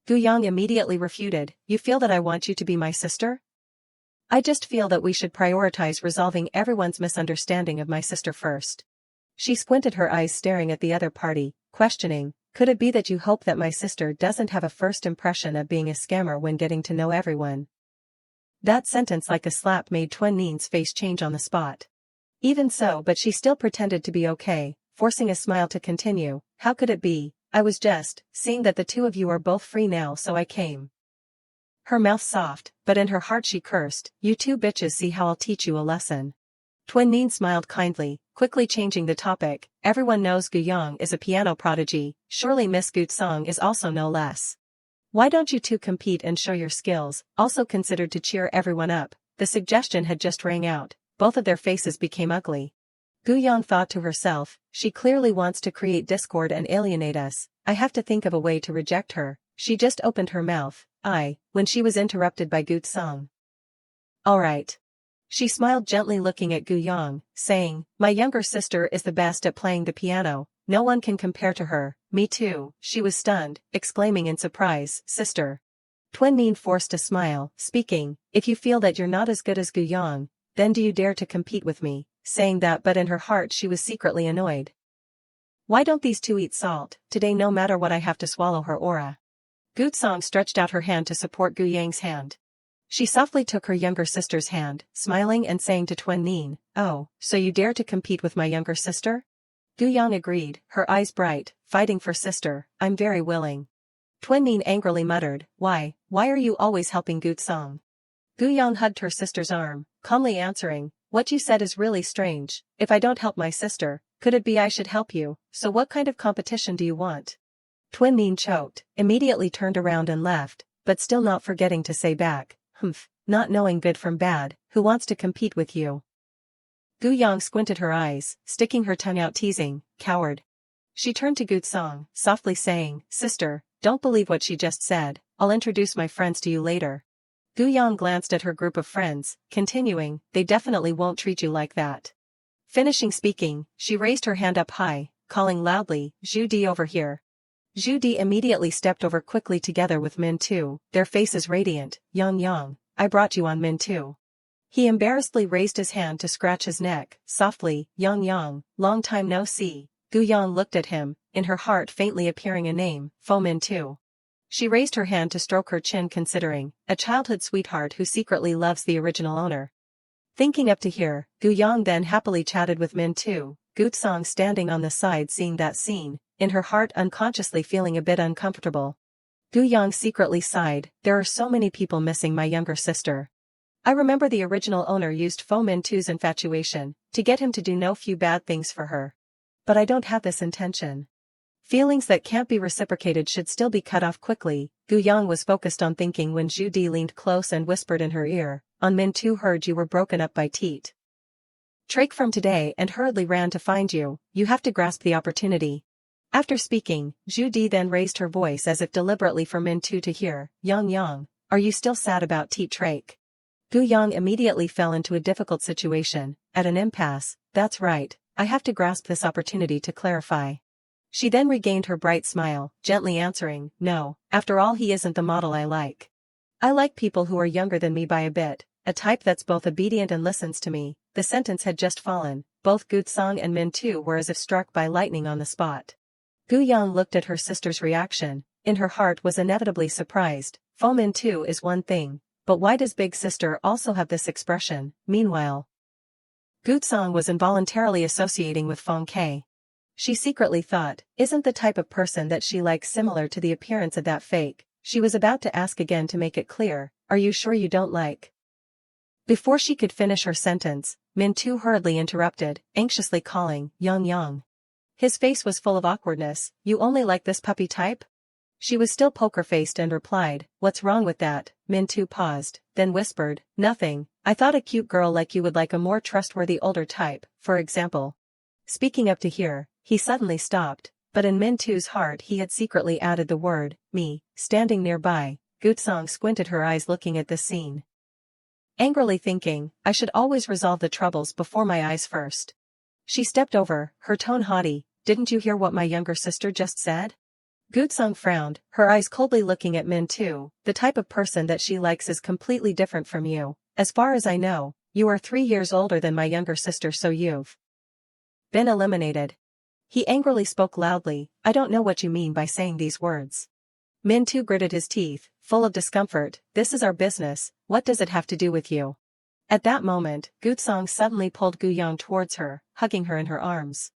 Gu Yang immediately refuted, you feel that I want you to be my sister? I just feel that we should prioritize resolving everyone's misunderstanding of my sister first. She squinted her eyes staring at the other party, questioning, could it be that you hope that my sister doesn't have a first impression of being a scammer when getting to know everyone? That sentence like a slap made Twin Mean's face change on the spot. Even so, but she still pretended to be okay, forcing a smile to continue, how could it be, I was just, seeing that the two of you are both free now so I came. Her mouth soft, but in her heart she cursed, you two bitches see how I'll teach you a lesson. Twin Mean smiled kindly, quickly changing the topic, everyone knows Gu Yang is a piano prodigy, surely Miss Gutsong is also no less. Why don't you two compete and show your skills, also considered to cheer everyone up, the suggestion had just rang out, both of their faces became ugly. Gu Yang thought to herself, she clearly wants to create discord and alienate us, I have to think of a way to reject her, she just opened her mouth, when she was interrupted by Gutsong. Alright. She smiled gently looking at Gu Yang, saying, my younger sister is the best at playing the piano, no one can compare to her, me too, she was stunned, exclaiming in surprise, sister. Twin Mean forced a smile, speaking, if you feel that you're not as good as Gu Yang, then do you dare to compete with me, saying that but in her heart she was secretly annoyed. Why don't these two eat salt, today no matter what I have to swallow her aura. Gutsong stretched out her hand to support Gu Yang's hand. She softly took her younger sister's hand, smiling and saying to Twin Mean, oh, so you dare to compete with my younger sister? Gu Yang agreed, her eyes bright, fighting for sister, I'm very willing. Twin Mean angrily muttered, why are you always helping Gutsong? Gu Yang hugged her sister's arm, calmly answering, what you said is really strange, if I don't help my sister, could it be I should help you, so what kind of competition do you want? Twin Mean choked, immediately turned around and left, but still not forgetting to say back, not knowing good from bad, who wants to compete with you? Gu Yang squinted her eyes, sticking her tongue out teasing, coward. She turned to Gutsong, softly saying, sister, don't believe what she just said, I'll introduce my friends to you later. Gu Yang glanced at her group of friends, continuing, they definitely won't treat you like that. Finishing speaking, she raised her hand up high, calling loudly, Zhu Di over here. Zhu Di immediately stepped over quickly together with Min Tu, their faces radiant, Yang, I brought you on Min Tu. He embarrassedly raised his hand to scratch his neck, softly, Yang, long time no see. Gu Yang looked at him, in her heart faintly appearing a name, Fo Min Tu. She raised her hand to stroke her chin considering, a childhood sweetheart who secretly loves the original owner. Thinking up to here, Gu Yang then happily chatted with Min Tu, Gutsong standing on the side seeing that scene, in her heart unconsciously feeling a bit uncomfortable. Gu Yang secretly sighed, there are so many people missing my younger sister. I remember the original owner used Fo Min Tu's infatuation, to get him to do no few bad things for her. But I don't have this intention. Feelings that can't be reciprocated should still be cut off quickly, Gu Yang was focused on thinking when Zhu Di leaned close and whispered in her ear, on Min Tu heard you were broken up by Teet Drake from today and hurriedly ran to find you, you have to grasp the opportunity. After speaking, Zhu Di then raised her voice as if deliberately for Min Tu to hear, Yang, are you still sad about Teet Drake? Gu Yang immediately fell into a difficult situation, at an impasse, that's right, I have to grasp this opportunity to clarify. She then regained her bright smile, gently answering, no, after all he isn't the model I like. I like people who are younger than me by a bit, a type that's both obedient and listens to me. The sentence had just fallen, both Gutsong and Min Tu were as if struck by lightning on the spot. Gu Yang looked at her sister's reaction, in her heart was inevitably surprised, Fo Min Tu is one thing, but why does big sister also have this expression? Meanwhile, Gutsong was involuntarily associating with Fong Ke. She secretly thought, isn't the type of person that she likes similar to the appearance of that fake? She was about to ask again to make it clear, are you sure you don't like? Before she could finish her sentence, Min2 hurriedly interrupted, anxiously calling, Yang Yang. His face was full of awkwardness. You only like this puppy type? She was still poker-faced and replied, what's wrong with that? Min2 paused, then whispered, nothing. I thought a cute girl like you would like a more trustworthy older type, for example. Speaking up to here, he suddenly stopped, but in Min2's heart he had secretly added the word, me. Standing nearby, Gutsong squinted her eyes looking at this scene. Angrily thinking, I should always resolve the troubles before my eyes first. She stepped over, her tone haughty, didn't you hear what my younger sister just said? Gutsong frowned, her eyes coldly looking at Min2, the type of person that she likes is completely different from you. As far as I know, you are 3 years older than my younger sister, so you've been eliminated. He angrily spoke loudly, I don't know what you mean by saying these words. Min2 gritted his teeth, full of discomfort, this is our business, what does it have to do with you? At that moment, Gutsong suddenly pulled Guyang towards her, hugging her in her arms.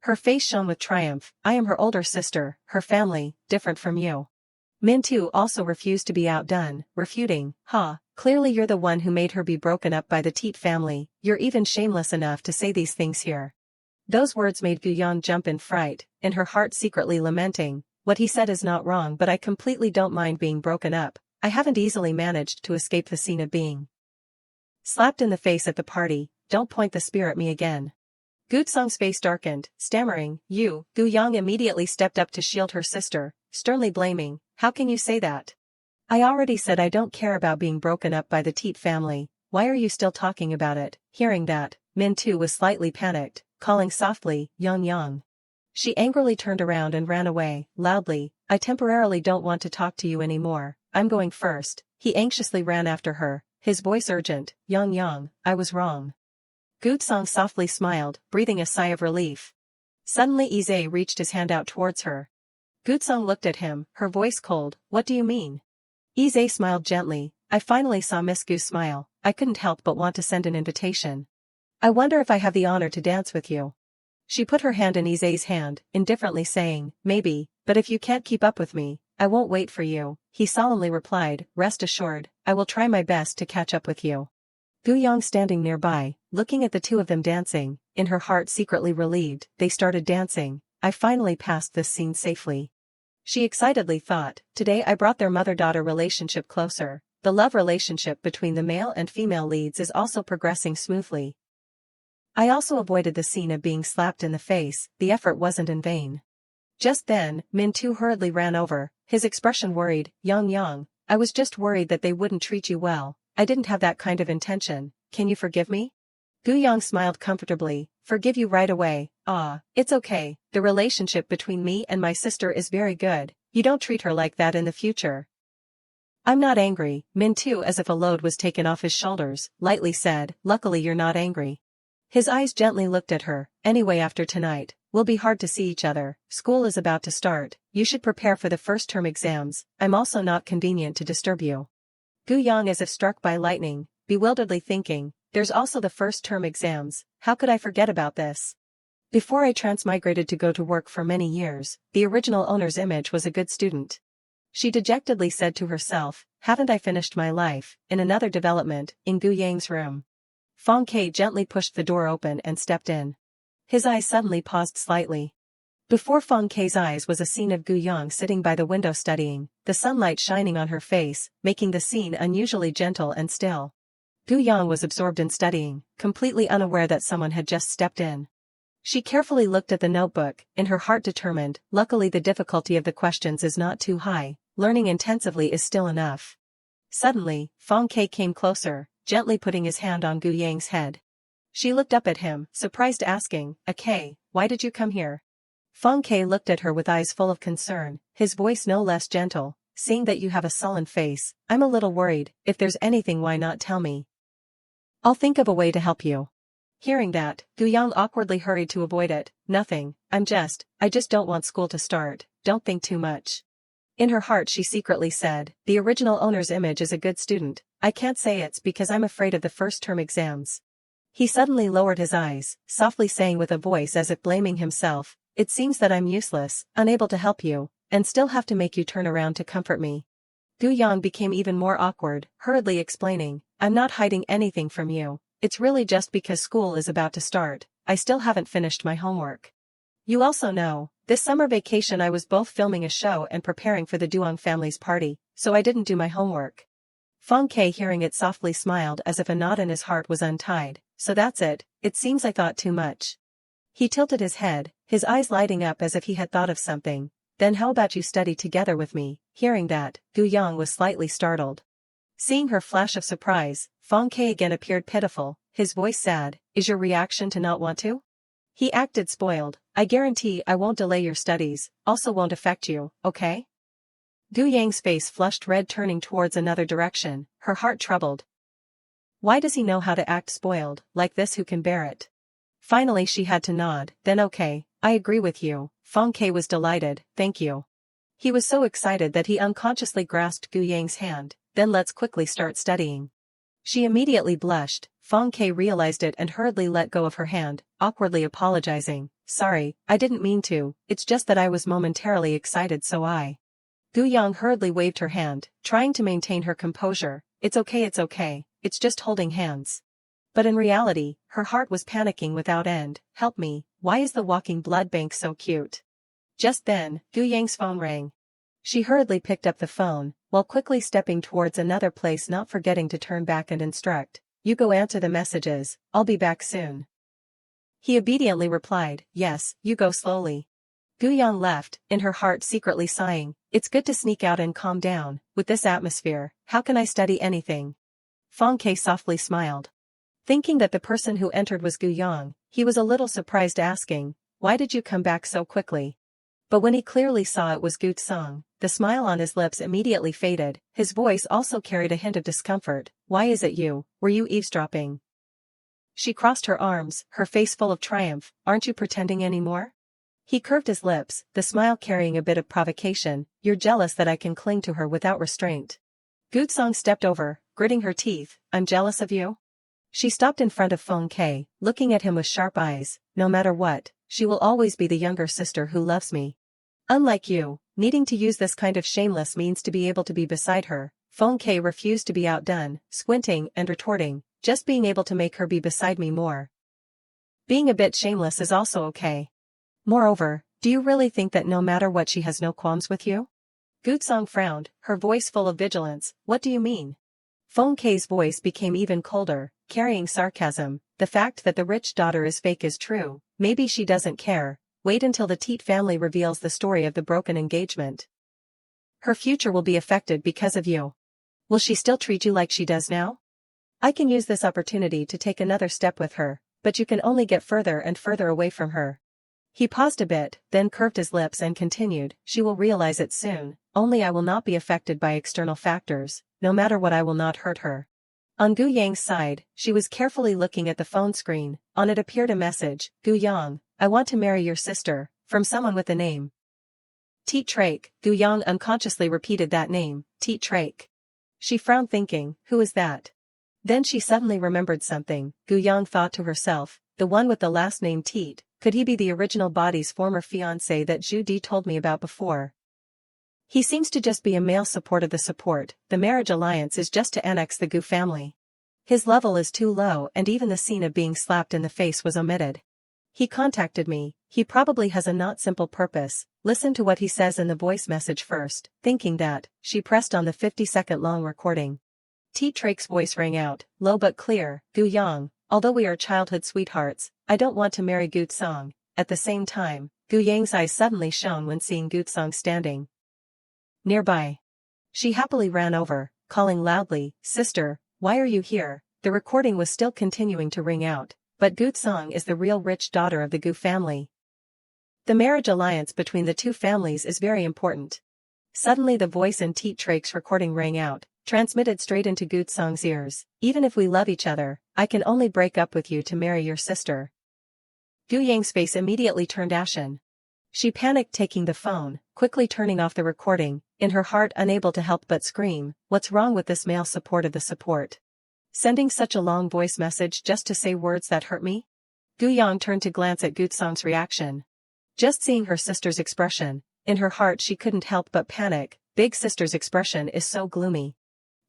Her face shone with triumph, I am her older sister, her family, different from you. Min2 also refused to be outdone, refuting, clearly you're the one who made her be broken up by the Teet family, you're even shameless enough to say these things here. Those words made Guyang jump in fright, in her heart secretly lamenting, what he said is not wrong but I completely don't mind being broken up, I haven't easily managed to escape the scene of being slapped in the face at the party, don't point the spear at me again. Gutsong's face darkened, stammering, you, Guyang immediately stepped up to shield her sister, sternly blaming, how can you say that? I already said I don't care about being broken up by the Teet family, why are you still talking about it? Hearing that, Min2 was slightly panicked, calling softly, Yang Yang. She angrily turned around and ran away, loudly, I temporarily don't want to talk to you anymore, I'm going first. He anxiously ran after her, his voice urgent, Yang Yang, I was wrong. Gutsong softly smiled, breathing a sigh of relief. Suddenly Ize reached his hand out towards her. Gutsong looked at him, her voice cold, what do you mean? Ize smiled gently, I finally saw Miss Gu smile, I couldn't help but want to send an invitation. I wonder if I have the honor to dance with you. She put her hand in Ize's hand, indifferently saying, maybe, but if you can't keep up with me, I won't wait for you. He solemnly replied, rest assured, I will try my best to catch up with you. Guyang standing nearby, looking at the two of them dancing, in her heart secretly relieved, they started dancing, I finally passed this scene safely. She excitedly thought, today I brought their mother-daughter relationship closer, the love relationship between the male and female leads is also progressing smoothly. I also avoided the scene of being slapped in the face, the effort wasn't in vain. Just then, Min2 hurriedly ran over, his expression worried, Yang Yang, I was just worried that they wouldn't treat you well, I didn't have that kind of intention, can you forgive me? Guyang smiled comfortably, forgive you right away, it's okay, the relationship between me and my sister is very good, you don't treat her like that in the future. I'm not angry, Min2 as if a load was taken off his shoulders, lightly said, luckily you're not angry. His eyes gently looked at her, anyway after tonight, we'll be hard to see each other, school is about to start, you should prepare for the first term exams, I'm also not convenient to disturb you. Guyang as if struck by lightning, bewilderedly thinking, there's also the first term exams, how could I forget about this? Before I transmigrated to go to work for many years, the original owner's image was a good student. She dejectedly said to herself, haven't I finished my life? In another development, in Guyang's room. Fong Ke gently pushed the door open and stepped in. His eyes suddenly paused slightly. Before Fong Ke's eyes was a scene of Guyang sitting by the window studying, the sunlight shining on her face, making the scene unusually gentle and still. Guyang was absorbed in studying, completely unaware that someone had just stepped in. She carefully looked at the notebook, in her heart determined, luckily the difficulty of the questions is not too high, learning intensively is still enough. Suddenly, Fong Ke came closer, gently putting his hand on Guyang's head. She looked up at him, surprised asking, K, why did you come here? Fong Ke looked at her with eyes full of concern, his voice no less gentle, seeing that you have a sullen face, I'm a little worried, if there's anything why not tell me? I'll think of a way to help you. Hearing that, Guyang awkwardly hurried to avoid it, nothing, I just don't want school to start, don't think too much. In her heart she secretly said, the original owner's image is a good student, I can't say it's because I'm afraid of the first term exams. He suddenly lowered his eyes, softly saying with a voice as if blaming himself, it seems that I'm useless, unable to help you, and still have to make you turn around to comfort me. Gu Yang became even more awkward, hurriedly explaining, I'm not hiding anything from you, it's really just because school is about to start, I still haven't finished my homework. You also know, this summer vacation I was both filming a show and preparing for the Duong family's party, so I didn't do my homework. Feng Ke hearing it softly smiled as if a knot in his heart was untied, so that's it seems I thought too much. He tilted his head, his eyes lighting up as if he had thought of something. Then how about you study together with me? Hearing that, Gu Yang was slightly startled. Seeing her flash of surprise, Feng Ke again appeared pitiful, his voice sad, is your reaction to not want to? He acted spoiled, I guarantee I won't delay your studies, also won't affect you, okay? Gu Yang's face flushed red turning towards another direction, her heart troubled. Why does he know how to act spoiled, like this who can bear it? Finally she had to nod, then okay, I agree with you, Feng Ke was delighted, thank you. He was so excited that he unconsciously grasped Gu Yang's hand, then let's quickly start studying. She immediately blushed, Feng Ke realized it and hurriedly let go of her hand, awkwardly apologizing, sorry, I didn't mean to, it's just that I was momentarily excited so I. Gu Yang hurriedly waved her hand, trying to maintain her composure, it's okay, it's just holding hands. But in reality, her heart was panicking without end, help me, why is the walking blood bank so cute? Just then, Gu Yang's phone rang. She hurriedly picked up the phone, while quickly stepping towards another place not forgetting to turn back and instruct, you go answer the messages, I'll be back soon. He obediently replied, yes, you go slowly. Gu Yang left, in her heart secretly sighing, it's good to sneak out and calm down, with this atmosphere, how can I study anything? Feng Ke softly smiled. Thinking that the person who entered was Gu Yang, he was a little surprised asking, why did you come back so quickly? But when he clearly saw it was Gu Tsang, the smile on his lips immediately faded, his voice also carried a hint of discomfort, why is it you, were you eavesdropping? She crossed her arms, her face full of triumph, aren't you pretending anymore? He curved his lips, the smile carrying a bit of provocation, you're jealous that I can cling to her without restraint. Gu Tsang stepped over, gritting her teeth, I'm jealous of you? She stopped in front of Feng Ke, looking at him with sharp eyes, no matter what, she will always be the younger sister who loves me. Unlike you, needing to use this kind of shameless means to be able to be beside her, Feng Ke refused to be outdone, squinting and retorting, just being able to make her be beside me more. Being a bit shameless is also okay. Moreover, do you really think that no matter what she has no qualms with you? Gu Tsang frowned, her voice full of vigilance, what do you mean? Feng Ke's voice became even colder, carrying sarcasm, the fact that the rich daughter is fake is true, maybe she doesn't care, wait until the Teet family reveals the story of the broken engagement. Her future will be affected because of you. Will she still treat you like she does now? I can use this opportunity to take another step with her, but you can only get further and further away from her. He paused a bit, then curved his lips and continued, she will realize it soon, only I will not be affected by external factors, no matter what I will not hurt her. On Gu Yang's side, she was carefully looking at the phone screen, on it appeared a message, Gu Yang, I want to marry your sister, from someone with the name Teet Trake. Gu Yang unconsciously repeated that name, Teet Trake. She frowned thinking, who is that? Then she suddenly remembered something, Gu Yang thought to herself, the one with the last name Teet. Could he be the original body's former fiance that Zhu Di told me about before? He seems to just be a male support of the support, the marriage alliance is just to annex the Gu family. His level is too low and even the scene of being slapped in the face was omitted. He contacted me, he probably has a not simple purpose, listen to what he says in the voice message first, thinking that, she pressed on the 50-second long recording. Teet Trake's voice rang out, low but clear, Gu Yang, although we are childhood sweethearts, I don't want to marry Gu Tsang. At the same time, Gu Yang's eyes suddenly shone when seeing Gu Tsang standing nearby. She happily ran over, calling loudly, sister, why are you here? The recording was still continuing to ring out, but Gu Tsang is the real rich daughter of the Gu family. The marriage alliance between the two families is very important. Suddenly the voice in Teet Trake's recording rang out, transmitted straight into Gu Tsang's ears, even if we love each other, I can only break up with you to marry your sister. Gu Yang's face immediately turned ashen. She panicked taking the phone, quickly turning off the recording, in her heart unable to help but scream, what's wrong with this male support of the support? Sending such a long voice message just to say words that hurt me? Gu Yang turned to glance at Gu Tsang's reaction. Just seeing her sister's expression, in her heart she couldn't help but panic. Big sister's expression is so gloomy.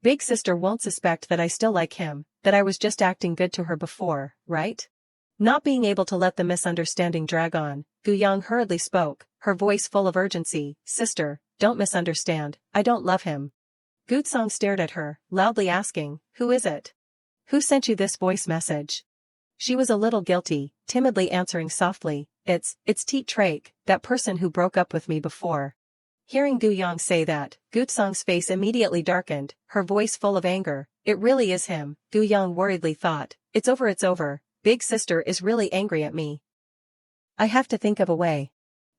Big sister won't suspect that I still like him, that I was just acting good to her before, right? Not being able to let the misunderstanding drag on, Gu-young hurriedly spoke, her voice full of urgency. Sister, don't misunderstand, I don't love him. Gu-song stared at her, loudly asking, who is it? Who sent you this voice message? She was a little guilty, timidly answering softly, it's Teet Trake, that person who broke up with me before. Hearing Gu-young say that, Gu-song's face immediately darkened, her voice full of anger. It really is him, Gu-young worriedly thought. It's over. Big sister is really angry at me. I have to think of a way.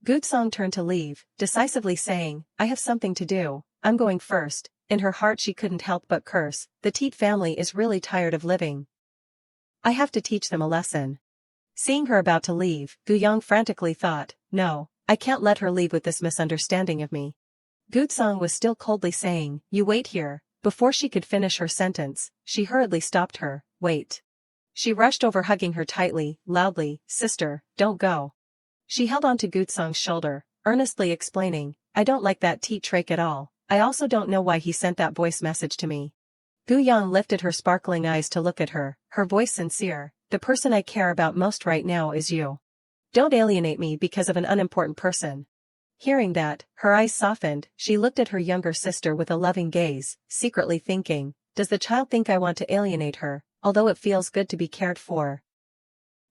Gu-song turned to leave, decisively saying, I have something to do, I'm going first. In her heart she couldn't help but curse, the Teet family is really tired of living. I have to teach them a lesson. Seeing her about to leave, Gu-young frantically thought, no, I can't let her leave with this misunderstanding of me. Gu-song was still coldly saying, you wait here. Before she could finish her sentence, she hurriedly stopped her, wait. She rushed over hugging her tightly, loudly, sister, don't go. She held onto Gu-song's shoulder, earnestly explaining, I don't like that Teet Trake at all, I also don't know why he sent that voice message to me. Gu-young lifted her sparkling eyes to look at her, her voice sincere, the person I care about most right now is you. Don't alienate me because of an unimportant person. Hearing that, her eyes softened, she looked at her younger sister with a loving gaze, secretly thinking, does the child think I want to alienate her, although it feels good to be cared for?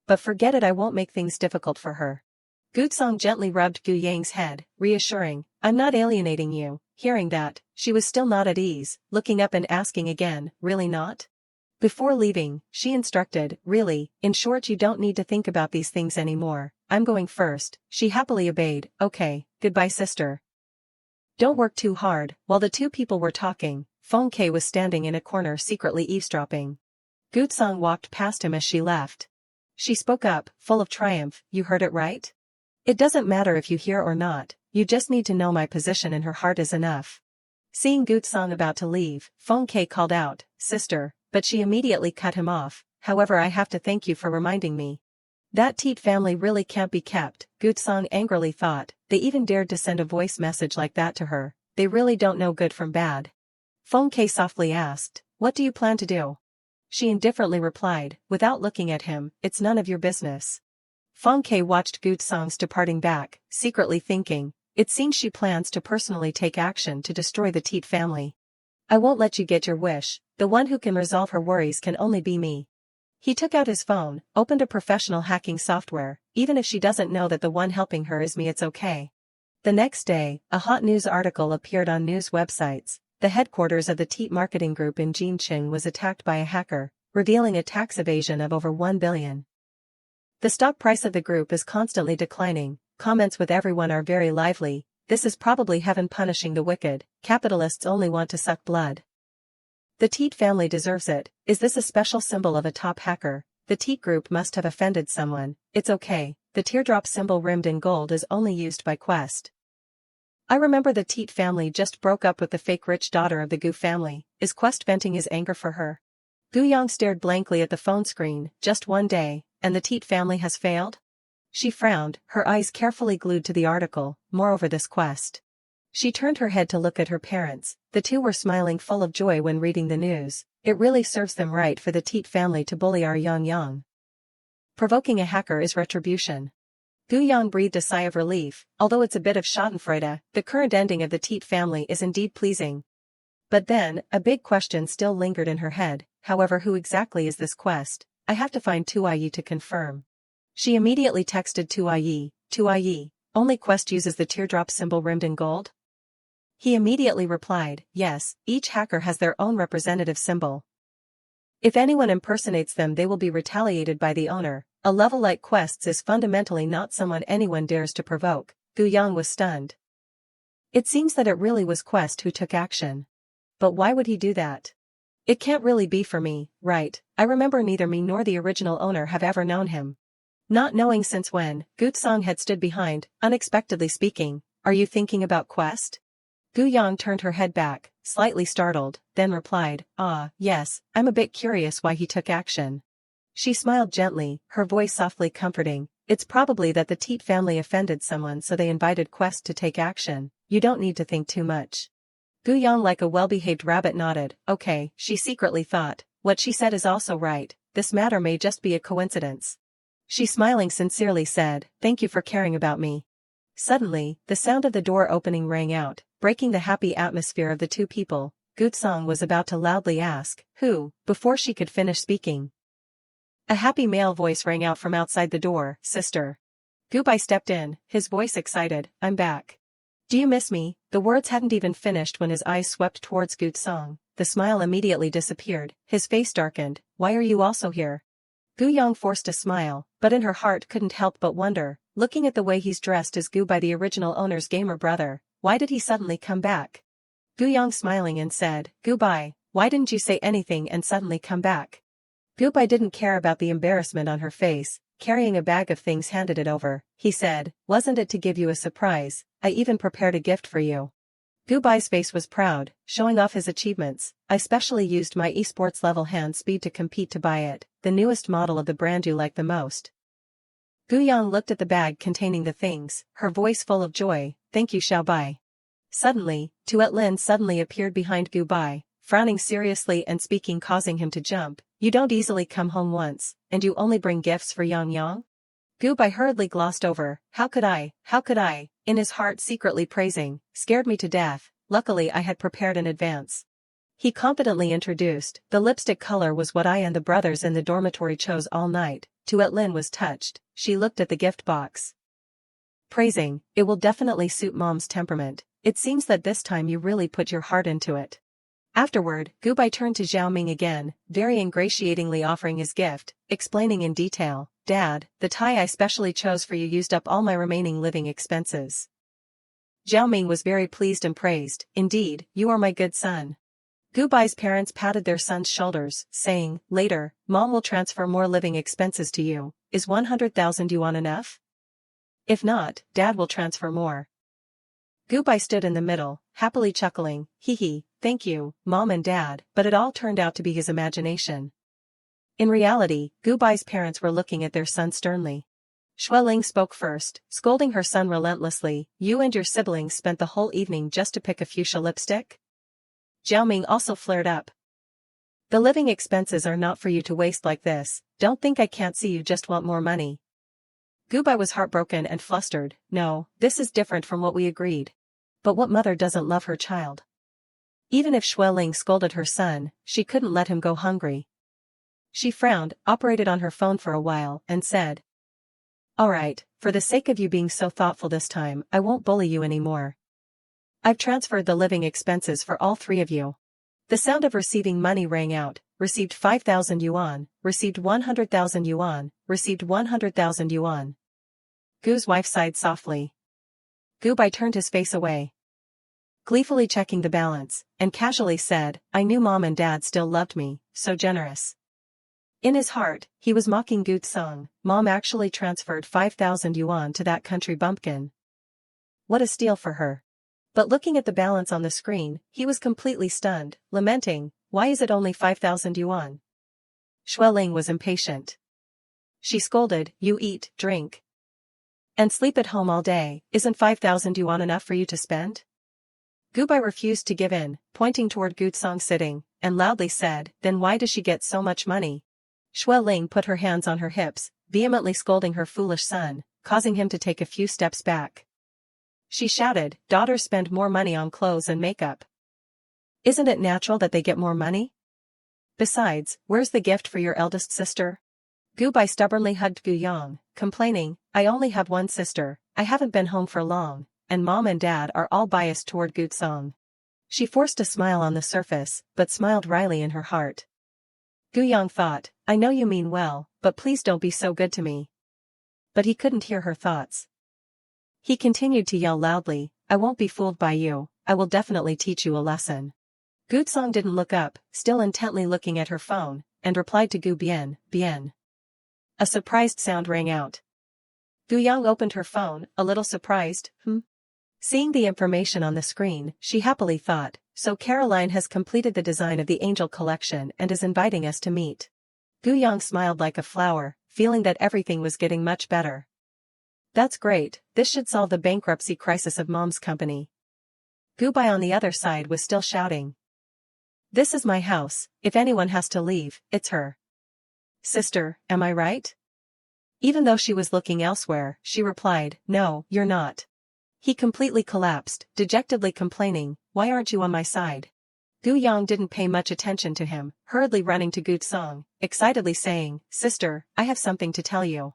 But forget it, I won't make things difficult for her. Gu-song gently rubbed Gu-yang's head, reassuring, I'm not alienating you. Hearing that, she was still not at ease, looking up and asking again, really not? Before leaving, she instructed, really, in short you don't need to think about these things anymore, I'm going first. She happily obeyed, okay, goodbye sister. Don't work too hard. While the two people were talking, Fong Kei was standing in a corner secretly eavesdropping. Gu-song walked past him as she left. She spoke up, full of triumph, you heard it right? It doesn't matter if you hear or not, you just need to know my position in her heart is enough. Seeing Gu-song about to leave, Fong Kei called out, sister, but she immediately cut him off, however I have to thank you for reminding me. That Teet family really can't be kept, Gu-song angrily thought, they even dared to send a voice message like that to her, they really don't know good from bad. Fong Kei softly asked, what do you plan to do? She indifferently replied, without looking at him, it's none of your business. Fong Kei watched Gu-song's departing back, secretly thinking, it seems she plans to personally take action to destroy the Teet family. I won't let you get your wish, the one who can resolve her worries can only be me. He took out his phone, opened a professional hacking software, even if she doesn't know that the one helping her is me it's okay. The next day, a hot news article appeared on news websites. The headquarters of the Teet marketing group in Jinqing was attacked by a hacker, revealing a tax evasion of over 1 billion. The stock price of the group is constantly declining, comments with everyone are very lively, this is probably heaven punishing the wicked, capitalists only want to suck blood. The Teet family deserves it, is this a special symbol of a top hacker? The Teet group must have offended someone, it's okay, the teardrop symbol rimmed in gold is only used by Quest. I remember the Teet family just broke up with the fake rich daughter of the Gu family, is Quest venting his anger for her? Gu-young stared blankly at the phone screen, just one day, and the Teet family has failed? She frowned, her eyes carefully glued to the article, moreover this Quest. She turned her head to look at her parents, the two were smiling full of joy when reading the news, it really serves them right for the Teet family to bully our Yang. Provoking a hacker is retribution. Gu-young breathed a sigh of relief, although it's a bit of schadenfreude, the current ending of the Teet family is indeed pleasing. But then, a big question still lingered in her head, however who exactly is this Quest? I have to find Tuiyi to confirm. She immediately texted Tuiyi, only Quest uses the teardrop symbol rimmed in gold? He immediately replied, yes, each hacker has their own representative symbol. If anyone impersonates them they will be retaliated by the owner, a level like Quest's is fundamentally not someone anyone dares to provoke. Gu-young was stunned. It seems that it really was Quest who took action. But why would he do that? It can't really be for me, right? I remember neither me nor the original owner have ever known him. Not knowing since when, Gu-song had stood behind, unexpectedly speaking, are you thinking about Quest? Gu-young turned her head back, slightly startled, then replied, yes, I'm a bit curious why he took action. She smiled gently, her voice softly comforting, It's probably that the Teet family offended someone, so they invited Quest to take action. You don't need to think too much. Gu-young, like a well-behaved rabbit, nodded. Okay, she secretly thought. What she said is also right. This matter may just be a coincidence. She smiling sincerely said, thank you for caring about me. Suddenly, the sound of the door opening rang out, breaking the happy atmosphere of the two people. Gu-sung was about to loudly ask, who, before she could finish speaking. A happy male voice rang out from outside the door, sister. Gu-bai stepped in, his voice excited, I'm back. Do you miss me? The words hadn't even finished when his eyes swept towards Gu-sung. The smile immediately disappeared, his face darkened. Why are you also here? Gu-young forced a smile, but in her heart couldn't help but wonder, looking at the way he's dressed as Gu-bai, the original owner's gamer brother, why did he suddenly come back? Gu-young smiling and said, Gu-bai, why didn't you say anything and suddenly come back? Gu-bai didn't care about the embarrassment on her face, carrying a bag of things handed it over. He said, wasn't it to give you a surprise? I even prepared a gift for you. Gu-bai's face was proud, showing off his achievements. I specially used my esports level hand speed to compete to buy it, the newest model of the brand you like the most. Gu-young looked at the bag containing the things, her voice full of joy. Thank you, Xiaobai. Suddenly, Tuet Lin suddenly appeared behind Gu-bai, frowning seriously and speaking, causing him to jump. You don't easily come home once, and you only bring gifts for Yang Yang? Gu-bai hurriedly glossed over, how could I, in his heart secretly praising, scared me to death. Luckily I had prepared in advance. He confidently introduced, the lipstick color was what I and the brothers in the dormitory chose all night. Tuet Lin was touched, she looked at the gift box. Praising, it will definitely suit Mom's temperament, it seems that this time you really put your heart into it. Afterward, Gu-bai turned to Zhao Ming again, very ingratiatingly offering his gift, explaining in detail, Dad, the tie I specially chose for you used up all my remaining living expenses. Zhao Ming was very pleased and praised, indeed, you are my good son. Gu-bai's parents patted their son's shoulders, saying, later, Mom will transfer more living expenses to you. Is 100,000 yuan enough? If not, Dad will transfer more. Gu-bai stood in the middle, happily chuckling, hee, thank you, Mom and Dad, but it all turned out to be his imagination. In reality, Gu-bai's parents were looking at their son sternly. Xueling spoke first, scolding her son relentlessly, you and your siblings spent the whole evening just to pick a fuchsia lipstick? Zhao Ming also flared up. The living expenses are not for you to waste like this, don't think I can't see you just want more money. Gu-bai was heartbroken and flustered, no, this is different from what we agreed. But what mother doesn't love her child? Even if Xueling scolded her son, she couldn't let him go hungry. She frowned, operated on her phone for a while, and said, alright, for the sake of you being so thoughtful this time, I won't bully you anymore. I've transferred the living expenses for all three of you. The sound of receiving money rang out, received 5,000 yuan, received 100,000 yuan, received 100,000 yuan. Gu's wife sighed softly. Gu-bai turned his face away, gleefully checking the balance, and casually said, I knew Mom and Dad still loved me, so generous. In his heart, he was mocking Gu-sung. Mom actually transferred 5,000 yuan to that country bumpkin. What a steal for her. But looking at the balance on the screen, he was completely stunned, lamenting, why is it only 5,000 yuan? Xueling was impatient. She scolded, you eat, drink, and sleep at home all day, isn't 5,000 yuan enough for you to spend? Gu-bai refused to give in, pointing toward Gu-sung sitting, and loudly said, then why does she get so much money? Xueling put her hands on her hips, vehemently scolding her foolish son, causing him to take a few steps back. She shouted, daughters spend more money on clothes and makeup. Isn't it natural that they get more money? Besides, where's the gift for your eldest sister? Gu-bai stubbornly hugged Gu-young, complaining, I only have one sister, I haven't been home for long, and Mom and Dad are all biased toward Gu-sung. She forced a smile on the surface, but smiled wryly in her heart. Gu-young thought, I know you mean well, but please don't be so good to me. But he couldn't hear her thoughts. He continued to yell loudly, I won't be fooled by you, I will definitely teach you a lesson. Gu-sung didn't look up, still intently looking at her phone, and replied to Gu-bien, bien. A surprised sound rang out. Gu-young opened her phone, a little surprised, Seeing the information on the screen, she happily thought, so Caroline has completed the design of the Angel collection and is inviting us to meet. Gu-young smiled like a flower, feeling that everything was getting much better. That's great, this should solve the bankruptcy crisis of Mom's company. Gubai on the other side was still shouting. This is my house, if anyone has to leave, it's her. Sister, am I right? Even though she was looking elsewhere, she replied, no, you're not. He completely collapsed, dejectedly complaining, why aren't you on my side? Gu Yang didn't pay much attention to him, hurriedly running to Gu Song, excitedly saying, Sister, I have something to tell you.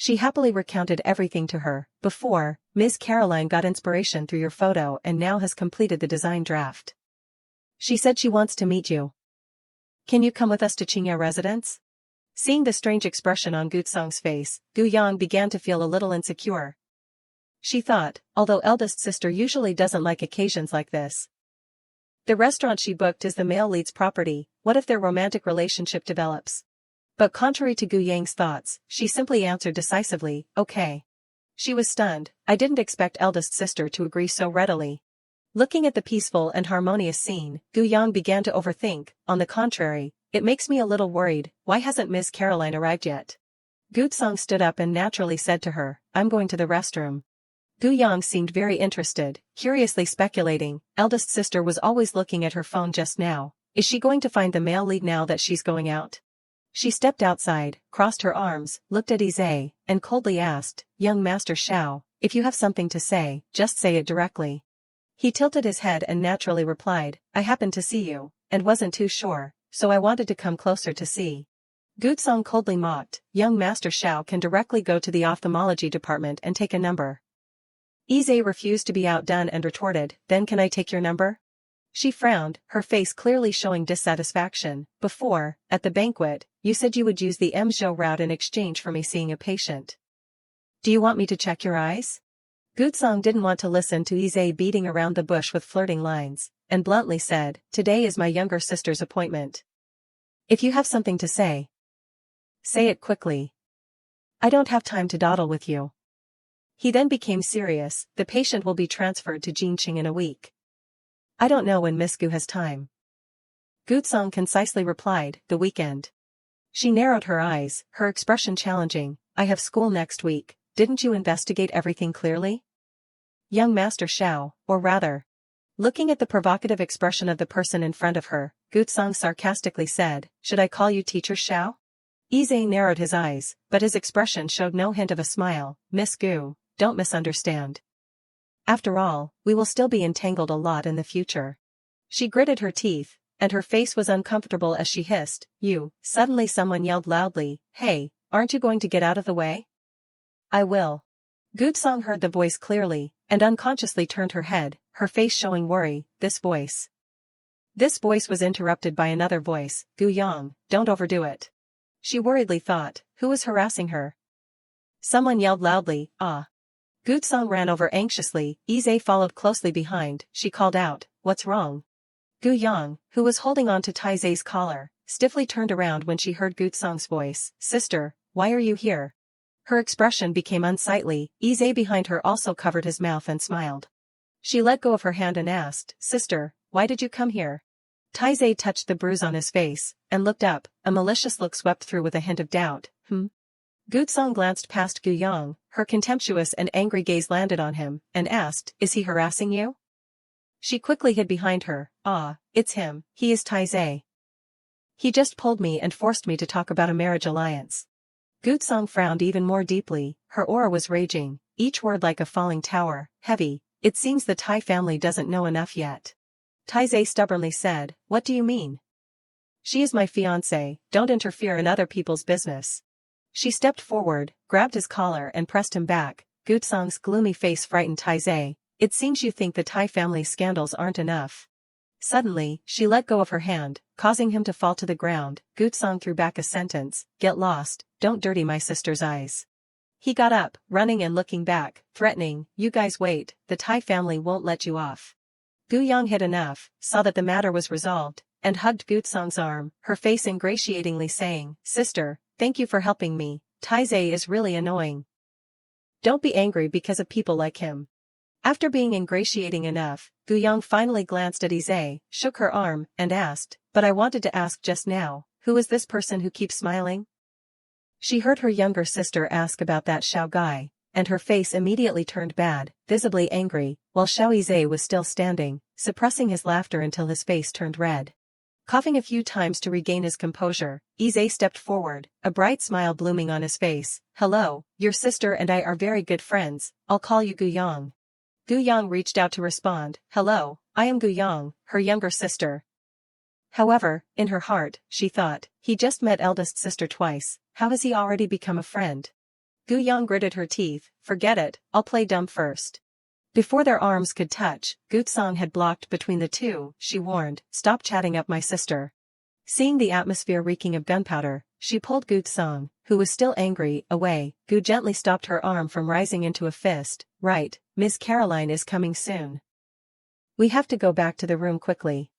She happily recounted everything to her. Before, Ms. Caroline got inspiration through your photo and now has completed the design draft. She said she wants to meet you. Can you come with us to Qingya residence? Seeing the strange expression on Gu Song's face, Gu Yang began to feel a little insecure. She thought, although eldest sister usually doesn't like occasions like this. The restaurant she booked is the male lead's property, what if their romantic relationship develops? But contrary to Gu Yang's thoughts, she simply answered decisively, okay. She was stunned, I didn't expect eldest sister to agree so readily. Looking at the peaceful and harmonious scene, Gu Yang began to overthink, on the contrary, it makes me a little worried, why hasn't Miss Caroline arrived yet? Gu Song stood up and naturally said to her, I'm going to the restroom. Gu Yang seemed very interested, curiously speculating, eldest sister was always looking at her phone just now, is she going to find the male lead now that she's going out? She stepped outside, crossed her arms, looked at Izay, and coldly asked, young Master Xiao, if you have something to say, just say it directly. He tilted his head and naturally replied, I happened to see you, and wasn't too sure, so I wanted to come closer to see. Gu Song coldly mocked, young Master Xiao can directly go to the ophthalmology department and take a number. Izay refused to be outdone and retorted, then can I take your number? She frowned, her face clearly showing dissatisfaction. Before, at the banquet, you said you would use the Mzhou route in exchange for me seeing a patient. Do you want me to check your eyes? Gu Song didn't want to listen to Izay beating around the bush with flirting lines, and bluntly said, today is my younger sister's appointment. If you have something to say, say it quickly. I don't have time to dawdle with you. He then became serious, the patient will be transferred to Jinqing in a week. I don't know when Miss Gu has time. Gu Song concisely replied, the weekend. She narrowed her eyes, her expression challenging, I have school next week, didn't you investigate everything clearly? Young Master Xiao, or rather. Looking at the provocative expression of the person in front of her, Gu Song sarcastically said, should I call you Teacher Xiao? Izay narrowed his eyes, but his expression showed no hint of a smile, Miss Gu. Don't misunderstand. After all, we will still be entangled a lot in the future. She gritted her teeth, and her face was uncomfortable as she hissed, you. Suddenly someone yelled loudly, hey, aren't you going to get out of the way? I will. Gu Song heard the voice clearly, and unconsciously turned her head, her face showing worry, this voice. This voice was interrupted by another voice, Gu Yang, don't overdo it. She worriedly thought, who was harassing her? Someone yelled loudly, ah. Gu Song ran over anxiously, Izay followed closely behind, she called out, what's wrong? Gu Yang, who was holding on to Taizay's collar, stiffly turned around when she heard Gu Song's voice, sister, why are you here? Her expression became unsightly, Izay behind her also covered his mouth and smiled. She let go of her hand and asked, sister, why did you come here? Taizay touched the bruise on his face, and looked up, a malicious look swept through with a hint of doubt, Gu Song glanced past Gu Yang, her contemptuous and angry gaze landed on him, and asked, is he harassing you? She quickly hid behind her, ah, it's him, he is Taizay. He just pulled me and forced me to talk about a marriage alliance. Gu Song frowned even more deeply, her aura was raging, each word like a falling tower, heavy, it seems the Tai family doesn't know enough yet. Taizay stubbornly said, what do you mean? She is my fiance, don't interfere in other people's business. She stepped forward, grabbed his collar and pressed him back. Gu Song's gloomy face frightened Taizay. It seems you think the Tai family's scandals aren't enough. Suddenly, she let go of her hand, causing him to fall to the ground. Gu Song threw back a sentence, get lost, don't dirty my sister's eyes. He got up, running and looking back, threatening, you guys wait, the Tai family won't let you off. Gu Yang had enough, saw that the matter was resolved, and hugged Gu Song's arm, her face ingratiatingly saying, sister, thank you for helping me, Taizay is really annoying. Don't be angry because of people like him. After being ingratiating enough, Gu Yang finally glanced at Izay, shook her arm, and asked, but I wanted to ask just now, who is this person who keeps smiling? She heard her younger sister ask about that Xiao guy, and her face immediately turned bad, visibly angry, while Xiao was still standing, suppressing his laughter until his face turned red. Coughing a few times to regain his composure, Ize stepped forward, a bright smile blooming on his face. "Hello, your sister and I are very good friends, I'll call you Guyang." Guyang reached out to respond, "Hello, I am Guyang, her younger sister." However, in her heart, she thought, he just met eldest sister twice, how has he already become a friend? Guyang gritted her teeth, "Forget it, I'll play dumb first." Before their arms could touch, Gutsong had blocked between the two. She warned, "Stop chatting up my sister." Seeing the atmosphere reeking of gunpowder, she pulled Gutsong, who was still angry, away. Gu gently stopped her arm from rising into a fist. "Right, Miss Caroline is coming soon. We have to go back to the room quickly."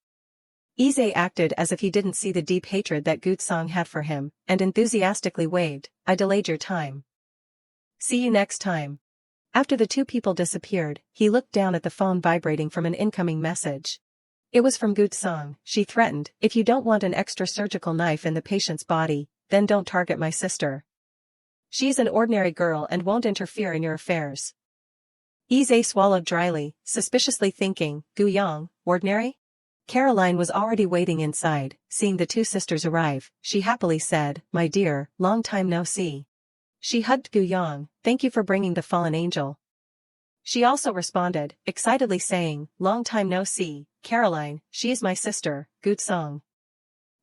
Ize acted as if he didn't see the deep hatred that Gutsong had for him, and enthusiastically waved, "I delayed your time. See you next time." After the two people disappeared, he looked down at the phone vibrating from an incoming message. It was from Gutsong. She threatened, "If you don't want an extra surgical knife in the patient's body, then don't target my sister. She's an ordinary girl and won't interfere in your affairs." Ize swallowed dryly, suspiciously thinking, Guyang, ordinary? Caroline was already waiting inside. Seeing the two sisters arrive, she happily said, "My dear, long time no see." She hugged Guyang, "Thank you for bringing the fallen angel." She also responded, excitedly saying, "Long time no see, Caroline, she is my sister, Gutsong."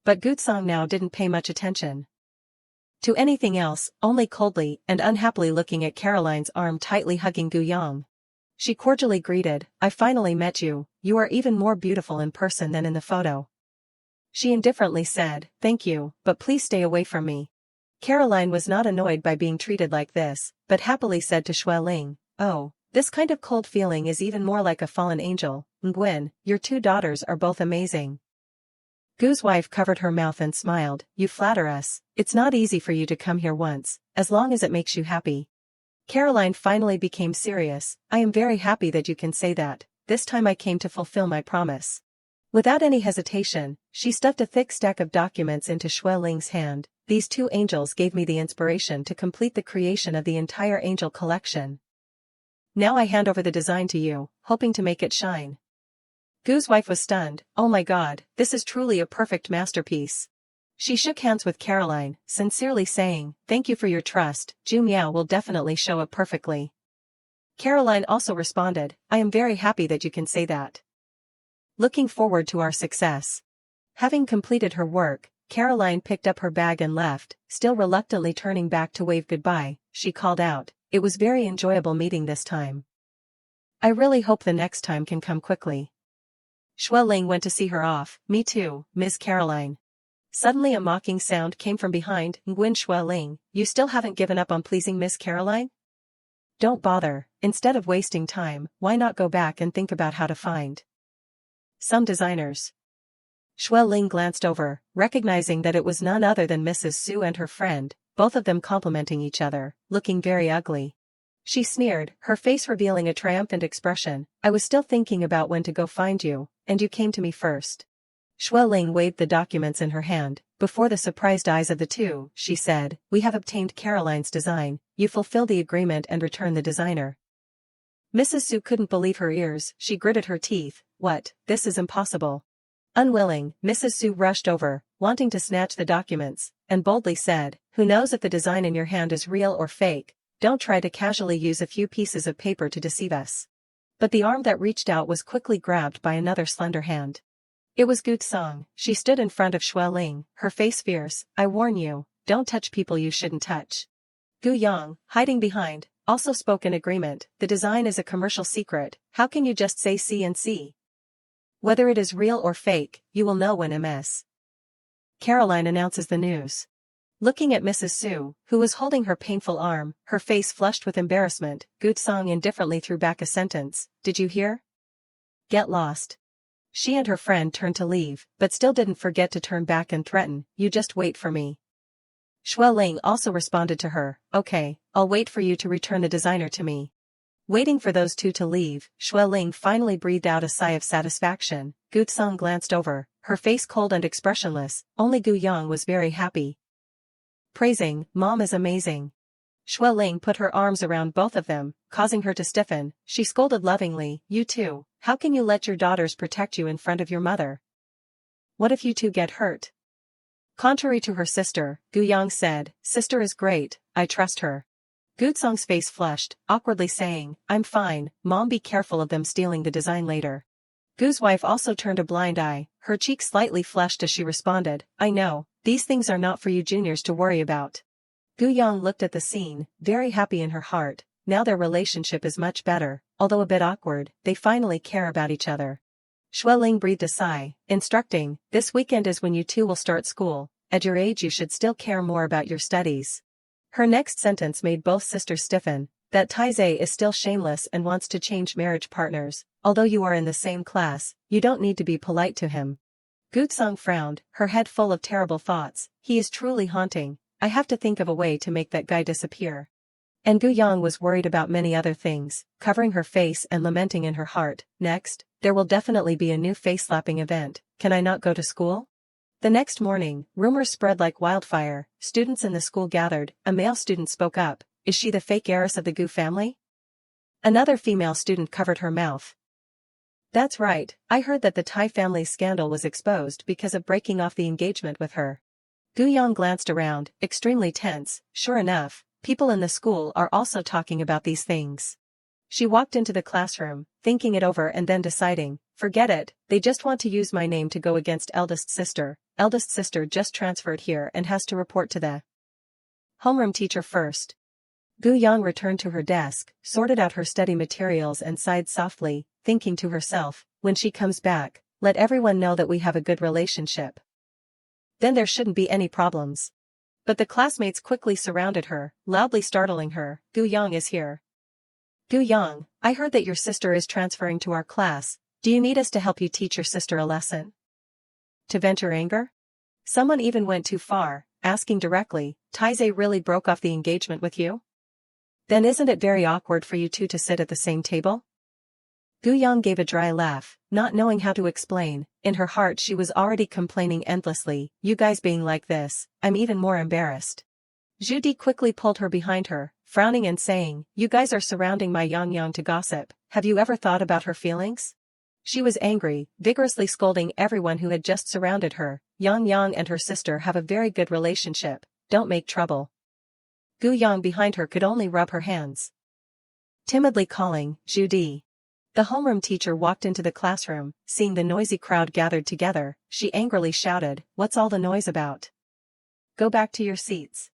But Gutsong now didn't pay much attention to anything else, only coldly and unhappily looking at Caroline's arm tightly hugging Guyang. She cordially greeted, "I finally met you, you are even more beautiful in person than in the photo." She indifferently said, "Thank you, but please stay away from me." Caroline was not annoyed by being treated like this, but happily said to Xueling, "Oh, this kind of cold feeling is even more like a fallen angel. Nguyen, your two daughters are both amazing." Gu's wife covered her mouth and smiled, "You flatter us, it's not easy for you to come here once, as long as it makes you happy." Caroline finally became serious, "I am very happy that you can say that, this time I came to fulfill my promise." Without any hesitation, she stuffed a thick stack of documents into Xueling's hand. "These two angels gave me the inspiration to complete the creation of the entire angel collection. Now I hand over the design to you, hoping to make it shine." Gu's wife was stunned, "Oh my god, this is truly a perfect masterpiece." She shook hands with Caroline, sincerely saying, "Thank you for your trust, Ju Miao will definitely show up perfectly." Caroline also responded, "I am very happy that you can say that. Looking forward to our success." Having completed her work, Caroline picked up her bag and left, still reluctantly turning back to wave goodbye. She called out, "It was very enjoyable meeting this time. I really hope the next time can come quickly." Xueling went to see her off. "Me too, Miss Caroline." Suddenly a mocking sound came from behind Nguyen. "Xueling, you still haven't given up on pleasing Miss Caroline? Don't bother, instead of wasting time, why not go back and think about how to find some designers?" Xueling glanced over, recognizing that it was none other than Mrs. Su and her friend, both of them complimenting each other, looking very ugly. She sneered, her face revealing a triumphant expression, "I was still thinking about when to go find you, and you came to me first." Xueling waved the documents in her hand. Before the surprised eyes of the two, she said, "We have obtained Caroline's design, you fulfill the agreement and return the designer." Mrs. Su couldn't believe her ears, she gritted her teeth, "What, this is impossible." Unwilling, Mrs. Su rushed over, wanting to snatch the documents, and boldly said, "Who knows if the design in your hand is real or fake? Don't try to casually use a few pieces of paper to deceive us." But the arm that reached out was quickly grabbed by another slender hand. It was Gutsong. She stood in front of Xueling, her face fierce, "I warn you, don't touch people you shouldn't touch." Gu Yang, hiding behind, also spoke in agreement, "The design is a commercial secret, how can you just say see and see? Whether it is real or fake, you will know when Ms. Caroline announces the news." Looking at Mrs. Su, who was holding her painful arm, her face flushed with embarrassment, Gutsong indifferently threw back a sentence, "Did you hear? Get lost." She and her friend turned to leave, but still didn't forget to turn back and threaten, "You just wait for me." Xueling also responded to her, "Okay, I'll wait for you to return the designer to me." Waiting for those two to leave, Xueling finally breathed out a sigh of satisfaction. Gutsong glanced over, her face cold and expressionless, only Gu Yang was very happy. Praising, "Mom is amazing." Shui Ling put her arms around both of them, causing her to stiffen. She scolded lovingly, "You two, how can you let your daughters protect you in front of your mother? What if you two get hurt?" Contrary to her sister, Gu Yang said, "Sister is great, I trust her." Gu Song's face flushed, awkwardly saying, "I'm fine, Mom, be careful of them stealing the design later." Gu's wife also turned a blind eye, her cheeks slightly flushed as she responded, "I know, these things are not for you juniors to worry about." Gu Yang looked at the scene, very happy in her heart. Now their relationship is much better, although a bit awkward, they finally care about each other. Shui Ling breathed a sigh, instructing, "This weekend is when you two will start school. At your age you should still care more about your studies." Her next sentence made both sisters stiffen, that Taizé is still shameless and wants to change marriage partners. Although you are in the same class, you don't need to be polite to him. Gu Song frowned, her head full of terrible thoughts. He is truly haunting. I have to think of a way to make that guy disappear. And Gu Yang was worried about many other things, covering her face and lamenting in her heart. Next, there will definitely be a new face-slapping event. Can I not go to school? The next morning, rumors spread like wildfire. Students in the school gathered. A male student spoke up. Is she the fake heiress of the Gu family? Another female student covered her mouth. That's right, I heard that the Tai family's scandal was exposed because of breaking off the engagement with her. Gu Yang glanced around, extremely tense. Sure enough, people in the school are also talking about these things. She walked into the classroom, thinking it over and then deciding, forget it, they just want to use my name to go against eldest sister. Eldest sister just transferred here and has to report to the homeroom teacher first. Gu Yang returned to her desk, sorted out her study materials and sighed softly, thinking to herself, when she comes back, let everyone know that we have a good relationship. Then there shouldn't be any problems. But the classmates quickly surrounded her, loudly startling her. Gu Yang is here. Gu Yang, I heard that your sister is transferring to our class. Do you need us to help you teach your sister a lesson? To vent your anger? Someone even went too far, asking directly, Taizé really broke off the engagement with you? Then isn't it very awkward for you two to sit at the same table? Gu Yang gave a dry laugh, not knowing how to explain. In her heart she was already complaining endlessly, you guys being like this, I'm even more embarrassed. Zhu Di quickly pulled her behind her, frowning and saying, you guys are surrounding my Yang Yang to gossip, have you ever thought about her feelings? She was angry, vigorously scolding everyone who had just surrounded her. Yang Yang and her sister have a very good relationship, don't make trouble. Gu Yang behind her could only rub her hands, timidly calling, Zhu Di. The homeroom teacher walked into the classroom, seeing the noisy crowd gathered together, she angrily shouted, what's all the noise about? Go back to your seats.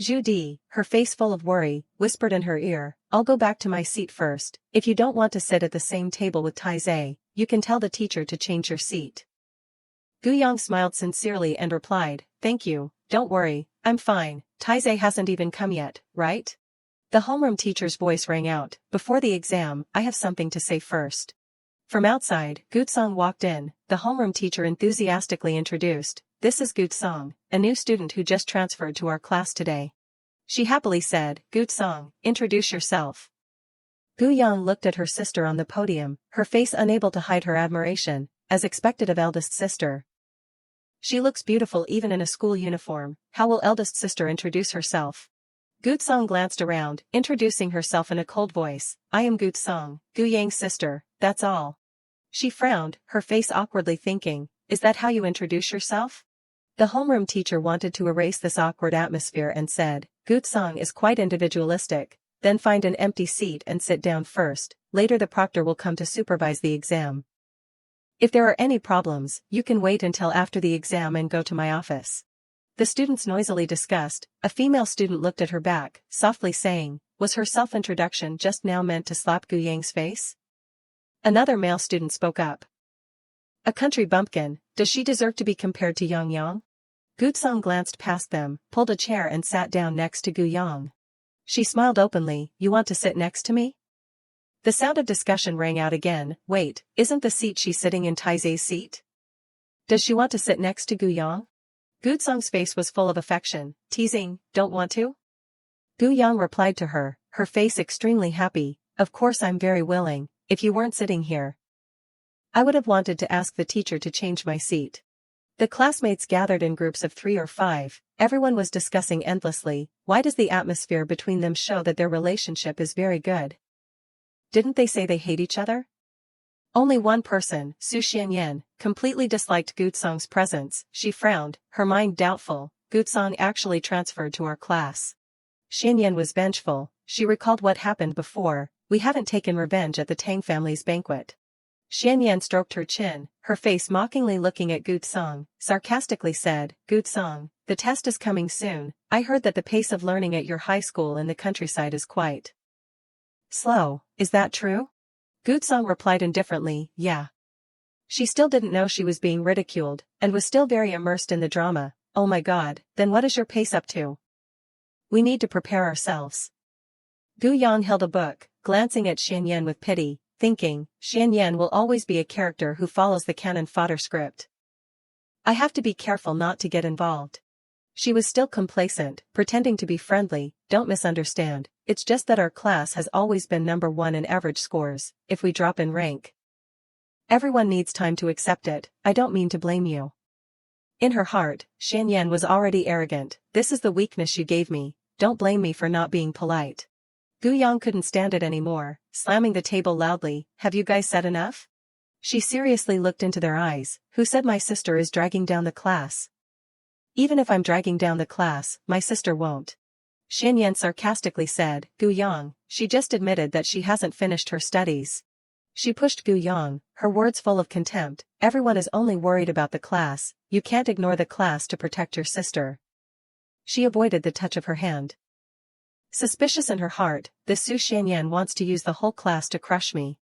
Zhu Di, her face full of worry, whispered in her ear, I'll go back to my seat first. If you don't want to sit at the same table with Taizé, you can tell the teacher to change your seat. Gu Yang smiled sincerely and replied, thank you, don't worry, I'm fine, Taizé hasn't even come yet, right? The homeroom teacher's voice rang out, before the exam, I have something to say first. From outside, Gu Song walked in, the homeroom teacher enthusiastically introduced, this is Gu Song, a new student who just transferred to our class today. She happily said, Gu Song, introduce yourself. Gu Yang looked at her sister on the podium, her face unable to hide her admiration, as expected of eldest sister. She looks beautiful even in a school uniform, how will eldest sister introduce herself? Gu Song glanced around, introducing herself in a cold voice, I am Gu Song, Gu Yang's sister, that's all. She frowned, her face awkwardly thinking, is that how you introduce yourself? The homeroom teacher wanted to erase this awkward atmosphere and said, Gu Song is quite individualistic, then find an empty seat and sit down first, later the proctor will come to supervise the exam. If there are any problems, you can wait until after the exam and go to my office. The students noisily discussed, a female student looked at her back, softly saying, was her self-introduction just now meant to slap Gu Yang's face? Another male student spoke up. A country bumpkin, does she deserve to be compared to Yang Yang? Gu Song glanced past them, pulled a chair and sat down next to Gu Yang. She smiled openly, you want to sit next to me? The sound of discussion rang out again, wait, isn't the seat she's sitting in Taizé's seat? Does she want to sit next to Gu Yang? Gu Song's face was full of affection, teasing, don't want to? Gu Yang replied to her, her face extremely happy, of course I'm very willing, if you weren't sitting here. I would have wanted to ask the teacher to change my seat. The classmates gathered in groups of 3 or 5, everyone was discussing endlessly, why does the atmosphere between them show that their relationship is very good? Didn't they say they hate each other? Only one person, Su Xianyan, completely disliked Gutsong's presence. She frowned, her mind doubtful. Gutsong actually transferred to our class. Xianyan was vengeful. She recalled what happened before. We haven't taken revenge at the Tang family's banquet. Xianyan stroked her chin, her face mockingly looking at Gutsong, sarcastically said, Gutsong, the test is coming soon. I heard that the pace of learning at your high school in the countryside is quite slow. Is that true? Gutsong replied indifferently, yeah. She still didn't know she was being ridiculed, and was still very immersed in the drama. Oh my god, then what is your pace up to? We need to prepare ourselves. Gu Yang held a book, glancing at Xianyan with pity, thinking, Xianyan will always be a character who follows the cannon fodder script. I have to be careful not to get involved. She was still complacent, pretending to be friendly. Don't misunderstand, it's just that our class has always been number 1 in average scores. If we drop in rank, everyone needs time to accept it. I don't mean to blame you. In her heart, Xianyan was already arrogant. This is the weakness you gave me. Don't blame me for not being polite. Gu Yang couldn't stand it anymore, slamming the table loudly. Have you guys said enough? She seriously looked into their eyes. Who said my sister is dragging down the class? Even if I'm dragging down the class, my sister won't. Xianyan sarcastically said, Gu Yang, she just admitted that she hasn't finished her studies. She pushed Gu Yang, her words full of contempt. Everyone is only worried about the class. You can't ignore the class to protect your sister. She avoided the touch of her hand. Suspicious in her heart, this Su Xianyan wants to use the whole class to crush me.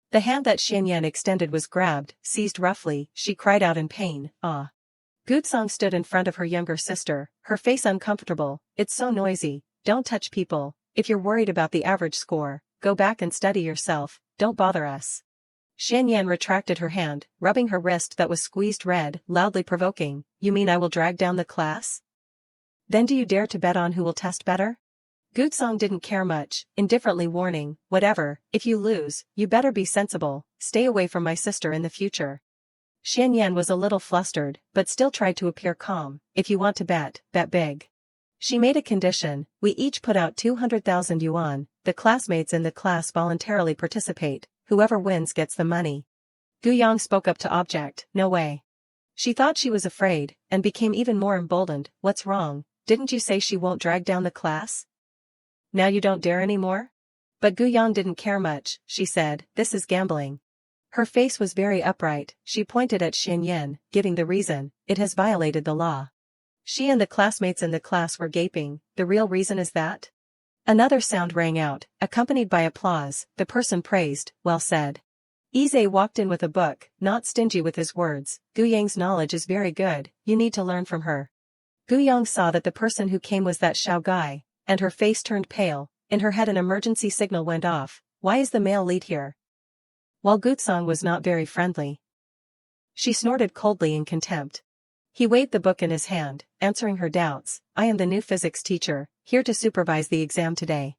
The hand that Xianyan extended was grabbed, seized roughly. She cried out in pain, ah. Gutsong stood in front of her younger sister, her face uncomfortable. It's so noisy. Don't touch people. If you're worried about the average score, go back and study yourself. Don't bother us. Xianyan retracted her hand, rubbing her wrist that was squeezed red, loudly provoking. You mean I will drag down the class? Then do you dare to bet on who will test better? Gutsong didn't care much, indifferently warning, whatever, if you lose, you better be sensible. Stay away from my sister in the future. Xianyan was a little flustered, but still tried to appear calm. If you want to bet, bet big. She made a condition. We each put out 200,000 yuan. The classmates in the class voluntarily participate. Whoever wins gets the money. Gu Yang spoke up to object. No way. She thought she was afraid, and became even more emboldened. What's wrong? Didn't you say she won't drag down the class? Now you don't dare anymore? But Gu Yang didn't care much. She said, this is gambling. Her face was very upright. She pointed at Xianyan, giving the reason. It has violated the law. She and the classmates in the class were gaping. The real reason is that? Another sound rang out, accompanied by applause. The person praised, well said. Ize walked in with a book, not stingy with his words. Gu Yang's knowledge is very good, you need to learn from her. Gu Yang saw that the person who came was that Xiao guy, and her face turned pale. In her head an emergency signal went off. Why is the male lead here? While Gutsong was not very friendly. She snorted coldly in contempt. He waved the book in his hand, answering her doubts. I am the new physics teacher, here to supervise the exam today.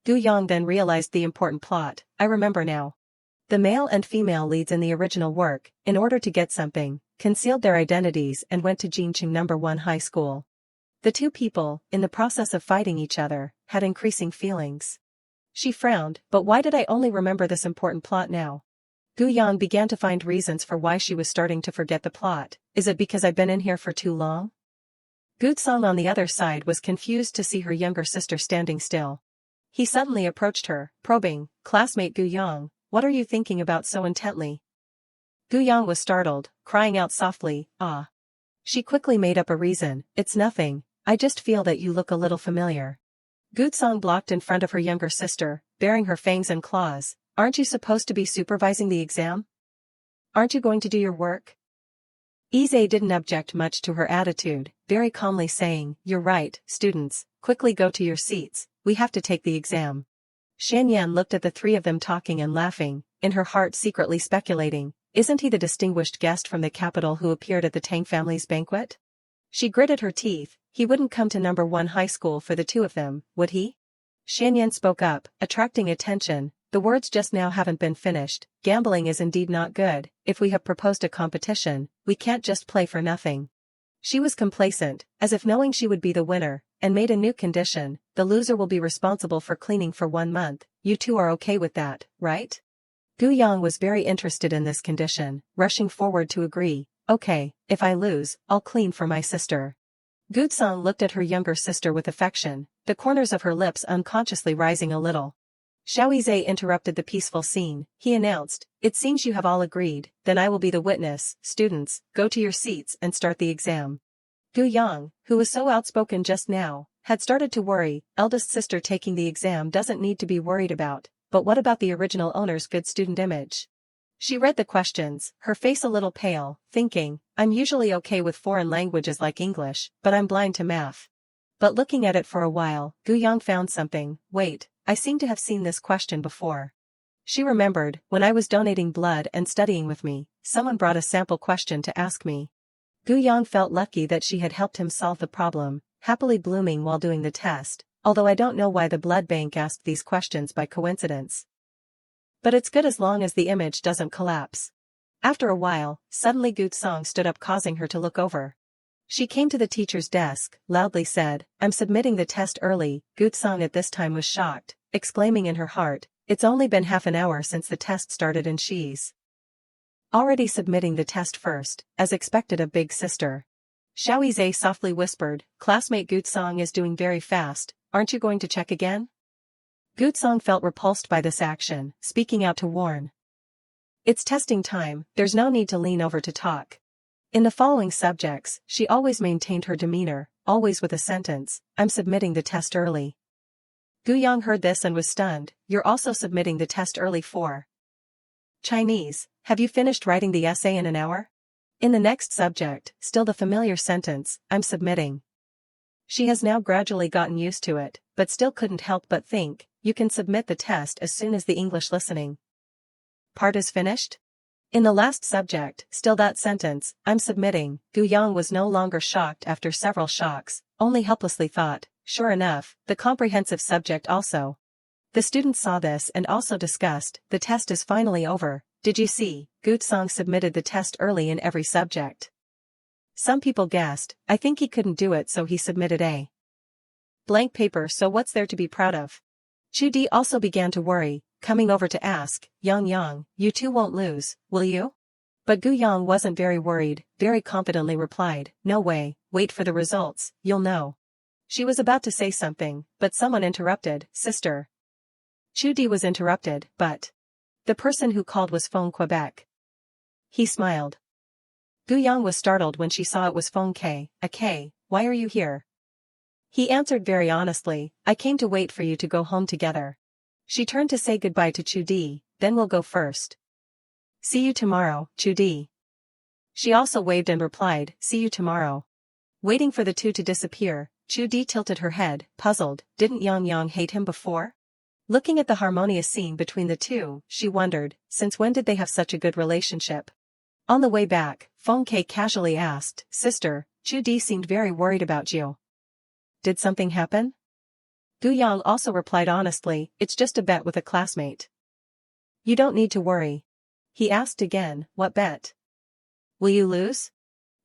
Gu Yang then realized the important plot. I remember now. The male and female leads in the original work, in order to get something, concealed their identities and went to Jinqing No. 1 high school. The two people, in the process of fighting each other, had increasing feelings. She frowned, but why did I only remember this important plot now? Gu Yang began to find reasons for why she was starting to forget the plot. Is it because I've been in here for too long? Gutsong on the other side was confused to see her younger sister standing still. He suddenly approached her, probing, classmate Gu Yang, what are you thinking about so intently? Gu Yang was startled, crying out softly, ah. She quickly made up a reason, it's nothing, I just feel that you look a little familiar. Gutsong blocked in front of her younger sister, baring her fangs and claws. Aren't you supposed to be supervising the exam? Aren't you going to do your work? Ize didn't object much to her attitude, very calmly saying, you're right, students, quickly go to your seats, we have to take the exam. Xianyan looked at the three of them talking and laughing, in her heart secretly speculating, isn't he the distinguished guest from the capital who appeared at the Tang family's banquet? She gritted her teeth, he wouldn't come to No. 1 high school for the two of them, would he? Xianyan spoke up, attracting attention, the words just now haven't been finished. Gambling is indeed not good. If we have proposed a competition, we can't just play for nothing. She was complacent, as if knowing she would be the winner, and made a new condition: the loser will be responsible for cleaning for 1 month. You two are okay with that, right? Gu Yang was very interested in this condition, rushing forward to agree. Okay, if I lose, I'll clean for my sister. Gu Tsang looked at her younger sister with affection, the corners of her lips unconsciously rising a little. Xiao Zhe interrupted the peaceful scene. He announced, "It seems you have all agreed, then I will be the witness. Students, go to your seats and start the exam." Gu Yang, who was so outspoken just now, had started to worry. Eldest sister taking the exam doesn't need to be worried about, but what about the original owner's good student image? She read the questions, her face a little pale, thinking, I'm usually okay with foreign languages like English, but I'm blind to math. But looking at it for a while, Gu Yang found something. Wait, I seem to have seen this question before. She remembered, when I was donating blood and studying with me, someone brought a sample question to ask me. Gu Yang felt lucky that she had helped him solve the problem, happily blooming while doing the test, although I don't know why the blood bank asked these questions by coincidence. But it's good as long as the image doesn't collapse. After a while, suddenly Gu Tsang stood up, causing her to look over. She came to the teacher's desk, loudly said, I'm submitting the test early. Gu Tsang at this time was shocked, exclaiming in her heart, it's only been half an hour since the test started and she's already submitting the test first, as expected of big sister. Xiao Zhe softly whispered, classmate Gu Tsang is doing very fast, aren't you going to check again? Gu Tsang felt repulsed by this action, speaking out to warn. It's testing time, there's no need to lean over to talk. In the following subjects, she always maintained her demeanor, always with a sentence, I'm submitting the test early. Gu Yang heard this and was stunned. You're also submitting the test early for Chinese. Have you finished writing the essay in an hour? In the next subject, still the familiar sentence, I'm submitting. She has now gradually gotten used to it, but still couldn't help but think, you can submit the test as soon as the English listening part is finished? In the last subject, still that sentence, I'm submitting. Gu Yang was no longer shocked after several shocks, only helplessly thought, sure enough, the comprehensive subject also. The students saw this and also discussed, the test is finally over. Did you see, Gu Tsang submitted the test early in every subject. Some people guessed, I think he couldn't do it so he submitted a blank paper, so what's there to be proud of? Chu Di also began to worry, coming over to ask, Yang, you two won't lose, will you? But Gu Yang wasn't very worried, very confidently replied, no way, wait for the results, you'll know. She was about to say something, but someone interrupted, sister. Chu Di was interrupted, but the person who called was Phone Quebec. He smiled. Gu Yang was startled when she saw it was Phone K. K, why are you here? He answered very honestly, I came to wait for you to go home together. She turned to say goodbye to Chu Di, then we'll go first. See you tomorrow, Chu Di. She also waved and replied, see you tomorrow. Waiting for the two to disappear, Chu Di tilted her head, puzzled, didn't Yang hate him before? Looking at the harmonious scene between the two, she wondered, since when did they have such a good relationship? On the way back, Feng Ke casually asked, sister, Chu Di seemed very worried about you. Did something happen? Gu Yang also replied honestly, it's just a bet with a classmate. You don't need to worry. He asked again, what bet? Will you lose?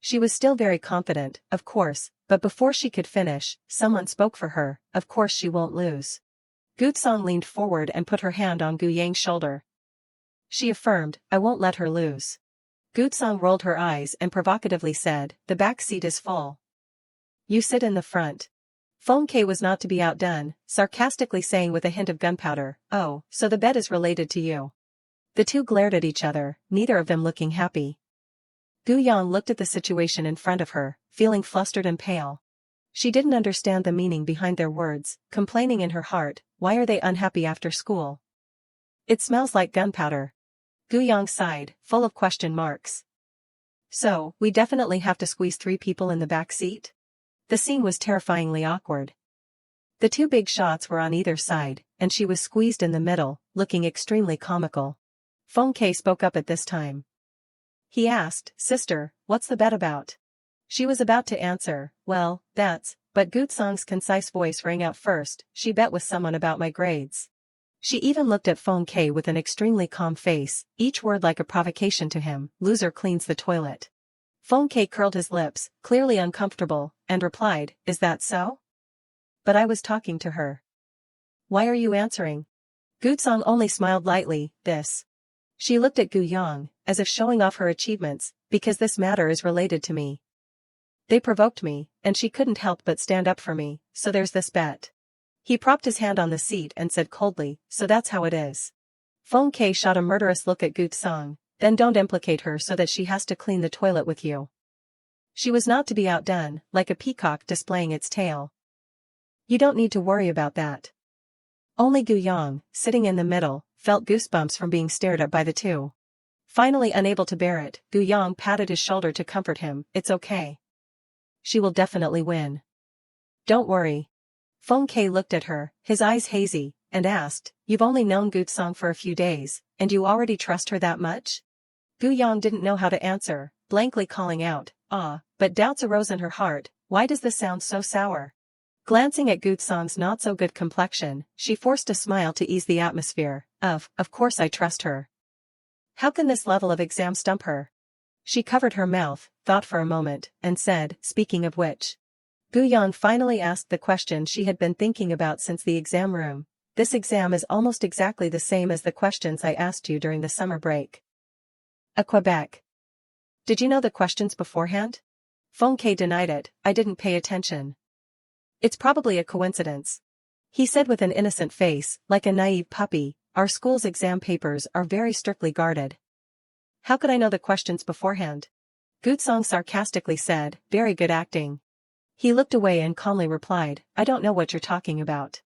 She was still very confident, of course, but before she could finish, someone spoke for her, of course she won't lose. Gu Tsang leaned forward and put her hand on Gu Yang's shoulder. She affirmed, I won't let her lose. Gu Tsang rolled her eyes and provocatively said, the back seat is full. You sit in the front. Feng Ke was not to be outdone, sarcastically saying with a hint of gunpowder, oh, so the bet is related to you. The two glared at each other, neither of them looking happy. Gu Yang looked at the situation in front of her, feeling flustered and pale. She didn't understand the meaning behind their words, complaining in her heart, why are they unhappy after school? It smells like gunpowder. Gu Yang sighed, full of question marks. So, we definitely have to squeeze 3 people in the back seat? The scene was terrifyingly awkward. The 2 big shots were on either side, and she was squeezed in the middle, looking extremely comical. Feng Ke spoke up at this time. He asked, sister, what's the bet about? She was about to answer, well, that's, but Gu Tsang's concise voice rang out first, she bet with someone about my grades. She even looked at Phone K with an extremely calm face, each word like a provocation to him. Loser cleans the toilet. Phone K curled his lips, clearly uncomfortable, and replied, is that so? But I was talking to her. Why are you answering? Gutsong only smiled lightly. This. She looked at Gu Yang, as if showing off her achievements, because this matter is related to me. They provoked me, and she couldn't help but stand up for me, so there's this bet. He propped his hand on the seat and said coldly, so that's how it is. Phone K shot a murderous look at Gutsong, then don't implicate her so that she has to clean the toilet with you. She was not to be outdone, like a peacock displaying its tail. You don't need to worry about that. Only Gu Yang, sitting in the middle, felt goosebumps from being stared at by the two. Finally unable to bear it, Gu Yang patted his shoulder to comfort him. It's okay. She will definitely win. Don't worry. Phone K looked at her, his eyes hazy, and asked, you've only known Gutsong for a few days, and you already trust her that much? Gu Yang didn't know how to answer, blankly calling out, but doubts arose in her heart. Why does this sound so sour? Glancing at Gutsong's not-so-good complexion, she forced a smile to ease the atmosphere. Of course I trust her. How can this level of exam stump her? She covered her mouth, thought for a moment, and said, speaking of which. Gu Yang finally asked the question she had been thinking about since the exam room. This exam is almost exactly the same as the questions I asked you during the summer break. A Quebec. Did you know the questions beforehand? Phone K denied it. I didn't pay attention. It's probably a coincidence. He said with an innocent face, like a naive puppy. Our school's exam papers are very strictly guarded. How could I know the questions beforehand? Gutsong sarcastically said, very good acting. He looked away and calmly replied, I don't know what you're talking about.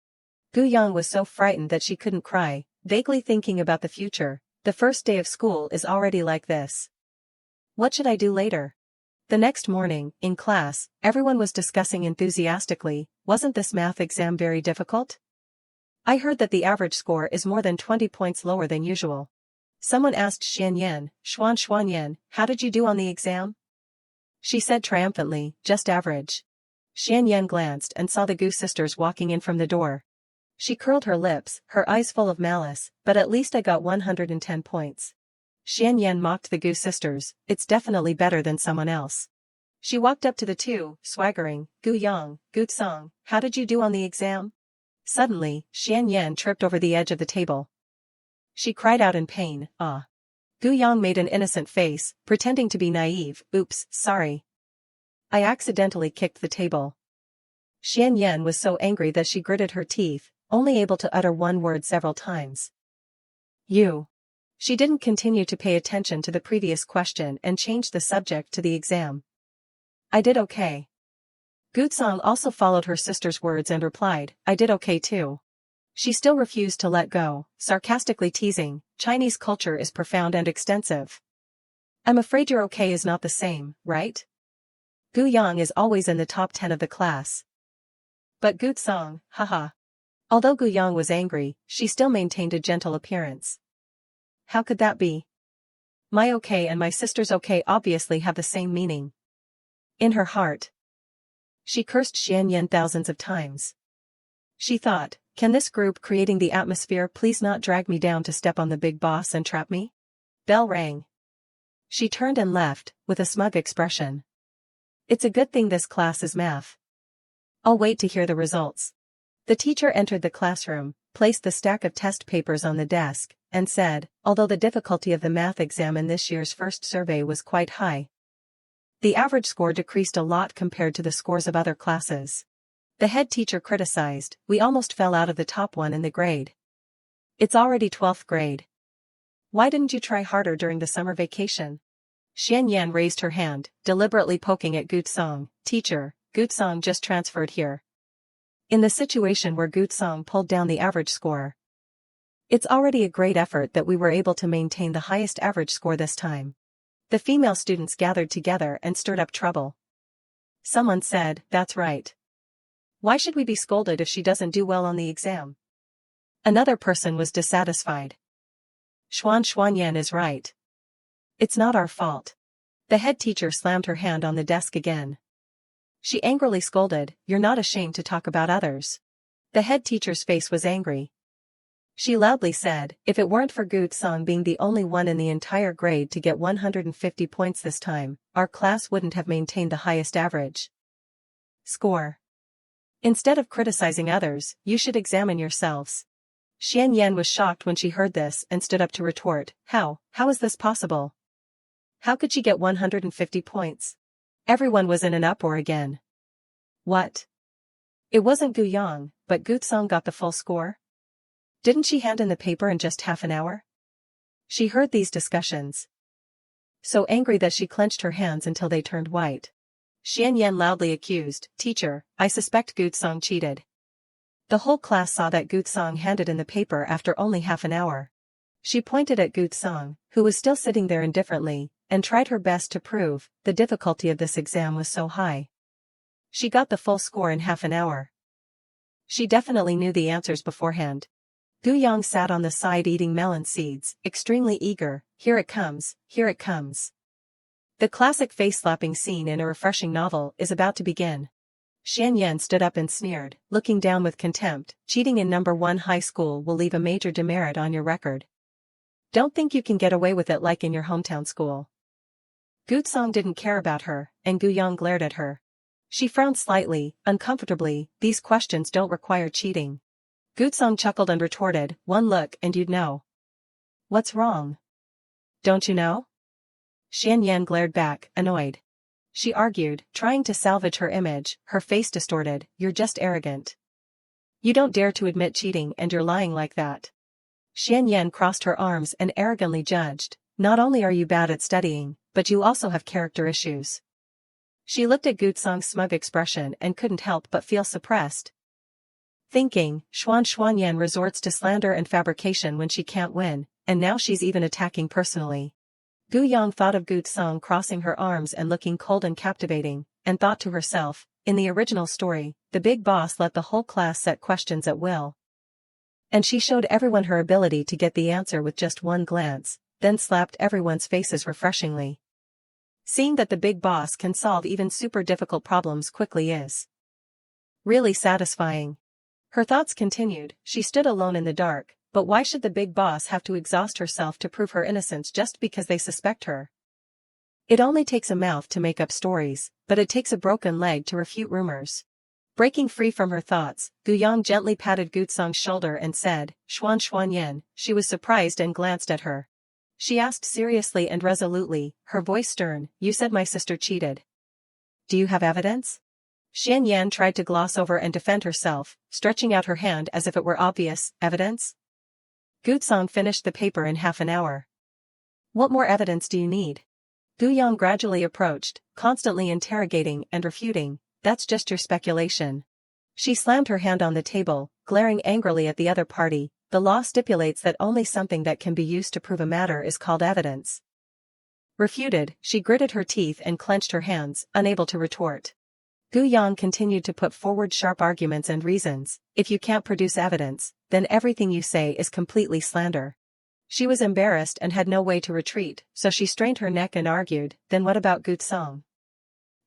Gu Yang was so frightened that she couldn't cry, vaguely thinking about the future. The first day of school is already like this. What should I do later? The next morning, in class, everyone was discussing enthusiastically, wasn't this math exam very difficult? I heard that the average score is more than 20 points lower than usual. Someone asked Xuan Yan, Xuan Yan, how did you do on the exam? She said triumphantly, just average. Xuan Yan glanced and saw the Gu sisters walking in from the door. She curled her lips, her eyes full of malice, but at least I got 110 points. Xuan Yan mocked the Gu sisters, it's definitely better than someone else. She walked up to the two, swaggering, Gu Yang, Gutsong, how did you do on the exam? Suddenly, Xuan Yan tripped over the edge of the table. She cried out in pain, ah. Gu Yang made an innocent face, pretending to be naive, oops, sorry. I accidentally kicked the table. Xuan Yan was so angry that she gritted her teeth, only able to utter one word several times. You. She didn't continue to pay attention to the previous question and changed the subject to the exam. I did okay. Gutsong also followed her sister's words and replied, I did okay too. She still refused to let go, sarcastically teasing, Chinese culture is profound and extensive. I'm afraid your okay is not the same, right? Gu Yang is always in the top 10 of the class. But Gutsong, haha. Although Gu Yang was angry, she still maintained a gentle appearance. How could that be? My okay and my sister's okay obviously have the same meaning. In her heart, she cursed Xuan Yan thousands of times. She thought, can this group creating the atmosphere please not drag me down to step on the big boss and trap me? Bell rang. She turned and left, with a smug expression. It's a good thing this class is math. I'll wait to hear the results. The teacher entered the classroom, placed the stack of test papers on the desk, and said, although the difficulty of the math exam in this year's first survey was quite high, the average score decreased a lot compared to the scores of other classes. The head teacher criticized, we almost fell out of the top one in the grade. It's already 12th grade. Why didn't you try harder during the summer vacation? Xuan Yan raised her hand, deliberately poking at Gutsong. Teacher, Gutsong just transferred here. In the situation where Gutsong pulled down the average score. It's already a great effort that we were able to maintain the highest average score this time. The female students gathered together and stirred up trouble. Someone said, that's right. Why should we be scolded if she doesn't do well on the exam? Another person was dissatisfied. Xuan Yan is right. It's not our fault. The head teacher slammed her hand on the desk again. She angrily scolded, you're not ashamed to talk about others. The head teacher's face was angry. She loudly said, if it weren't for Gu-sung being the only one in the entire grade to get 150 points this time, our class wouldn't have maintained the highest average score. Instead of criticizing others, you should examine yourselves. Xian Yan was shocked when she heard this and stood up to retort, how is this possible? How could she get 150 points? Everyone was in an uproar again. What? It wasn't Gu Yang, but Gu-sung got the full score? Didn't she hand in the paper in just half an hour? She heard these discussions, so angry that she clenched her hands until they turned white. Xian Yan loudly accused, teacher, I suspect Gu-sung cheated. The whole class saw that Gu-sung handed in the paper after only half an hour. She pointed at Gu-sung, who was still sitting there indifferently, and tried her best to prove the difficulty of this exam was so high. She got the full score in half an hour. She definitely knew the answers beforehand. Gu Yang sat on the side eating melon seeds, extremely eager, here it comes, here it comes. The classic face-slapping scene in a refreshing novel is about to begin. Xian Yan stood up and sneered, looking down with contempt, cheating in number 1 high school will leave a major demerit on your record. Don't think you can get away with it like in your hometown school. Gu-sung didn't care about her, and Gu Yang glared at her. She frowned slightly, uncomfortably, these questions don't require cheating. Gu-sung chuckled and retorted, one look and you'd know. What's wrong? Don't you know? Xian Yan glared back, annoyed. She argued, trying to salvage her image, her face distorted, you're just arrogant. You don't dare to admit cheating and you're lying like that. Xian Yan crossed her arms and arrogantly judged, not only are you bad at studying, but you also have character issues. She looked at Gu-sung's smug expression and couldn't help but feel suppressed. Thinking, Xuan resorts to slander and fabrication when she can't win, and now she's even attacking personally. Gu Yang thought of Gu-sung crossing her arms and looking cold and captivating, and thought to herself, in the original story, the big boss let the whole class set questions at will. And she showed everyone her ability to get the answer with just one glance, then slapped everyone's faces refreshingly. Seeing that the big boss can solve even super difficult problems quickly is really satisfying. Her thoughts continued, she stood alone in the dark, but why should the big boss have to exhaust herself to prove her innocence just because they suspect her? It only takes a mouth to make up stories, but it takes a broken leg to refute rumors. Breaking free from her thoughts, Gu Yang gently patted Gu-sung's shoulder and said, Xuan Yan. She was surprised and glanced at her. She asked seriously and resolutely, her voice stern, you said my sister cheated. Do you have evidence? Xian Yan tried to gloss over and defend herself, stretching out her hand as if it were obvious, evidence? Gu-sung finished the paper in half an hour. What more evidence do you need? Gu Yang gradually approached, constantly interrogating and refuting, that's just your speculation. She slammed her hand on the table, glaring angrily at the other party, the law stipulates that only something that can be used to prove a matter is called evidence. Refuted, she gritted her teeth and clenched her hands, unable to retort. Gu Yang continued to put forward sharp arguments and reasons, if you can't produce evidence, then everything you say is completely slander. She was embarrassed and had no way to retreat, so she strained her neck and argued, then what about Gu-sung?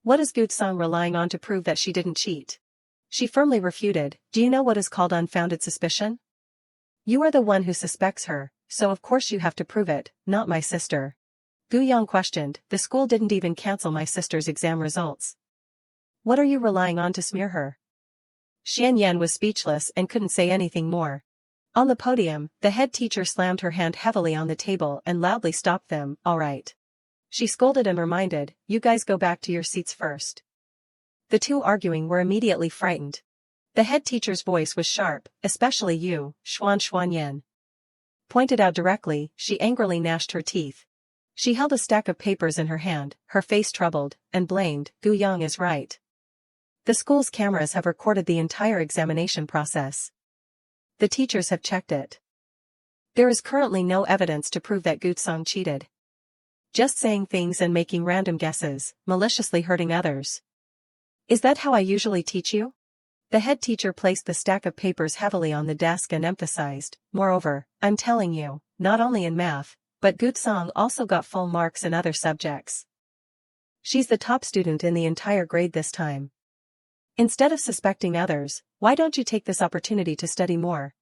What is Gu-sung relying on to prove that she didn't cheat? She firmly refuted, do you know what is called unfounded suspicion? You are the one who suspects her, so of course you have to prove it, not my sister. Gu Yang questioned, the school didn't even cancel my sister's exam results. What are you relying on to smear her? Xian Yan was speechless and couldn't say anything more. On the podium, the head teacher slammed her hand heavily on the table and loudly stopped them, all right. She scolded and reminded, you guys go back to your seats first. The two arguing were immediately frightened. The head teacher's voice was sharp, especially you, Xuan Yan. Pointed out directly, she angrily gnashed her teeth. She held a stack of papers in her hand, her face troubled, and blamed, Gu Yang is right. The school's cameras have recorded the entire examination process. The teachers have checked it. There is currently no evidence to prove that Gu-sung cheated. Just saying things and making random guesses, maliciously hurting others. Is that how I usually teach you? The head teacher placed the stack of papers heavily on the desk and emphasized, moreover, I'm telling you, not only in math, but Gu-sung also got full marks in other subjects. She's the top student in the entire grade this time. Instead of suspecting others, why don't you take this opportunity to study more?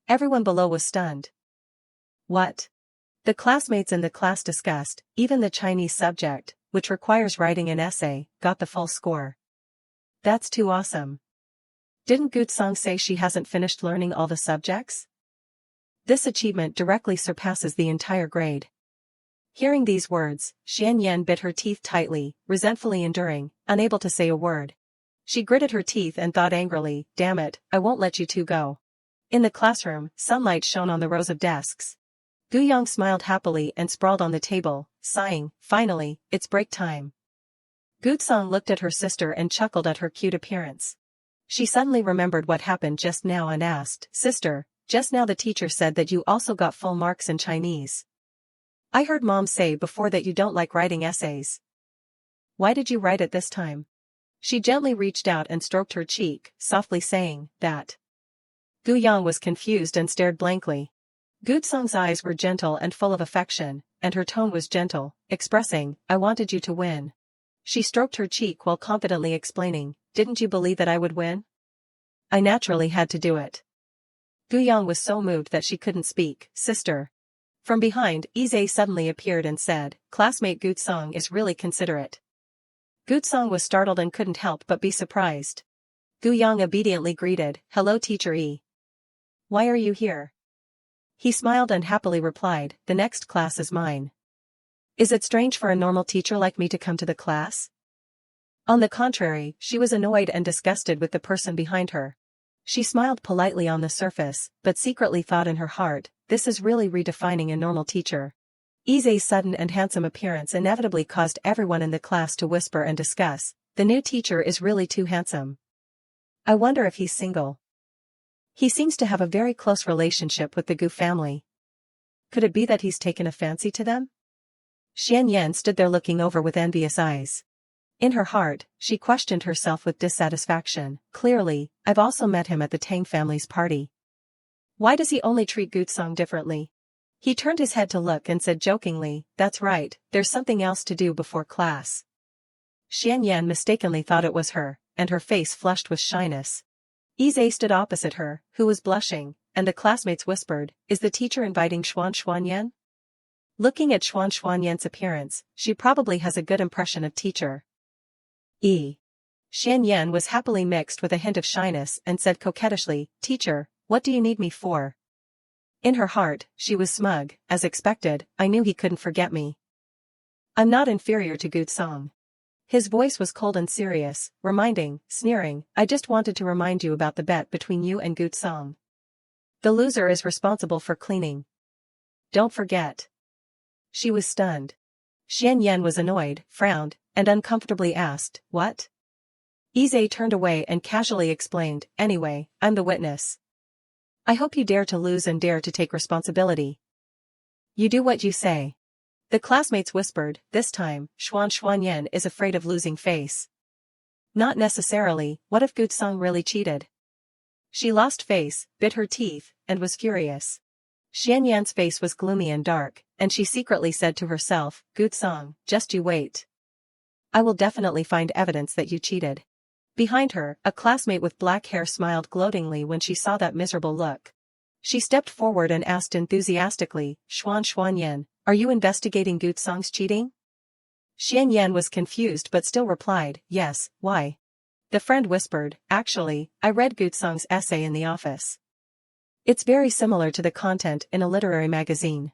Everyone below was stunned. What? The classmates in the class discussed, even the Chinese subject, which requires writing an essay, got the full score. That's too awesome. Didn't Gutsong say she hasn't finished learning all the subjects? This achievement directly surpasses the entire grade. Hearing these words, Xian Yan bit her teeth tightly, resentfully enduring, unable to say a word. She gritted her teeth and thought angrily, damn it, I won't let you two go. In the classroom, sunlight shone on the rows of desks. Guyang smiled happily and sprawled on the table, sighing, finally, it's break time. Gutsong looked at her sister and chuckled at her cute appearance. She suddenly remembered what happened just now and asked, Sister, just now the teacher said that you also got full marks in Chinese. I heard Mom say before that you don't like writing essays. Why did you write it this time? She gently reached out and stroked her cheek, softly saying, that. Guyang was confused and stared blankly. Gutsong's eyes were gentle and full of affection, and her tone was gentle, expressing, I wanted you to win. She stroked her cheek while confidently explaining, didn't you believe that I would win? I naturally had to do it. Guyang was so moved that she couldn't speak. Sister. From behind, Izay suddenly appeared and said, Classmate Gutsong is really considerate. Gutsong was startled and couldn't help but be surprised. Guyang obediently greeted, Hello Teacher E. Why are you here? He smiled and happily replied, the next class is mine. Is it strange for a normal teacher like me to come to the class? On the contrary, she was annoyed and disgusted with the person behind her. She smiled politely on the surface, but secretly thought in her heart, this is really redefining a normal teacher. Izay's sudden and handsome appearance inevitably caused everyone in the class to whisper and discuss, the new teacher is really too handsome. I wonder if he's single. He seems to have a very close relationship with the Gu family. Could it be that he's taken a fancy to them? Xian Yan stood there looking over with envious eyes. In her heart, she questioned herself with dissatisfaction. Clearly, I've also met him at the Tang family's party. Why does he only treat Gutsong differently? He turned his head to look and said jokingly, that's right, there's something else to do before class. Xian Yan mistakenly thought it was her, and her face flushed with shyness. Izay stood opposite her, who was blushing, and the classmates whispered, is the teacher inviting Xuanxuanyan? Looking at Xuanxuanyan's appearance, she probably has a good impression of teacher. Xian Yan was happily mixed with a hint of shyness and said coquettishly, Teacher, what do you need me for? In her heart, she was smug, as expected, I knew he couldn't forget me. I'm not inferior to Gutsong. His voice was cold and serious, sneering, I just wanted to remind you about the bet between you and Gutsong. The loser is responsible for cleaning. Don't forget. She was stunned. Xian Yan was annoyed, frowned, and uncomfortably asked, what? Izay turned away and casually explained, anyway, I'm the witness. I hope you dare to lose and dare to take responsibility. You do what you say. The classmates whispered, this time, Xuanxuanyan is afraid of losing face. Not necessarily, what if Gutsong really cheated? She lost face, bit her teeth, and was furious. Xian Yan's face was gloomy and dark, and she secretly said to herself, Gutsong, just you wait. I will definitely find evidence that you cheated. Behind her, a classmate with black hair smiled gloatingly when she saw that miserable look. She stepped forward and asked enthusiastically, Xuanxuanyan, are you investigating Gutsong's cheating? Xian Yan was confused but still replied, yes, why? The friend whispered, actually, I read Gutsong's essay in the office. It's very similar to the content in a literary magazine.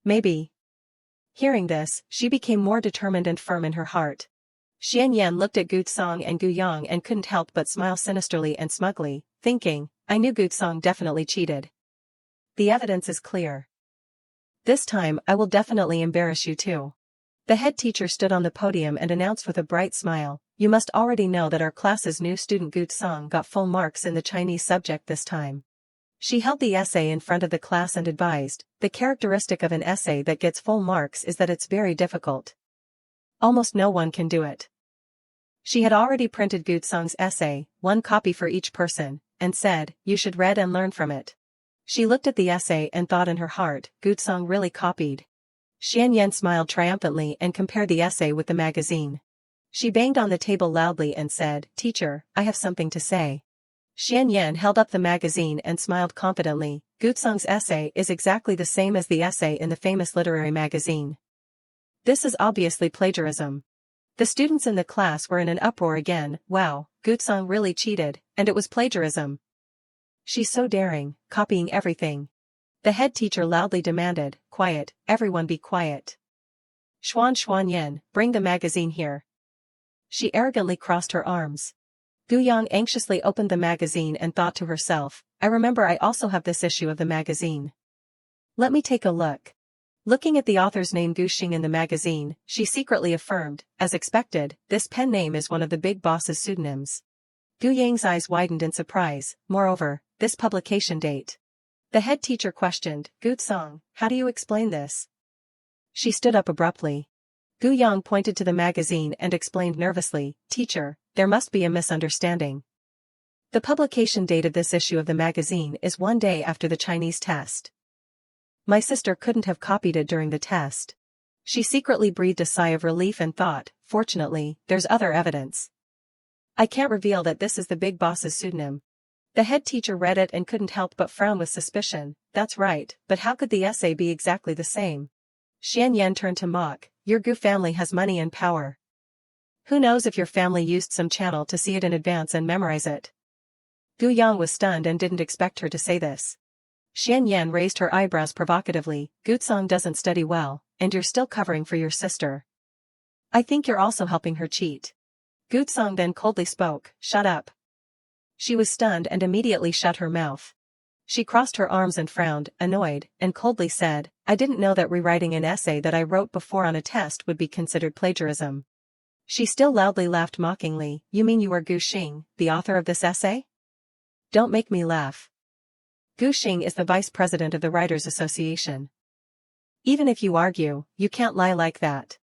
Maybe. Hearing this, she became more determined and firm in her heart. Xian Yan looked at Gutsong and Guyang and couldn't help but smile sinisterly and smugly, thinking, I knew Gutsong definitely cheated. The evidence is clear. This time I will definitely embarrass you too. The head teacher stood on the podium and announced with a bright smile, you must already know that our class's new student Gutsong got full marks in the Chinese subject this time. She held the essay in front of the class and advised, the characteristic of an essay that gets full marks is that it's very difficult. Almost no one can do it. She had already printed Gutsong's essay, one copy for each person, and said, you should read and learn from it. She looked at the essay and thought in her heart, Gutsong really copied. Xian Yan smiled triumphantly and compared the essay with the magazine. She banged on the table loudly and said, Teacher, I have something to say. Xian Yan held up the magazine and smiled confidently, Gutsong's essay is exactly the same as the essay in the famous literary magazine. This is obviously plagiarism. The students in the class were in an uproar again. Wow, Gutsong really cheated, and it was plagiarism. She's so daring, copying everything. The head teacher loudly demanded, quiet, everyone be quiet. Xuan Yen, bring the magazine here. She arrogantly crossed her arms. Guyang anxiously opened the magazine and thought to herself, I remember I also have this issue of the magazine. Let me take a look. Looking at the author's name Guxing in the magazine, she secretly affirmed, as expected, this pen name is one of the big boss's pseudonyms. Gu Yang's eyes widened in surprise. Moreover, this publication date. The head teacher questioned, Gutsong, how do you explain this? She stood up abruptly. Gu Yang pointed to the magazine and explained nervously, Teacher, there must be a misunderstanding. The publication date of this issue of the magazine is 1 day after the Chinese test. My sister couldn't have copied it during the test. She secretly breathed a sigh of relief and thought, fortunately, there's other evidence. I can't reveal that this is the big boss's pseudonym. The head teacher read it and couldn't help but frown with suspicion. That's right, but how could the essay be exactly the same? Xian Yan turned to mock, your Gu family has money and power. Who knows if your family used some channel to see it in advance and memorize it? Gu Yang was stunned and didn't expect her to say this. Xian Yan raised her eyebrows provocatively, Gutsong doesn't study well, and you're still covering for your sister. I think you're also helping her cheat. Gutsong then coldly spoke, shut up. She was stunned and immediately shut her mouth. She crossed her arms and frowned, annoyed, and coldly said, I didn't know that rewriting an essay that I wrote before on a test would be considered plagiarism. She still loudly laughed mockingly, you mean you are Gu Xing, the author of this essay? Don't make me laugh. Gu Xing is the vice president of the Writers' Association. Even if you argue, you can't lie like that.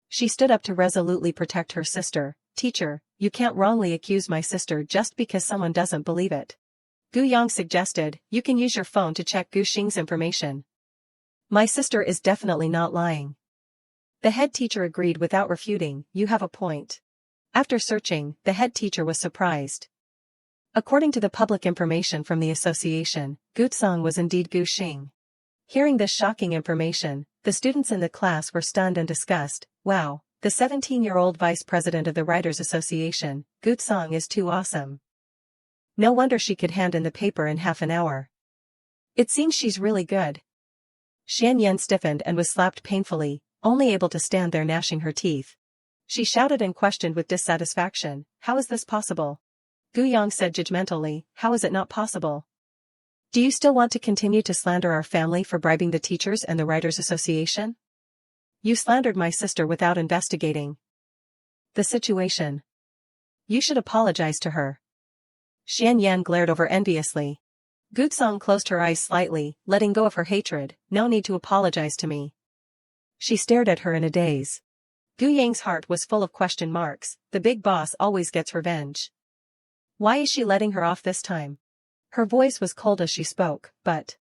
She stood up to resolutely protect her sister. Teacher, you can't wrongly accuse my sister just because someone doesn't believe it. Gu Yang suggested, you can use your phone to check Gu Xing's information. My sister is definitely not lying. The head teacher agreed without refuting, you have a point. After searching, the head teacher was surprised. According to the public information from the association, Gutsong was indeed Gu Xing. Hearing this shocking information, the students in the class were stunned and disgusted. Wow, the 17-year-old vice president of the Writers' Association, Gutsong is too awesome. No wonder she could hand in the paper in half an hour. It seems she's really good. Xian Yan stiffened and was slapped painfully, only able to stand there gnashing her teeth. She shouted and questioned with dissatisfaction, how is this possible? Gu Yang said judgmentally, how is it not possible? Do you still want to continue to slander our family for bribing the teachers and the Writers' Association? You slandered my sister without investigating the situation. You should apologize to her. Xian Yan glared over enviously. Gutsong closed her eyes slightly, letting go of her hatred, no need to apologize to me. She stared at her in a daze. Gu Yang's heart was full of question marks, the big boss always gets revenge. Why is she letting her off this time? Her voice was cold as she spoke, but...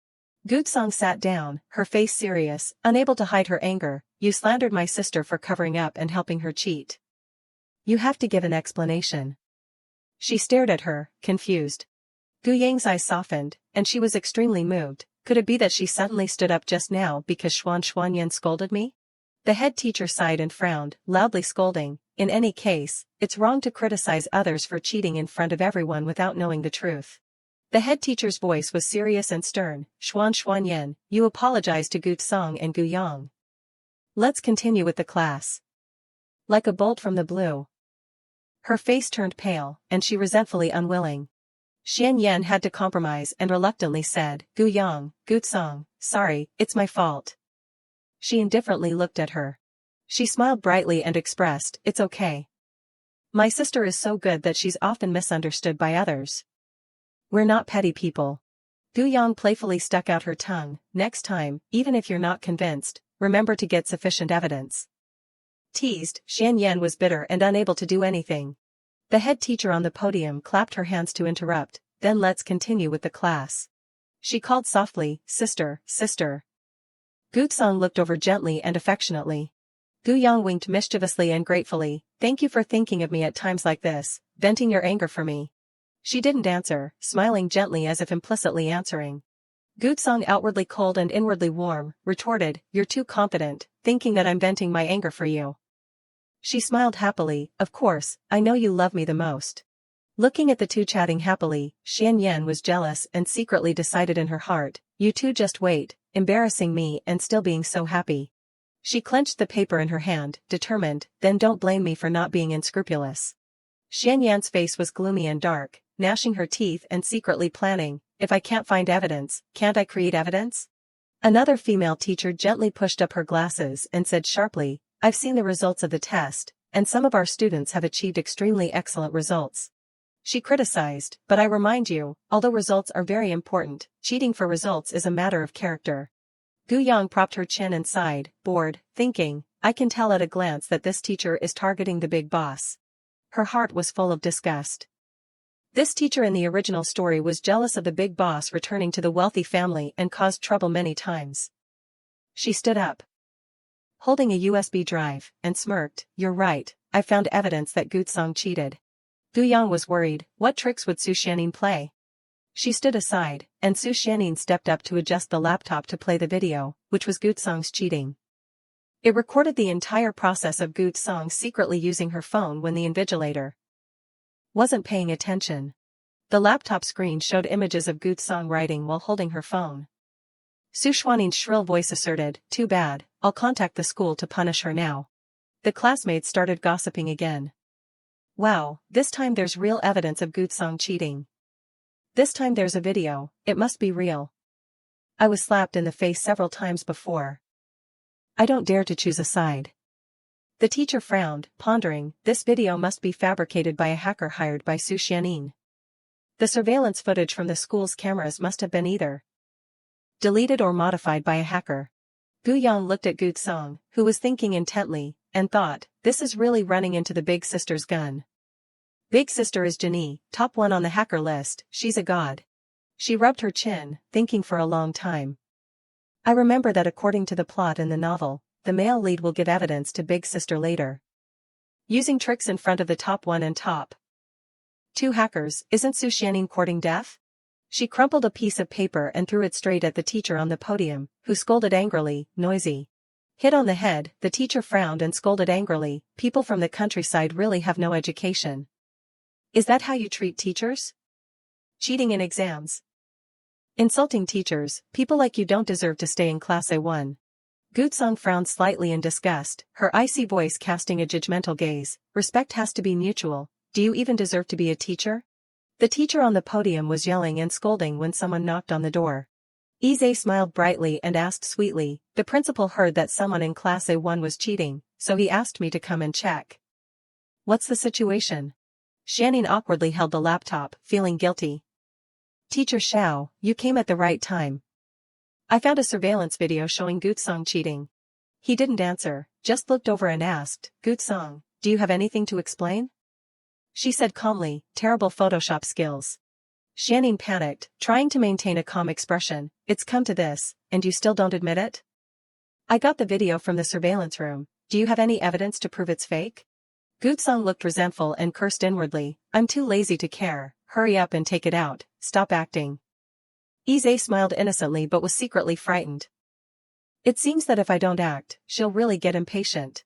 Gutsong sat down, her face serious, unable to hide her anger. You slandered my sister for covering up and helping her cheat. You have to give an explanation. She stared at her, confused. Gu Yang's eyes softened, and she was extremely moved. Could it be that she suddenly stood up just now because Xuan Yan scolded me? The head teacher sighed and frowned, loudly scolding. In any case, it's wrong to criticize others for cheating in front of everyone without knowing the truth. The head teacher's voice was serious and stern. Xuan Yan, you apologize to Gutsong and Gu Yang. Let's continue with the class. Like a bolt from the blue. Her face turned pale, and she resentfully unwilling. Xian Yan had to compromise and reluctantly said, Gu Yang, Gutsong, sorry, it's my fault. She indifferently looked at her. She smiled brightly and expressed, it's okay. My sister is so good that she's often misunderstood by others. We're not petty people. Gu Yang playfully stuck out her tongue, next time, even if you're not convinced, remember to get sufficient evidence. Teased, Xian Yan was bitter and unable to do anything. The head teacher on the podium clapped her hands to interrupt, then let's continue with the class. She called softly, sister, sister. Gutsong looked over gently and affectionately. Gu Yang winked mischievously and gratefully, thank you for thinking of me at times like this, venting your anger for me. She didn't answer, smiling gently as if implicitly answering. Goodsong, outwardly cold and inwardly warm, retorted, "You're too confident, thinking that I'm venting my anger for you." She smiled happily, "Of course, I know you love me the most." Looking at the two chatting happily, Xian Yan was jealous and secretly decided in her heart, "You two just wait, embarrassing me and still being so happy." She clenched the paper in her hand, determined, "Then don't blame me for not being unscrupulous." Xian Yan's face was gloomy and dark, gnashing her teeth and secretly planning, "If I can't find evidence, can't I create evidence?" Another female teacher gently pushed up her glasses and said sharply, "I've seen the results of the test, and some of our students have achieved extremely excellent results." She criticized, "But I remind you, although results are very important, cheating for results is a matter of character." Gu Yang propped her chin and sighed, bored, thinking, "I can tell at a glance that this teacher is targeting the big boss." Her heart was full of disgust. This teacher in the original story was jealous of the big boss returning to the wealthy family and caused trouble many times. She stood up, holding a USB drive, and smirked, "You're right, I found evidence that Goodsong cheated." Gu Yang was worried, what tricks would Su Xianin play? She stood aside, and Su Xianin stepped up to adjust the laptop to play the video, which was Goodsong's cheating. It recorded the entire process of Goodsong secretly using her phone when the invigilator wasn't paying attention. The laptop screen showed images of Goodsong writing while holding her phone. Su Xuanin's shrill voice asserted, "Too bad, I'll contact the school to punish her now." The classmates started gossiping again. "Wow, this time there's real evidence of Goodsong cheating. This time there's a video, it must be real. I was slapped in the face several times before. I don't dare to choose a side." The teacher frowned, pondering, this video must be fabricated by a hacker hired by Su Xianin. The surveillance footage from the school's cameras must have been either deleted or modified by a hacker. Gu Yang looked at Goodsong, who was thinking intently, and thought, this is really running into the big sister's gun. Big sister is Jenny, top one on the hacker list, she's a god. She rubbed her chin, thinking for a long time. I remember that according to the plot in the novel, the male lead will give evidence to big sister later, using tricks in front of the top one and top two hackers. Isn't Su Xianin courting death? She crumpled a piece of paper and threw it straight at the teacher on the podium, who scolded angrily, "Noisy." Hit on the head, the teacher frowned and scolded angrily, "People from the countryside really have no education. Is that how you treat teachers? Cheating in exams. Insulting teachers, people like you don't deserve to stay in class A1. Goodsong frowned slightly in disgust, her icy voice casting a judgmental gaze. "Respect has to be mutual. Do you even deserve to be a teacher?" The teacher on the podium was yelling and scolding when someone knocked on the door. Ize smiled brightly and asked sweetly, "The principal heard that someone in class A1 was cheating, so he asked me to come and check." "What's the situation?" Xianin awkwardly held the laptop, feeling guilty. "Teacher Xiao, you came at the right time. I found a surveillance video showing Goodsong cheating." He didn't answer, just looked over and asked, "Goodsong, do you have anything to explain?" She said calmly, "Terrible Photoshop skills." Xianin panicked, trying to maintain a calm expression. "It's come to this, and you still don't admit it?" "I got the video from the surveillance room. Do you have any evidence to prove it's fake?" Goodsong looked resentful and cursed inwardly, "I'm too lazy to care, hurry up and take it out, stop acting." Ize smiled innocently but was secretly frightened. "It seems that if I don't act, she'll really get impatient."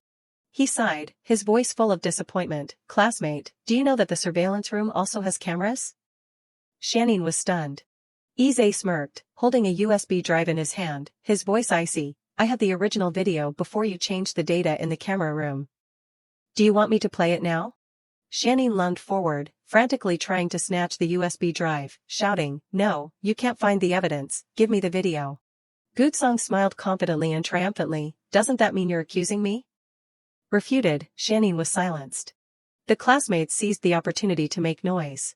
He sighed, his voice full of disappointment. "Classmate, do you know that the surveillance room also has cameras?" Xianin was stunned. Ize smirked, holding a USB drive in his hand, his voice icy. "I had the original video before you changed the data in the camera room. Do you want me to play it now?" Xianin lunged forward, frantically trying to snatch the USB drive, shouting, "No, you can't find the evidence, give me the video." Goodsong smiled confidently and triumphantly, "Doesn't that mean you're accusing me?" Refuted, Xianin was silenced. The classmates seized the opportunity to make noise.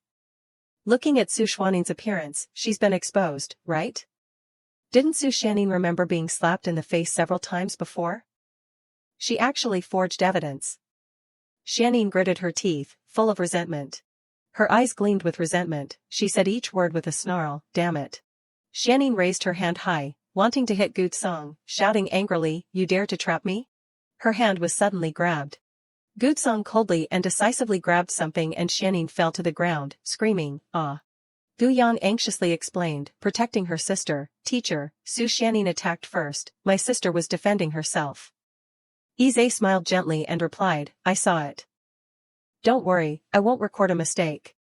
Looking at Su Xuanin's appearance, she's been exposed, right? Didn't Su Xianin remember being slapped in the face several times before? She actually forged evidence. Xianin gritted her teeth, full of resentment. Her eyes gleamed with resentment, she said each word with a snarl, "Damn it." Xianin raised her hand high, wanting to hit Goodsong, shouting angrily, "You dare to trap me?" Her hand was suddenly grabbed. Goodsong coldly and decisively grabbed something and Xianin fell to the ground, screaming, "Ah." Gu Yang anxiously explained, protecting her sister. Teacher, Su Xianing attacked first, my sister was defending herself. Ize smiled gently and replied, I saw it. Don't worry, I won't record a mistake.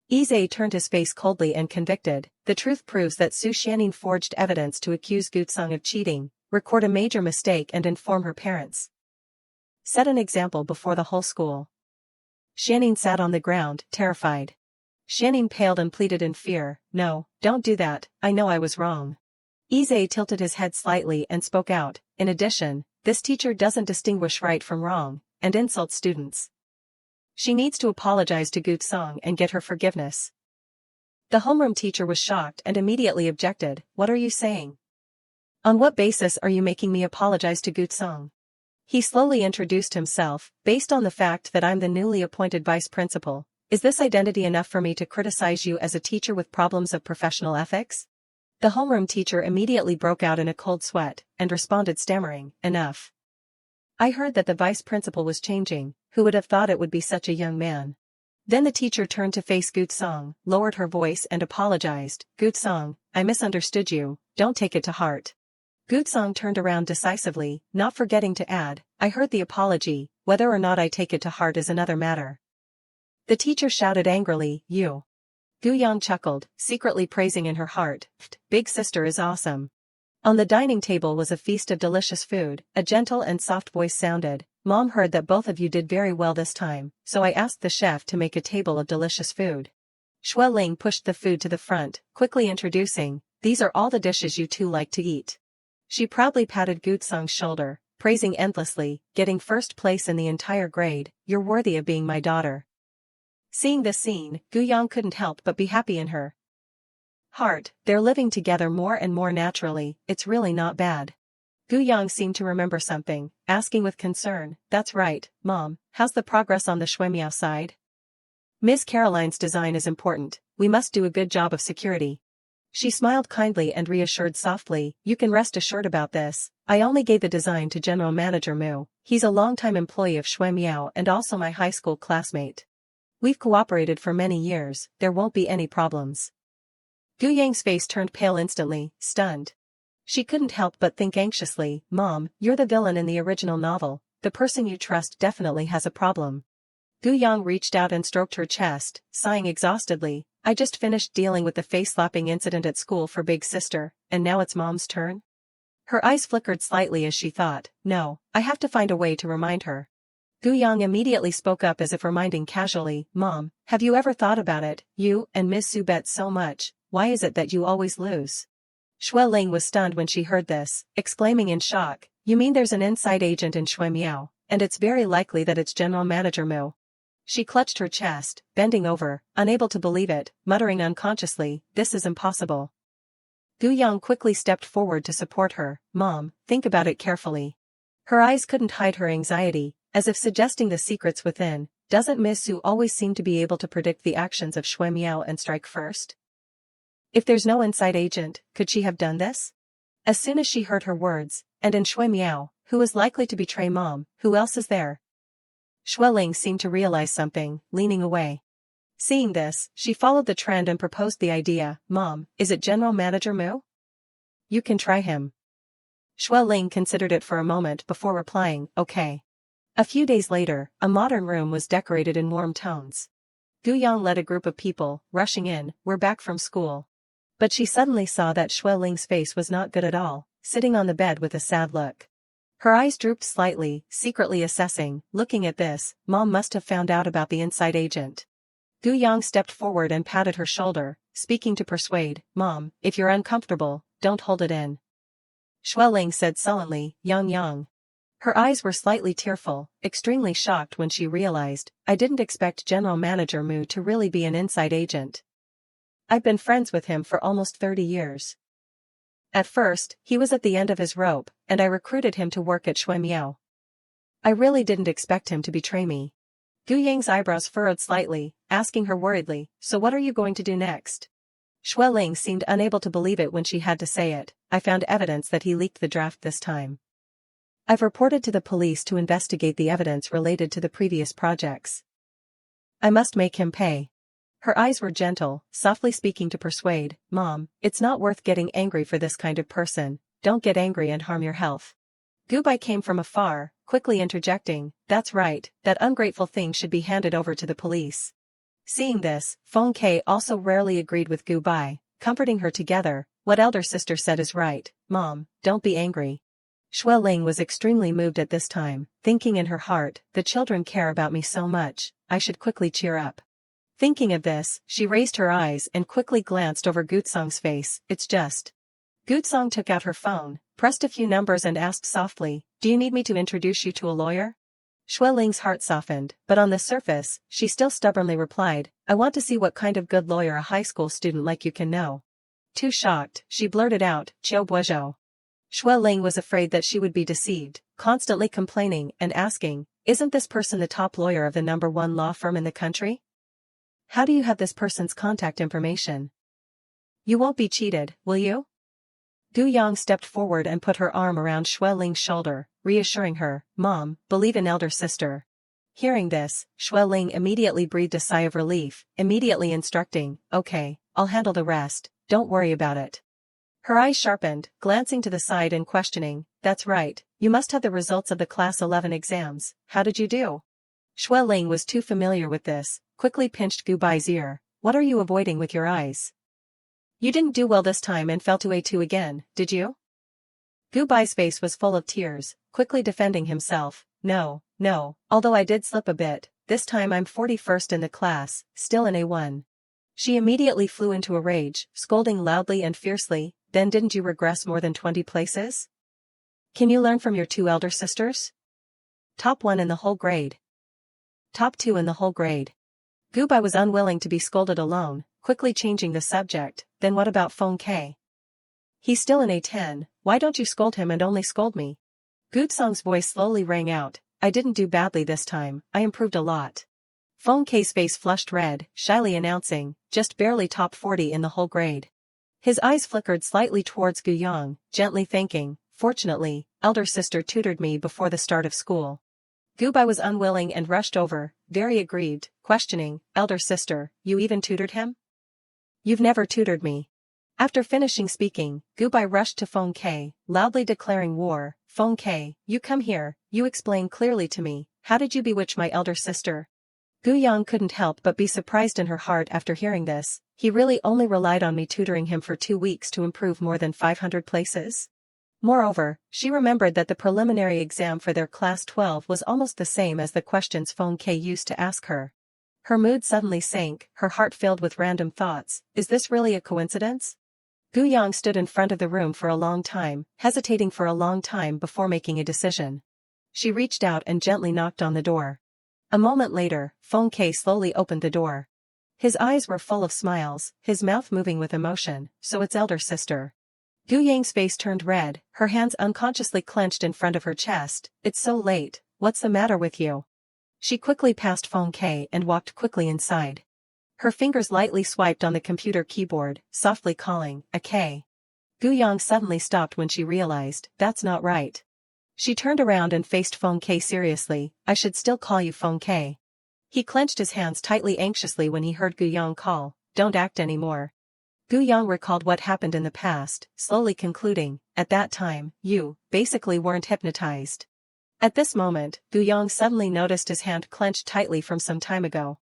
Ize turned his face coldly and convicted. The truth proves that Su Xianing forged evidence to accuse Gutsang of cheating, record a major mistake and inform her parents. Set an example before the whole school. Xianing sat on the ground, terrified. Xianing paled and pleaded in fear, no, don't do that, I know I was wrong. Ize tilted his head slightly and spoke out, in addition, this teacher doesn't distinguish right from wrong, and insults students. She needs to apologize to Gutsang and get her forgiveness. The homeroom teacher was shocked and immediately objected, what are you saying? On what basis are you making me apologize to Gutsang? He slowly introduced himself, based on the fact that I'm the newly appointed vice principal. Is this identity enough for me to criticize you as a teacher with problems of professional ethics? The homeroom teacher immediately broke out in a cold sweat, and responded stammering, enough. I heard that the vice principal was changing, who would have thought it would be such a young man? Then the teacher turned to face Gutsang, lowered her voice and apologized, Gutsang, I misunderstood you, don't take it to heart. Gutsang turned around decisively, not forgetting to add, I heard the apology, whether or not I take it to heart is another matter. The teacher shouted angrily, you. Gu Yang chuckled, secretly praising in her heart, big sister is awesome. On the dining table was a feast of delicious food, a gentle and soft voice sounded, Mom heard that both of you did very well this time, so I asked the chef to make a table of delicious food. Xue Ling pushed the food to the front, quickly introducing, these are all the dishes you two like to eat. She proudly patted Gutsang's shoulder, praising endlessly, getting first place in the entire grade, you're worthy of being my daughter. Seeing this scene, Gu Yang couldn't help but be happy in her heart. They're living together more and more naturally, it's really not bad. Gu Yang seemed to remember something, asking with concern, that's right, Mom, how's the progress on the Shuemiao side? Ms. Caroline's design is important, we must do a good job of security. She smiled kindly and reassured softly, you can rest assured about this, I only gave the design to General Manager Mu, he's a longtime employee of Shuemiao and also my high school classmate. We've cooperated for many years, there won't be any problems. Gu Yang's face turned pale instantly, stunned. She couldn't help but think anxiously, Mom, you're the villain in the original novel, the person you trust definitely has a problem. Gu Yang reached out and stroked her chest, sighing exhaustedly, I just finished dealing with the face-slapping incident at school for big sister, and now it's Mom's turn? Her eyes flickered slightly as she thought, no, I have to find a way to remind her. Gu Yang immediately spoke up as if reminding casually, Mom, have you ever thought about it, you and Ms. Su bet so much, why is it that you always lose? Xue Ling was stunned when she heard this, exclaiming in shock, you mean there's an inside agent in Shuemiao, and it's very likely that it's General Manager Mu. She clutched her chest, bending over, unable to believe it, muttering unconsciously, this is impossible. Gu Yang quickly stepped forward to support her, Mom, think about it carefully. Her eyes couldn't hide her anxiety, as if suggesting the secrets within, doesn't Ms. Su always seem to be able to predict the actions of Shuemiao and strike first? If there's no inside agent, could she have done this? As soon as she heard her words, and in Shuemiao, who is likely to betray Mom, who else is there? Xue Ling seemed to realize something, leaning away. Seeing this, she followed the trend and proposed the idea, Mom, is it General Manager Mu? You can try him. Xue Ling considered it for a moment before replying, okay. A few days later, a modern room was decorated in warm tones. Gu Yang led a group of people, rushing in, we're back from school. But she suddenly saw that Xue Ling's face was not good at all, sitting on the bed with a sad look. Her eyes drooped slightly, secretly assessing, looking at this, Mom must have found out about the inside agent. Gu Yang stepped forward and patted her shoulder, speaking to persuade, Mom, if you're uncomfortable, don't hold it in. Xue Ling said sullenly, Yang. Her eyes were slightly tearful, extremely shocked when she realized, I didn't expect General Manager Mu to really be an inside agent. I've been friends with him for almost 30 years. At first, he was at the end of his rope, and I recruited him to work at Shuemiao. I really didn't expect him to betray me. Gu Yang's eyebrows furrowed slightly, asking her worriedly, so what are you going to do next? Xue Ling seemed unable to believe it when she had to say it, I found evidence that he leaked the draft this time. I've reported to the police to investigate the evidence related to the previous projects. I must make him pay. Her eyes were gentle, softly speaking to persuade, Mom, it's not worth getting angry for this kind of person, don't get angry and harm your health. Gubai came from afar, quickly interjecting, that's right, that ungrateful thing should be handed over to the police. Seeing this, Feng Ke also rarely agreed with Gubai, comforting her together, what elder sister said is right, Mom, don't be angry. Shui Ling was extremely moved at this time, thinking in her heart, the children care about me so much, I should quickly cheer up. Thinking of this, she raised her eyes and quickly glanced over Gutsong's face, it's just. Gutsong took out her phone, pressed a few numbers and asked softly, do you need me to introduce you to a lawyer? Shui Ling's heart softened, but on the surface, she still stubbornly replied, I want to see what kind of good lawyer a high school student like you can know. Too shocked, she blurted out, Qiu Buozhou. Shui Ling was afraid that she would be deceived, constantly complaining and asking, isn't this person the top lawyer of the #1 law firm in the country? How do you have this person's contact information? You won't be cheated, will you? Gu Yang stepped forward and put her arm around Shui Ling's shoulder, reassuring her, Mom, believe in elder sister. Hearing this, Shui Ling immediately breathed a sigh of relief, immediately instructing, okay, I'll handle the rest, don't worry about it. Her eyes sharpened, glancing to the side and questioning, that's right, you must have the results of the Class 11 exams, how did you do? Shui Ling was too familiar with this, quickly pinched Gubai's ear, what are you avoiding with your eyes? You didn't do well this time and fell to A2 again, did you? Gubai's face was full of tears, quickly defending himself, no, although I did slip a bit, this time I'm 41st in the class, still in A1. She immediately flew into a rage, scolding loudly and fiercely, then didn't you regress more than 20 places? Can you learn from your 2 elder sisters? Top 1 in the whole grade. Top 2 in the whole grade. Gubai was unwilling to be scolded alone, quickly changing the subject, then what about Feng Ke? He's still in A10, why don't you scold him and only scold me? Gutsong's voice slowly rang out, I didn't do badly this time, I improved a lot. Feng Ke's face flushed red, shyly announcing, just barely top 40 in the whole grade. His eyes flickered slightly towards Gu Yang, gently thanking, fortunately, elder sister tutored me before the start of school. Gubai was unwilling and rushed over, very aggrieved, questioning, elder sister, you even tutored him? You've never tutored me. After finishing speaking, Gubai rushed to Feng Ke, loudly declaring war, Feng Ke, you come here, you explain clearly to me, how did you bewitch my elder sister? Gu Yang couldn't help but be surprised in her heart after hearing this, he really only relied on me tutoring him for 2 weeks to improve more than 500 places? Moreover, she remembered that the preliminary exam for their class 12 was almost the same as the questions Feng Ke used to ask her. Her mood suddenly sank, her heart filled with random thoughts, is this really a coincidence? Gu Yang stood in front of the room for a long time, hesitating for a long time before making a decision. She reached out and gently knocked on the door. A moment later, Feng Ke slowly opened the door. His eyes were full of smiles, his mouth moving with emotion, so it's elder sister. Gu Yang's face turned red, her hands unconsciously clenched in front of her chest, it's so late, what's the matter with you? She quickly passed Feng Ke and walked quickly inside. Her fingers lightly swiped on the computer keyboard, softly calling, a K. Gu Yang suddenly stopped when she realized, that's not right. She turned around and faced Feng Ke seriously, I should still call you Feng Ke. He clenched his hands tightly anxiously when he heard Gu Yang call, don't act anymore. Gu Yang recalled what happened in the past, slowly concluding, at that time, you, basically weren't hypnotized. At this moment, Gu Yang suddenly noticed his hand clenched tightly from some time ago.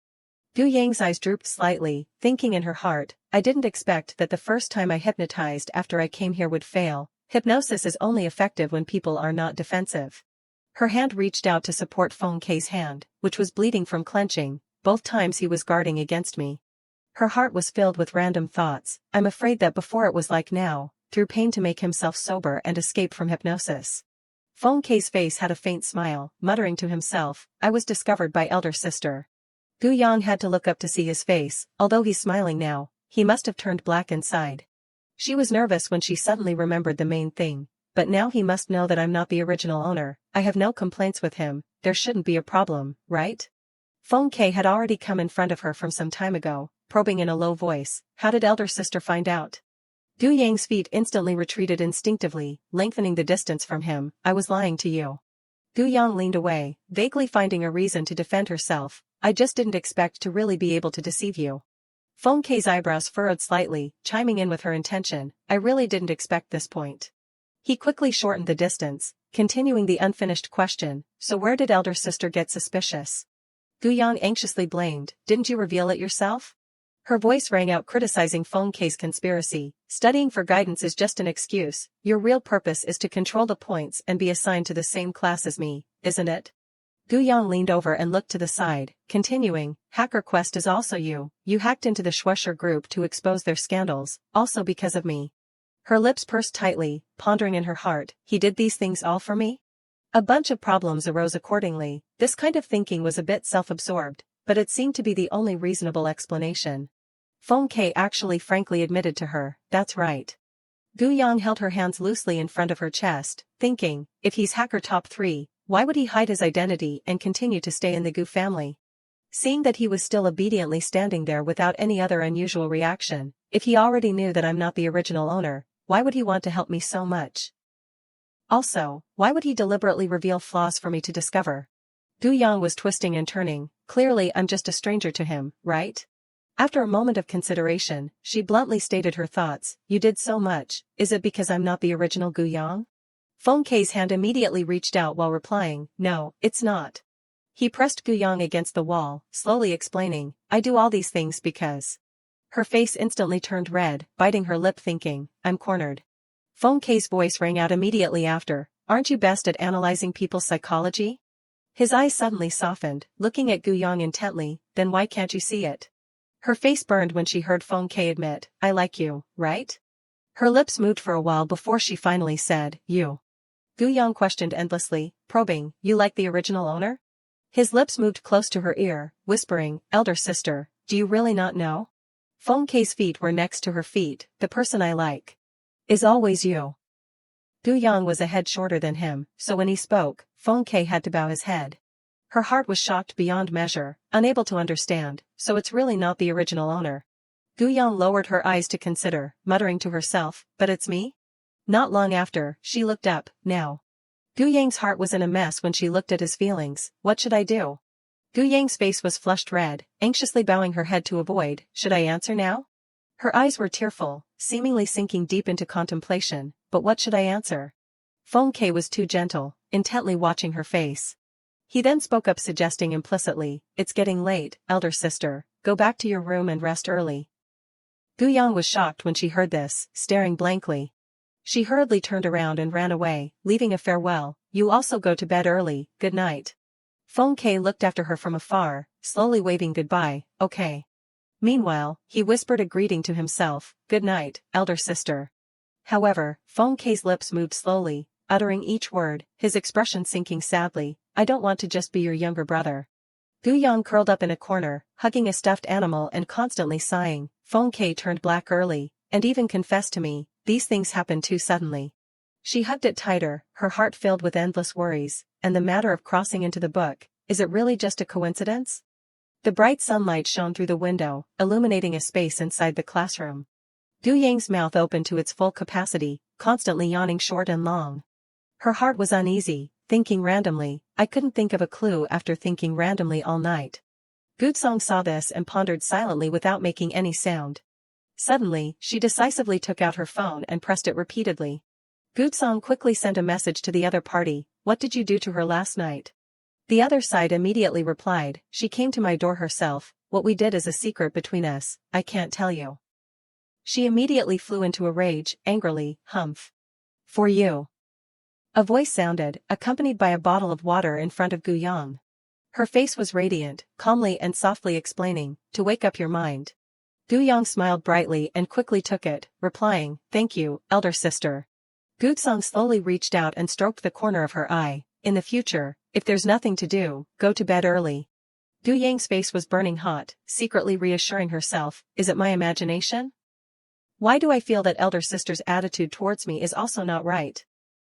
Gu Yang's eyes drooped slightly, thinking in her heart, I didn't expect that the first time I hypnotized after I came here would fail, hypnosis is only effective when people are not defensive. Her hand reached out to support Feng Ke's hand, which was bleeding from clenching, both times he was guarding against me. Her heart was filled with random thoughts, I'm afraid that before it was like now, through pain to make himself sober and escape from hypnosis. Feng Ke's face had a faint smile, muttering to himself, I was discovered by elder sister. Gu Yang had to look up to see his face, although he's smiling now, he must have turned black inside. She was nervous when she suddenly remembered the main thing, but now he must know that I'm not the original owner, I have no complaints with him, there shouldn't be a problem, right? Feng Ke had already come in front of her from some time ago, probing in a low voice, how did elder sister find out? Gu Yang's feet instantly retreated instinctively, lengthening the distance from him, I was lying to you. Gu Yang leaned away, vaguely finding a reason to defend herself, I just didn't expect to really be able to deceive you. Feng Kei's eyebrows furrowed slightly, chiming in with her intention. I really didn't expect this point. He quickly shortened the distance, continuing the unfinished question, so where did elder sister get suspicious? Gu Yang anxiously blamed, didn't you reveal it yourself? Her voice rang out criticizing Feng Kei's conspiracy. Studying for guidance is just an excuse, your real purpose is to control the points and be assigned to the same class as me, isn't it? Gu Yang leaned over and looked to the side, continuing, Hacker Quest is also you hacked into the Schwescher group to expose their scandals, also because of me. Her lips pursed tightly, pondering in her heart, he did these things all for me? A bunch of problems arose accordingly. This kind of thinking was a bit self-absorbed, but it seemed to be the only reasonable explanation. Feng Kei actually frankly admitted to her, that's right. Gu Yang held her hands loosely in front of her chest, thinking, if he's hacker top 3, why would he hide his identity and continue to stay in the Gu family? Seeing that he was still obediently standing there without any other unusual reaction, if he already knew that I'm not the original owner, why would he want to help me so much? Also, why would he deliberately reveal flaws for me to discover? Gu Yang was twisting and turning, clearly I'm just a stranger to him, right? After a moment of consideration, she bluntly stated her thoughts, you did so much, is it because I'm not the original Gu Yang? Feng Kei's hand immediately reached out while replying, no, it's not. He pressed Gu Yang against the wall, slowly explaining, I do all these things because. Her face instantly turned red, biting her lip thinking, I'm cornered. Feng Kei's voice rang out immediately after, aren't you best at analyzing people's psychology? His eyes suddenly softened, looking at Gu Yang intently, then why can't you see it? Her face burned when she heard Feng Kei admit, I like you, right? Her lips moved for a while before she finally said, you. Gu Yang questioned endlessly, probing, you like the original owner? His lips moved close to her ear, whispering, elder sister, do you really not know? Feng Kei's feet were next to her feet, the person I like. Is always you. Gu Yang was a head shorter than him, so when he spoke, Feng Kei had to bow his head. Her heart was shocked beyond measure, unable to understand, so it's really not the original owner. Gu Yang lowered her eyes to consider, muttering to herself, but it's me? Not long after, she looked up, now. Gu Yang's heart was in a mess when she looked at his feelings, what should I do? Gu Yang's face was flushed red, anxiously bowing her head to avoid, should I answer now? Her eyes were tearful, seemingly sinking deep into contemplation, but what should I answer? Feng Kei was too gentle, intently watching her face. He then spoke up suggesting implicitly, it's getting late, elder sister, go back to your room and rest early. Gu Yang was shocked when she heard this, staring blankly. She hurriedly turned around and ran away, leaving a farewell, you also go to bed early, good night. Feng Kei looked after her from afar, slowly waving goodbye, okay. Meanwhile, he whispered a greeting to himself, good night, elder sister. However, Feng Kei's lips moved slowly, uttering each word, his expression sinking sadly, I don't want to just be your younger brother. Gu Yang curled up in a corner, hugging a stuffed animal and constantly sighing. Feng Kei turned black early, and even confessed to me, these things happened too suddenly. She hugged it tighter, her heart filled with endless worries, and the matter of crossing into the book, is it really just a coincidence? The bright sunlight shone through the window, illuminating a space inside the classroom. Gu Yang's mouth opened to its full capacity, constantly yawning short and long. Her heart was uneasy, thinking randomly, I couldn't think of a clue after thinking randomly all night. Gutsong saw this and pondered silently without making any sound. Suddenly, she decisively took out her phone and pressed it repeatedly. Gutsong quickly sent a message to the other party, what did you do to her last night? The other side immediately replied, she came to my door herself, what we did is a secret between us, I can't tell you. She immediately flew into a rage, angrily, humph. For you. A voice sounded, accompanied by a bottle of water in front of Gu Yang. Her face was radiant, calmly and softly explaining, to wake up your mind. Gu Yang smiled brightly and quickly took it, replying, thank you, elder sister. Gutsong slowly reached out and stroked the corner of her eye, in the future, if there's nothing to do, go to bed early. Gu Yang's face was burning hot, secretly reassuring herself, is it my imagination? Why do I feel that elder sister's attitude towards me is also not right?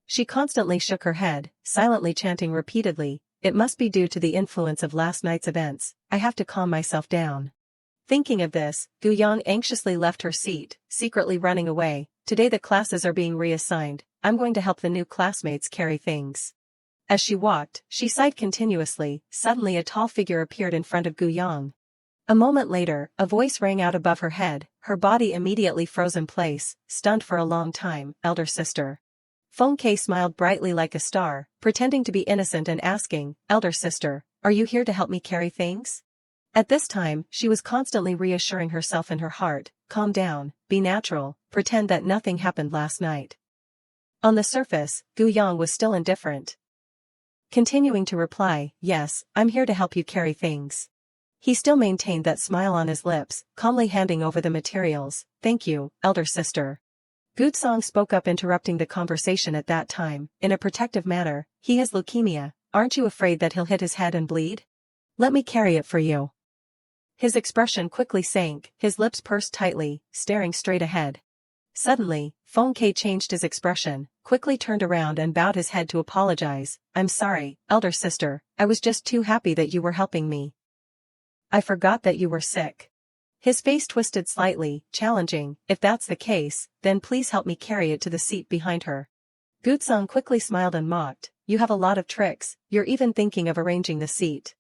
She constantly shook her head, silently chanting repeatedly, it must be due to the influence of last night's events, I have to calm myself down. Thinking of this, Gu Yang anxiously left her seat, secretly running away, today the classes are being reassigned, I'm going to help the new classmates carry things. As she walked, she sighed continuously, suddenly a tall figure appeared in front of Gu Yang. A moment later, a voice rang out above her head, her body immediately froze in place, stunned for a long time, elder sister. Feng Ke smiled brightly like a star, pretending to be innocent and asking, elder sister, are you here to help me carry things? At this time, she was constantly reassuring herself in her heart, calm down, be natural, pretend that nothing happened last night. On the surface, Gu Yang was still indifferent. Continuing to reply, yes, I'm here to help you carry things. He still maintained that smile on his lips, calmly handing over the materials. Thank you, elder sister. Gutsong spoke up, interrupting the conversation at that time, in a protective manner. He has leukemia, aren't you afraid that he'll hit his head and bleed? Let me carry it for you. His expression quickly sank, his lips pursed tightly, staring straight ahead. Suddenly, Feng Ke changed his expression, quickly turned around and bowed his head to apologize. I'm sorry, elder sister, I was just too happy that you were helping me. I forgot that you were sick. His face twisted slightly, challenging, if that's the case, then please help me carry it to the seat behind her. Gutsong quickly smiled and mocked, you have a lot of tricks, you're even thinking of arranging the seat.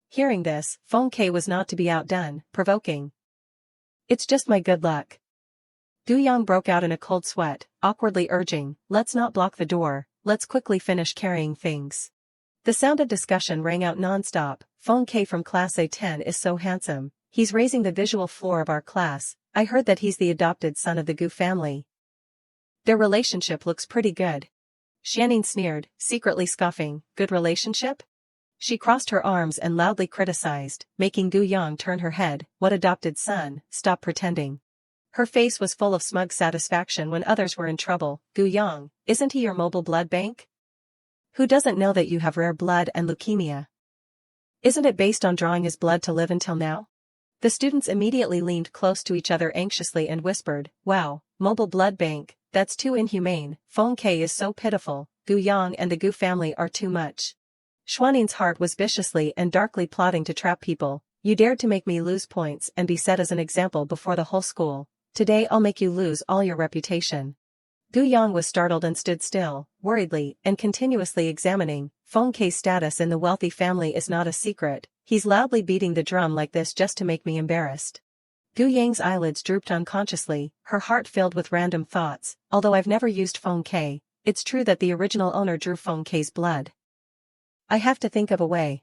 Hearing this, Feng Ke was not to be outdone, provoking. It's just my good luck. Gu Yang broke out in a cold sweat, awkwardly urging, let's not block the door, let's quickly finish carrying things. The sound of discussion rang out non-stop. Feng Ke from Class A10 is so handsome, he's raising the visual floor of our class. I heard that he's the adopted son of the Gu family. Their relationship looks pretty good. Xianing sneered, secretly scoffing, good relationship? She crossed her arms and loudly criticized, making Gu Yang turn her head. What adopted son? Stop pretending. Her face was full of smug satisfaction when others were in trouble. Gu Yang, isn't he your mobile blood bank? Who doesn't know that you have rare blood and leukemia? Isn't it based on drawing his blood to live until now? The students immediately leaned close to each other anxiously and whispered, wow, mobile blood bank, that's too inhumane. Feng Ke is so pitiful, Gu Yang and the Gu family are too much. Xuaning's heart was viciously and darkly plotting to trap people. You dared to make me lose points and be set as an example before the whole school. Today I'll make you lose all your reputation. Gu Yang was startled and stood still, worriedly and continuously examining. Feng Ke's status in the wealthy family is not a secret. He's loudly beating the drum like this just to make me embarrassed. Gu Yang's eyelids drooped unconsciously, her heart filled with random thoughts. Although I've never used Feng Ke, it's true that the original owner drew Feng Ke's blood. I have to think of a way.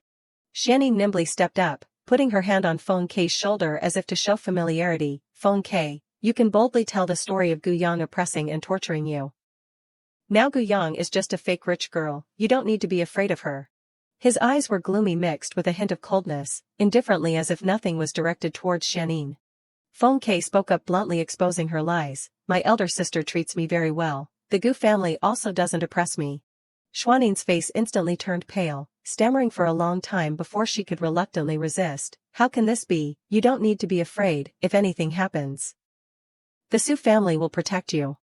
Xianing nimbly stepped up, putting her hand on Feng Ke's shoulder as if to show familiarity. Feng Ke, you can boldly tell the story of Gu Yang oppressing and torturing you. Now Gu Yang is just a fake rich girl, you don't need to be afraid of her. His eyes were gloomy mixed with a hint of coldness, indifferently as if nothing was directed towards Xianing. Feng Ke spoke up bluntly, exposing her lies. My elder sister treats me very well. The Gu family also doesn't oppress me. Xuaning's face instantly turned pale, stammering for a long time before she could reluctantly resist. How can this be? You don't need to be afraid, if anything happens. The Su family will protect you.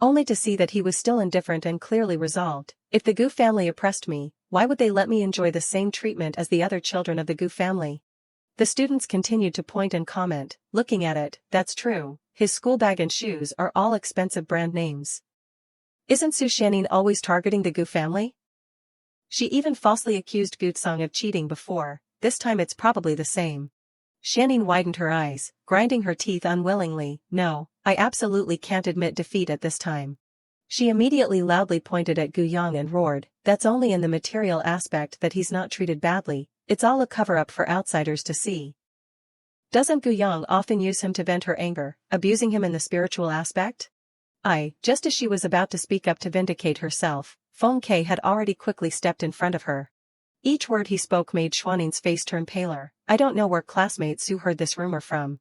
Only to see that he was still indifferent and clearly resolved. If the Gu family oppressed me, why would they let me enjoy the same treatment as the other children of the Gu family? The students continued to point and comment, looking at it, that's true, his school bag and shoes are all expensive brand names. Isn't Su Xianing always targeting the Gu family? She even falsely accused Gutsong of cheating before, this time it's probably the same. Xianing widened her eyes, grinding her teeth unwillingly. No, I absolutely can't admit defeat at this time. She immediately loudly pointed at Gu Yang and roared, that's only in the material aspect that he's not treated badly, it's all a cover-up for outsiders to see. Doesn't Gu Yang often use him to vent her anger, abusing him in the spiritual aspect? Just as she was about to speak up to vindicate herself, Feng Ke had already quickly stepped in front of her. Each word he spoke made Xuaning's face turn paler. I don't know where classmate Su heard this rumor from.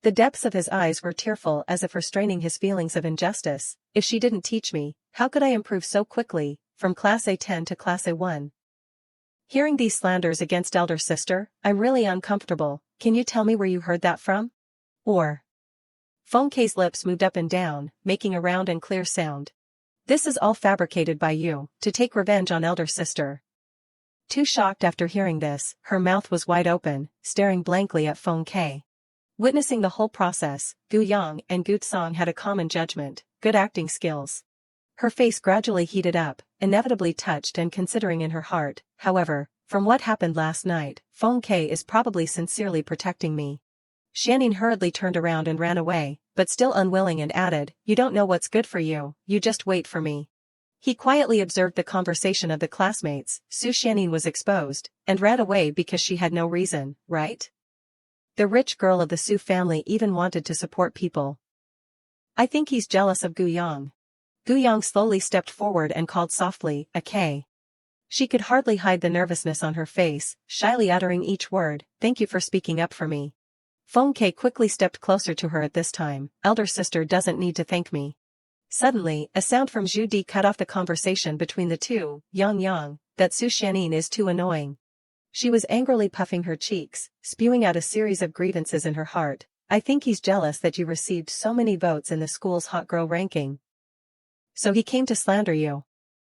The depths of his eyes were tearful as if restraining his feelings of injustice. If she didn't teach me, how could I improve so quickly, from Class A10 to Class A1? Hearing these slanders against elder sister, I'm really uncomfortable. Can you tell me where you heard that from? Or... Feng Ke's lips moved up and down, making a round and clear sound. This is all fabricated by you, to take revenge on elder sister. Too shocked after hearing this, her mouth was wide open, staring blankly at Feng Ke. Witnessing the whole process, Gu Yang and Gutsong had a common judgment, good acting skills. Her face gradually heated up, inevitably touched and considering in her heart. However, from what happened last night, Feng K is probably sincerely protecting me. Xianing hurriedly turned around and ran away, but still unwilling and added, you don't know what's good for you, you just wait for me. He quietly observed the conversation of the classmates. Su Xianing was exposed, and ran away because she had no reason, right? The rich girl of the Su family even wanted to support people. I think he's jealous of Gu Yang. Gu Yang slowly stepped forward and called softly, "Okay." She could hardly hide the nervousness on her face, shyly uttering each word, "Thank you for speaking up for me." Feng Ke quickly stepped closer to her at this time, "Elder sister doesn't need to thank me." Suddenly, a sound from Zhu Di cut off the conversation between the two. Yang, that Su Xianin is too annoying. She was angrily puffing her cheeks, spewing out a series of grievances in her heart. I think he's jealous that you received so many votes in the school's hot girl ranking. So he came to slander you.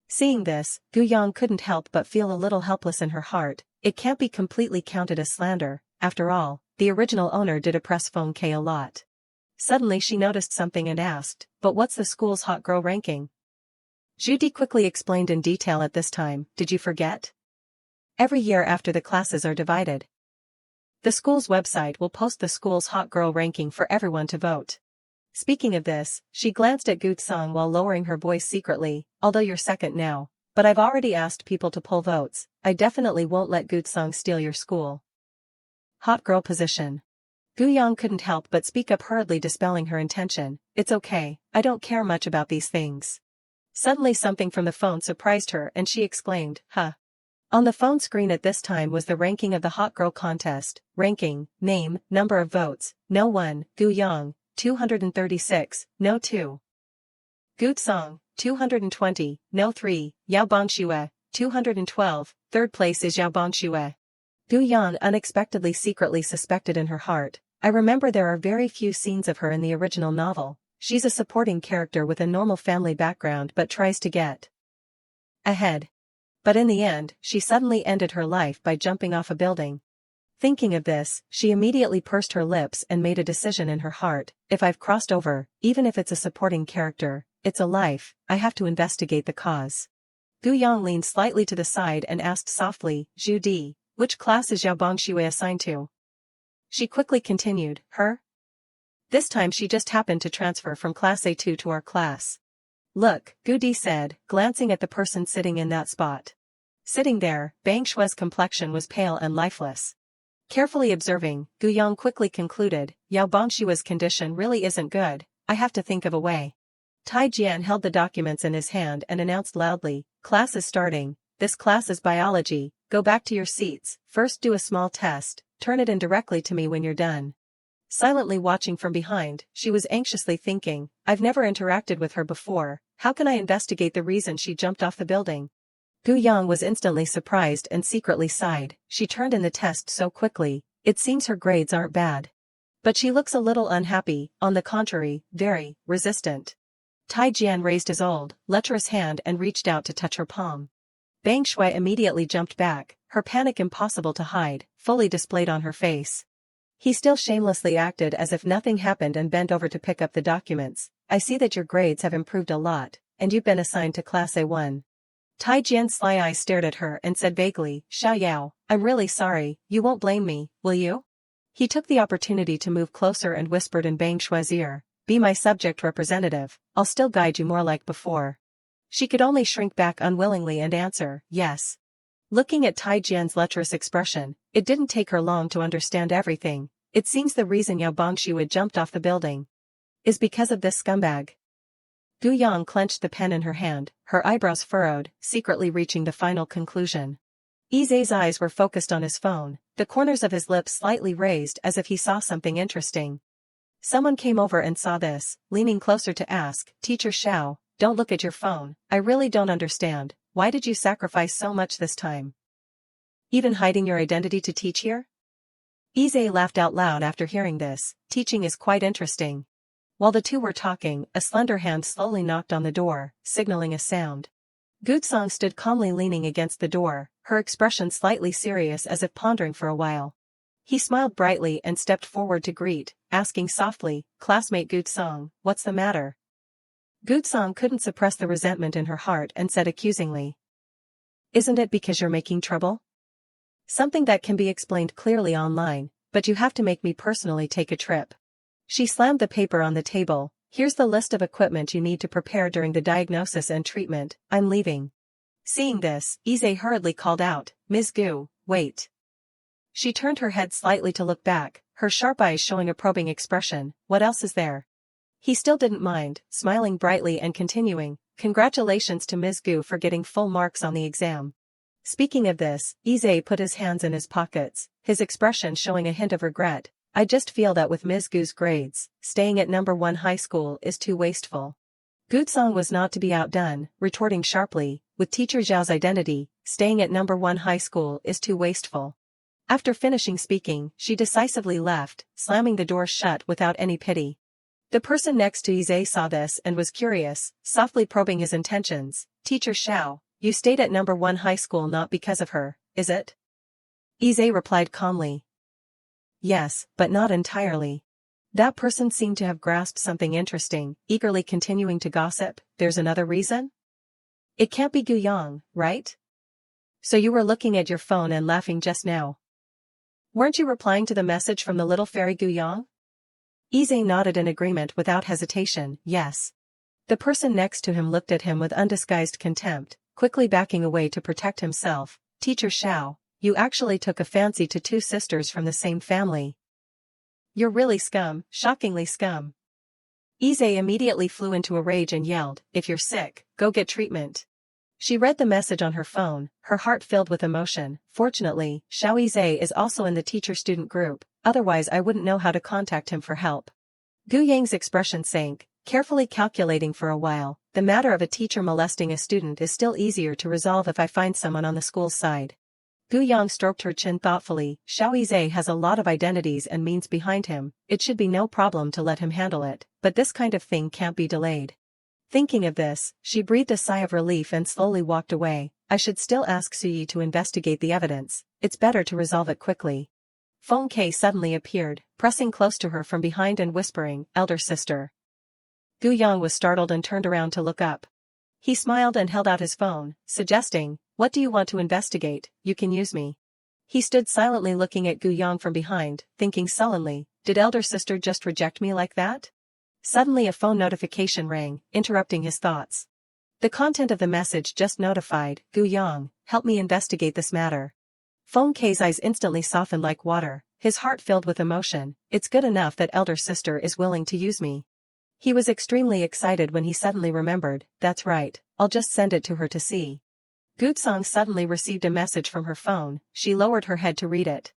Seeing this, Gu Yang couldn't help but feel a little helpless in her heart. It can't be completely counted as slander. After all, the original owner did oppress Feng Ke a lot. Suddenly she noticed something and asked, but what's the school's hot girl ranking? Zhu Di quickly explained in detail at this time, did you forget? Every year after the classes are divided, the school's website will post the school's hot girl ranking for everyone to vote. Speaking of this, she glanced at Gu Tsang while lowering her voice secretly, although you're second now, but I've already asked people to pull votes, I definitely won't let Gu Tsang steal your school. Hot girl position. Gu Yang couldn't help but speak up hurriedly, dispelling her intention, it's okay, I don't care much about these things. Suddenly something from the phone surprised her and she exclaimed, huh. On the phone screen at this time was the ranking of the hot girl contest, ranking, name, number of votes, no 1, Gu Yang, 236, no 2. Gu Tsang, 220, no 3, Yao Bangxue, 212, third place is Yao Bangxue. Gu Yang unexpectedly secretly suspected in her heart, I remember there are very few scenes of her in the original novel, she's a supporting character with a normal family background but tries to get ahead. But in the end, she suddenly ended her life by jumping off a building. Thinking of this, she immediately pursed her lips and made a decision in her heart, if I've crossed over, even if it's a supporting character, it's a life, I have to investigate the cause. Gu Yang leaned slightly to the side and asked softly, Zhu Di, which class is Yao Bangxue assigned to? She quickly continued, her? This time she just happened to transfer from class A2 to our class. Look, Gu Di said, glancing at the person sitting in that spot. Sitting there, Bang Shue's complexion was pale and lifeless. Carefully observing, Gu Yang quickly concluded, Yao Bangshue's condition really isn't good, I have to think of a way. Tai Jian held the documents in his hand and announced loudly, class is starting, this class is biology, go back to your seats, first do a small test, turn it in directly to me when you're done. Silently watching from behind, she was anxiously thinking, I've never interacted with her before, how can I investigate the reason she jumped off the building? Gu Yang was instantly surprised and secretly sighed, she turned in the test so quickly, it seems her grades aren't bad. But she looks a little unhappy, on the contrary, very resistant. Tai Jian raised his old, lecherous hand and reached out to touch her palm. Bang Shui immediately jumped back, her panic impossible to hide, fully displayed on her face. He still shamelessly acted as if nothing happened and bent over to pick up the documents. I see that your grades have improved a lot, and you've been assigned to Class A1. Tai Jian's sly eyes stared at her and said vaguely, Xiao Yao, I'm really sorry, you won't blame me, will you? He took the opportunity to move closer and whispered in Bang Shui's ear, be my subject representative, I'll still guide you more like before. She could only shrink back unwillingly and answer, yes. Looking at Tai Jian's lecherous expression, it didn't take her long to understand everything. It seems the reason Yao Bangshu had jumped off the building is because of this scumbag. Gu Yang clenched the pen in her hand, her eyebrows furrowed, secretly reaching the final conclusion. Ize's eyes were focused on his phone, the corners of his lips slightly raised as if he saw something interesting. Someone came over and saw this, leaning closer to ask, Teacher Xiao, don't look at your phone, I really don't understand, why did you sacrifice so much this time? Even hiding your identity to teach here? Ize laughed out loud after hearing this, teaching is quite interesting. While the two were talking, a slender hand slowly knocked on the door, signaling a sound. Gutsong stood calmly leaning against the door, her expression slightly serious as if pondering for a while. He smiled brightly and stepped forward to greet, asking softly, classmate Gutsong, what's the matter? Gutsong couldn't suppress the resentment in her heart and said accusingly, isn't it because you're making trouble? Something that can be explained clearly online, but you have to make me personally take a trip. She slammed the paper on the table. Here's the list of equipment you need to prepare during the diagnosis and treatment. I'm leaving. Seeing this, Ise hurriedly called out, Ms. Gu, wait. She turned her head slightly to look back, her sharp eyes showing a probing expression. What else is there? He still didn't mind, smiling brightly and continuing, congratulations to Ms. Gu for getting full marks on the exam. Speaking of this, Ise put his hands in his pockets, his expression showing a hint of regret. I just feel that with Ms. Gu's grades, staying at number 1 high school is too wasteful. Gutsong was not to be outdone, retorting sharply, with teacher Zhao's identity, staying at number 1 high school is too wasteful. After finishing speaking, she decisively left, slamming the door shut without any pity. The person next to Ise saw this and was curious, softly probing his intentions. Teacher Xiao, you stayed at number 1 high school not because of her, is it? Ise replied calmly. Yes, but not entirely. That person seemed to have grasped something interesting, eagerly continuing to gossip. There's another reason? It can't be Gu Yang, right? So you were looking at your phone and laughing just now. Weren't you replying to the message from the little fairy Gu Yang? Ise nodded in agreement without hesitation, yes. The person next to him looked at him with undisguised contempt, quickly backing away to protect himself. Teacher Xiao, you actually took a fancy to 2 sisters from the same family. You're really scum, shockingly scum. Ise immediately flew into a rage and yelled, if you're sick, go get treatment. She read the message on her phone, her heart filled with emotion. Fortunately, Xiao Ise is also in the teacher-student group, otherwise I wouldn't know how to contact him for help. Gu Yang's expression sank, carefully calculating for a while. The matter of a teacher molesting a student is still easier to resolve if I find someone on the school's side. Gu Yang stroked her chin thoughtfully. Xiao Ise has a lot of identities and means behind him, it should be no problem to let him handle it, but this kind of thing can't be delayed. Thinking of this, she breathed a sigh of relief and slowly walked away. I should still ask Suyi to investigate the evidence, it's better to resolve it quickly. Feng Ke suddenly appeared, pressing close to her from behind and whispering, elder sister. Gu Yang was startled and turned around to look up. He smiled and held out his phone, suggesting, what do you want to investigate? You can use me. He stood silently looking at Gu Yang from behind, thinking sullenly, did elder sister just reject me like that? Suddenly a phone notification rang, interrupting his thoughts. The content of the message just notified, Gu Yang, help me investigate this matter. Feng Ke's eyes instantly softened like water, his heart filled with emotion. It's good enough that elder sister is willing to use me. He was extremely excited when he suddenly remembered, that's right, I'll just send it to her to see. Gutsong suddenly received a message from her phone, she lowered her head to read it.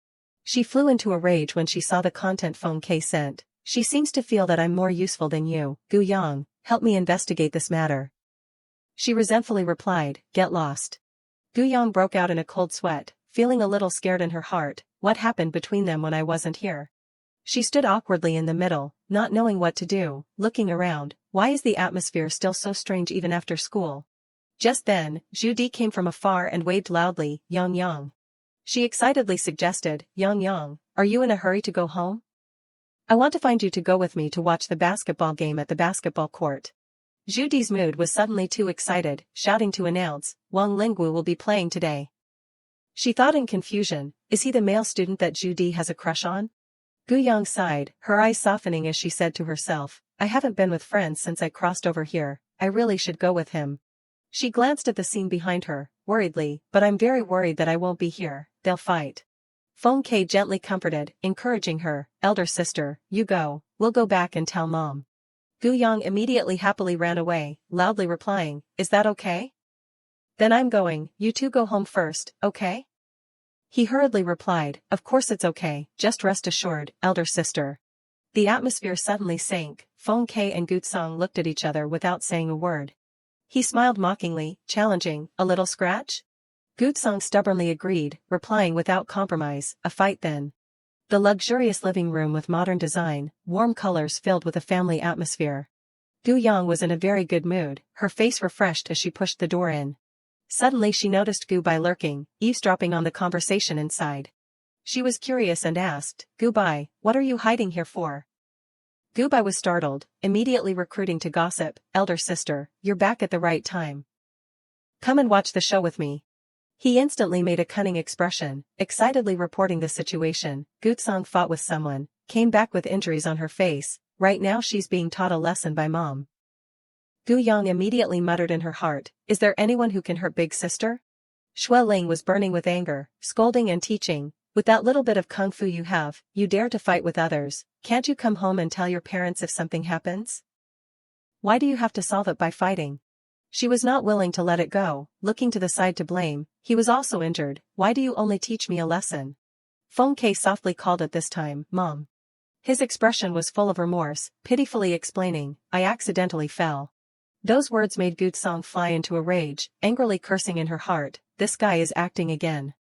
She flew into a rage when she saw the content Feng Ke sent. She seems to feel that I'm more useful than you, Gu Yang, help me investigate this matter. She resentfully replied, get lost. Gu Yang broke out in a cold sweat, feeling a little scared in her heart. What happened between them when I wasn't here? She stood awkwardly in the middle, not knowing what to do, looking around. Why is the atmosphere still so strange even after school? Just then, Zhu Di came from afar and waved loudly, Yang Yang. She excitedly suggested, Yang Yang, are you in a hurry to go home? I want to find you to go with me to watch the basketball game at the basketball court. Zhu Di's mood was suddenly too excited, shouting to announce, Wang Lingwu will be playing today. She thought in confusion, is he the male student that Zhu Di has a crush on? Gu Yang sighed, her eyes softening as she said to herself, I haven't been with friends since I crossed over here, I really should go with him. She glanced at the scene behind her, worriedly, but I'm very worried that I won't be here, they'll fight. Feng Ke gently comforted, encouraging her, elder sister, you go, we'll go back and tell mom. Gu Yang immediately happily ran away, loudly replying, is that okay? Then I'm going, you two go home first, okay? He hurriedly replied, of course it's okay, just rest assured, elder sister. The atmosphere suddenly sank, Feng Ke and Gutsong looked at each other without saying a word. He smiled mockingly, challenging, a little scratch? Gutsong stubbornly agreed, replying without compromise, a fight then. The luxurious living room with modern design, warm colors filled with a family atmosphere. Gu Yang was in a very good mood, her face refreshed as she pushed the door in. Suddenly she noticed Gu Bai lurking, eavesdropping on the conversation inside. She was curious and asked, Gu Bai, what are you hiding here for? Gu Bai was startled, immediately recruiting to gossip, elder sister, you're back at the right time. Come and watch the show with me. He instantly made a cunning expression, excitedly reporting the situation. Gutsong fought with someone, came back with injuries on her face, right now she's being taught a lesson by mom. Gu Yang immediately muttered in her heart, is there anyone who can hurt big sister? Xue Ling was burning with anger, scolding and teaching, with that little bit of kung fu you have, you dare to fight with others, can't you come home and tell your parents if something happens? Why do you have to solve it by fighting? She was not willing to let it go, looking to the side to blame, he was also injured, why do you only teach me a lesson? Feng Ke softly called it this time, Mom. His expression was full of remorse, pitifully explaining, I accidentally fell. Those words made Gutsong fly into a rage, angrily cursing in her heart, this guy is acting again.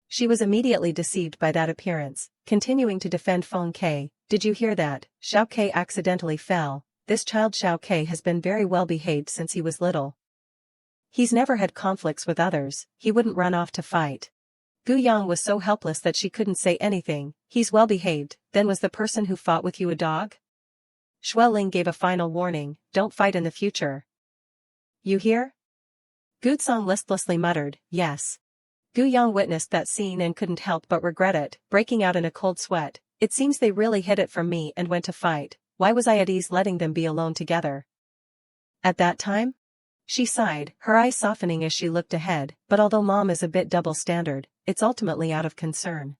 She was immediately deceived by that appearance, continuing to defend Feng Ke, did you hear that, Xiao Ke accidentally fell, this child Xiao Ke has been very well behaved since he was little. He's never had conflicts with others, he wouldn't run off to fight. Gu Yang was so helpless that she couldn't say anything, he's well behaved, then was the person who fought with you a dog? Xue Ling gave a final warning, don't fight in the future. You hear? Gutsong listlessly muttered, yes. Gu Yang witnessed that scene and couldn't help but regret it, breaking out in a cold sweat, it seems they really hid it from me and went to fight, why was I at ease letting them be alone together? At that time? She sighed, her eyes softening as she looked ahead, but although mom is a bit double-standard, it's ultimately out of concern.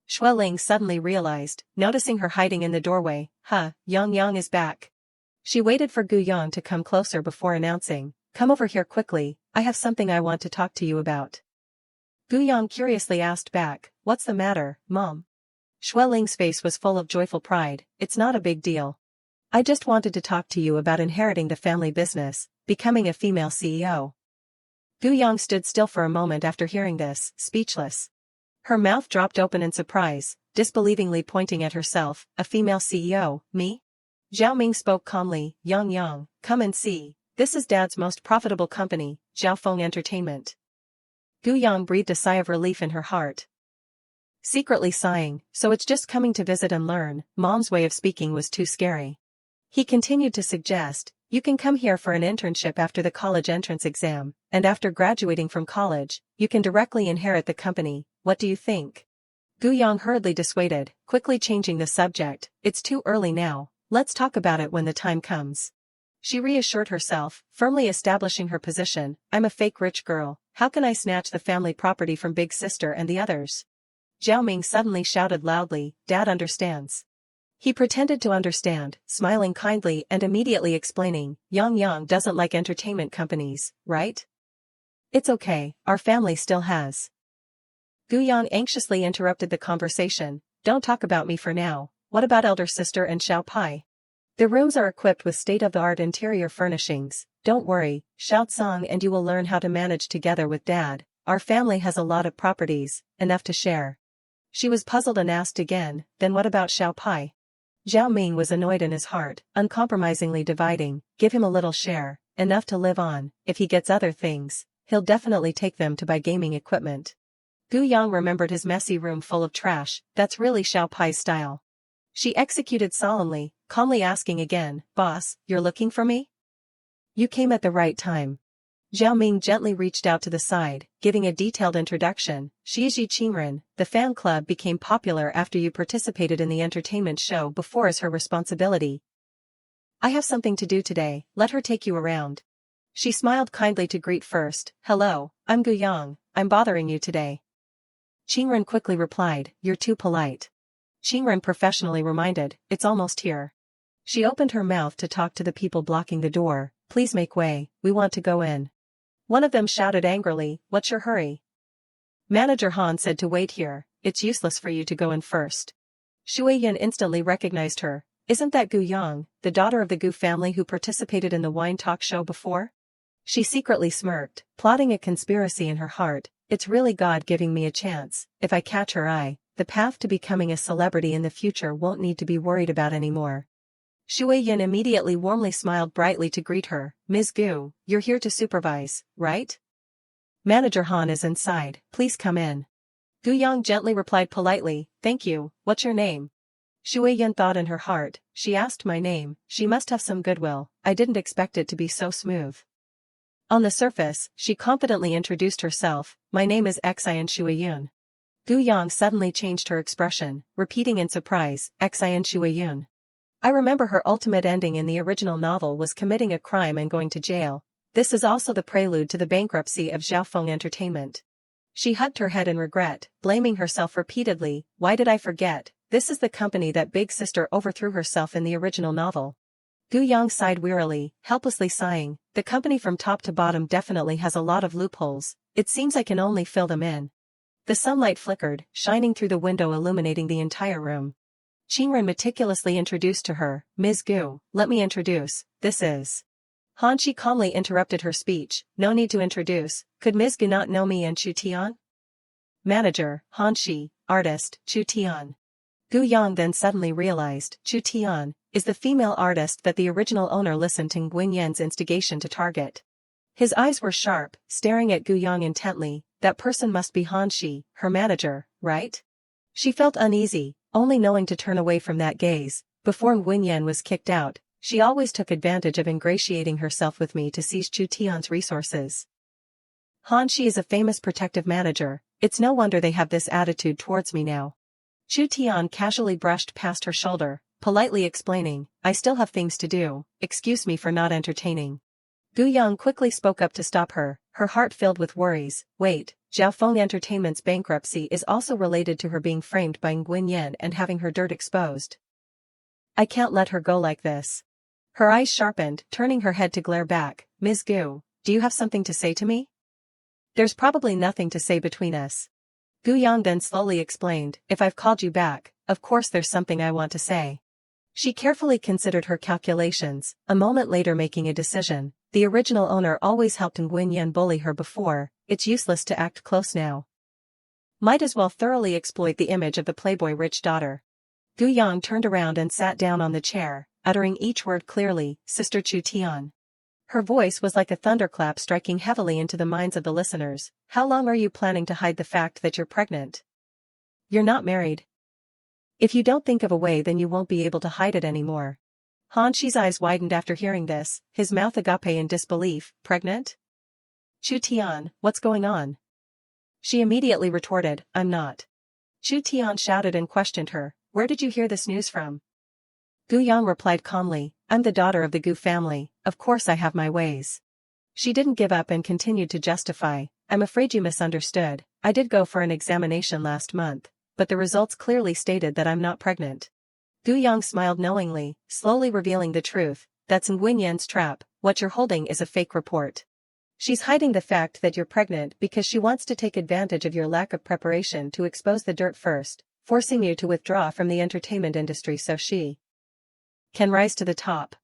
Xue Ling suddenly realized, noticing her hiding in the doorway, Yang is back. She waited for Gu Yang to come closer before announcing, come over here quickly, I have something I want to talk to you about. Gu Yang curiously asked back, what's the matter, Mom? Xue Ling's face was full of joyful pride, it's not a big deal. I just wanted to talk to you about inheriting the family business, becoming a female CEO. Gu Yang stood still for a moment after hearing this, speechless. Her mouth dropped open in surprise, disbelievingly pointing at herself, a female CEO, me? Zhao Ming spoke calmly, Yang, come and see, this is Dad's most profitable company, Zhaofeng Entertainment. Gu Yang breathed a sigh of relief in her heart. Secretly sighing, so it's just coming to visit and learn, Mom's way of speaking was too scary. He continued to suggest, you can come here for an internship after the college entrance exam, and after graduating from college, you can directly inherit the company, what do you think? Gu Yang hurriedly dissuaded, quickly changing the subject, it's too early now, let's talk about it when the time comes. She reassured herself, firmly establishing her position, I'm a fake rich girl, how can I snatch the family property from big sister and the others? Zhao Ming suddenly shouted loudly, Dad understands. He pretended to understand, smiling kindly and immediately explaining, Yang doesn't like entertainment companies, right? It's okay, our family still has. Gu Yang anxiously interrupted the conversation, don't talk about me for now, what about elder sister and Xiao Pai? The rooms are equipped with state-of-the-art interior furnishings, don't worry, Xiao Tsang and you will learn how to manage together with Dad, our family has a lot of properties, enough to share. She was puzzled and asked again, then what about Xiao Pai? Zhao Ming was annoyed in his heart, uncompromisingly dividing, give him a little share, enough to live on, if he gets other things, he'll definitely take them to buy gaming equipment. Gu Yang remembered his messy room full of trash, that's really Xiao Pai's style. She executed solemnly, calmly asking again, boss, you're looking for me? You came at the right time. Zhao Ming gently reached out to the side, giving a detailed introduction, Shiji Qingren, the fan club became popular after you participated in the entertainment show before as her responsibility. I have something to do today, let her take you around. She smiled kindly to greet first, hello, I'm Gu Yang, I'm bothering you today. Qingren quickly replied, you're too polite. Qingren professionally reminded, it's almost here. She opened her mouth to talk to the people blocking the door, please make way, we want to go in. One of them shouted angrily, what's your hurry? Manager Han said to wait here, it's useless for you to go in first. Shuiyan instantly recognized her, isn't that Gu Yang, the daughter of the Gu family who participated in the wine talk show before? She secretly smirked, plotting a conspiracy in her heart, it's really God giving me a chance, if I catch her eye, the path to becoming a celebrity in the future won't need to be worried about anymore. Shuiyan immediately warmly smiled brightly to greet her, Ms. Gu, you're here to supervise, right? Manager Han is inside, please come in. Gu Yang gently replied politely, thank you, what's your name? Shuiyan thought in her heart, she asked my name, she must have some goodwill, I didn't expect it to be so smooth. On the surface, she confidently introduced herself, "My name is Xian Shuiyun." Gu Yang suddenly changed her expression, repeating in surprise, "Xian Shuiyun." I remember her ultimate ending in the original novel was committing a crime and going to jail. This is also the prelude to the bankruptcy of Xiaofeng Entertainment. She hugged her head in regret, blaming herself repeatedly. Why did I forget? This is the company that big sister overthrew herself in the original novel. Gu Yang sighed wearily, helplessly sighing. The company from top to bottom definitely has a lot of loopholes. It seems I can only fill them in. The sunlight flickered, shining through the window illuminating the entire room. Qingren meticulously introduced to her, "Ms. Gu, let me introduce, this is..." Han Shi calmly interrupted her speech, "No need to introduce, could Ms. Gu not know me and Chu Tian?" Manager, Han Shi, artist, Chu Tian. Gu Yang then suddenly realized, Chu Tian is the female artist that the original owner listened to Nguyen Yan's instigation to target. His eyes were sharp, staring at Gu Yang intently. That person must be Han Shi, her manager, right? She felt uneasy, only knowing to turn away from that gaze. Before Nguyen Yan was kicked out, she always took advantage of ingratiating herself with me to seize Chu Tian's resources. Han Shi is a famous protective manager, it's no wonder they have this attitude towards me now. Chu Tian casually brushed past her shoulder, politely explaining, "I still have things to do, excuse me for not entertaining." Gu Yang quickly spoke up to stop her, her heart filled with worries. Wait, Xiaofeng Entertainment's bankruptcy is also related to her being framed by Nguyen Yan and having her dirt exposed. I can't let her go like this. Her eyes sharpened, turning her head to glare back. "Ms. Gu, do you have something to say to me?" "There's probably nothing to say between us." Gu Yang then slowly explained, "If I've called you back, of course there's something I want to say." She carefully considered her calculations, a moment later making a decision. The original owner always helped Nguyen Yan bully her before, it's useless to act close now. Might as well thoroughly exploit the image of the playboy rich daughter. Gu Yang turned around and sat down on the chair, uttering each word clearly, "Sister Chu Tian." Her voice was like a thunderclap striking heavily into the minds of the listeners. "How long are you planning to hide the fact that you're pregnant? You're not married. If you don't think of a way, then you won't be able to hide it anymore." Han Shi's eyes widened after hearing this, his mouth agape in disbelief. "Pregnant? Chu Tian, what's going on?" She immediately retorted, "I'm not." Chu Tian shouted and questioned her, "Where did you hear this news from?" Gu Yang replied calmly, "I'm the daughter of the Gu family, of course I have my ways." She didn't give up and continued to justify, "I'm afraid you misunderstood, I did go for an examination last month, but the results clearly stated that I'm not pregnant." Gu Yang smiled knowingly, slowly revealing the truth, "That's Nguyen Yan's trap, what you're holding is a fake report. She's hiding the fact that you're pregnant because she wants to take advantage of your lack of preparation to expose the dirt first, forcing you to withdraw from the entertainment industry so she can rise to the top."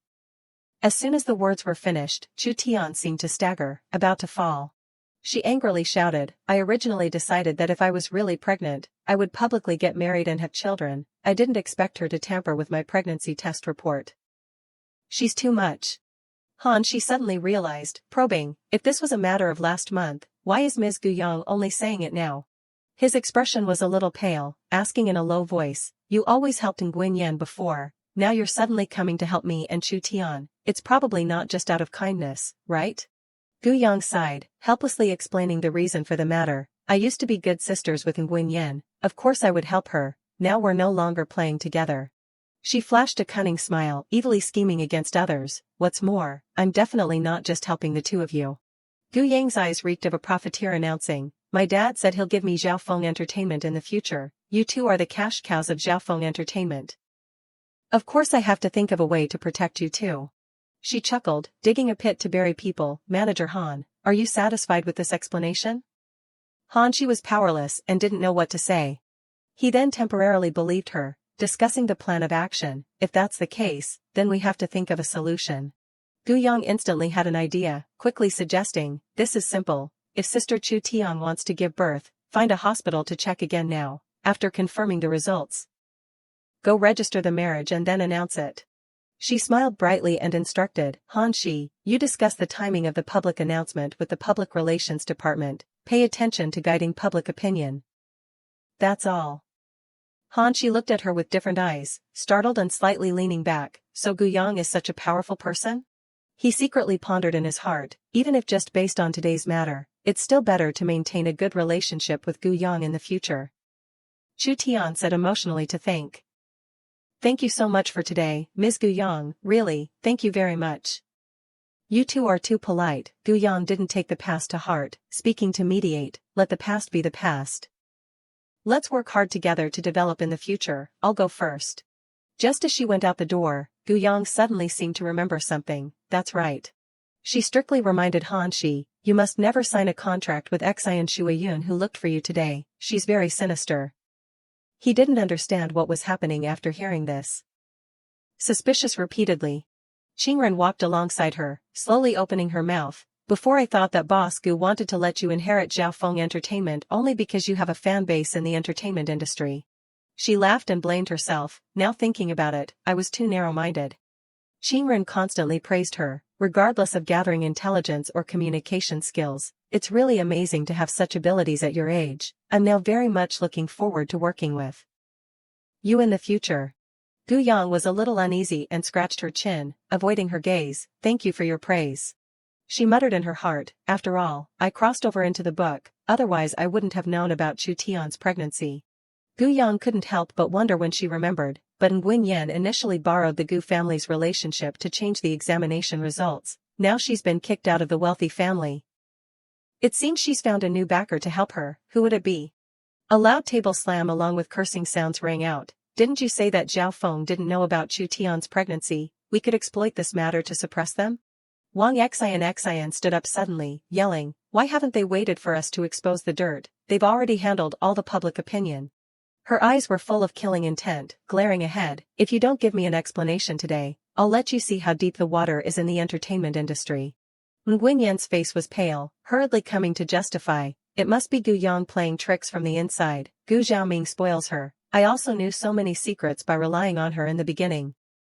As soon as the words were finished, Chu Tian seemed to stagger, about to fall. She angrily shouted, "I originally decided that if I was really pregnant, I would publicly get married and have children. I didn't expect her to tamper with my pregnancy test report. She's too much." Han Shi suddenly realized, probing, if this was a matter of last month, why is Ms. Gu Yang only saying it now? His expression was a little pale, asking in a low voice, "You always helped Nguyen Yan before, now you're suddenly coming to help me and Chu Tian, it's probably not just out of kindness, right?" Gu Yang sighed, helplessly explaining the reason for the matter. "I used to be good sisters with Nguyen Yan, of course I would help her, now we're no longer playing together." She flashed a cunning smile, evilly scheming against others. "What's more, I'm definitely not just helping the two of you." Gu Yang's eyes reeked of a profiteer announcing, "My dad said he'll give me Xiaofeng Entertainment in the future, you two are the cash cows of Xiaofeng Entertainment. Of course I have to think of a way to protect you too." She chuckled, digging a pit to bury people. "Manager Han, are you satisfied with this explanation?" Han Shi was powerless and didn't know what to say. He then temporarily believed her, discussing the plan of action. "If that's the case, then we have to think of a solution." Gu Yang instantly had an idea, quickly suggesting, "This is simple, if Sister Chu Tian wants to give birth, find a hospital to check again now, after confirming the results. Go register the marriage and then announce it." She smiled brightly and instructed, "Han Shi, you discuss the timing of the public announcement with the Public Relations Department, pay attention to guiding public opinion." "That's all." Han Shi looked at her with different eyes, startled and slightly leaning back. "So Gu Yang is such a powerful person?" He secretly pondered in his heart, even if just based on today's matter, it's still better to maintain a good relationship with Gu Yang in the future. Chu Tian said emotionally to think. Thank you so much for today, Ms. Gu Yang, really, thank you very much. You two are too polite. Gu Yang didn't take the past to heart, speaking to mediate, let the past be the past. Let's work hard together to develop in the future, I'll go first. Just as she went out the door, Gu Yang suddenly seemed to remember something, that's right. She strictly reminded Han Shi, you must never sign a contract with Xian Shuiyun who looked for you today, she's very sinister. He didn't understand what was happening after hearing this. Suspicious repeatedly. Qingren walked alongside her, slowly opening her mouth. Before I thought that Boss Gu wanted to let you inherit Zhaofeng Entertainment only because you have a fan base in the entertainment industry. She laughed and blamed herself, now thinking about it, I was too narrow-minded. Qingren constantly praised her, regardless of gathering intelligence or communication skills. It's really amazing to have such abilities at your age. I'm now very much looking forward to working with you in the future. Gu Yang was a little uneasy and scratched her chin, avoiding her gaze. Thank you for your praise. She muttered in her heart, after all, I crossed over into the book, otherwise I wouldn't have known about Chu Tian's pregnancy. Gu Yang couldn't help but wonder when she remembered, but Nguyen Yen initially borrowed the Gu family's relationship to change the examination results. Now she's been kicked out of the wealthy family. It seems she's found a new backer to help her. Who would it be? A loud table slam along with cursing sounds rang out. Didn't you say that Zhao Feng didn't know about Chu Tian's pregnancy? We could exploit this matter to suppress them? Wang Xian stood up suddenly, yelling, why haven't they waited for us to expose the dirt? They've already handled all the public opinion. Her eyes were full of killing intent, glaring ahead. If you don't give me an explanation today, I'll let you see how deep the water is in the entertainment industry. Nguyen Yan's face was pale, hurriedly coming to justify. It must be Gu Yang playing tricks from the inside. Gu Xiaoming spoils her. I also knew so many secrets by relying on her in the beginning.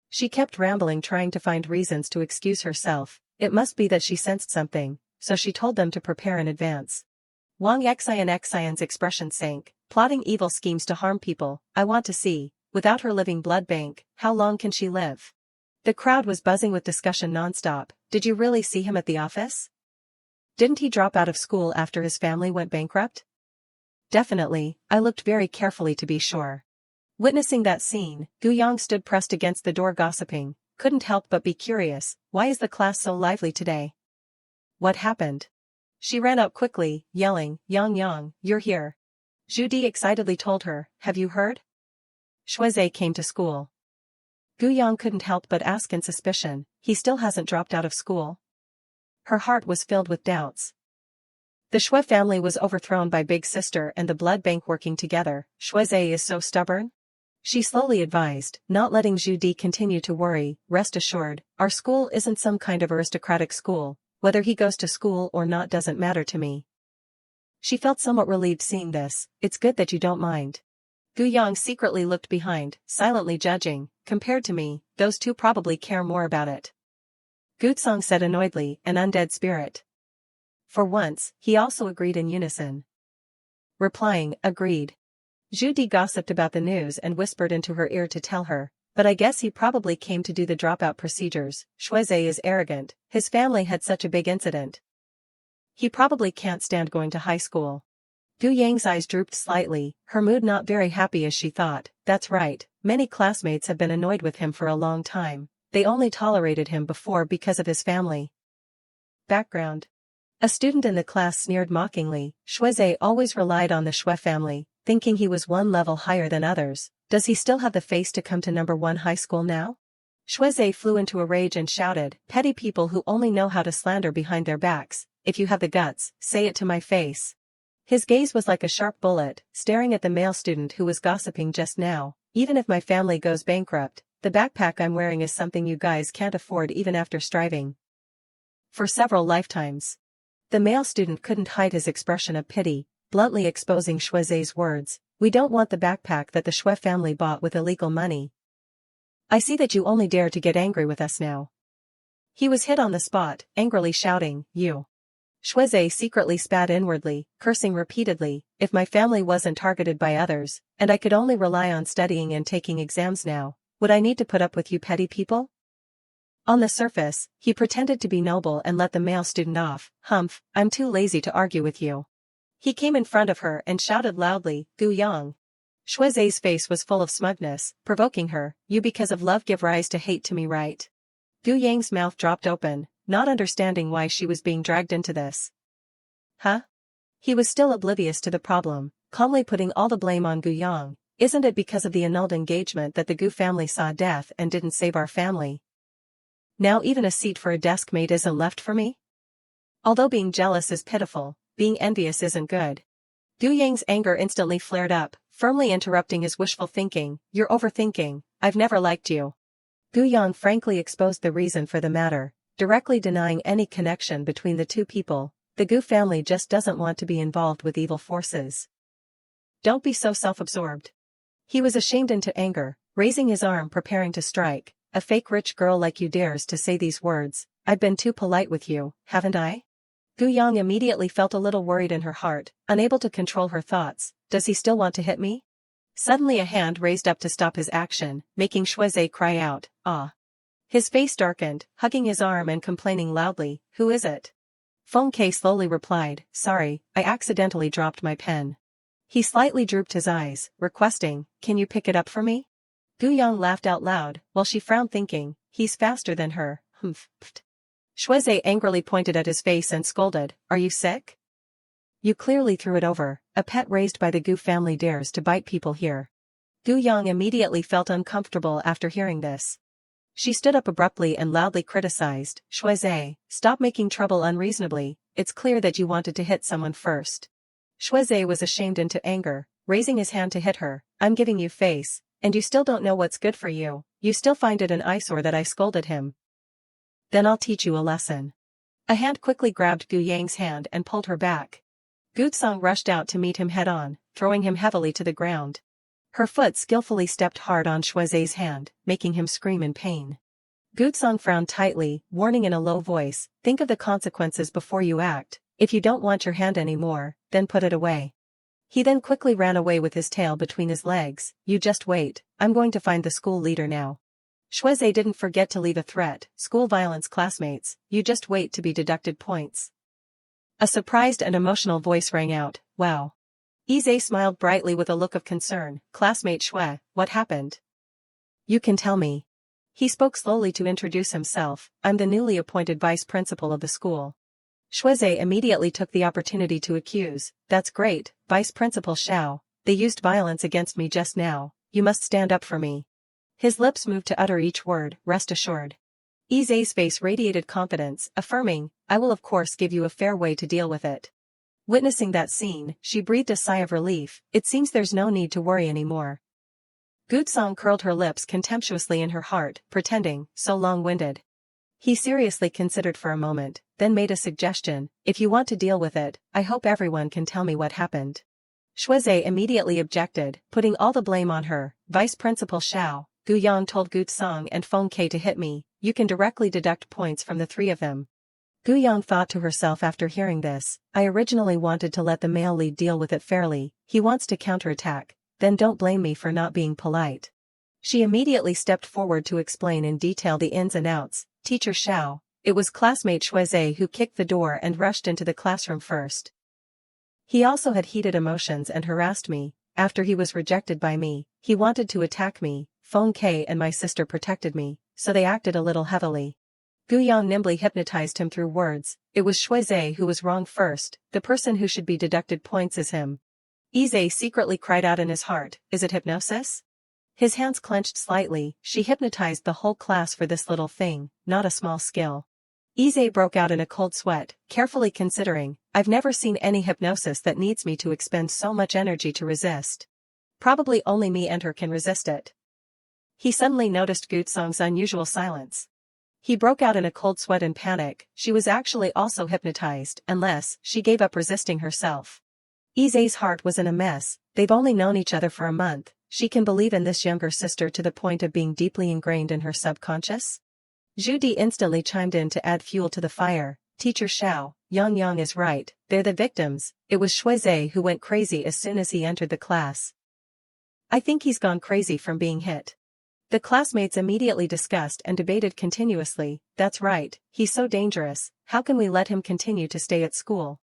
She kept rambling, trying to find reasons to excuse herself. It must be that she sensed something, so she told them to prepare in advance. Wang Xian's expression sank, plotting evil schemes to harm people. I want to see, without her living blood bank, how long can she live? The crowd was buzzing with discussion nonstop. Did you really see him at the office? Didn't he drop out of school after his family went bankrupt? Definitely, I looked very carefully to be sure. Witnessing that scene, Gu Yang stood pressed against the door gossiping, couldn't help but be curious, why is the class so lively today? What happened? She ran up quickly, yelling, Yang, you're here. Zhu Di excitedly told her, have you heard? Shuizhe came to school. Gu Yang couldn't help but ask in suspicion, he still hasn't dropped out of school? Her heart was filled with doubts. The Shui family was overthrown by Big Sister and the blood bank working together. Shuizhe is so stubborn? She slowly advised, not letting Zhu Di continue to worry. Rest assured, our school isn't some kind of aristocratic school. Whether he goes to school or not doesn't matter to me. She felt somewhat relieved seeing this. It's good that you don't mind. Gu Yang secretly looked behind, silently judging. Compared to me, those two probably care more about it. Gutsong said annoyedly, an undead spirit. For once, he also agreed in unison. Replying, agreed. Zhu Di gossiped about the news and whispered into her ear to tell her, but I guess he probably came to do the dropout procedures. Shuizhe is arrogant, his family had such a big incident. He probably can't stand going to high school. Gu Yang's eyes drooped slightly, her mood not very happy as she thought, that's right, many classmates have been annoyed with him for a long time. They only tolerated him before because of his family. Background. A student in the class sneered mockingly, Shuizhe always relied on the Shui family, thinking he was one level higher than others. Does he still have the face to come to number 1 high school now? Shuizhe flew into a rage and shouted, petty people who only know how to slander behind their backs, if you have the guts, say it to my face. His gaze was like a sharp bullet, staring at the male student who was gossiping just now. Even if my family goes bankrupt, the backpack I'm wearing is something you guys can't afford even after striving for several lifetimes. The male student couldn't hide his expression of pity, bluntly exposing Shuizhe's words. We don't want the backpack that the Shui family bought with illegal money. I see that you only dare to get angry with us now. He was hit on the spot, angrily shouting, you. Shuizhe secretly spat inwardly, cursing repeatedly, if my family wasn't targeted by others, and I could only rely on studying and taking exams now, would I need to put up with you petty people? On the surface, he pretended to be noble and let the male student off. Humph, I'm too lazy to argue with you. He came in front of her and shouted loudly, Gu Yang. Shui's face was full of smugness, provoking her, you because of love give rise to hate to me, right? Gu Yang's mouth dropped open, not understanding why she was being dragged into this. Huh? He was still oblivious to the problem, calmly putting all the blame on Gu Yang. Isn't it because of the annulled engagement that the Gu family saw death and didn't save our family? Now even a seat for a desk mate isn't left for me? Although being jealous is pitiful, being envious isn't good. Gu Yang's anger instantly flared up, firmly interrupting his wishful thinking. You're overthinking, I've never liked you. Gu Yang frankly exposed the reason for the matter, directly denying any connection between the two people. The Gu family just doesn't want to be involved with evil forces. Don't be so self-absorbed. He was ashamed into anger, raising his arm preparing to strike. A fake rich girl like you dares to say these words. I've been too polite with you, haven't I? Gu Yang immediately felt a little worried in her heart, unable to control her thoughts. Does he still want to hit me? Suddenly a hand raised up to stop his action, making Shuize cry out, ah. His face darkened, hugging his arm and complaining loudly, who is it? Feng Ke slowly replied, sorry, I accidentally dropped my pen. He slightly drooped his eyes, requesting, can you pick it up for me? Gu Yang laughed out loud, while she frowned thinking, he's faster than her, humph. Shuize angrily pointed at his face and scolded, are you sick? You clearly threw it over. A pet raised by the Gu family dares to bite people here. Gu Yang immediately felt uncomfortable after hearing this. She stood up abruptly and loudly criticized, Shuize, stop making trouble unreasonably, it's clear that you wanted to hit someone first. Shuize was ashamed into anger, raising his hand to hit her, I'm giving you face, and you still don't know what's good for you, you still find it an eyesore that I scolded him. Then I'll teach you a lesson. A hand quickly grabbed Gu Yang's hand and pulled her back. Gutsong rushed out to meet him head-on, throwing him heavily to the ground. Her foot skillfully stepped hard on Shuize's hand, making him scream in pain. Gutsong frowned tightly, warning in a low voice, think of the consequences before you act, if you don't want your hand anymore, then put it away. He then quickly ran away with his tail between his legs, you just wait, I'm going to find the school leader now. Shuize didn't forget to leave a threat, school violence classmates, you just wait to be deducted points. A surprised and emotional voice rang out, wow. Ize smiled brightly with a look of concern, classmate Shui, what happened? You can tell me. He spoke slowly to introduce himself, I'm the newly appointed vice principal of the school. Shuize immediately took the opportunity to accuse, that's great, Vice Principal Xiao, they used violence against me just now, you must stand up for me. His lips moved to utter each word, rest assured. Ize's face radiated confidence, affirming, I will of course give you a fair way to deal with it. Witnessing that scene, she breathed a sigh of relief, it seems there's no need to worry anymore. Gutsong curled her lips contemptuously in her heart, pretending, so long-winded. He seriously considered for a moment, then made a suggestion, if you want to deal with it, I hope everyone can tell me what happened. Shuize immediately objected, putting all the blame on her, Vice Principal Xiao, Gu Yang told Gutsong and Feng Ke to hit me, you can directly deduct points from the three of them. Gu Yang thought to herself after hearing this, I originally wanted to let the male lead deal with it fairly, he wants to counterattack, then don't blame me for not being polite. She immediately stepped forward to explain in detail the ins and outs, Teacher Xiao, it was classmate Shuize who kicked the door and rushed into the classroom first. He also had heated emotions and harassed me, after he was rejected by me, he wanted to attack me, Feng Ke and my sister protected me, so they acted a little heavily. Gu Yang nimbly hypnotized him through words, it was Shuize who was wrong first, the person who should be deducted points is him. Ize secretly cried out in his heart, is it hypnosis? His hands clenched slightly, she hypnotized the whole class for this little thing, not a small skill. Ize broke out in a cold sweat, carefully considering, I've never seen any hypnosis that needs me to expend so much energy to resist. Probably only me and her can resist it. He suddenly noticed Gutsong's unusual silence. He broke out in a cold sweat and panic, she was actually also hypnotized, unless she gave up resisting herself. Ize's heart was in a mess, they've only known each other for a month, she can believe in this younger sister to the point of being deeply ingrained in her subconscious? Zhu Di instantly chimed in to add fuel to the fire, Teacher Xiao, Yang is right, they're the victims, it was Shuize who went crazy as soon as he entered the class. I think he's gone crazy from being hit. The classmates immediately discussed and debated continuously. That's right, he's so dangerous, how can we let him continue to stay at school?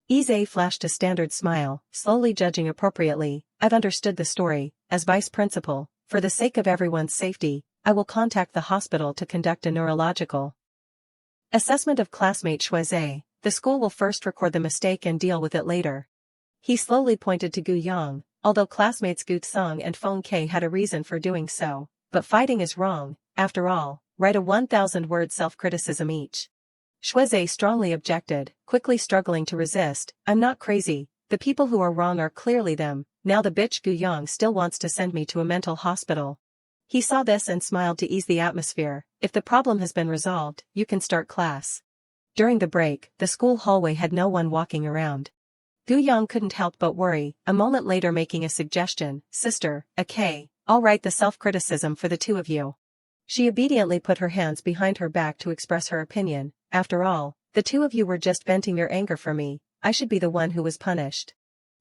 Ise flashed a standard smile, slowly judging appropriately. I've understood the story. As vice principal, for the sake of everyone's safety, I will contact the hospital to conduct a neurological assessment of classmate Shuize. The school will first record the mistake and deal with it later. He slowly pointed to Gu Yang, although classmates Gu Song and Feng Ke had a reason for doing so, but fighting is wrong, after all, write a 1,000-word self-criticism each. Shuize strongly objected, quickly struggling to resist. I'm not crazy, the people who are wrong are clearly them, now the bitch Gu Yang still wants to send me to a mental hospital. He saw this and smiled to ease the atmosphere. If the problem has been resolved, you can start class. During the break, the school hallway had no one walking around. Gu Yang couldn't help but worry, a moment later making a suggestion. Sister, okay, I'll write the self-criticism for the two of you. She obediently put her hands behind her back to express her opinion. After all, the two of you were just venting your anger for me, I should be the one who was punished.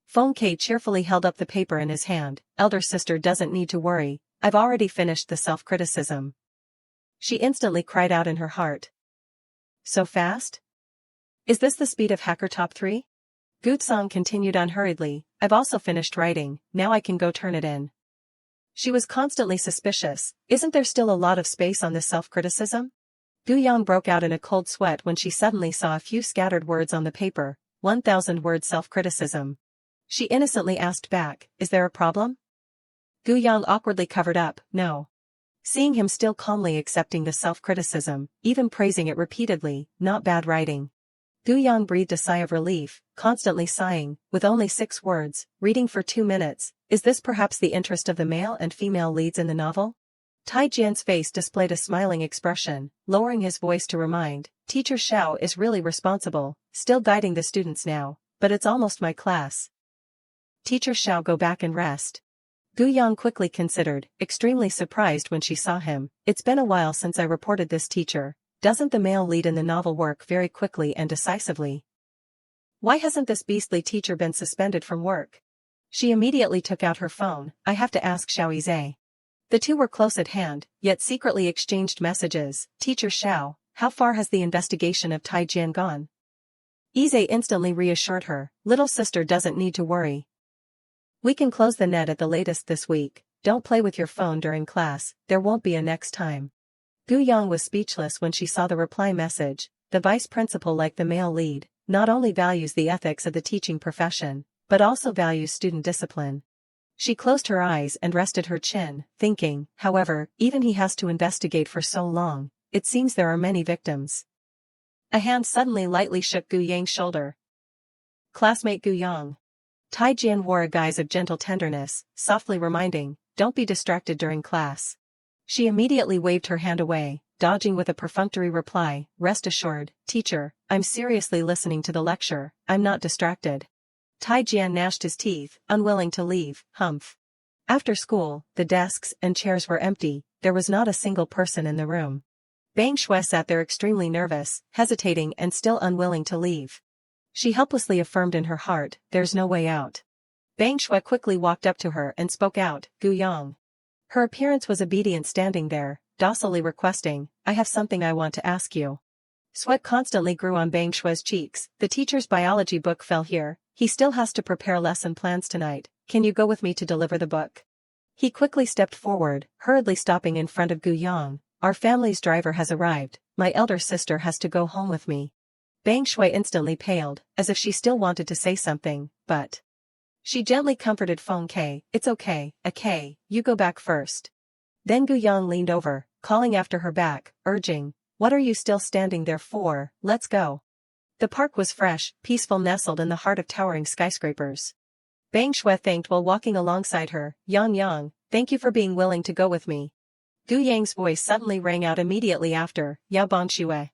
Feng Ke cheerfully held up the paper in his hand. Elder sister doesn't need to worry, I've already finished the self-criticism. She instantly cried out in her heart. So fast? Is this the speed of Hacker Top 3? Gutsong continued unhurriedly, I've also finished writing, now I can go turn it in. She was constantly suspicious, isn't there still a lot of space on this self-criticism? Gu Yang broke out in a cold sweat when she suddenly saw a few scattered words on the paper, 1,000-word self-criticism. She innocently asked back, is there a problem? Gu Yang awkwardly covered up, no. Seeing him still calmly accepting the self-criticism, even praising it repeatedly, not bad writing. Gu Yang breathed a sigh of relief, constantly sighing, with only 6 words, reading for 2 minutes, is this perhaps the interest of the male and female leads in the novel? Tai Jian's face displayed a smiling expression, lowering his voice to remind, Teacher Xiao is really responsible, still guiding the students now, but it's almost my class. Teacher Xiao, go back and rest. Gu Yang quickly considered, extremely surprised when she saw him, it's been a while since I reported this teacher, doesn't the male lead in the novel work very quickly and decisively? Why hasn't this beastly teacher been suspended from work? She immediately took out her phone, I have to ask Xiao Yize. The two were close at hand, yet secretly exchanged messages. Teacher Xiao, how far has the investigation of Tai Jian gone? Yize instantly reassured her, little sister doesn't need to worry. We can close the net at the latest this week, don't play with your phone during class, there won't be a next time. Gu Yang was speechless when she saw the reply message, the vice principal like the male lead, not only values the ethics of the teaching profession, but also values student discipline. She closed her eyes and rested her chin, thinking, however, even he has to investigate for so long, it seems there are many victims. A hand suddenly lightly shook Gu Yang's shoulder. Classmate Gu Yang. Tai Jian wore a guise of gentle tenderness, softly reminding, don't be distracted during class. She immediately waved her hand away, dodging with a perfunctory reply, rest assured, teacher, I'm seriously listening to the lecture, I'm not distracted. Tai Jian gnashed his teeth, unwilling to leave, humph. After school, the desks and chairs were empty, there was not a single person in the room. Bang Shui sat there extremely nervous, hesitating and still unwilling to leave. She helplessly affirmed in her heart, there's no way out. Bang Shui quickly walked up to her and spoke out, Gu Yang. Her appearance was obedient, standing there, docilely requesting, I have something I want to ask you. Sweat constantly grew on Bang Shui's cheeks, the teacher's biology book fell here, he still has to prepare lesson plans tonight, can you go with me to deliver the book? He quickly stepped forward, hurriedly stopping in front of Gu Yang, our family's driver has arrived, my elder sister has to go home with me. Bang Shui instantly paled, as if she still wanted to say something, but she gently comforted Feng Ke, it's okay, you go back first. Then Gu Yang leaned over, calling after her back, urging, what are you still standing there for, let's go. The park was fresh, peaceful, nestled in the heart of towering skyscrapers. Bang Shui thanked while walking alongside her, Yang, thank you for being willing to go with me. Gu Yang's voice suddenly rang out immediately after, Yao Bang Shui.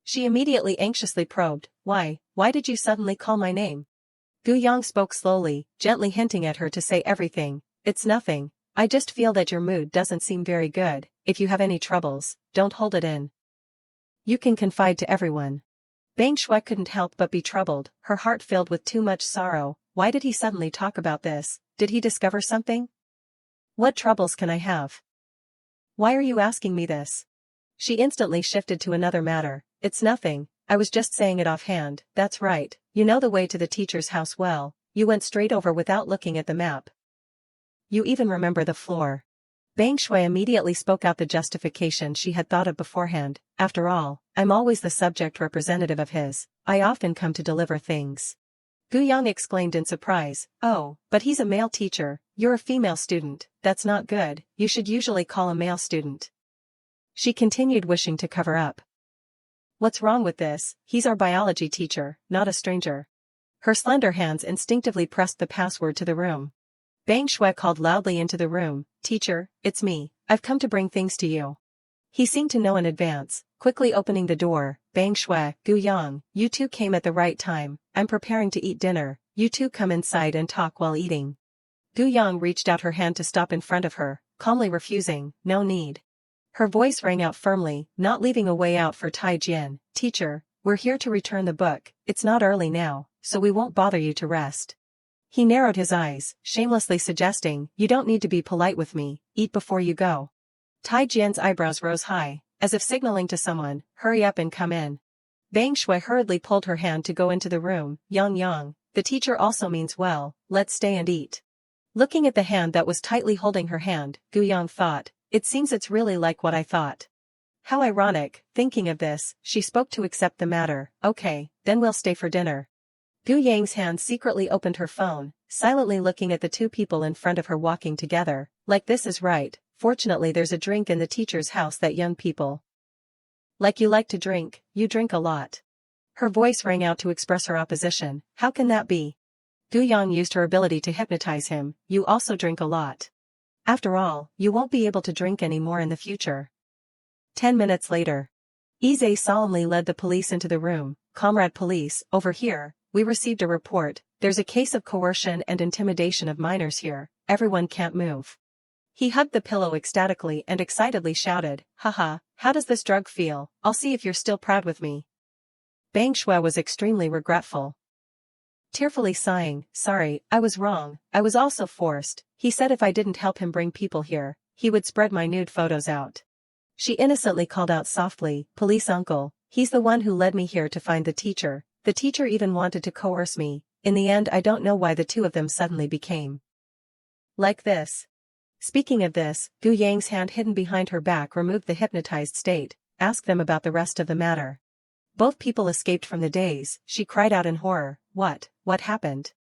She immediately anxiously probed, why did you suddenly call my name? Gu Yang spoke slowly, gently hinting at her to say everything, it's nothing, I just feel that your mood doesn't seem very good, if you have any troubles, don't hold it in. You can confide to everyone. Bang Shui couldn't help but be troubled, her heart filled with too much sorrow, why did he suddenly talk about this, did he discover something? What troubles can I have? Why are you asking me this? She instantly shifted to another matter. It's nothing, I was just saying it offhand. That's right, you know the way to the teacher's house well, you went straight over without looking at the map. You even remember the floor. Bang Shui immediately spoke out the justification she had thought of beforehand. After all, I'm always the subject representative of his. I often come to deliver things. Gu Yang exclaimed in surprise. Oh, but he's a male teacher, you're a female student, that's not good, you should usually call a male student. She continued, wishing to cover up. What's wrong with this? He's our biology teacher, not a stranger. Her slender hands instinctively pressed the password to the room. Bang Shui called loudly into the room, Teacher, it's me, I've come to bring things to you. He seemed to know in advance, quickly opening the door. Bang Shui, Gu Yang, you two came at the right time, I'm preparing to eat dinner, you two come inside and talk while eating. Gu Yang reached out her hand to stop in front of her, calmly refusing, no need. Her voice rang out firmly, not leaving a way out for Tai Jian. Teacher, we're here to return the book, it's not early now, so we won't bother you to rest. He narrowed his eyes, shamelessly suggesting, you don't need to be polite with me, eat before you go. Tai Jian's eyebrows rose high, as if signaling to someone, hurry up and come in. Bang Shui hurriedly pulled her hand to go into the room. Yang, the teacher also means well, let's stay and eat. Looking at the hand that was tightly holding her hand, Gu Yang thought, it seems it's really like what I thought. How ironic. Thinking of this, she spoke to accept the matter. Okay, then we'll stay for dinner. Gu Yang's hand secretly opened her phone, silently looking at the two people in front of her walking together. Like this is right, fortunately there's a drink in the teacher's house that young people. Like you like to drink, you drink a lot. Her voice rang out to express her opposition. How can that be? Gu Yang used her ability to hypnotize him. You also drink a lot. After all, you won't be able to drink any more in the future. 10 minutes later. Ize solemnly led the police into the room. Comrade police, over here, we received a report, there's a case of coercion and intimidation of minors here, everyone can't move. He hugged the pillow ecstatically and excitedly shouted, haha, how does this drug feel? I'll see if you're still proud with me. Bang Shui was extremely regretful. Tearfully sighing, sorry, I was wrong, I was also forced. He said if I didn't help him bring people here, he would spread my nude photos out. She innocently called out softly, police uncle, he's the one who led me here to find the teacher even wanted to coerce me, in the end I don't know why the two of them suddenly became like this. Speaking of this, Gu Yang's hand hidden behind her back removed the hypnotized state, ask them about the rest of the matter. Both people escaped from the daze, she cried out in horror, what happened?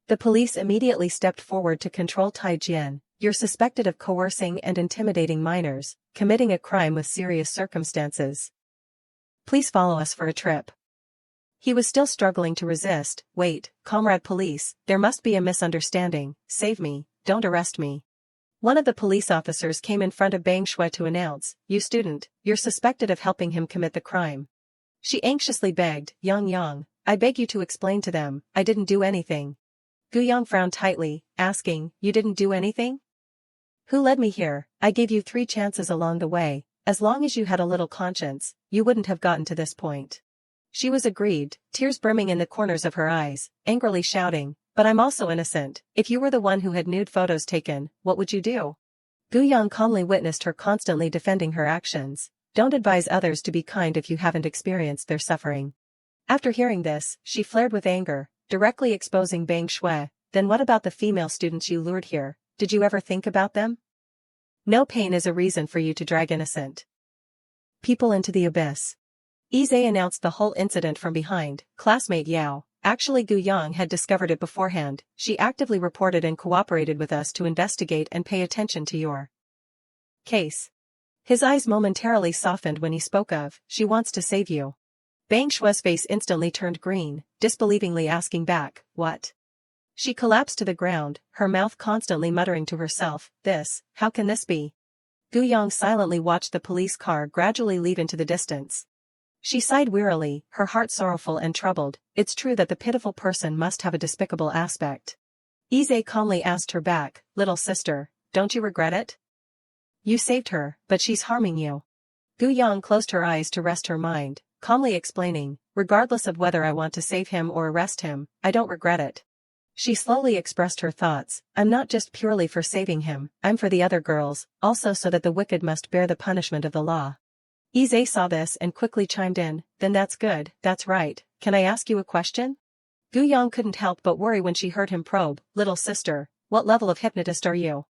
The police immediately stepped forward to control Tai Jian, you're suspected of coercing and intimidating minors, committing a crime with serious circumstances. Please follow us for a trip. He was still struggling to resist. Wait, comrade police, there must be a misunderstanding, save me, don't arrest me. One of the police officers came in front of Bang Shui to announce, you student, you're suspected of helping him commit the crime. She anxiously begged, Yang, I beg you to explain to them, I didn't do anything. Gu Yang frowned tightly, asking, you didn't do anything? Who led me here? I gave you 3 chances along the way, as long as you had a little conscience, you wouldn't have gotten to this point. She was aggrieved, tears brimming in the corners of her eyes, angrily shouting, but I'm also innocent, if you were the one who had nude photos taken, what would you do? Gu Yang calmly witnessed her constantly defending her actions. Don't advise others to be kind if you haven't experienced their suffering. After hearing this, she flared with anger, directly exposing Bang Shui. Then what about the female students you lured here? Did you ever think about them? No pain is a reason for you to drag innocent people into the abyss. Ize announced the whole incident from behind. Classmate Yao, actually Gu Yang had discovered it beforehand, she actively reported and cooperated with us to investigate and pay attention to your case. His eyes momentarily softened when he spoke of, she wants to save you. Bang Shui's face instantly turned green, disbelievingly asking back, what? She collapsed to the ground, her mouth constantly muttering to herself, how can this be? Gu Yang silently watched the police car gradually leave into the distance. She sighed wearily, her heart sorrowful and troubled. It's true that the pitiful person must have a despicable aspect. Ize calmly asked her back, little sister, don't you regret it? You saved her, but she's harming you. Gu Yang closed her eyes to rest her mind, calmly explaining, regardless of whether I want to save him or arrest him, I don't regret it. She slowly expressed her thoughts. I'm not just purely for saving him, I'm for the other girls, also so that the wicked must bear the punishment of the law. Ise saw this and quickly chimed in, then that's good, that's right, can I ask you a question? Guyang couldn't help but worry when she heard him probe, little sister, what level of hypnotist are you?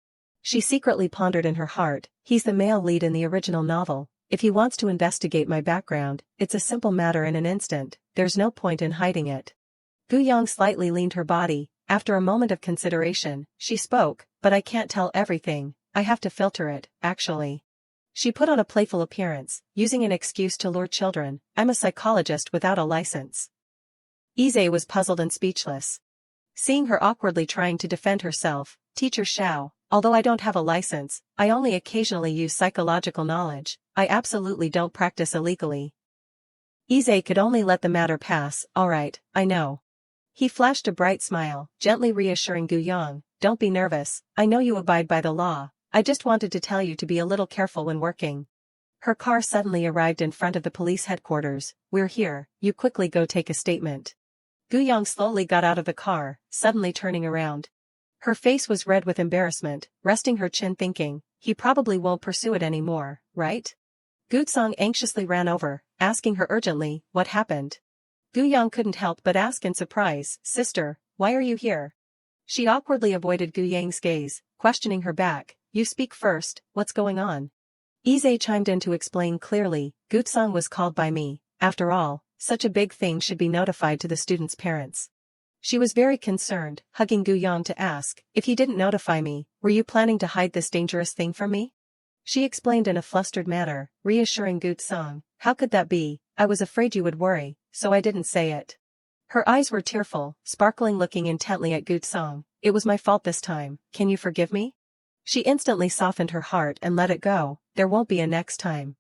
She secretly pondered in her heart, he's the male lead in the original novel, if he wants to investigate my background, it's a simple matter in an instant, there's no point in hiding it. Guyang slightly leaned her body, after a moment of consideration, she spoke, but I can't tell everything, I have to filter it, actually. She put on a playful appearance, using an excuse to lure children, I'm a psychologist without a license. Ise was puzzled and speechless. Seeing her awkwardly trying to defend herself, Teacher Xiao, although I don't have a license, I only occasionally use psychological knowledge, I absolutely don't practice illegally. Ise could only let the matter pass, alright, I know. He flashed a bright smile, gently reassuring Guyang, don't be nervous, I know you abide by the law, I just wanted to tell you to be a little careful when working. Her car suddenly arrived in front of the police headquarters, we're here, you quickly go take a statement. Guyang slowly got out of the car, suddenly turning around. Her face was red with embarrassment, resting her chin thinking, he probably won't pursue it anymore, right? Guzong anxiously ran over, asking her urgently, what happened? Guyang couldn't help but ask in surprise, sister, why are you here? She awkwardly avoided Guyang's gaze, questioning her back, you speak first, what's going on? Ise chimed in to explain clearly, Guzong was called by me, after all, such a big thing should be notified to the students' parents. She was very concerned, hugging Guyang to ask, if he didn't notify me, were you planning to hide this dangerous thing from me? She explained in a flustered manner, reassuring Guzong, how could that be, I was afraid you would worry, so I didn't say it. Her eyes were tearful, sparkling looking intently at Guzong, it was my fault this time, can you forgive me? She instantly softened her heart and let it go, there won't be a next time.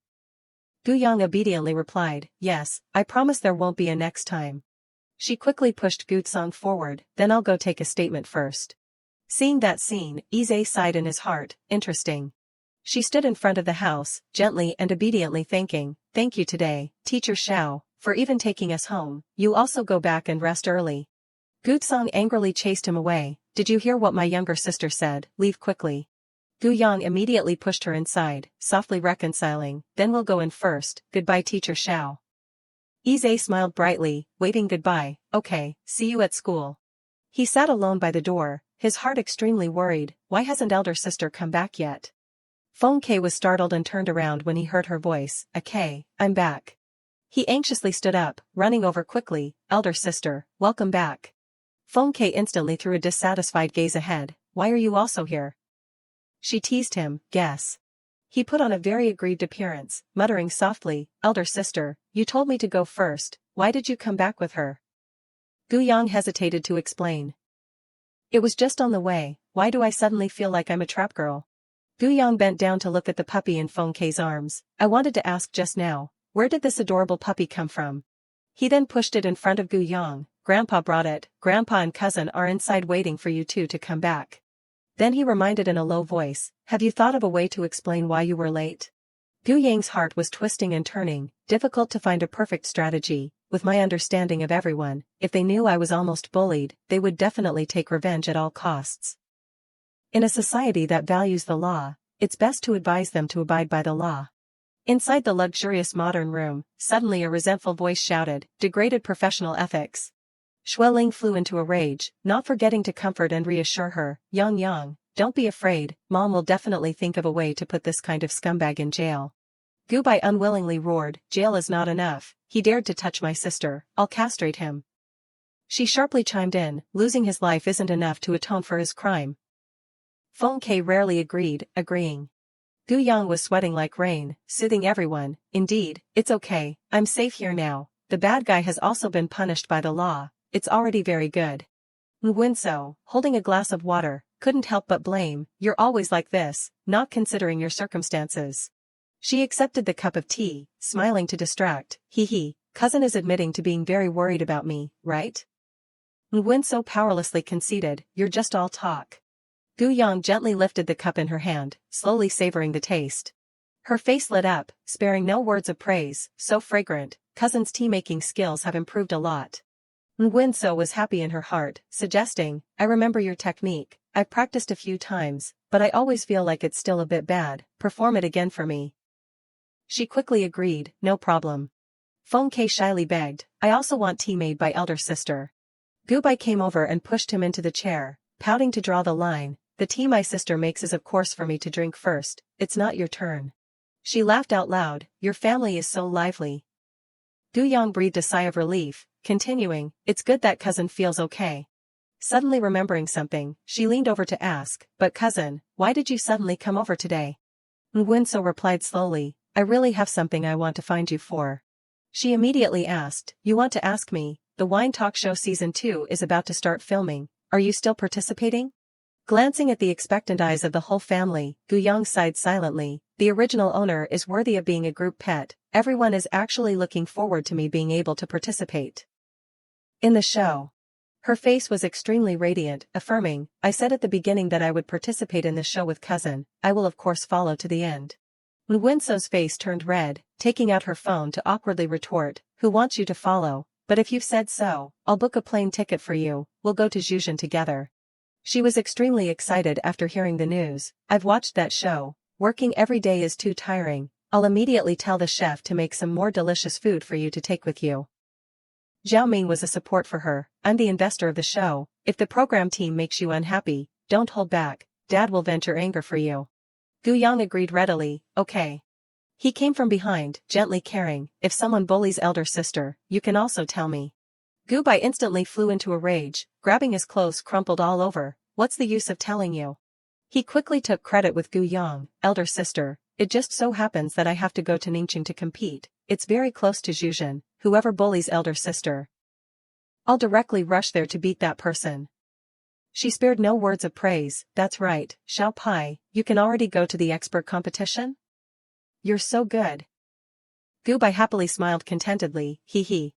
Guyang obediently replied, yes, I promise there won't be a next time. She quickly pushed Guzong forward, then I'll go take a statement first. Seeing that scene, Ise sighed in his heart, interesting. She stood in front of the house, gently and obediently thank you today, Teacher Xiao, for even taking us home, you also go back and rest early. Guzong angrily chased him away, did you hear what my younger sister said, leave quickly. Guyang immediately pushed her inside, softly reconciling, then we'll go in first, goodbye Teacher Xiao. Ise smiled brightly, waving goodbye, okay, see you at school. He sat alone by the door, his heart extremely worried, why hasn't elder sister come back yet? Feng Ke was startled and turned around when he heard her voice, okay, I'm back. He anxiously stood up, running over quickly, elder sister, welcome back. Feng Ke instantly threw a dissatisfied gaze ahead, why are you also here? She teased him, guess. He put on a very aggrieved appearance, muttering softly, elder sister, you told me to go first, why did you come back with her? Guyang hesitated to explain. It was just on the way, why do I suddenly feel like I'm a trap girl? Guyang bent down to look at the puppy in Feng Ke's arms, I wanted to ask just now, where did this adorable puppy come from? He then pushed it in front of Guyang, Grandpa brought it, Grandpa and cousin are inside waiting for you two to come back. Then he reminded in a low voice, have you thought of a way to explain why you were late? Guyang's heart was twisting and turning, difficult to find a perfect strategy, with my understanding of everyone, if they knew I was almost bullied, they would definitely take revenge at all costs. In a society that values the law, it's best to advise them to abide by the law. Inside the luxurious modern room, suddenly a resentful voice shouted, degraded professional ethics. Xueling flew into a rage, not forgetting to comfort and reassure her, Yang, don't be afraid, Mom will definitely think of a way to put this kind of scumbag in jail. Gubai unwillingly roared, jail is not enough, he dared to touch my sister, I'll castrate him. She sharply chimed in, losing his life isn't enough to atone for his crime. Feng Ke rarely agreeing. Guyang was sweating like rain, soothing everyone, indeed, it's okay, I'm safe here now, the bad guy has also been punished by the law, it's already very good. Nguyenso, holding a glass of water, couldn't help but blame, you're always like this, not considering your circumstances. She accepted the cup of tea, smiling to distract, cousin is admitting to being very worried about me, right? Nguyenso powerlessly conceded, you're just all talk. Guyang gently lifted the cup in her hand, slowly savoring the taste. Her face lit up, sparing no words of praise, so fragrant, cousin's tea-making skills have improved a lot. Nguyen was happy in her heart, suggesting, I remember your technique, I've practiced a few times, but I always feel like it's still a bit bad, perform it again for me. She quickly agreed, no problem. Fong K shyly begged, I also want tea made by elder sister. Gubai came over and pushed him into the chair, pouting to draw the line, the tea my sister makes is of course for me to drink first, it's not your turn. She laughed out loud, your family is so lively. Gu Yang breathed a sigh of relief, continuing, it's good that cousin feels okay. Suddenly remembering something, she leaned over to ask, but cousin, why did you suddenly come over today? Nguyen replied slowly, I really have something I want to find you for. She immediately asked, you want to ask me, the wine talk show season 2 is about to start filming, are you still participating? Glancing at the expectant eyes of the whole family, Gu Yang sighed silently, the original owner is worthy of being a group pet, everyone is actually looking forward to me being able to participate in the show. Her face was extremely radiant, affirming, I said at the beginning that I would participate in the show with cousin, I will of course follow to the end. Nguyen face turned red, taking out her phone to awkwardly retort, who wants you to follow, but if you've said so, I'll book a plane ticket for you, we'll go to Zhejiang together. She was extremely excited after hearing the news, I've watched that show, working every day is too tiring, I'll immediately tell the chef to make some more delicious food for you to take with you. Zhao Ming was a support for her, I'm the investor of the show, if the program team makes you unhappy, don't hold back, Dad will vent your anger for you. Gu Yang agreed readily, okay. He came from behind, gently caring, if someone bullies elder sister, you can also tell me. Gu Bai instantly flew into a rage, grabbing his clothes crumpled all over, what's the use of telling you? He quickly took credit with Gu Yang, elder sister, it just so happens that I have to go to Ningqing to compete, it's very close to Zhejiang, whoever bullies elder sister. I'll directly rush there to beat that person. She spared no words of praise, that's right, Xiao Pai, you can already go to the expert competition? You're so good. Gu Bai happily smiled contentedly, hee hee.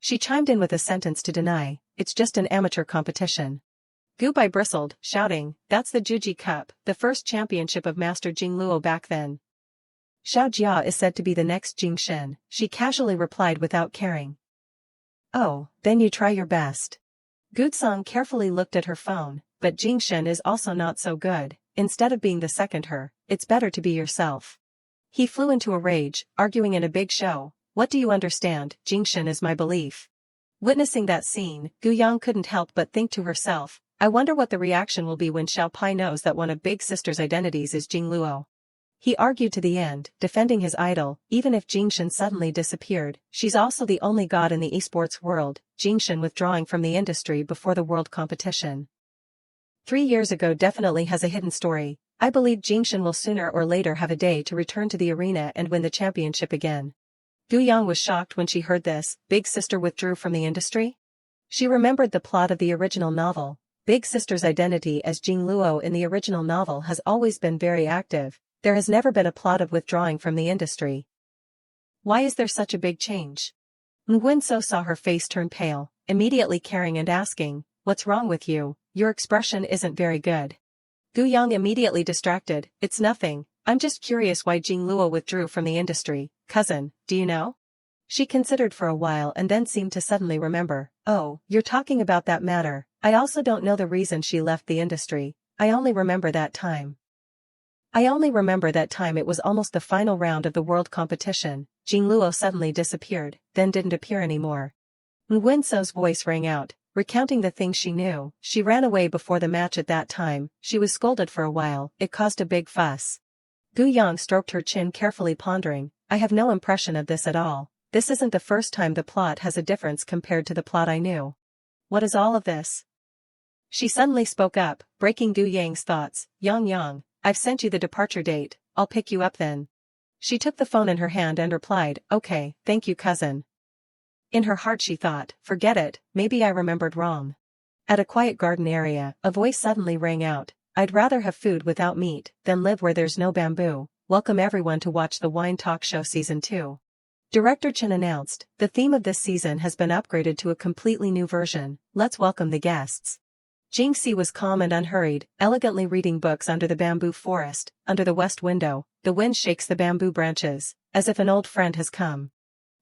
She chimed in with a sentence to deny, it's just an amateur competition. Gu Bai bristled, shouting, that's the Juji Cup, the first championship of Master Jing Luo back then. Xiao Jia is said to be the next Jing Shen, she casually replied without caring. Oh, then you try your best. Gu Song carefully looked at her phone, but Jing Shen is also not so good, instead of being the second her, it's better to be yourself. He flew into a rage, arguing in a big show, what do you understand, Jing Shen is my belief. Witnessing that scene, Gu Yang couldn't help but think to herself, I wonder what the reaction will be when Xiao Pai knows that one of Big Sister's identities is Jing Luo. He argued to the end, defending his idol, even if Jing Shen suddenly disappeared, she's also the only god in the esports world, Jing Shen withdrawing from the industry before the world competition. 3 years ago definitely has a hidden story, I believe Jing Shen will sooner or later have a day to return to the arena and win the championship again. Gu Yang was shocked when she heard this, Big Sister withdrew from the industry? She remembered the plot of the original novel, Big Sister's identity as Jing Luo in the original novel has always been very active. There has never been a plot of withdrawing from the industry. Why is there such a big change? Nguyen saw her face turn pale, immediately caring and asking, what's wrong with you, your expression isn't very good. Gu Yang immediately distracted, it's nothing, I'm just curious why Jing Luo withdrew from the industry, cousin, do you know? She considered for a while and then seemed to suddenly remember, oh, you're talking about that matter, I also don't know the reason she left the industry, I only remember that time it was almost the final round of the world competition, Jing Luo suddenly disappeared, then didn't appear anymore. Nguyen voice rang out, recounting the things she knew, she ran away before the match at that time, she was scolded for a while, it caused a big fuss. Gu Yang stroked her chin carefully pondering, I have no impression of this at all, this isn't the first time the plot has a difference compared to the plot I knew. What is all of this? She suddenly spoke up, breaking Gu Yang's thoughts, Yang, I've sent you the departure date, I'll pick you up then. She took the phone in her hand and replied, okay, thank you cousin. In her heart she thought, forget it, maybe I remembered wrong. At a quiet garden area, a voice suddenly rang out, I'd rather have food without meat than live where there's no bamboo, welcome everyone to watch the Wine Talk Show Season 2. Director Chen announced, the theme of this season has been upgraded to a completely new version, let's welcome the guests. Jingxi was calm and unhurried, elegantly reading books under the bamboo forest, under the west window, the wind shakes the bamboo branches, as if an old friend has come.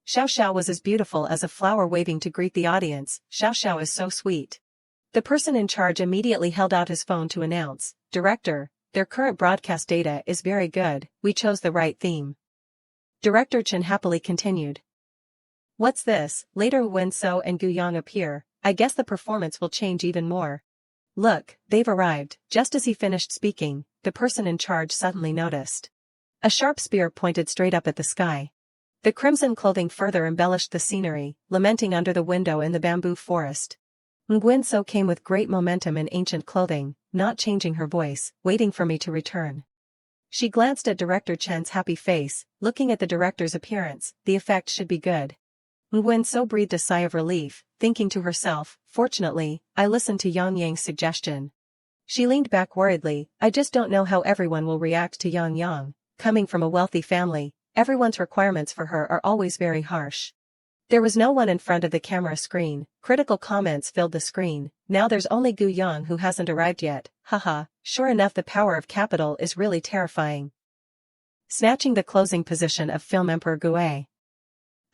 Xiao Xiao was as beautiful as a flower waving to greet the audience. Xiao Xiao is so sweet. The person in charge immediately held out his phone to announce, Director, their current broadcast data is very good, we chose the right theme. Director Chen happily continued. What's this? Later Wen-so and Gu Yang appear. I guess the performance will change even more. Look, they've arrived. Just as he finished speaking, the person in charge suddenly noticed. A sharp spear pointed straight up at the sky. The crimson clothing further embellished the scenery, lamenting under the window in the bamboo forest. Nguyen-so came with great momentum in ancient clothing, not changing her voice, waiting for me to return. She glanced at Director Chen's happy face, looking at the director's appearance, the effect should be good. Nguyen-so breathed a sigh of relief, thinking to herself, fortunately, I listened to Yang Yang's suggestion. She leaned back worriedly, I just don't know how everyone will react to Yang Yang. Coming from a wealthy family, everyone's requirements for her are always very harsh. There was no one in front of the camera screen, critical comments filled the screen, now there's only Gu Yang who hasn't arrived yet, haha, sure enough the power of capital is really terrifying. Snatching the closing position of film Emperor Gue.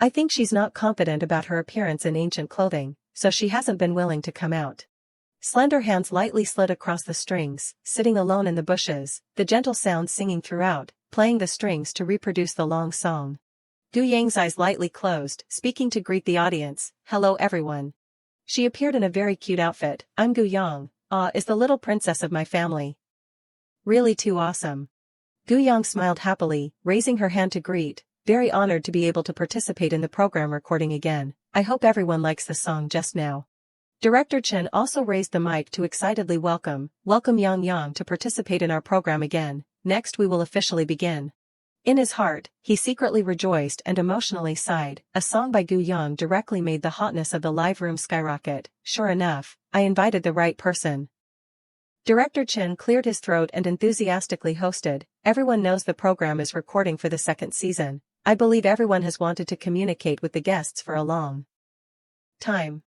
I think she's not confident about her appearance in ancient clothing, so she hasn't been willing to come out. Slender hands lightly slid across the strings, sitting alone in the bushes, the gentle sound singing throughout, playing the strings to reproduce the long song. Gu Yang's eyes lightly closed, speaking to greet the audience, hello everyone. She appeared in a very cute outfit, I'm Gu Yang, is the little princess of my family. Really too awesome. Gu Yang smiled happily, raising her hand to greet, very honored to be able to participate in the program recording again, I hope everyone likes the song just now. Director Chen also raised the mic to excitedly welcome Yang Yang to participate in our program again, next we will officially begin. In his heart, he secretly rejoiced and emotionally sighed, a song by Gu Yang directly made the hotness of the live room skyrocket, sure enough, I invited the right person. Director Chen cleared his throat and enthusiastically hosted, everyone knows the program is recording for the second season, I believe everyone has wanted to communicate with the guests for a long time.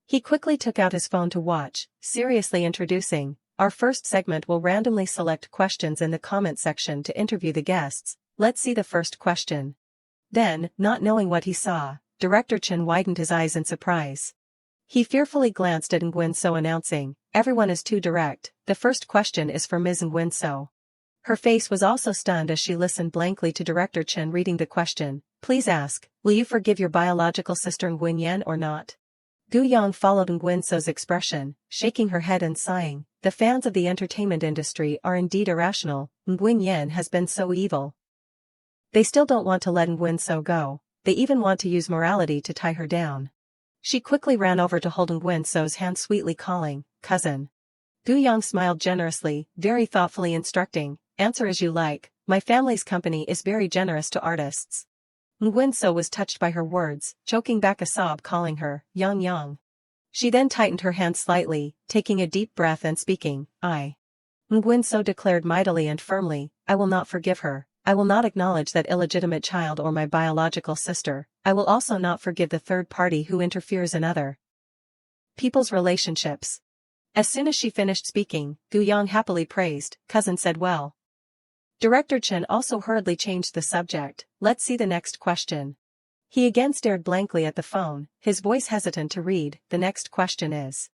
He quickly took out his phone to watch, seriously introducing, our first segment will randomly select questions in the comment section to interview the guests. Let's see the first question. Then, not knowing what he saw, Director Chen widened his eyes in surprise. He fearfully glanced at Nguyen-so announcing, everyone is too direct, the first question is for Ms. Nguyen-so. Her face was also stunned as she listened blankly to Director Chen reading the question, please ask, will you forgive your biological sister Nguyen Yan or not? Gu Yang followed Nguyen-so's expression, shaking her head and sighing, the fans of the entertainment industry are indeed irrational, Nguyen Yan has been so evil. They still don't want to let Nguyen-so go, they even want to use morality to tie her down. She quickly ran over to hold Nguyen-so's hand sweetly calling, cousin. Gu Yang smiled generously, very thoughtfully instructing, answer as you like, my family's company is very generous to artists. Nguyen-so was touched by her words, choking back a sob calling her, Yang Yang. She then tightened her hand slightly, taking a deep breath and speaking, Nguyen-so declared mightily and firmly, I will not forgive her. I will not acknowledge that illegitimate child or my biological sister, I will also not forgive the third party who interferes in other people's relationships. As soon as she finished speaking, Gu Yang happily praised, cousin said well. Director Chen also hurriedly changed the subject, let's see the next question. He again stared blankly at the phone, his voice hesitant to read, the next question is.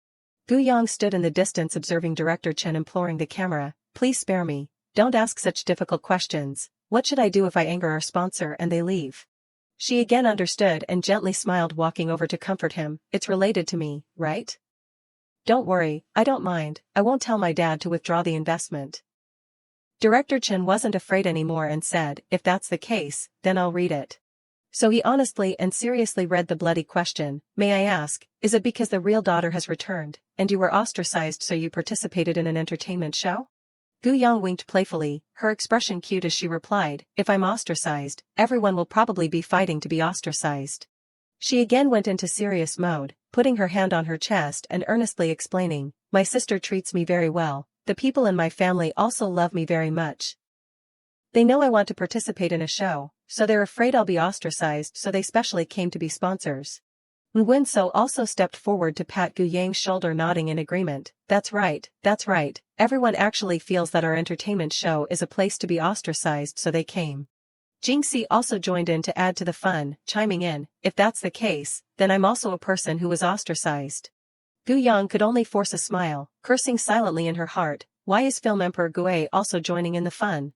Gu Yang stood in the distance observing Director Chen imploring the camera, please spare me, don't ask such difficult questions. What should I do if I anger our sponsor and they leave? She again understood and gently smiled walking over to comfort him, it's related to me, right? Don't worry, I don't mind, I won't tell my dad to withdraw the investment. Director Chen wasn't afraid anymore and said, if that's the case, then I'll read it. So he honestly and seriously read the bloody question, may I ask, is it because the real daughter has returned, and you were ostracized so you participated in an entertainment show? Gu Yang winked playfully, her expression cute as she replied, if I'm ostracized, everyone will probably be fighting to be ostracized. She again went into serious mode, putting her hand on her chest and earnestly explaining, my sister treats me very well, the people in my family also love me very much. They know I want to participate in a show, so they're afraid I'll be ostracized so they specially came to be sponsors. Nguyen-so also stepped forward to pat Gu Yang's shoulder nodding in agreement, that's right, everyone actually feels that our entertainment show is a place to be ostracized so they came. Jingxi also joined in to add to the fun, chiming in, if that's the case, then I'm also a person who was ostracized. Gu Yang could only force a smile, cursing silently in her heart. Why is Film Emperor Gue also joining in the fun?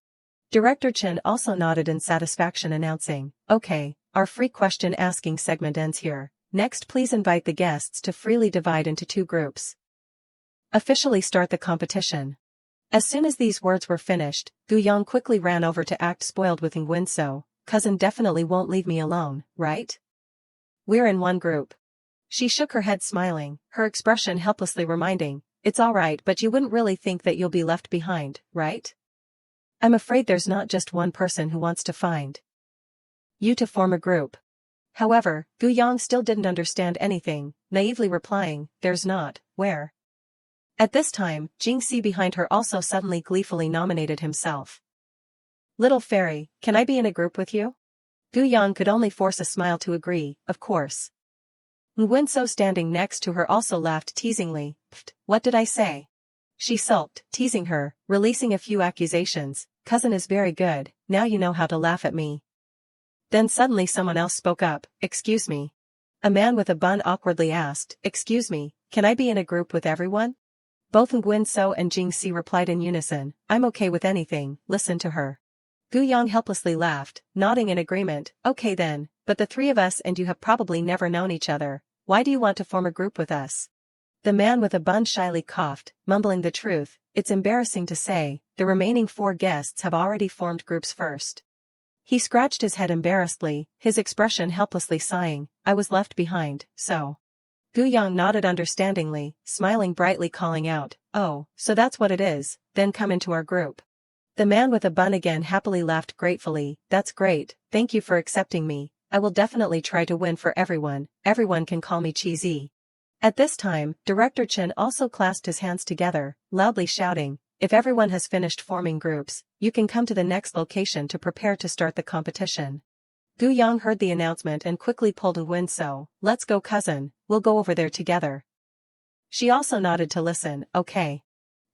Director Chen also nodded in satisfaction, announcing, okay, our free question asking segment ends here. Next, please invite the guests to freely divide into 2 groups. Officially start the competition. As soon as these words were finished, Gu Yang quickly ran over to act spoiled with Nguyen. Cousin definitely won't leave me alone, right? We're in one group. She shook her head smiling, her expression helplessly reminding, it's alright, but you wouldn't really think that you'll be left behind, right? I'm afraid there's not just one person who wants to find you to form a group. However, Gu Yang still didn't understand anything, naively replying, there's not, where? At this time, Jingxi behind her also suddenly gleefully nominated himself. Little fairy, can I be in a group with you? Gu Yang could only force a smile to agree, of course. Nguyen standing next to her also laughed teasingly, pfft, what did I say? She sulked, teasing her, releasing a few accusations, cousin is very good, now you know how to laugh at me. Then suddenly someone else spoke up, excuse me. A man with a bun awkwardly asked, excuse me, can I be in a group with everyone? Both Nguyen and Jingxi replied in unison, I'm okay with anything, listen to her. Gu Yang helplessly laughed, nodding in agreement, okay then, but the 3 of us and you have probably never known each other, why do you want to form a group with us? The man with a bun shyly coughed, mumbling the truth, it's embarrassing to say, the remaining 4 guests have already formed groups first. He scratched his head embarrassedly, his expression helplessly sighing, I was left behind, so. Gu Yang nodded understandingly, smiling brightly calling out, oh, so that's what it is, then come into our group. The man with a bun again happily laughed gratefully, that's great, thank you for accepting me, I will definitely try to win for everyone can call me Cheesy. At this time, Director Chen also clasped his hands together, loudly shouting, if everyone has finished forming groups, you can come to the next location to prepare to start the competition. Gu Yang heard the announcement and quickly pulled Nguyen. Let's go cousin, we'll go over there together. She also nodded to listen, okay.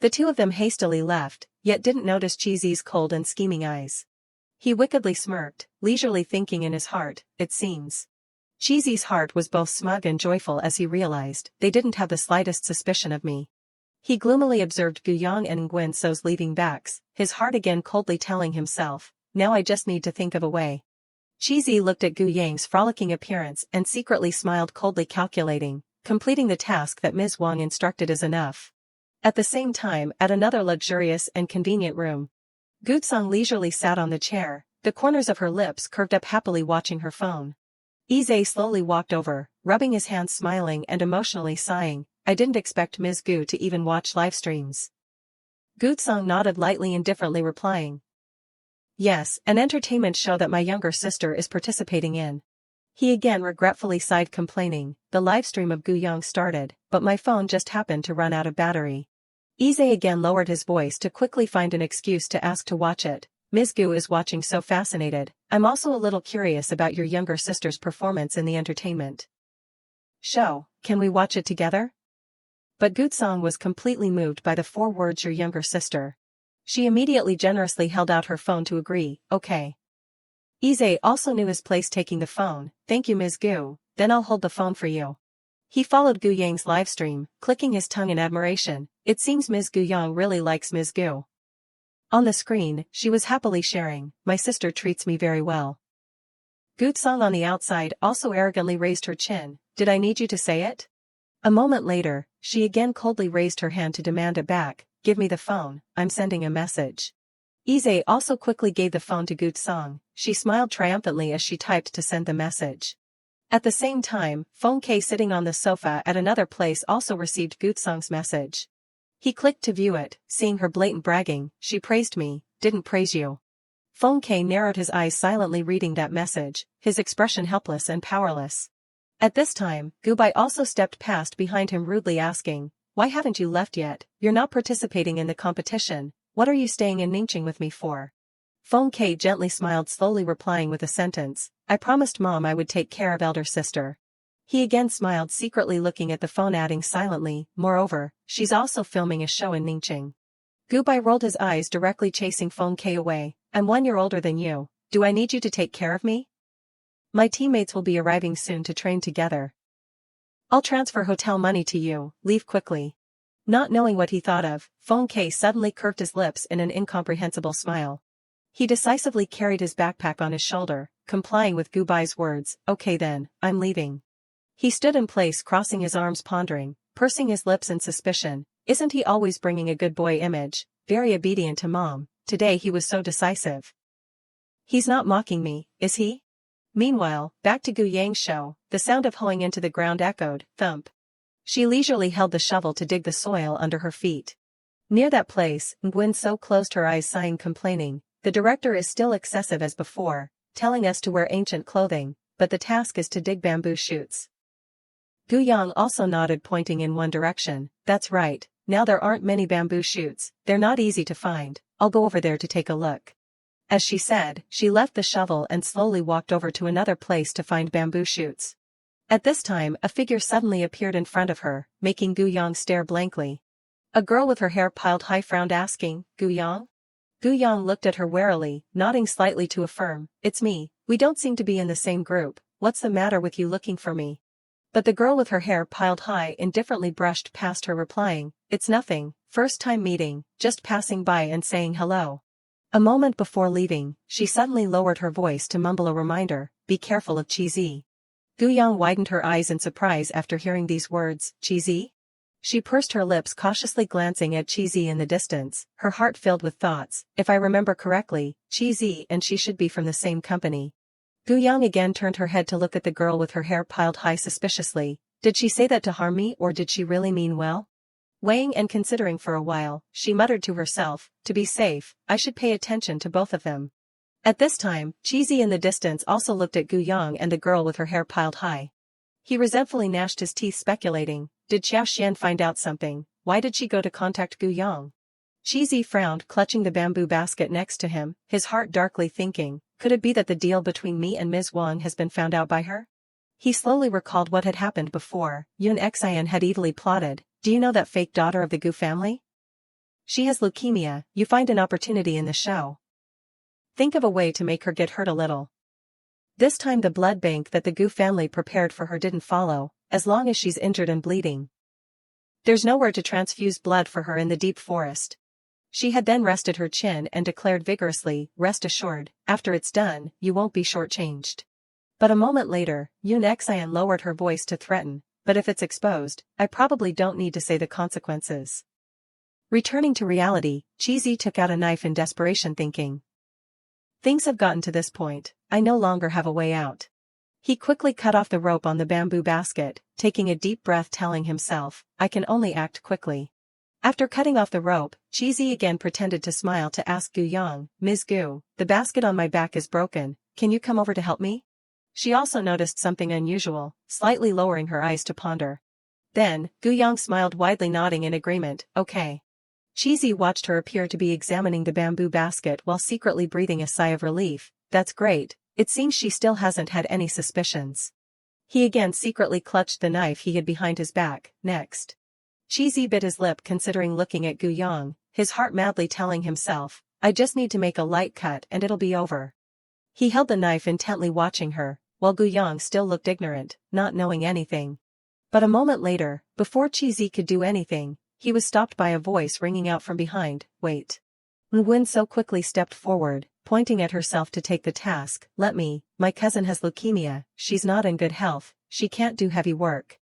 The 2 of them hastily left, yet didn't notice Cheesy's cold and scheming eyes. He wickedly smirked, leisurely thinking in his heart, it seems. Cheesy's heart was both smug and joyful as he realized, they didn't have the slightest suspicion of me. He gloomily observed Gu Yang and Nguyen's leaving backs, his heart again coldly telling himself, now I just need to think of a way. Cheesy looked at Gu Yang's frolicking appearance and secretly smiled coldly calculating, completing the task that Ms. Wang instructed is enough. At the same time, at another luxurious and convenient room, Gu Tsang leisurely sat on the chair, the corners of her lips curved up happily watching her phone. Ize slowly walked over, rubbing his hands smiling and emotionally sighing, I didn't expect Ms. Gu to even watch live streams. Gu Tsang nodded lightly indifferently replying, yes, an entertainment show that my younger sister is participating in. He again regretfully sighed complaining, the livestream of Gu Yang started, but my phone just happened to run out of battery. Ize again lowered his voice to quickly find an excuse to ask to watch it. Ms. Gu is watching so fascinated, I'm also a little curious about your younger sister's performance in the entertainment show, can we watch it together? But Gu Tsang was completely moved by the 4 words your younger sister. She immediately generously held out her phone to agree, okay. Ize also knew his place taking the phone, thank you Ms. Gu, then I'll hold the phone for you. He followed Gu Yang's livestream, clicking his tongue in admiration, it seems Ms. Gu Yang really likes Ms. Gu. On the screen, she was happily sharing, my sister treats me very well. Gu Tsang on the outside also arrogantly raised her chin, did I need you to say it? A moment later, she again coldly raised her hand to demand it back, give me the phone, I'm sending a message. Ize also quickly gave the phone to Gu Tsang, she smiled triumphantly as she typed to send the message. At the same time, Feng Ke sitting on the sofa at another place also received Gu Tsang's message. He clicked to view it, seeing her blatant bragging, she praised me, didn't praise you. Feng Ke narrowed his eyes silently reading that message, his expression helpless and powerless. At this time, Gu Bai also stepped past behind him rudely asking, why haven't you left yet, you're not participating in the competition, what are you staying in Ningqing with me for? Feng Ke gently smiled slowly replying with a sentence, I promised mom I would take care of elder sister. He again smiled secretly looking at the phone adding silently, moreover, she's also filming a show in Ningqing. Gu Bai rolled his eyes directly chasing Feng Ke away, I'm 1 year older than you, do I need you to take care of me? My teammates will be arriving soon to train together. I'll transfer hotel money to you, leave quickly. Not knowing what he thought of, Phone K suddenly curved his lips in an incomprehensible smile. He decisively carried his backpack on his shoulder, complying with Gubai's words, okay then, I'm leaving. He stood in place crossing his arms pondering, pursing his lips in suspicion. Isn't he always bringing a good boy image, very obedient to mom? Today he was so decisive. He's not mocking me, is he? Meanwhile, back to Gu Yang's show, the sound of hoeing into the ground echoed, thump. She leisurely held the shovel to dig the soil under her feet. Near that place, Nguyen so closed her eyes sighing complaining, the director is still excessive as before, telling us to wear ancient clothing, but the task is to dig bamboo shoots. Gu Yang also nodded pointing in one direction, that's right, now there aren't many bamboo shoots, they're not easy to find, I'll go over there to take a look. As she said, she left the shovel and slowly walked over to another place to find bamboo shoots. At this time a figure suddenly appeared in front of her, making Gu Yang stare blankly. A girl with her hair piled high frowned asking, Gu Yang? Gu Yang looked at her warily, nodding slightly to affirm, it's me, we don't seem to be in the same group, what's the matter with you looking for me? But the girl with her hair piled high indifferently brushed past her replying, it's nothing, first time meeting, just passing by and saying hello. A moment before leaving, she suddenly lowered her voice to mumble a reminder, be careful of Cheesy. Gu Yang widened her eyes in surprise after hearing these words, Cheesy? She pursed her lips cautiously glancing at Cheesy in the distance, her heart filled with thoughts, if I remember correctly, Cheesy and she should be from the same company. Gu Yang again turned her head to look at the girl with her hair piled high suspiciously, did she say that to harm me or did she really mean well? Weighing and considering for a while, she muttered to herself, to be safe, I should pay attention to both of them. At this time, Cheesy in the distance also looked at Gu Yang and the girl with her hair piled high. He resentfully gnashed his teeth speculating, did Xiao Xian find out something, why did she go to contact Gu Yang? Cheesy frowned clutching the bamboo basket next to him, his heart darkly thinking, could it be that the deal between me and Ms. Wang has been found out by her? He slowly recalled what had happened before, Yun Xian had evilly plotted, do you know that fake daughter of the Gu family? She has leukemia, you find an opportunity in the show. Think of a way to make her get hurt a little. This time the blood bank that the Gu family prepared for her didn't follow, as long as she's injured and bleeding. There's nowhere to transfuse blood for her in the deep forest. She had then rested her chin and declared vigorously, rest assured, after it's done, you won't be shortchanged. But a moment later, Yun Xian lowered her voice to threaten, but if it's exposed, I probably don't need to say the consequences. Returning to reality, Cheesy took out a knife in desperation thinking. Things have gotten to this point, I no longer have a way out. He quickly cut off the rope on the bamboo basket, taking a deep breath telling himself, I can only act quickly. After cutting off the rope, Cheesy again pretended to smile to ask Gu Yang, Ms. Gu, the basket on my back is broken, can you come over to help me? She also noticed something unusual, slightly lowering her eyes to ponder. Then, Gu Yang smiled widely nodding in agreement, okay. Cheesy watched her appear to be examining the bamboo basket while secretly breathing a sigh of relief, that's great, it seems she still hasn't had any suspicions. He again secretly clutched the knife he hid behind his back, next. Cheesy bit his lip considering looking at Gu Yang, his heart madly telling himself, I just need to make a light cut and it'll be over. He held the knife intently watching her, while Gu Yang still looked ignorant, not knowing anything. But a moment later, before Cheesy could do anything, he was stopped by a voice ringing out from behind, wait. Nguyen so quickly stepped forward, pointing at herself to take the task, let me, my cousin has leukemia, she's not in good health, she can't do heavy work.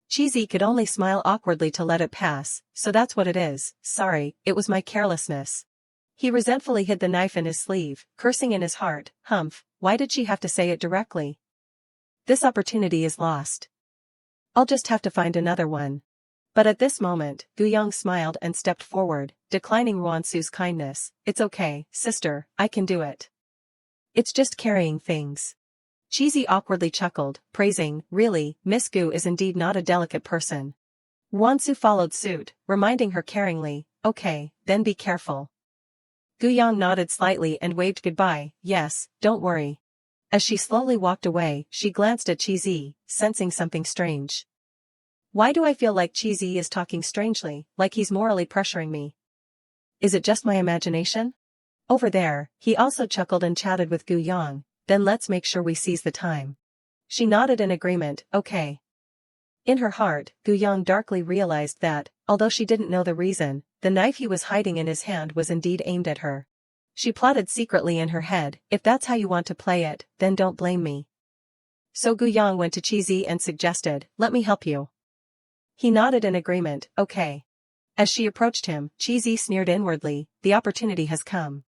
Cheesy could only smile awkwardly to let it pass, so that's what it is, sorry, it was my carelessness. He resentfully hid the knife in his sleeve, cursing in his heart, humph, why did she have to say it directly? This opportunity is lost. I'll just have to find another one. But at this moment, Gu Yang smiled and stepped forward, declining Ruansu's kindness, it's okay, sister, I can do it. It's just carrying things. Cheesy awkwardly chuckled, praising, really, Miss Gu is indeed not a delicate person. Ruansu followed suit, reminding her caringly, okay, then be careful. Gu Yang nodded slightly and waved goodbye, yes, don't worry. As she slowly walked away, she glanced at Cheesy, sensing something strange. Why do I feel like Cheesy is talking strangely, like he's morally pressuring me? Is it just my imagination? Over there, he also chuckled and chatted with Gu Yang, then let's make sure we seize the time. She nodded in agreement, okay. In her heart, Gu Yang darkly realized that, although she didn't know the reason, the knife he was hiding in his hand was indeed aimed at her. She plotted secretly in her head, if that's how you want to play it, then don't blame me. So Gu Yang went to Cheesy and suggested, let me help you. He nodded in agreement, okay. As she approached him, Cheesy sneered inwardly, the opportunity has come.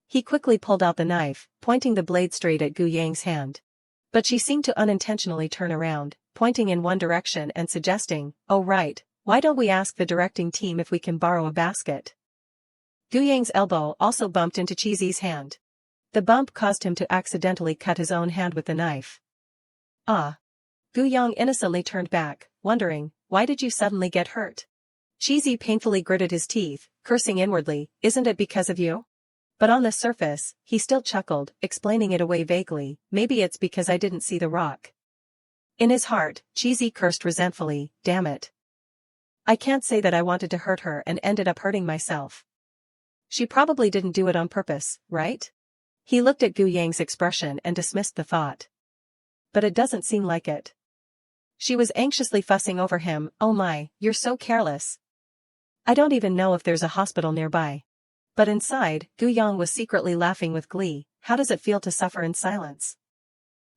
He quickly pulled out the knife, pointing the blade straight at Gu Yang's hand. But she seemed to unintentionally turn around, pointing in one direction and suggesting, oh right, why don't we ask the directing team if we can borrow a basket? Gu Yang's elbow also bumped into Cheesy's hand. The bump caused him to accidentally cut his own hand with the knife. Ah. Gu Yang innocently turned back, wondering, why did you suddenly get hurt? Cheesy painfully gritted his teeth, cursing inwardly, isn't it because of you? But on the surface, he still chuckled, explaining it away vaguely, maybe it's because I didn't see the rock. In his heart, Cheesy cursed resentfully, damn it. I can't say that I wanted to hurt her and ended up hurting myself. She probably didn't do it on purpose, right? He looked at Gu Yang's expression and dismissed the thought. But it doesn't seem like it. She was anxiously fussing over him, oh my, you're so careless. I don't even know if there's a hospital nearby. But inside, Gu Yang was secretly laughing with glee, how does it feel to suffer in silence?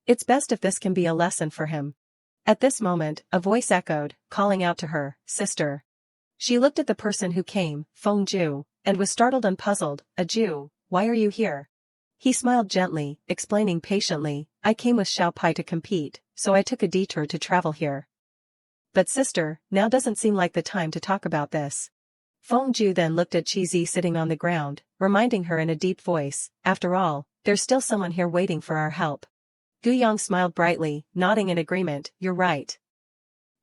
It's best if this can be a lesson for him. At this moment, a voice echoed, calling out to her, sister. She looked at the person who came, Feng Ju, and was startled and puzzled, a Jew, why are you here? He smiled gently, explaining patiently, I came with Xiao Pai to compete, so I took a detour to travel here. But sister, now doesn't seem like the time to talk about this. Feng Ju then looked at Cheesy sitting on the ground, reminding her in a deep voice, after all, there's still someone here waiting for our help. Gu Yang smiled brightly, nodding in agreement, you're right.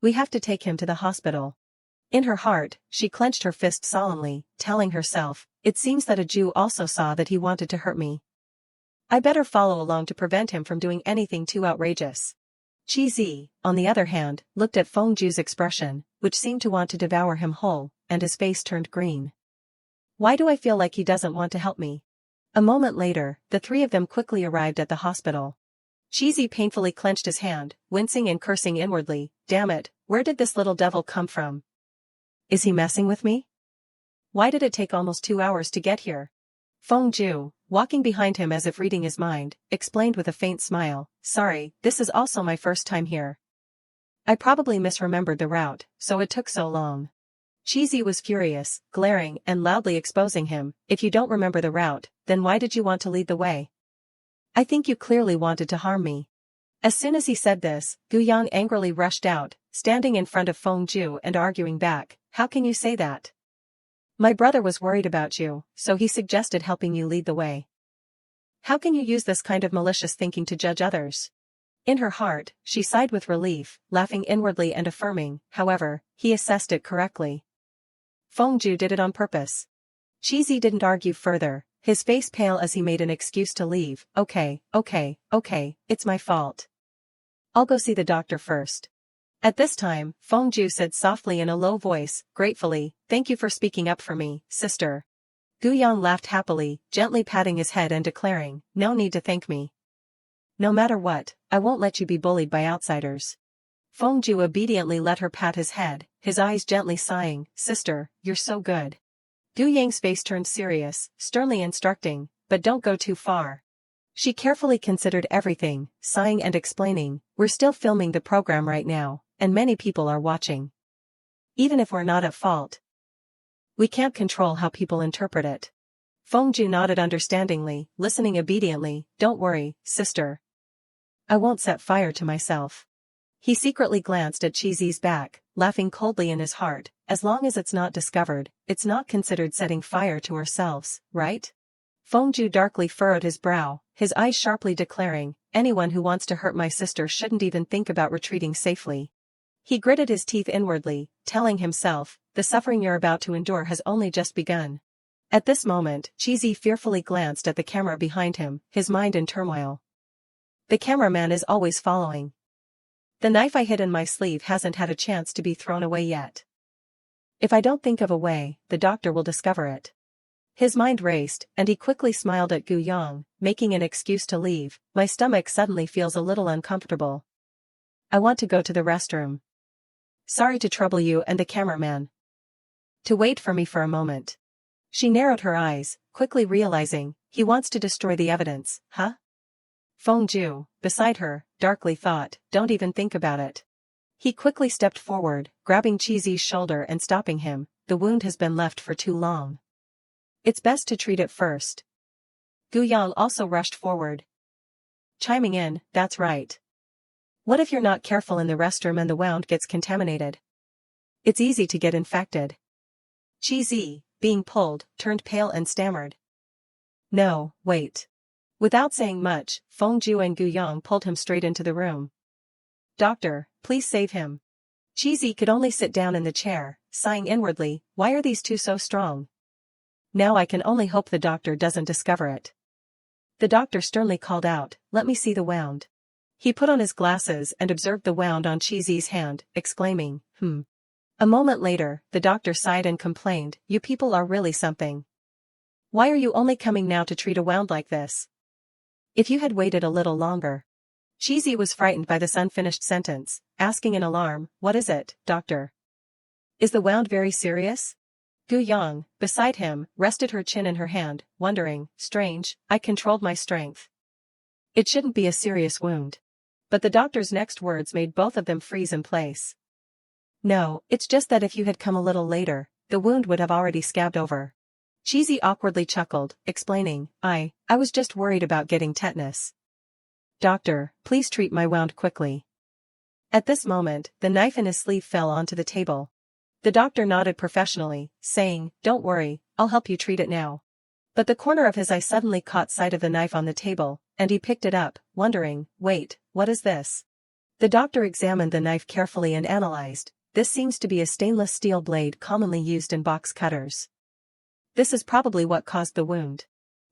We have to take him to the hospital. In her heart, she clenched her fist solemnly, telling herself, it seems that a Jew also saw that he wanted to hurt me. I better follow along to prevent him from doing anything too outrageous. Cheesy, on the other hand, looked at Feng Ju's expression, which seemed to want to devour him whole, and his face turned green. Why do I feel like he doesn't want to help me? A moment later, the three of them quickly arrived at the hospital. Cheesy painfully clenched his hand, wincing and cursing inwardly, damn it, where did this little devil come from? Is he messing with me? Why did it take almost 2 hours to get here? Feng Ju, walking behind him as if reading his mind, explained with a faint smile, sorry, this is also my first time here. I probably misremembered the route, so it took so long. Cheesy was furious, glaring and loudly exposing him, if you don't remember the route, then why did you want to lead the way? I think you clearly wanted to harm me. As soon as he said this, Gu Yang angrily rushed out, standing in front of Feng Ju and arguing back, how can you say that? My brother was worried about you, so he suggested helping you lead the way. How can you use this kind of malicious thinking to judge others? In her heart, she sighed with relief, laughing inwardly and affirming, however, he assessed it correctly. Feng Ju did it on purpose. Cheesy didn't argue further, his face pale as he made an excuse to leave, okay, it's my fault. I'll go see the doctor first. At this time, Feng Ju said softly in a low voice, gratefully, thank you for speaking up for me, sister. Gu Yang laughed happily, gently patting his head and declaring, no need to thank me. No matter what, I won't let you be bullied by outsiders. Feng Ju obediently let her pat his head, his eyes gently sighing, sister, you're so good. Gu Yang's face turned serious, sternly instructing, but don't go too far. She carefully considered everything, sighing and explaining, we're still filming the program right now, and many people are watching. Even if we're not at fault, we can't control how people interpret it. Feng Ju nodded understandingly, listening obediently, don't worry, sister. I won't set fire to myself. He secretly glanced at Cheesy's back, laughing coldly in his heart, as long as it's not discovered, it's not considered setting fire to ourselves, right? Feng Ju darkly furrowed his brow, his eyes sharply declaring, anyone who wants to hurt my sister shouldn't even think about retreating safely. He gritted his teeth inwardly, telling himself, the suffering you're about to endure has only just begun. At this moment, Cheesy fearfully glanced at the camera behind him, his mind in turmoil. The cameraman is always following. The knife I hid in my sleeve hasn't had a chance to be thrown away yet. If I don't think of a way, the doctor will discover it. His mind raced, and he quickly smiled at Gu Yang, making an excuse to leave. My stomach suddenly feels a little uncomfortable. I want to go to the restroom. Sorry to trouble you and the cameraman. To wait for me for a moment. She narrowed her eyes, quickly realizing, he wants to destroy the evidence, huh? Feng Ju, beside her, darkly thought, don't even think about it. He quickly stepped forward, grabbing Chizi's shoulder and stopping him. The wound has been left for too long. It's best to treat it first. Gu Yang also rushed forward, chiming in, that's right. What if you're not careful in the restroom and the wound gets contaminated? It's easy to get infected. Chizi, being pulled, turned pale and stammered. No, wait. Without saying much, Feng Ju and Gu Yang pulled him straight into the room. Doctor, please save him. Chizi could only sit down in the chair, sighing inwardly, why are these two so strong? Now I can only hope the doctor doesn't discover it. The doctor sternly called out, let me see the wound. He put on his glasses and observed the wound on Chizi's hand, exclaiming, A moment later, the doctor sighed and complained, you people are really something. Why are you only coming now to treat a wound like this? If you had waited a little longer. Chizi was frightened by this unfinished sentence, asking in alarm, what is it, doctor? Is the wound very serious? Gu Yang, beside him, rested her chin in her hand, wondering, strange, I controlled my strength. It shouldn't be a serious wound. But the doctor's next words made both of them freeze in place. No, it's just that if you had come a little later, the wound would have already scabbed over. Chizi awkwardly chuckled, explaining, I was just worried about getting tetanus. Doctor, please treat my wound quickly. At this moment, the knife in his sleeve fell onto the table. The doctor nodded professionally, saying, don't worry, I'll help you treat it now. But the corner of his eye suddenly caught sight of the knife on the table, and he picked it up, wondering, wait, what is this? The doctor examined the knife carefully and analyzed, this seems to be a stainless steel blade commonly used in box cutters. This is probably what caused the wound.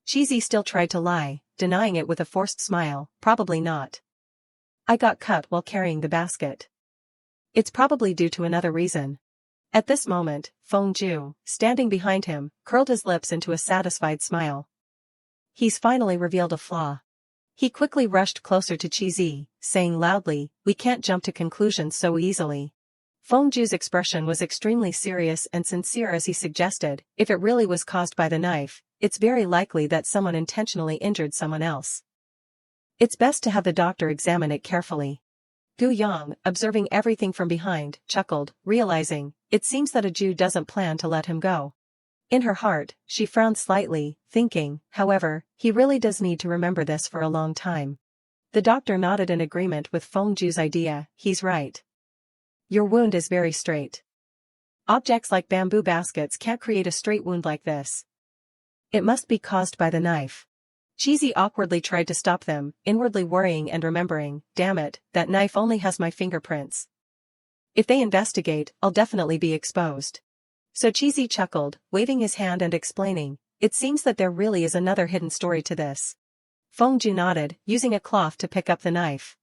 Chizi still tried to lie, denying it with a forced smile, probably not. I got cut while carrying the basket. It's probably due to another reason. At this moment, Feng Ju, standing behind him, curled his lips into a satisfied smile. He's finally revealed a flaw. He quickly rushed closer to Chizi, saying loudly, we can't jump to conclusions so easily. Feng Ju's expression was extremely serious and sincere as he suggested, if it really was caused by the knife, it's very likely that someone intentionally injured someone else. It's best to have the doctor examine it carefully. Gu Yang, observing everything from behind, chuckled, realizing, it seems that a Jew doesn't plan to let him go. In her heart, she frowned slightly, thinking, however, he really does need to remember this for a long time. The doctor nodded in agreement with Feng Ju's idea, he's right. Your wound is very straight. Objects like bamboo baskets can't create a straight wound like this. It must be caused by the knife. Chizi awkwardly tried to stop them, inwardly worrying and remembering, damn it, that knife only has my fingerprints. If they investigate, I'll definitely be exposed. So Chizi chuckled, waving his hand and explaining, it seems that there really is another hidden story to this. Feng Ju nodded, using a cloth to pick up the knife.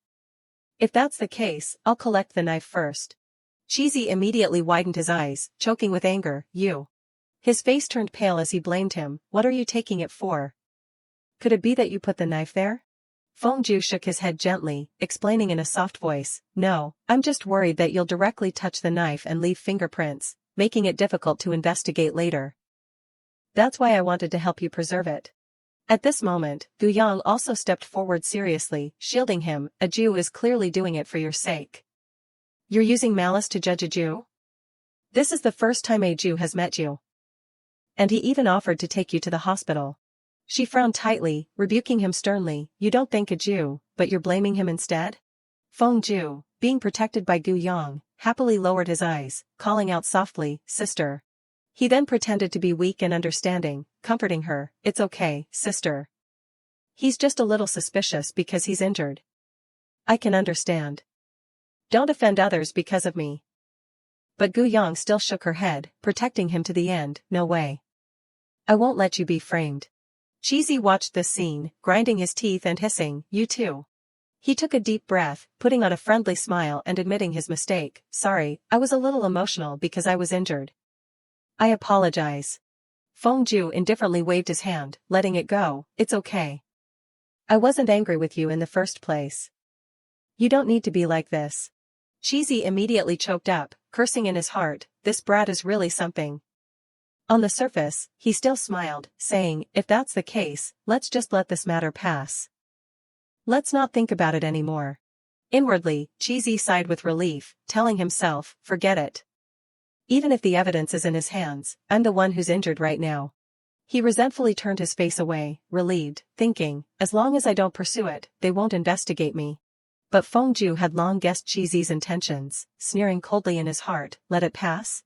If that's the case, I'll collect the knife first. Chizi immediately widened his eyes, choking with anger, you. His face turned pale as he blamed him, what are you taking it for? Could it be that you put the knife there? Feng Ju shook his head gently, explaining in a soft voice, no, I'm just worried that you'll directly touch the knife and leave fingerprints, making it difficult to investigate later. That's why I wanted to help you preserve it. At this moment, Gu Yang also stepped forward seriously, shielding him, a Jew is clearly doing it for your sake. You're using malice to judge a Jew? This is the first time a Jew has met you. And he even offered to take you to the hospital. She frowned tightly, rebuking him sternly, you don't think a Jew, but you're blaming him instead? Feng Ju, being protected by Gu Yang, happily lowered his eyes, calling out softly, sister. He then pretended to be weak and understanding, comforting her, it's okay, sister. He's just a little suspicious because he's injured. I can understand. Don't offend others because of me. But Gu Yang still shook her head, protecting him to the end, no way. I won't let you be framed. Chizi watched this scene, grinding his teeth and hissing, you too. He took a deep breath, putting on a friendly smile and admitting his mistake, sorry, I was a little emotional because I was injured. I apologize. Ju indifferently waved his hand, letting it go. It's okay. I wasn't angry with you in the first place. You don't need to be like this. Cheesy immediately choked up, cursing in his heart, this brat is really something. On the surface, he still smiled, saying, if that's the case, let's just let this matter pass. Let's not think about it anymore. Inwardly, Cheesy sighed with relief, telling himself, forget it. Even if the evidence is in his hands, I'm the one who's injured right now. He resentfully turned his face away, relieved, thinking, as long as I don't pursue it, they won't investigate me. But Ju had long guessed Cheesy's intentions, sneering coldly in his heart, let it pass?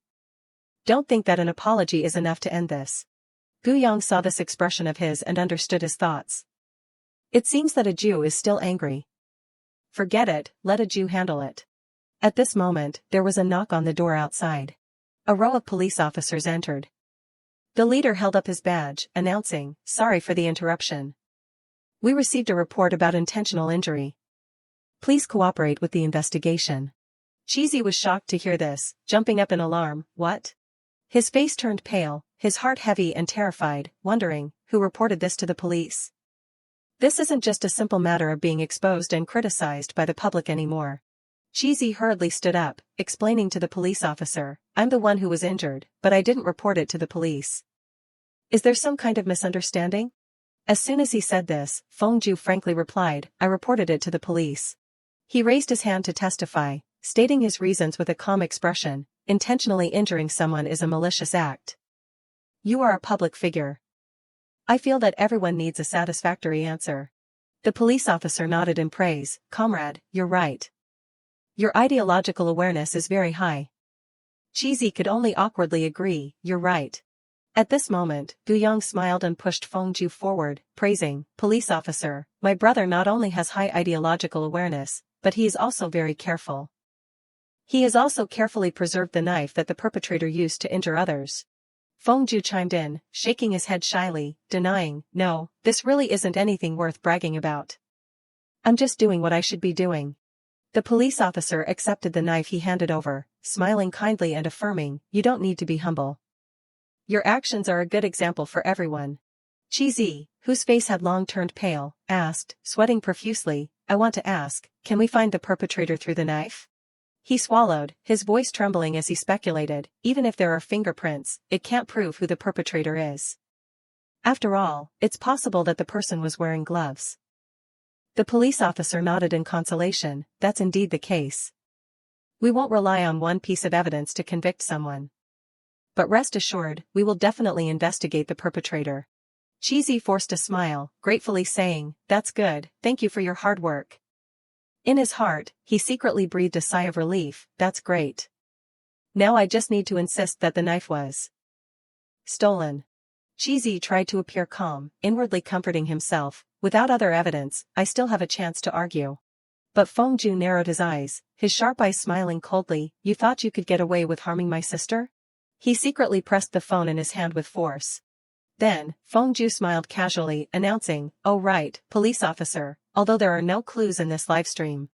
Don't think that an apology is enough to end this. Yang saw this expression of his and understood his thoughts. It seems that a Jew is still angry. Forget it, let a Jew handle it. At this moment, there was a knock on the door outside. A row of police officers entered. The leader held up his badge, announcing, sorry for the interruption. We received a report about intentional injury. Please cooperate with the investigation. Cheesy was shocked to hear this, jumping up in alarm, what? His face turned pale, his heart heavy and terrified, wondering, who reported this to the police? This isn't just a simple matter of being exposed and criticized by the public anymore. Cheesy hurriedly stood up, explaining to the police officer, I'm the one who was injured, but I didn't report it to the police. Is there some kind of misunderstanding? As soon as he said this, Ju frankly replied, I reported it to the police. He raised his hand to testify, stating his reasons with a calm expression, intentionally injuring someone is a malicious act. You are a public figure. I feel that everyone needs a satisfactory answer. The police officer nodded in praise, comrade, you're right. Your ideological awareness is very high. Cheesy could only awkwardly agree, you're right. At this moment, Yang smiled and pushed Ju forward, praising, police officer, my brother not only has high ideological awareness, but he is also very careful. He has also carefully preserved the knife that the perpetrator used to injure others. Ju chimed in, shaking his head shyly, denying, no, this really isn't anything worth bragging about. I'm just doing what I should be doing. The police officer accepted the knife he handed over, smiling kindly and affirming, you don't need to be humble. Your actions are a good example for everyone. Cheesy, whose face had long turned pale, asked, sweating profusely, I want to ask, can we find the perpetrator through the knife? He swallowed, his voice trembling as he speculated, even if there are fingerprints, it can't prove who the perpetrator is. After all, it's possible that the person was wearing gloves. The police officer nodded in consolation, that's indeed the case. We won't rely on one piece of evidence to convict someone. But rest assured, we will definitely investigate the perpetrator. Cheesy forced a smile, gratefully saying, that's good, thank you for your hard work. In his heart, he secretly breathed a sigh of relief, that's great. Now I just need to insist that the knife was stolen. Cheesy tried to appear calm, inwardly comforting himself, without other evidence, I still have a chance to argue. But Ju narrowed his eyes, his sharp eyes smiling coldly, you thought you could get away with harming my sister? He secretly pressed the phone in his hand with force. Then, Ju smiled casually, announcing, oh right, police officer, although there are no clues in this livestream.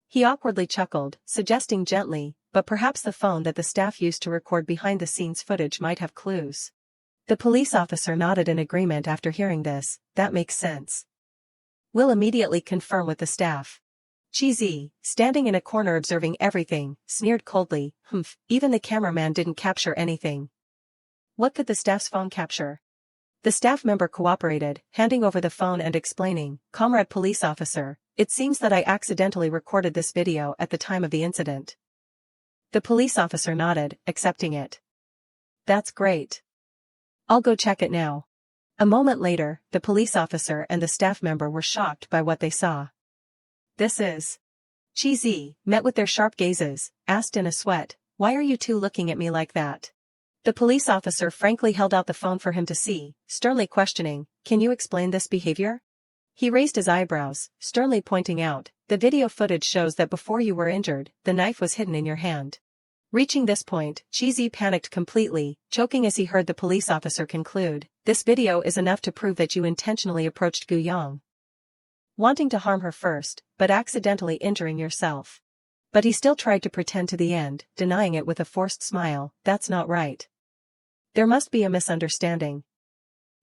He awkwardly chuckled, suggesting gently, but perhaps the phone that the staff used to record behind-the-scenes footage might have clues. The police officer nodded in agreement after hearing this, that makes sense. We'll immediately confirm with the staff. Cheesy, standing in a corner observing everything, sneered coldly, humph, even the cameraman didn't capture anything. What could the staff's phone capture? The staff member cooperated, handing over the phone and explaining, Comrade Police Officer, it seems that I accidentally recorded this video at the time of the incident. The police officer nodded, accepting it. That's great. I'll go check it now. A moment later, the police officer and the staff member were shocked by what they saw. This is. Cheesy, met with their sharp gazes, asked in a sweat, why are you two looking at me like that? The police officer frankly held out the phone for him to see, sternly questioning, can you explain this behavior? He raised his eyebrows, sternly pointing out, the video footage shows that before you were injured, the knife was hidden in your hand. Reaching this point, Cheesy panicked completely, choking as he heard the police officer conclude, this video is enough to prove that you intentionally approached Yang, wanting to harm her first, but accidentally injuring yourself. But he still tried to pretend to the end, denying it with a forced smile, that's not right. There must be a misunderstanding.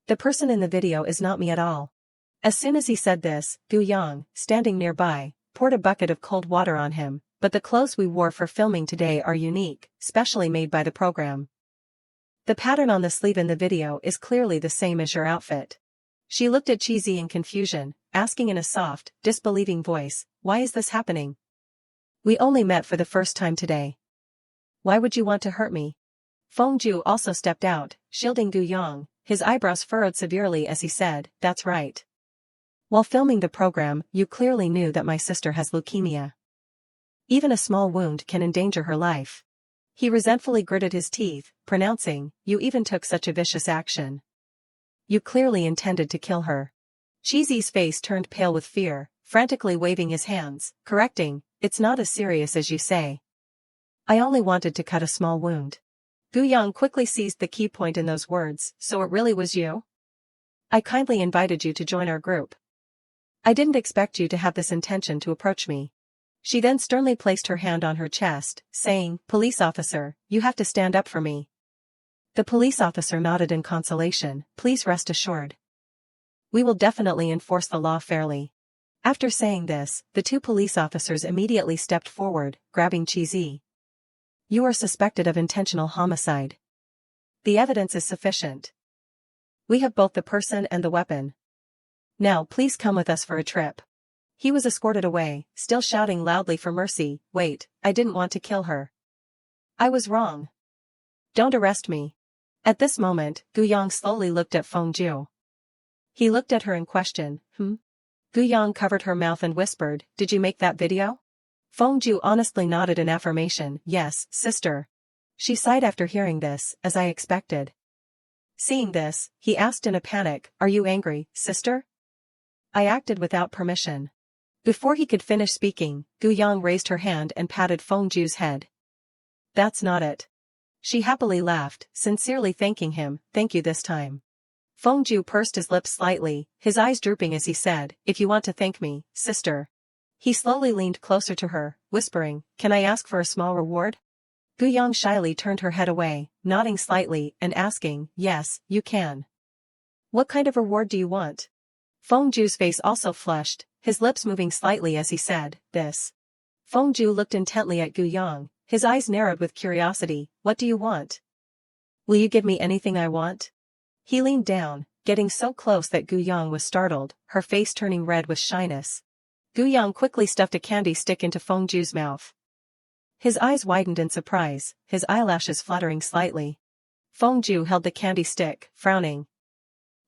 The person in the video is not me at all. As soon as he said this, Gu Yang, standing nearby, poured a bucket of cold water on him, but the clothes we wore for filming today are unique, specially made by the program. The pattern on the sleeve in the video is clearly the same as your outfit. She looked at Cheesy in confusion, asking in a soft, disbelieving voice, why is this happening? We only met for the first time today. Why would you want to hurt me? Fengju also stepped out, shielding Gu Yang, his eyebrows furrowed severely as he said, that's right. While filming the program, you clearly knew that my sister has leukemia. Even a small wound can endanger her life. He resentfully gritted his teeth, pronouncing, you even took such a vicious action. You clearly intended to kill her. Cheesy's face turned pale with fear, frantically waving his hands, correcting, it's not as serious as you say. I only wanted to cut a small wound. Gu Yang quickly seized the key point in those words, so it really was you? I kindly invited you to join our group. I didn't expect you to have this intention to approach me. She then sternly placed her hand on her chest, saying, police officer, you have to stand up for me. The police officer nodded in consolation, please rest assured. We will definitely enforce the law fairly. After saying this, the two police officers immediately stepped forward, grabbing Cheesy. You are suspected of intentional homicide. The evidence is sufficient. We have both the person and the weapon. Now please come with us for a trip. He was escorted away, still shouting loudly for mercy, wait, I didn't want to kill her. I was wrong. Don't arrest me. At this moment, Gu Yang slowly looked at Fengju. He looked at her in question, Gu Yang covered her mouth and whispered, did you make that video? Fengju honestly nodded in affirmation, yes, sister. She sighed after hearing this, as I expected. Seeing this, he asked in a panic, are you angry, sister? I acted without permission. Before he could finish speaking, Gu Yang raised her hand and patted Fengju's head. That's not it. She happily laughed, sincerely thanking him, thank you this time. Fengju pursed his lips slightly, his eyes drooping as he said, if you want to thank me, sister. He slowly leaned closer to her, whispering, can I ask for a small reward? Gu Yang shyly turned her head away, nodding slightly and asking, yes, you can. What kind of reward do you want? Fengju's face also flushed, his lips moving slightly as he said, this. Fengju looked intently at Gu Yang, his eyes narrowed with curiosity, what do you want? Will you give me anything I want? He leaned down, getting so close that Gu Yang was startled, her face turning red with shyness. Gu Yang quickly stuffed a candy stick into Fengju's mouth. His eyes widened in surprise, his eyelashes fluttering slightly. Fengju held the candy stick, frowning.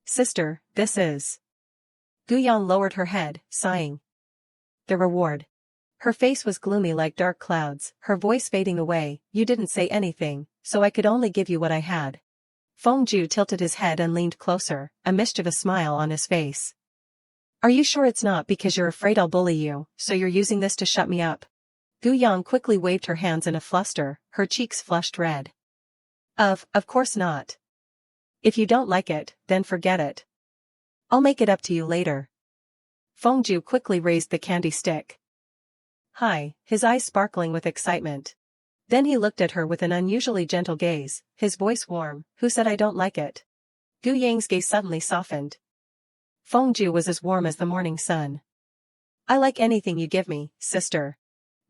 Sister, this is... Gu Yang lowered her head, sighing. The reward. Her face was gloomy like dark clouds, her voice fading away, you didn't say anything, so I could only give you what I had. Fengju tilted his head and leaned closer, a mischievous smile on his face. Are you sure it's not because you're afraid I'll bully you, so you're using this to shut me up? Gu Yang quickly waved her hands in a fluster, her cheeks flushed red. Of course not. If you don't like it, then forget it. I'll make it up to you later. Fengju quickly raised the candy stick. Hi, his eyes sparkling with excitement. Then he looked at her with an unusually gentle gaze, his voice warm, who said I don't like it? Gu Yang's gaze suddenly softened. Fengju was as warm as the morning sun. I like anything you give me, sister.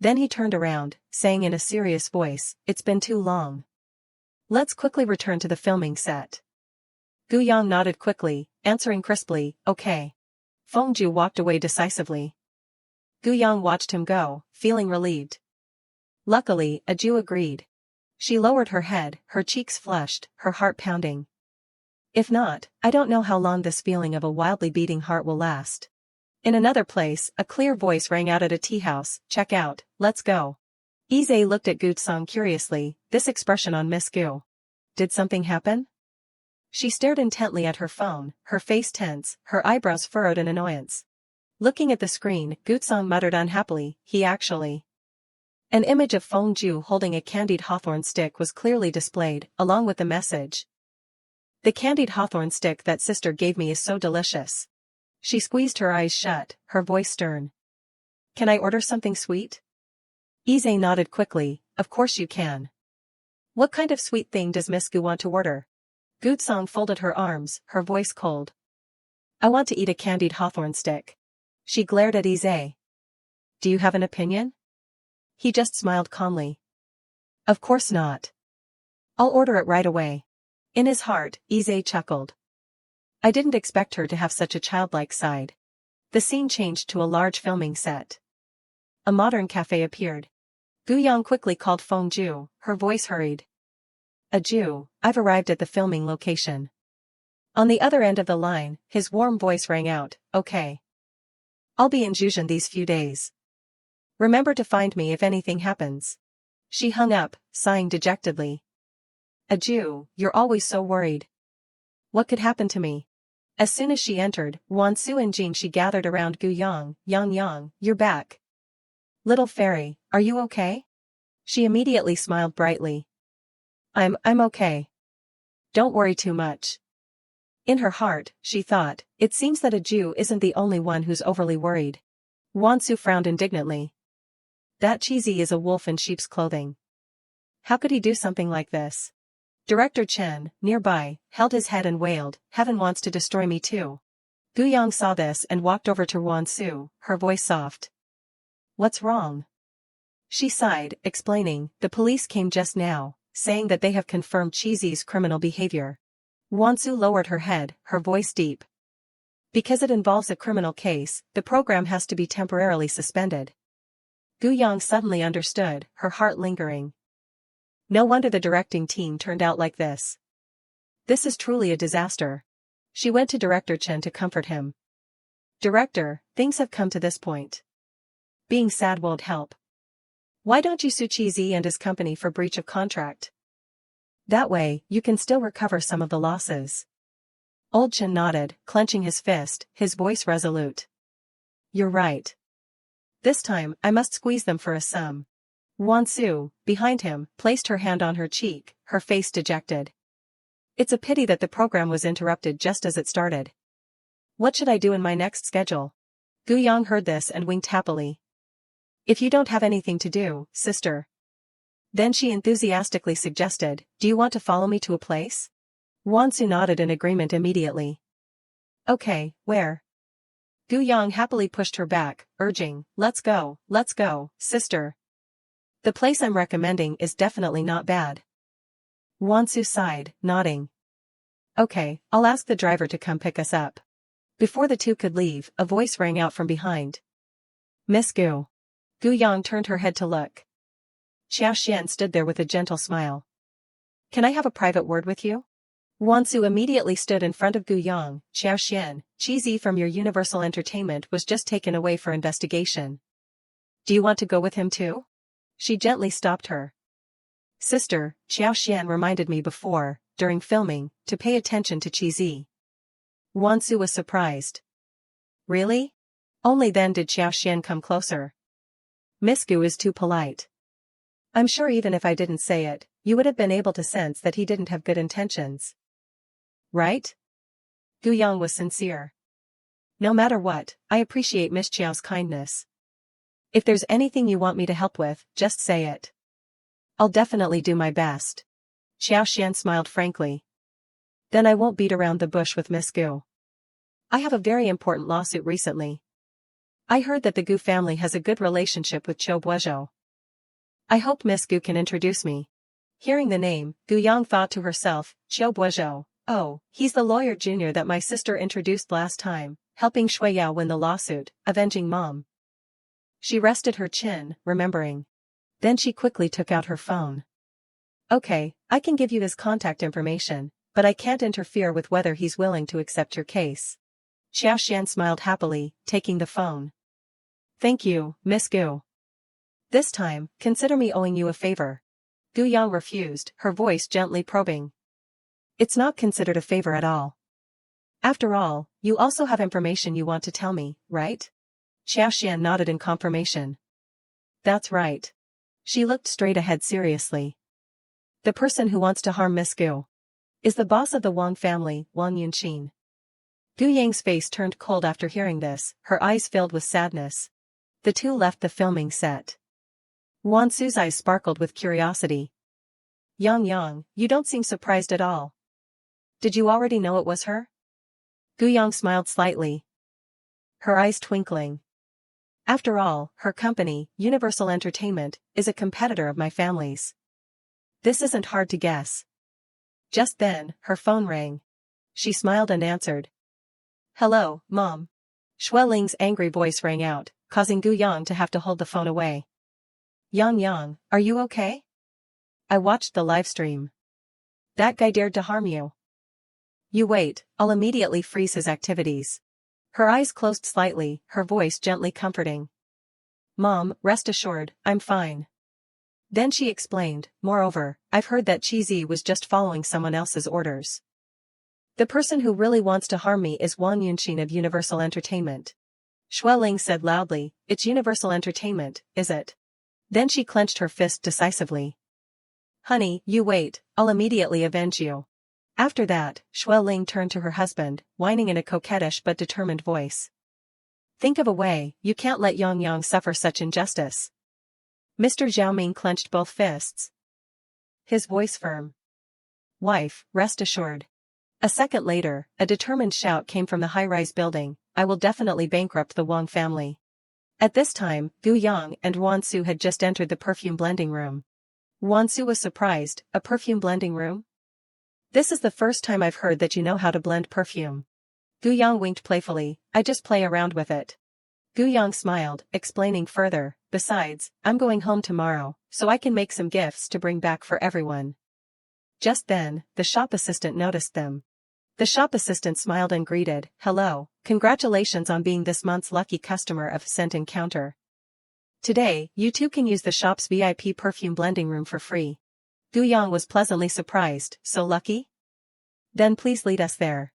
Then he turned around, saying in a serious voice, it's been too long. Let's quickly return to the filming set. Gu Yang nodded quickly, answering crisply, okay. Fengju walked away decisively. Gu Yang watched him go, feeling relieved. Luckily, Aju agreed. She lowered her head, her cheeks flushed, her heart pounding. If not, I don't know how long this feeling of a wildly beating heart will last. In another place, a clear voice rang out at a tea house, check out, let's go. Ise looked at Gutsong curiously, this expression on Miss Gu. Did something happen? She stared intently at her phone, her face tense, her eyebrows furrowed in annoyance. Looking at the screen, Gutsong muttered unhappily, he actually. An image of Fengju holding a candied hawthorn stick was clearly displayed, along with the message. The candied hawthorn stick that sister gave me is so delicious. She squeezed her eyes shut, her voice stern. Can I order something sweet? Ise nodded quickly, of course you can. What kind of sweet thing does Miss Gu want to order? Gu Song folded her arms, her voice cold. I want to eat a candied hawthorn stick. She glared at Ise. Do you have an opinion? He just smiled calmly. Of course not. I'll order it right away. In his heart, Ise chuckled. I didn't expect her to have such a childlike side. The scene changed to a large filming set. A modern cafe appeared. Gu Yang quickly called Feng Ju, her voice hurried. A Jew, I've arrived at the filming location. On the other end of the line, his warm voice rang out, okay. I'll be in Juzhen these few days. Remember to find me if anything happens. She hung up, sighing dejectedly. A Jew, you're always so worried. What could happen to me? As soon as she entered, Wan Su and Jing she gathered around Gu Yang. Yang, you're back. Little fairy, are you okay? She immediately smiled brightly. I'm okay. Don't worry too much. In her heart, she thought, it seems that a Jew isn't the only one who's overly worried. Wan Su frowned indignantly. That cheesy is a wolf in sheep's clothing. How could he do something like this? Director Chen, nearby, held his head and wailed, Heaven wants to destroy me too. Gu Yang saw this and walked over to Wan Su, her voice soft. What's wrong? She sighed, explaining, the police came just now, saying that they have confirmed Cheesy's criminal behavior. Wan Su lowered her head, her voice deep. Because it involves a criminal case, the program has to be temporarily suspended. Gu Yang suddenly understood, her heart lingering. No wonder the directing team turned out like this. This is truly a disaster. She went to Director Chen to comfort him. Director, things have come to this point. Being sad won't help. Why don't you sue Cheesy and his company for breach of contract? That way, you can still recover some of the losses. Old Chen nodded, clenching his fist, his voice resolute. You're right. This time, I must squeeze them for a sum. Wan Su, behind him, placed her hand on her cheek, her face dejected. It's a pity that the program was interrupted just as it started. What should I do in my next schedule? Gu Yang heard this and winked happily. If you don't have anything to do, sister. Then she enthusiastically suggested, do you want to follow me to a place? Wan Su nodded in agreement immediately. Okay, where? Gu Yang happily pushed her back, urging, let's go, sister. The place I'm recommending is definitely not bad. Wan Su sighed, nodding. Okay, I'll ask the driver to come pick us up. Before the two could leave, a voice rang out from behind. Miss Gu. Gu Yang turned her head to look. Xiao Xian stood there with a gentle smile. Can I have a private word with you? Wan Su immediately stood in front of Gu Yang. Xiao Xian, Cheesy from your Universal Entertainment was just taken away for investigation. Do you want to go with him too? She gently stopped her. Sister, Xiao Xian reminded me before, during filming, to pay attention to Cheesy. Wan Su was surprised. Really? Only then did Xiao Xian come closer. Miss Gu is too polite. I'm sure even if I didn't say it, you would have been able to sense that he didn't have good intentions. Right? Gu Yang was sincere. No matter what, I appreciate Miss Chiao's kindness. If there's anything you want me to help with, just say it. I'll definitely do my best. Xiao Xian smiled frankly. Then I won't beat around the bush with Miss Gu. I have a very important lawsuit recently. I heard that the Gu family has a good relationship with Qiu Buozhou. I hope Miss Gu can introduce me. Hearing the name, Gu Yang thought to herself, Qiu Buozhou, oh, he's the lawyer junior that my sister introduced last time, helping Shui Yao win the lawsuit, avenging Mom. She rested her chin, remembering. Then she quickly took out her phone. Okay, I can give you his contact information, but I can't interfere with whether he's willing to accept your case. Xiao Xian smiled happily, taking the phone. Thank you, Miss Gu. This time, consider me owing you a favor. Gu Yang refused, her voice gently probing. It's not considered a favor at all. After all, you also have information you want to tell me, right? Xiao Xian nodded in confirmation. That's right. She looked straight ahead seriously. The person who wants to harm Miss Gu is the boss of the Wang family, Wang Yunqin. Gu Yang's face turned cold after hearing this, her eyes filled with sadness. The two left the filming set. Wan Su's eyes sparkled with curiosity. Yang, you don't seem surprised at all. Did you already know it was her? Gu Yang smiled slightly, her eyes twinkling. After all, her company, Universal Entertainment, is a competitor of my family's. This isn't hard to guess. Just then, her phone rang. She smiled and answered. Hello, Mom. Shui Ling's angry voice rang out, causing Gu Yang to have to hold the phone away. Yang, are you okay? I watched the livestream. That guy dared to harm you. You wait, I'll immediately freeze his activities. Her eyes closed slightly, her voice gently comforting. Mom, rest assured, I'm fine. Then she explained, moreover, I've heard that Chi was just following someone else's orders. The person who really wants to harm me is Wang Yunxin of Universal Entertainment. Shui Ling said loudly, it's Universal Entertainment, is it? Then she clenched her fist decisively. Honey, you wait, I'll immediately avenge you. After that, Shui Ling turned to her husband, whining in a coquettish but determined voice. Think of a way, you can't let Yang suffer such injustice. Mr. Xiaoming clenched both fists, his voice firm. Wife, rest assured. A second later, a determined shout came from the high-rise building, I will definitely bankrupt the Wang family. At this time, Gu Yang and Wan Su had just entered the perfume blending room. Wan Su was surprised, a perfume blending room? This is the first time I've heard that you know how to blend perfume. Gu Yang winked playfully, I just play around with it. Gu Yang smiled, explaining further, besides, I'm going home tomorrow, so I can make some gifts to bring back for everyone. Just then, the shop assistant noticed them. The shop assistant smiled and greeted, hello, congratulations on being this month's lucky customer of Scent Encounter. Today, you too can use the shop's VIP perfume blending room for free. Gu Yang was pleasantly surprised, so lucky? Then please lead us there.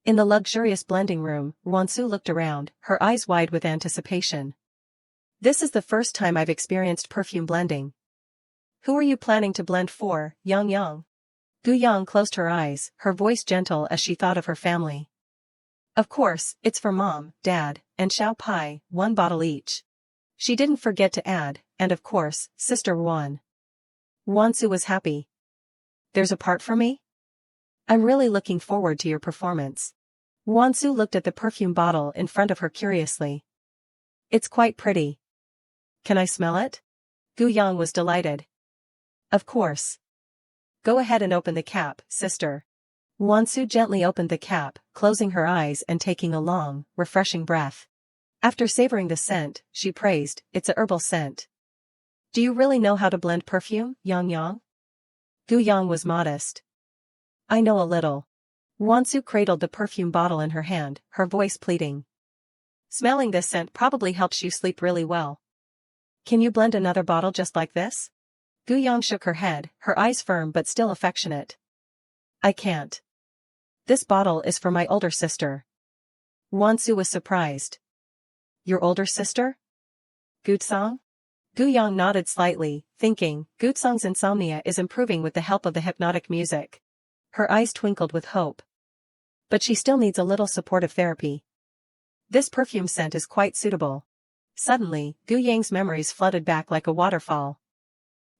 In the luxurious blending room, Wan Su looked around, her eyes wide with anticipation. This is the first time I've experienced perfume blending. Who are you planning to blend for, Yang? Gu Yang closed her eyes, her voice gentle as she thought of her family. Of course, it's for Mom, Dad, and Xiao Pai, 1 bottle each. She didn't forget to add, and of course, Sister Wan. Wan Su was happy. There's a part for me? I'm really looking forward to your performance. Wan Su looked at the perfume bottle in front of her curiously. It's quite pretty. Can I smell it? Gu Yang was delighted. Of course. Go ahead and open the cap, sister. Wan Su gently opened the cap, closing her eyes and taking a long, refreshing breath. After savoring the scent, she praised, it's a herbal scent. Do you really know how to blend perfume, Yang? Gu Yang was modest. I know a little. Wan Su cradled the perfume bottle in her hand, her voice pleading. Smelling this scent probably helps you sleep really well. Can you blend another bottle just like this? Gu Yang shook her head, her eyes firm but still affectionate. I can't. This bottle is for my older sister. Wan Su was surprised. Your older sister? Gutsong? Gu Yang nodded slightly, thinking, Gutsong's insomnia is improving with the help of the hypnotic music. Her eyes twinkled with hope. But she still needs a little supportive therapy. This perfume scent is quite suitable. Suddenly, Gu Yang's memories flooded back like a waterfall.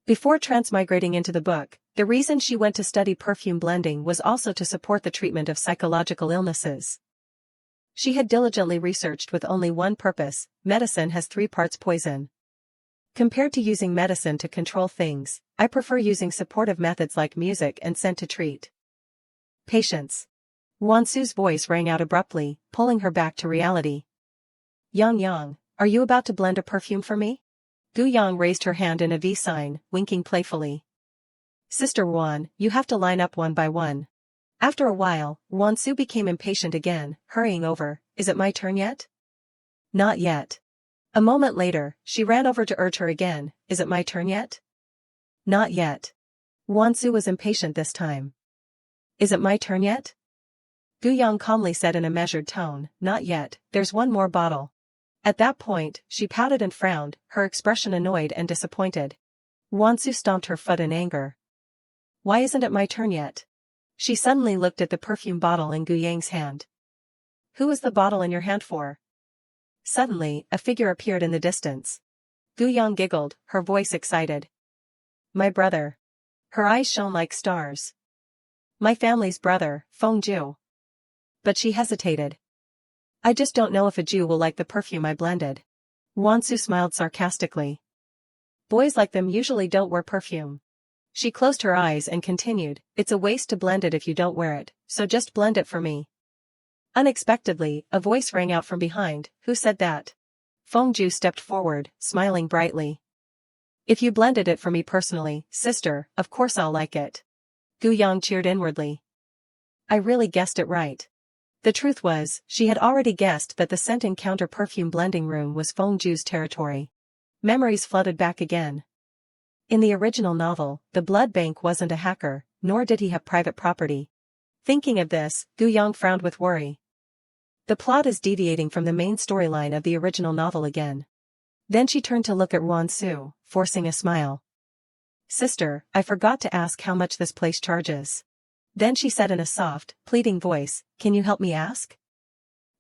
Before transmigrating into the book, the reason she went to study perfume blending was also to support the treatment of psychological illnesses. She had diligently researched with only one purpose: medicine has 3 parts poison. Compared to using medicine to control things, I prefer using supportive methods like music and scent to treat patients. Wan Su's voice rang out abruptly, pulling her back to reality. Yang, are you about to blend a perfume for me? Gu Yang raised her hand in a V sign, winking playfully. Sister Wan, you have to line up one by one. After a while, Wan Su became impatient again, hurrying over, is it my turn yet? Not yet. A moment later, she ran over to urge her again, is it my turn yet? Not yet. Wan Su was impatient this time. Is it my turn yet? Gu Yang calmly said in a measured tone, not yet, there's one more bottle. At that point, she pouted and frowned, her expression annoyed and disappointed. Wan Su stomped her foot in anger. Why isn't it my turn yet? She suddenly looked at the perfume bottle in Gu Yang's hand. Who is the bottle in your hand for? Suddenly, a figure appeared in the distance. Gu Yang giggled, her voice excited. My brother. Her eyes shone like stars. My family's brother, Feng Ju. But she hesitated. I just don't know if a Jew will like the perfume I blended. Wansu smiled sarcastically. Boys like them usually don't wear perfume. She closed her eyes and continued, it's a waste to blend it if you don't wear it, so just blend it for me. Unexpectedly, a voice rang out from behind, who said that? Feng Ju stepped forward, smiling brightly. If you blended it for me personally, sister, of course I'll like it. Gu Yang cheered inwardly. I really guessed it right. The truth was, she had already guessed that the scent encounter perfume blending room was Feng Ju's territory. Memories flooded back again. In the original novel, the blood bank wasn't a hacker, nor did he have private property. Thinking of this, Gu Yang frowned with worry. The plot is deviating from the main storyline of the original novel again. Then she turned to look at Wansu, forcing a smile. Sister, I forgot to ask how much this place charges. Then she said in a soft, pleading voice, can you help me ask?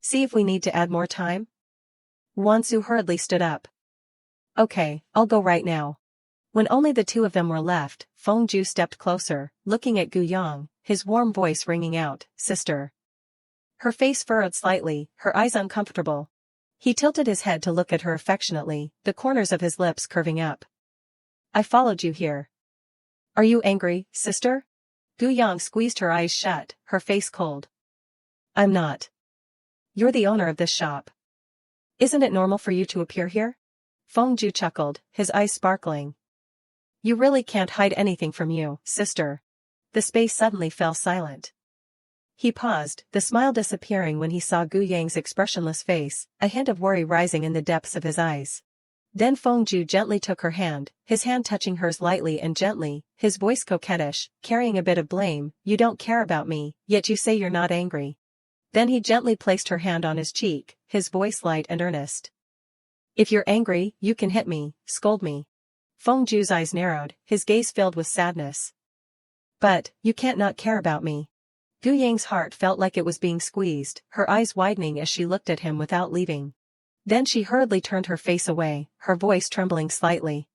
See if we need to add more time? Wansu hurriedly stood up. Okay, I'll go right now. When only the two of them were left, Feng Ju stepped closer, looking at Gu Yang, his warm voice ringing out, sister. Her face furrowed slightly, her eyes uncomfortable. He tilted his head to look at her affectionately, the corners of his lips curving up. I followed you here. Are you angry, sister? Gu Yang squeezed her eyes shut, her face cold. I'm not. You're the owner of this shop. Isn't it normal for you to appear here? Feng Ju chuckled, his eyes sparkling. You really can't hide anything from you, sister. The space suddenly fell silent. He paused, the smile disappearing when he saw Gu Yang's expressionless face, a hint of worry rising in the depths of his eyes. Then Feng Ju gently took her hand, his hand touching hers lightly and gently, his voice coquettish, carrying a bit of blame, you don't care about me, yet you say you're not angry. Then he gently placed her hand on his cheek, his voice light and earnest. If you're angry, you can hit me, scold me. Feng Ju's eyes narrowed, his gaze filled with sadness. But, you can't not care about me. Gu Yang's heart felt like it was being squeezed, her eyes widening as she looked at him without leaving. Then she hurriedly turned her face away, her voice trembling slightly.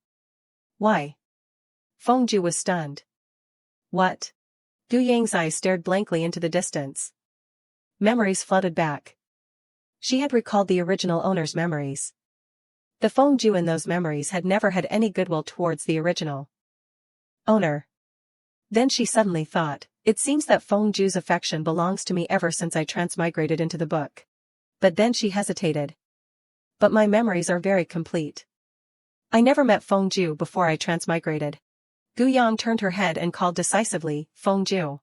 Why? Feng Ju was stunned. What? Gu Yang's eyes stared blankly into the distance. Memories flooded back. She had recalled the original owner's memories. The Feng Ju in those memories had never had any goodwill towards the original owner. Then she suddenly thought, it seems that Feng Ju's affection belongs to me ever since I transmigrated into the book. But then she hesitated. But my memories are very complete. I never met Feng Ju before I transmigrated. Gu Yang turned her head and called decisively, Feng Ju.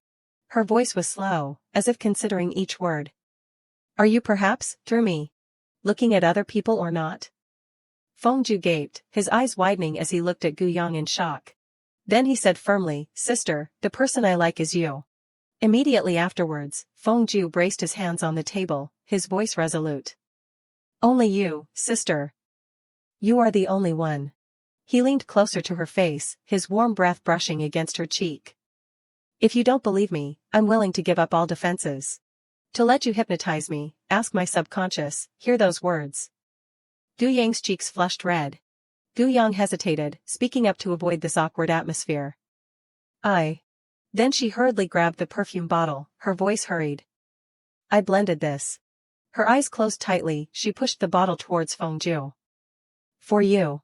Her voice was slow, as if considering each word. Are you perhaps, through me, looking at other people or not? Feng Ju gaped, his eyes widening as he looked at Gu Yang in shock. Then he said firmly, sister, the person I like is you. Immediately afterwards, Feng Ju braced his hands on the table, his voice resolute. Only you, sister. You are the only one. He leaned closer to her face, his warm breath brushing against her cheek. If you don't believe me, I'm willing to give up all defenses. To let you hypnotize me, ask my subconscious, hear those words. Gu Yang's cheeks flushed red. Gu Yang hesitated, speaking up to avoid this awkward atmosphere. Then she hurriedly grabbed the perfume bottle, her voice hurried. I blended this. Her eyes closed tightly, she pushed the bottle towards Feng Ju. For you.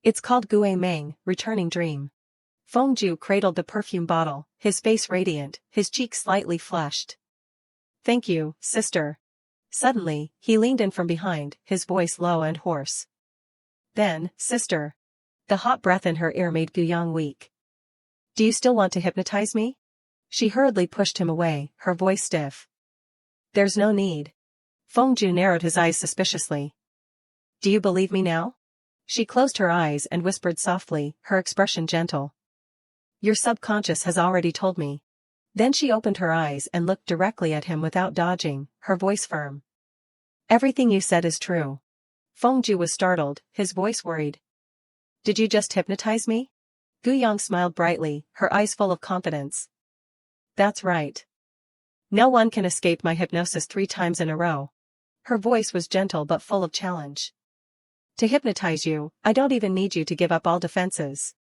It's called Gourmet, Returning Dream. Feng Ju cradled the perfume bottle, his face radiant, his cheeks slightly flushed. Thank you, sister. Suddenly, he leaned in from behind, his voice low and hoarse. Then, sister. The hot breath in her ear made Gu Yang weak. Do you still want to hypnotize me? She hurriedly pushed him away, her voice stiff. There's no need. Feng Ju narrowed his eyes suspiciously. Do you believe me now? She closed her eyes and whispered softly, her expression gentle. Your subconscious has already told me. Then she opened her eyes and looked directly at him without dodging, her voice firm. Everything you said is true. Feng Ju was startled, his voice worried. Did you just hypnotize me? Gu Yang smiled brightly, her eyes full of confidence. That's right. No one can escape my hypnosis 3 times in a row. Her voice was gentle but full of challenge. To hypnotize you, I don't even need you to give up all defenses.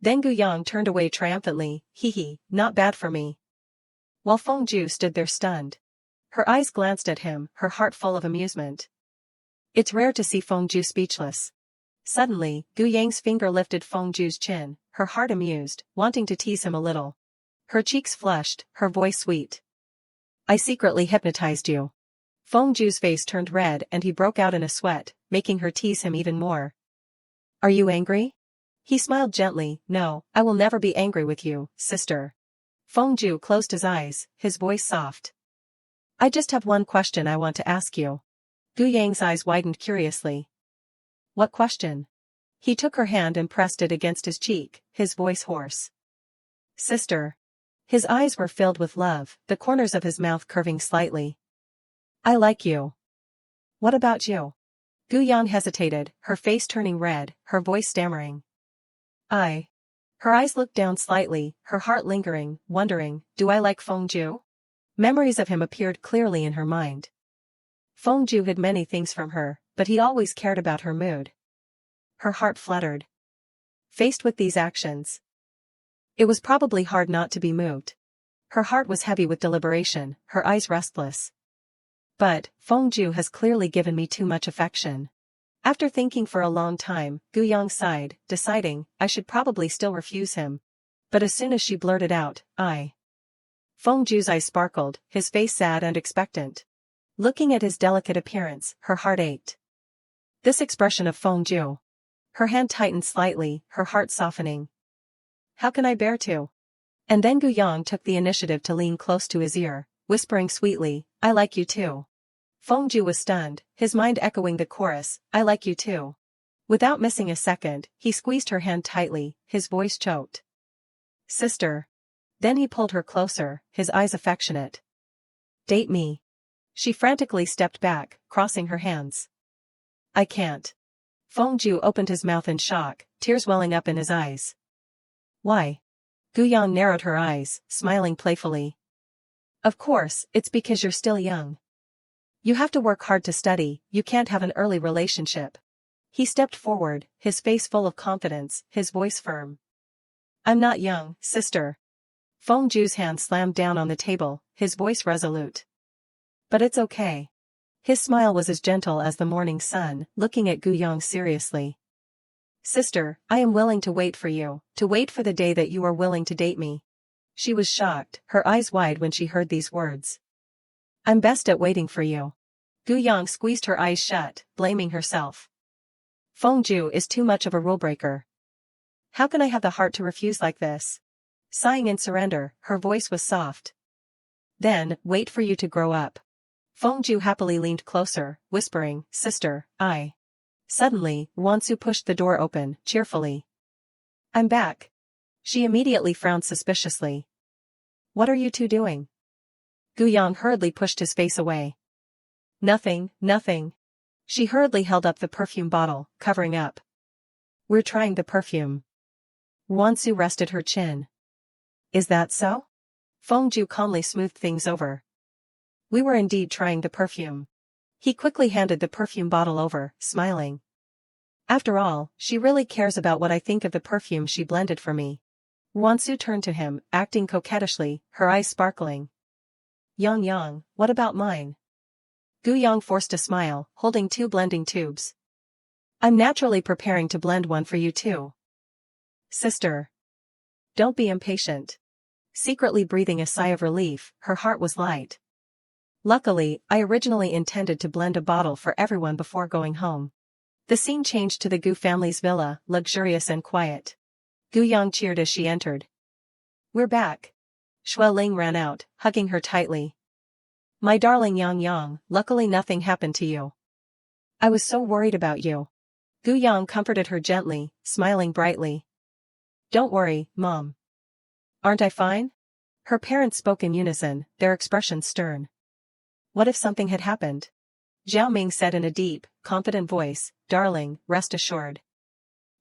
Then Gu Yang turned away triumphantly, hee hee, not bad for me. while Fengju stood there stunned. Her eyes glanced at him, her heart full of amusement. It's rare to see Fengju speechless. Suddenly, Gu Yang's finger lifted Fengju's chin, her heart amused, wanting to tease him a little. Her cheeks flushed, her voice sweet. I secretly hypnotized you. Fengju's face turned red and he broke out in a sweat, making her tease him even more. Are you angry? He smiled gently. No, I will never be angry with you, sister. Fengju closed his eyes, his voice soft. I just have one question I want to ask you. Gu Yang's eyes widened curiously. What question? He took her hand and pressed it against his cheek, his voice hoarse. Sister. His eyes were filled with love, the corners of his mouth curving slightly. I like you. What about you? Gu Yang hesitated, her face turning red, her voice stammering. Her eyes looked down slightly, her heart lingering, wondering, do I like Fengju? Memories of him appeared clearly in her mind. Fengju hid many things from her, but he always cared about her mood. Her heart fluttered. Faced with these actions, it was probably hard not to be moved. Her heart was heavy with deliberation, her eyes restless. But, Fengju has clearly given me too much affection. After thinking for a long time, Gu Yang sighed, deciding, I should probably still refuse him. But as soon as she blurted out, Fengju's eyes sparkled, his face sad and expectant. Looking at his delicate appearance, her heart ached. This expression of Fengju. Her hand tightened slightly, her heart softening. How can I bear to? And then Gu Yang took the initiative to lean close to his ear, whispering sweetly, I like you too. Fengju was stunned, his mind echoing the chorus, I like you too. Without missing a second, he squeezed her hand tightly, his voice choked. Sister. Then he pulled her closer, his eyes affectionate. Date me. She frantically stepped back, crossing her hands. I can't. Fengju opened his mouth in shock, tears welling up in his eyes. Why? Gu Yang narrowed her eyes, smiling playfully. Of course, it's because you're still young. You have to work hard to study, you can't have an early relationship. He stepped forward, his face full of confidence, his voice firm. I'm not young, sister. Fengju's hand slammed down on the table, his voice resolute. But it's okay. His smile was as gentle as the morning sun, looking at Gu Yang seriously. Sister, I am willing to wait for you, to wait for the day that you are willing to date me. She was shocked, her eyes wide when she heard these words. I'm best at waiting for you. Gu Yang squeezed her eyes shut, blaming herself. Fengju is too much of a rule-breaker. How can I have the heart to refuse like this? Sighing in surrender, her voice was soft. Then, wait for you to grow up. Fengju happily leaned closer, whispering, Sister, I. Suddenly, Wansu pushed the door open, cheerfully. I'm back. She immediately frowned suspiciously. What are you two doing? Gu Yang hurriedly pushed his face away. Nothing, nothing. She hurriedly held up the perfume bottle, covering up. We're trying the perfume. Wansu rested her chin. Is that so? Fengju calmly smoothed things over. We were indeed trying the perfume. He quickly handed the perfume bottle over, smiling. After all, she really cares about what I think of the perfume she blended for me. Wansu turned to him, acting coquettishly, her eyes sparkling. Yang, what about mine? Gu Yang forced a smile, holding 2 blending tubes. I'm naturally preparing to blend one for you too. Sister. Don't be impatient. Secretly breathing a sigh of relief, her heart was light. Luckily, I originally intended to blend a bottle for everyone before going home. The scene changed to the Gu family's villa, luxurious and quiet. Gu Yang cheered as she entered. We're back. Shui Ling ran out, hugging her tightly. My darling Yang, luckily nothing happened to you. I was so worried about you. Gu Yang comforted her gently, smiling brightly. Don't worry, Mom. Aren't I fine? Her parents spoke in unison, their expressions stern. What if something had happened? Zhao Ming said in a deep, confident voice, Darling, rest assured.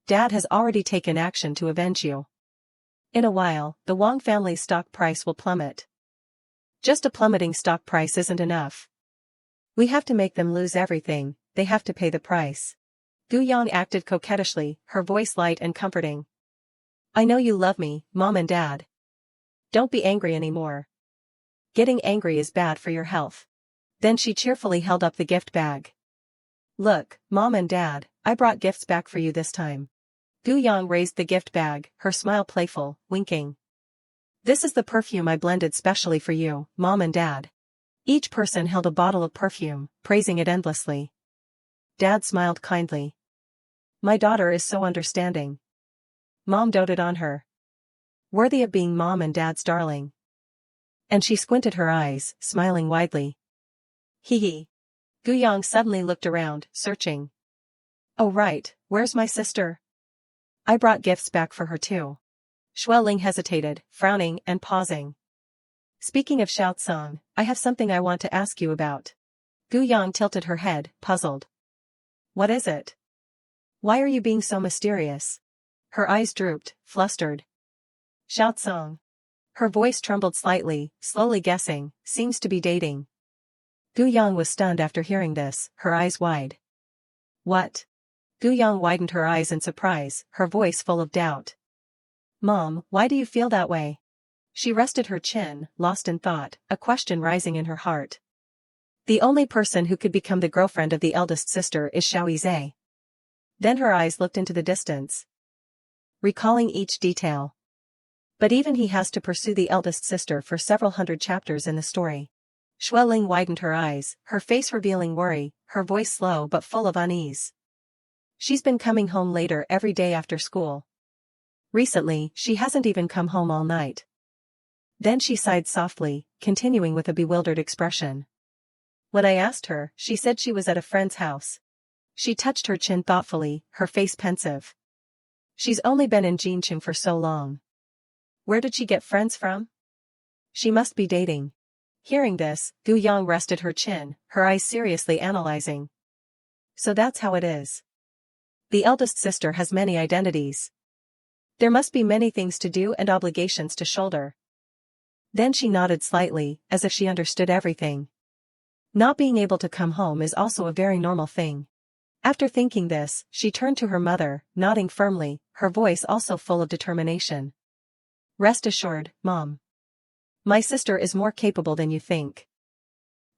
Dad has already taken action to avenge you. In a while, the Wang family's stock price will plummet. Just a plummeting stock price isn't enough. We have to make them lose everything, they have to pay the price. Gu Yang acted coquettishly, her voice light and comforting. I know you love me, Mom and Dad. Don't be angry anymore. Getting angry is bad for your health. Then she cheerfully held up the gift bag. Look, Mom and Dad, I brought gifts back for you this time. Gu-yang raised the gift bag, her smile playful, winking. This is the perfume I blended specially for you, Mom and Dad. Each person held a bottle of perfume, praising it endlessly. Dad smiled kindly. My daughter is so understanding. Mom doted on her. Worthy of being Mom and Dad's darling. And she squinted her eyes, smiling widely. Hee hee. Gu-yang suddenly looked around, searching. Oh right, where's my sister? I brought gifts back for her too. Xueling hesitated, frowning and pausing. Speaking of Xiaocang, I have something I want to ask you about. Gu-yang tilted her head, puzzled. What is it? Why are you being so mysterious? Her eyes drooped, flustered. Xiaocang. Her voice trembled slightly, slowly guessing, seems to be dating. Gu-yang was stunned after hearing this, her eyes wide. What? Gu-yang widened her eyes in surprise, her voice full of doubt. Mom, why do you feel that way? She rested her chin, lost in thought, a question rising in her heart. The only person who could become the girlfriend of the eldest sister is Xiaoizhe. Then her eyes looked into the distance, recalling each detail. But even he has to pursue the eldest sister for several hundred chapters in the story. Xueling widened her eyes, her face revealing worry, her voice slow but full of unease. She's been coming home later every day after school. Recently, she hasn't even come home all night. Then she sighed softly, continuing with a bewildered expression. When I asked her, she said she was at a friend's house. She touched her chin thoughtfully, her face pensive. She's only been in Jinqing for so long. Where did she get friends from? She must be dating. Hearing this, Gu-yang rested her chin, her eyes seriously analyzing. So that's how it is. The eldest sister has many identities. There must be many things to do and obligations to shoulder. Then she nodded slightly, as if she understood everything. Not being able to come home is also a very normal thing. After thinking this, she turned to her mother, nodding firmly, her voice also full of determination. Rest assured, Mom. My sister is more capable than you think.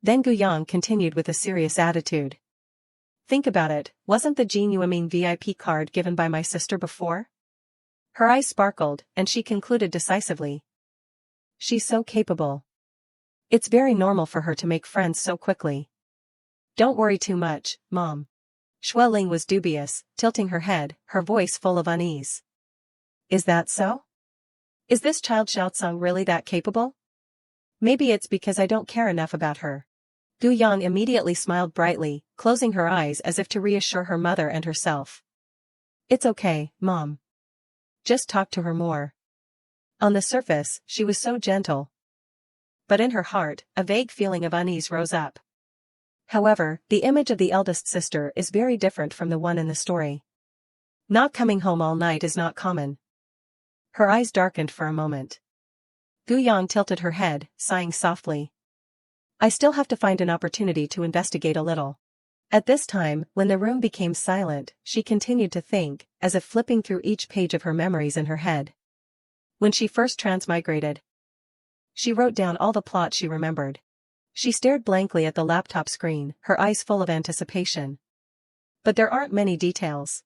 Then Gu-yang continued with a serious attitude. Think about it, wasn't the Jin Yuemin VIP card given by my sister before? Her eyes sparkled, and she concluded decisively. She's so capable. It's very normal for her to make friends so quickly. Don't worry too much, Mom. Xueling was dubious, tilting her head, her voice full of unease. Is that so? Is this child Xiaocang really that capable? Maybe it's because I don't care enough about her. Gu-yang immediately smiled brightly, closing her eyes as if to reassure her mother and herself. It's okay, Mom. Just talk to her more. On the surface, she was so gentle. But in her heart, a vague feeling of unease rose up. However, the image of the eldest sister is very different from the one in the story. Not coming home all night is not common. Her eyes darkened for a moment. Gu-yang tilted her head, sighing softly. I still have to find an opportunity to investigate a little. At this time, when the room became silent, she continued to think, as if flipping through each page of her memories in her head. When she first transmigrated, she wrote down all the plots she remembered. She stared blankly at the laptop screen, her eyes full of anticipation. But there aren't many details.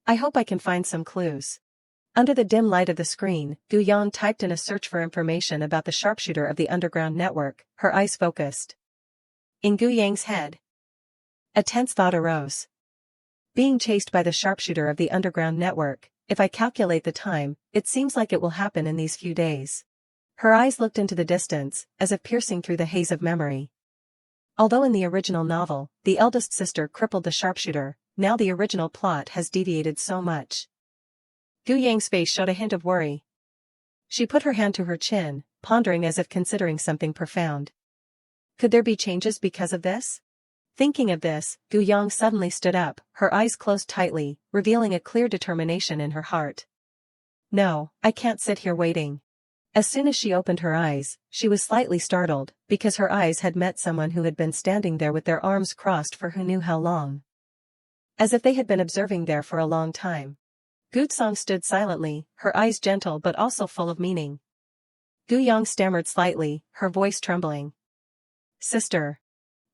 I hope I can find some clues. Under the dim light of the screen, Gu-yang typed in a search for information about the sharpshooter of the underground network, her eyes focused. In Gu-yang's head, a tense thought arose. Being chased by the sharpshooter of the underground network, if I calculate the time, it seems like it will happen in these few days. Her eyes looked into the distance, as if piercing through the haze of memory. Although in the original novel, the eldest sister crippled the sharpshooter, now the original plot has deviated so much. Gu-yang's face showed a hint of worry. She put her hand to her chin, pondering as if considering something profound. Could there be changes because of this? Thinking of this, Gu-yang suddenly stood up, her eyes closed tightly, revealing a clear determination in her heart. No, I can't sit here waiting. As soon as she opened her eyes, she was slightly startled, because her eyes had met someone who had been standing there with their arms crossed for who knew how long. As if they had been observing there for a long time. Gutsong stood silently, her eyes gentle but also full of meaning. Gu Yang stammered slightly, her voice trembling. Sister.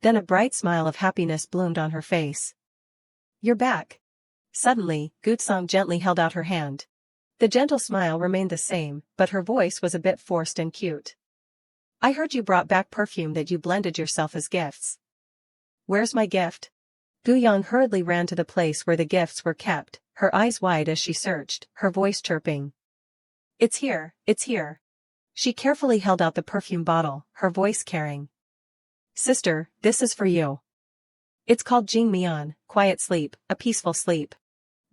Then a bright smile of happiness bloomed on her face. You're back. Suddenly, Gutsong gently held out her hand. The gentle smile remained the same, but her voice was a bit forced and cute. I heard you brought back perfume that you blended yourself as gifts. Where's my gift? Gu Yang hurriedly ran to the place where the gifts were kept, her eyes wide as she searched, her voice chirping. It's here, it's here. She carefully held out the perfume bottle, her voice caring. Sister, this is for you. It's called Jing Mian, quiet sleep, a peaceful sleep.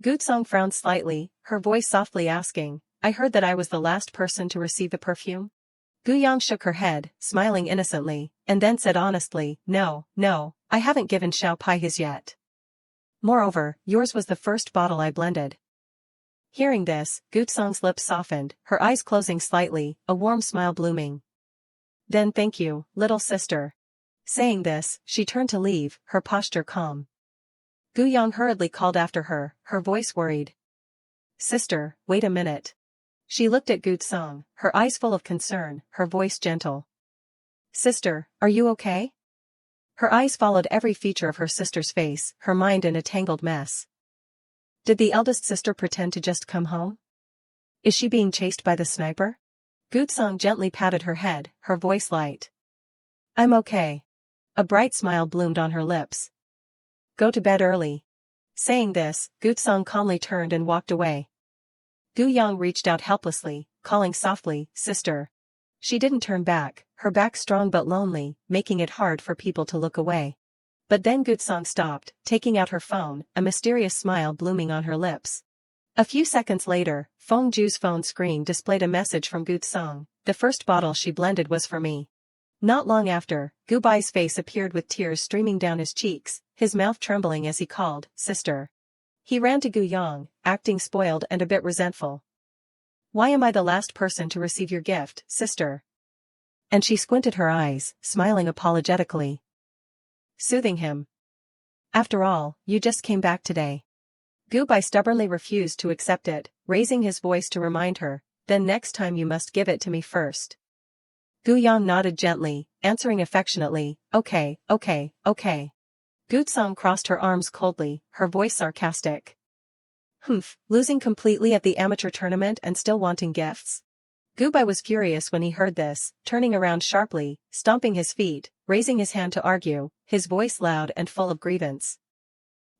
Gutsong frowned slightly, her voice softly asking, I heard that I was the last person to receive the perfume? Gu Yang shook her head, smiling innocently, and then said honestly, no, I haven't given Xiao Pai his yet. Moreover, yours was the first bottle I blended. Hearing this, Gutsong's lips softened, her eyes closing slightly, a warm smile blooming. Then thank you, little sister. Saying this, she turned to leave, her posture calm. Gu Yang hurriedly called after her, her voice worried. Sister, wait a minute. She looked at Gutsong, her eyes full of concern, her voice gentle. Sister, are you okay? Her eyes followed every feature of her sister's face, her mind in a tangled mess. Did the eldest sister pretend to just come home? Is she being chased by the sniper? Gutsong gently patted her head, her voice light. I'm okay. A bright smile bloomed on her lips. Go to bed early. Saying this, Gutsong calmly turned and walked away. Gu Yang reached out helplessly, calling softly, sister. She didn't turn back, her back strong but lonely, making it hard for people to look away. But then Gutsong stopped, taking out her phone, a mysterious smile blooming on her lips. A few seconds later, Feng Ju's phone screen displayed a message from Gutsong. The first bottle she blended was for me. Not long after, Gu Bai's face appeared with tears streaming down his cheeks, his mouth trembling as he called, sister. He ran to Gu Yang, acting spoiled and a bit resentful. Why am I the last person to receive your gift, sister? And she squinted her eyes, smiling apologetically. Soothing him. After all, you just came back today. Gu Bai stubbornly refused to accept it, raising his voice to remind her, then next time you must give it to me first. Gu Yang nodded gently, answering affectionately, okay. Gutsong crossed her arms coldly, her voice sarcastic. Humph, losing completely at the amateur tournament and still wanting gifts. Gu Bai was furious when he heard this, turning around sharply, stomping his feet, raising his hand to argue, his voice loud and full of grievance.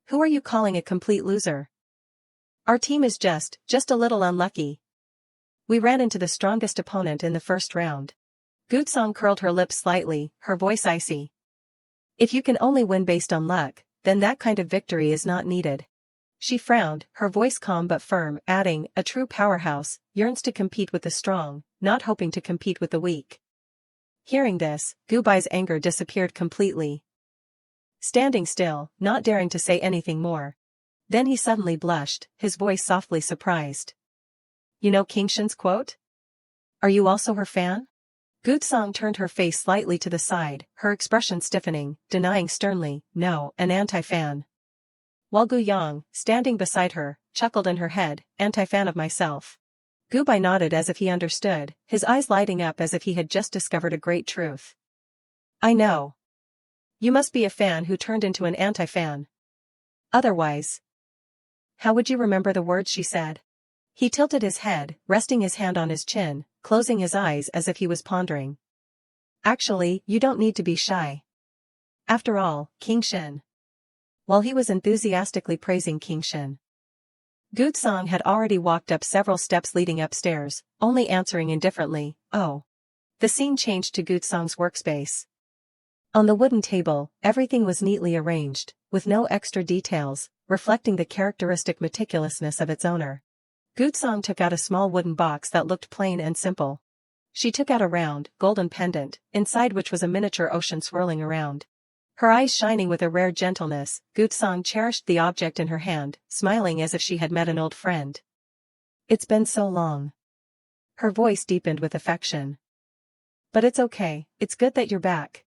Who are you calling a complete loser? Our team is just a little unlucky. We ran into the strongest opponent in the first round. Gutsong curled her lips slightly, her voice icy. If you can only win based on luck, then that kind of victory is not needed. She frowned, her voice calm but firm, adding, a true powerhouse yearns to compete with the strong, not hoping to compete with the weak. Hearing this, Gu Bai's anger disappeared completely. Standing still, not daring to say anything more. Then he suddenly blushed, his voice softly surprised. You know King Shin's quote? Are you also her fan? Gutsong turned her face slightly to the side, her expression stiffening, denying sternly, no, an anti-fan. While Gu Yang, standing beside her, chuckled in her head, anti-fan of myself. Gu Bai nodded as if he understood, his eyes lighting up as if he had just discovered a great truth. I know. You must be a fan who turned into an anti-fan. Otherwise. How would you remember the words she said? He tilted his head, resting his hand on his chin, closing his eyes as if he was pondering. Actually, you don't need to be shy. After all, King Shin. While he was enthusiastically praising King Shin, Gutsong had already walked up several steps leading upstairs, only answering indifferently, oh. The scene changed to Gutsong's workspace. On the wooden table, everything was neatly arranged, with no extra details, reflecting the characteristic meticulousness of its owner. Gutsong took out a small wooden box that looked plain and simple. She took out a round, golden pendant, inside which was a miniature ocean swirling around. Her eyes shining with a rare gentleness, Gutsong cherished the object in her hand, smiling as if she had met an old friend. It's been so long. Her voice deepened with affection. But it's okay, it's good that you're back.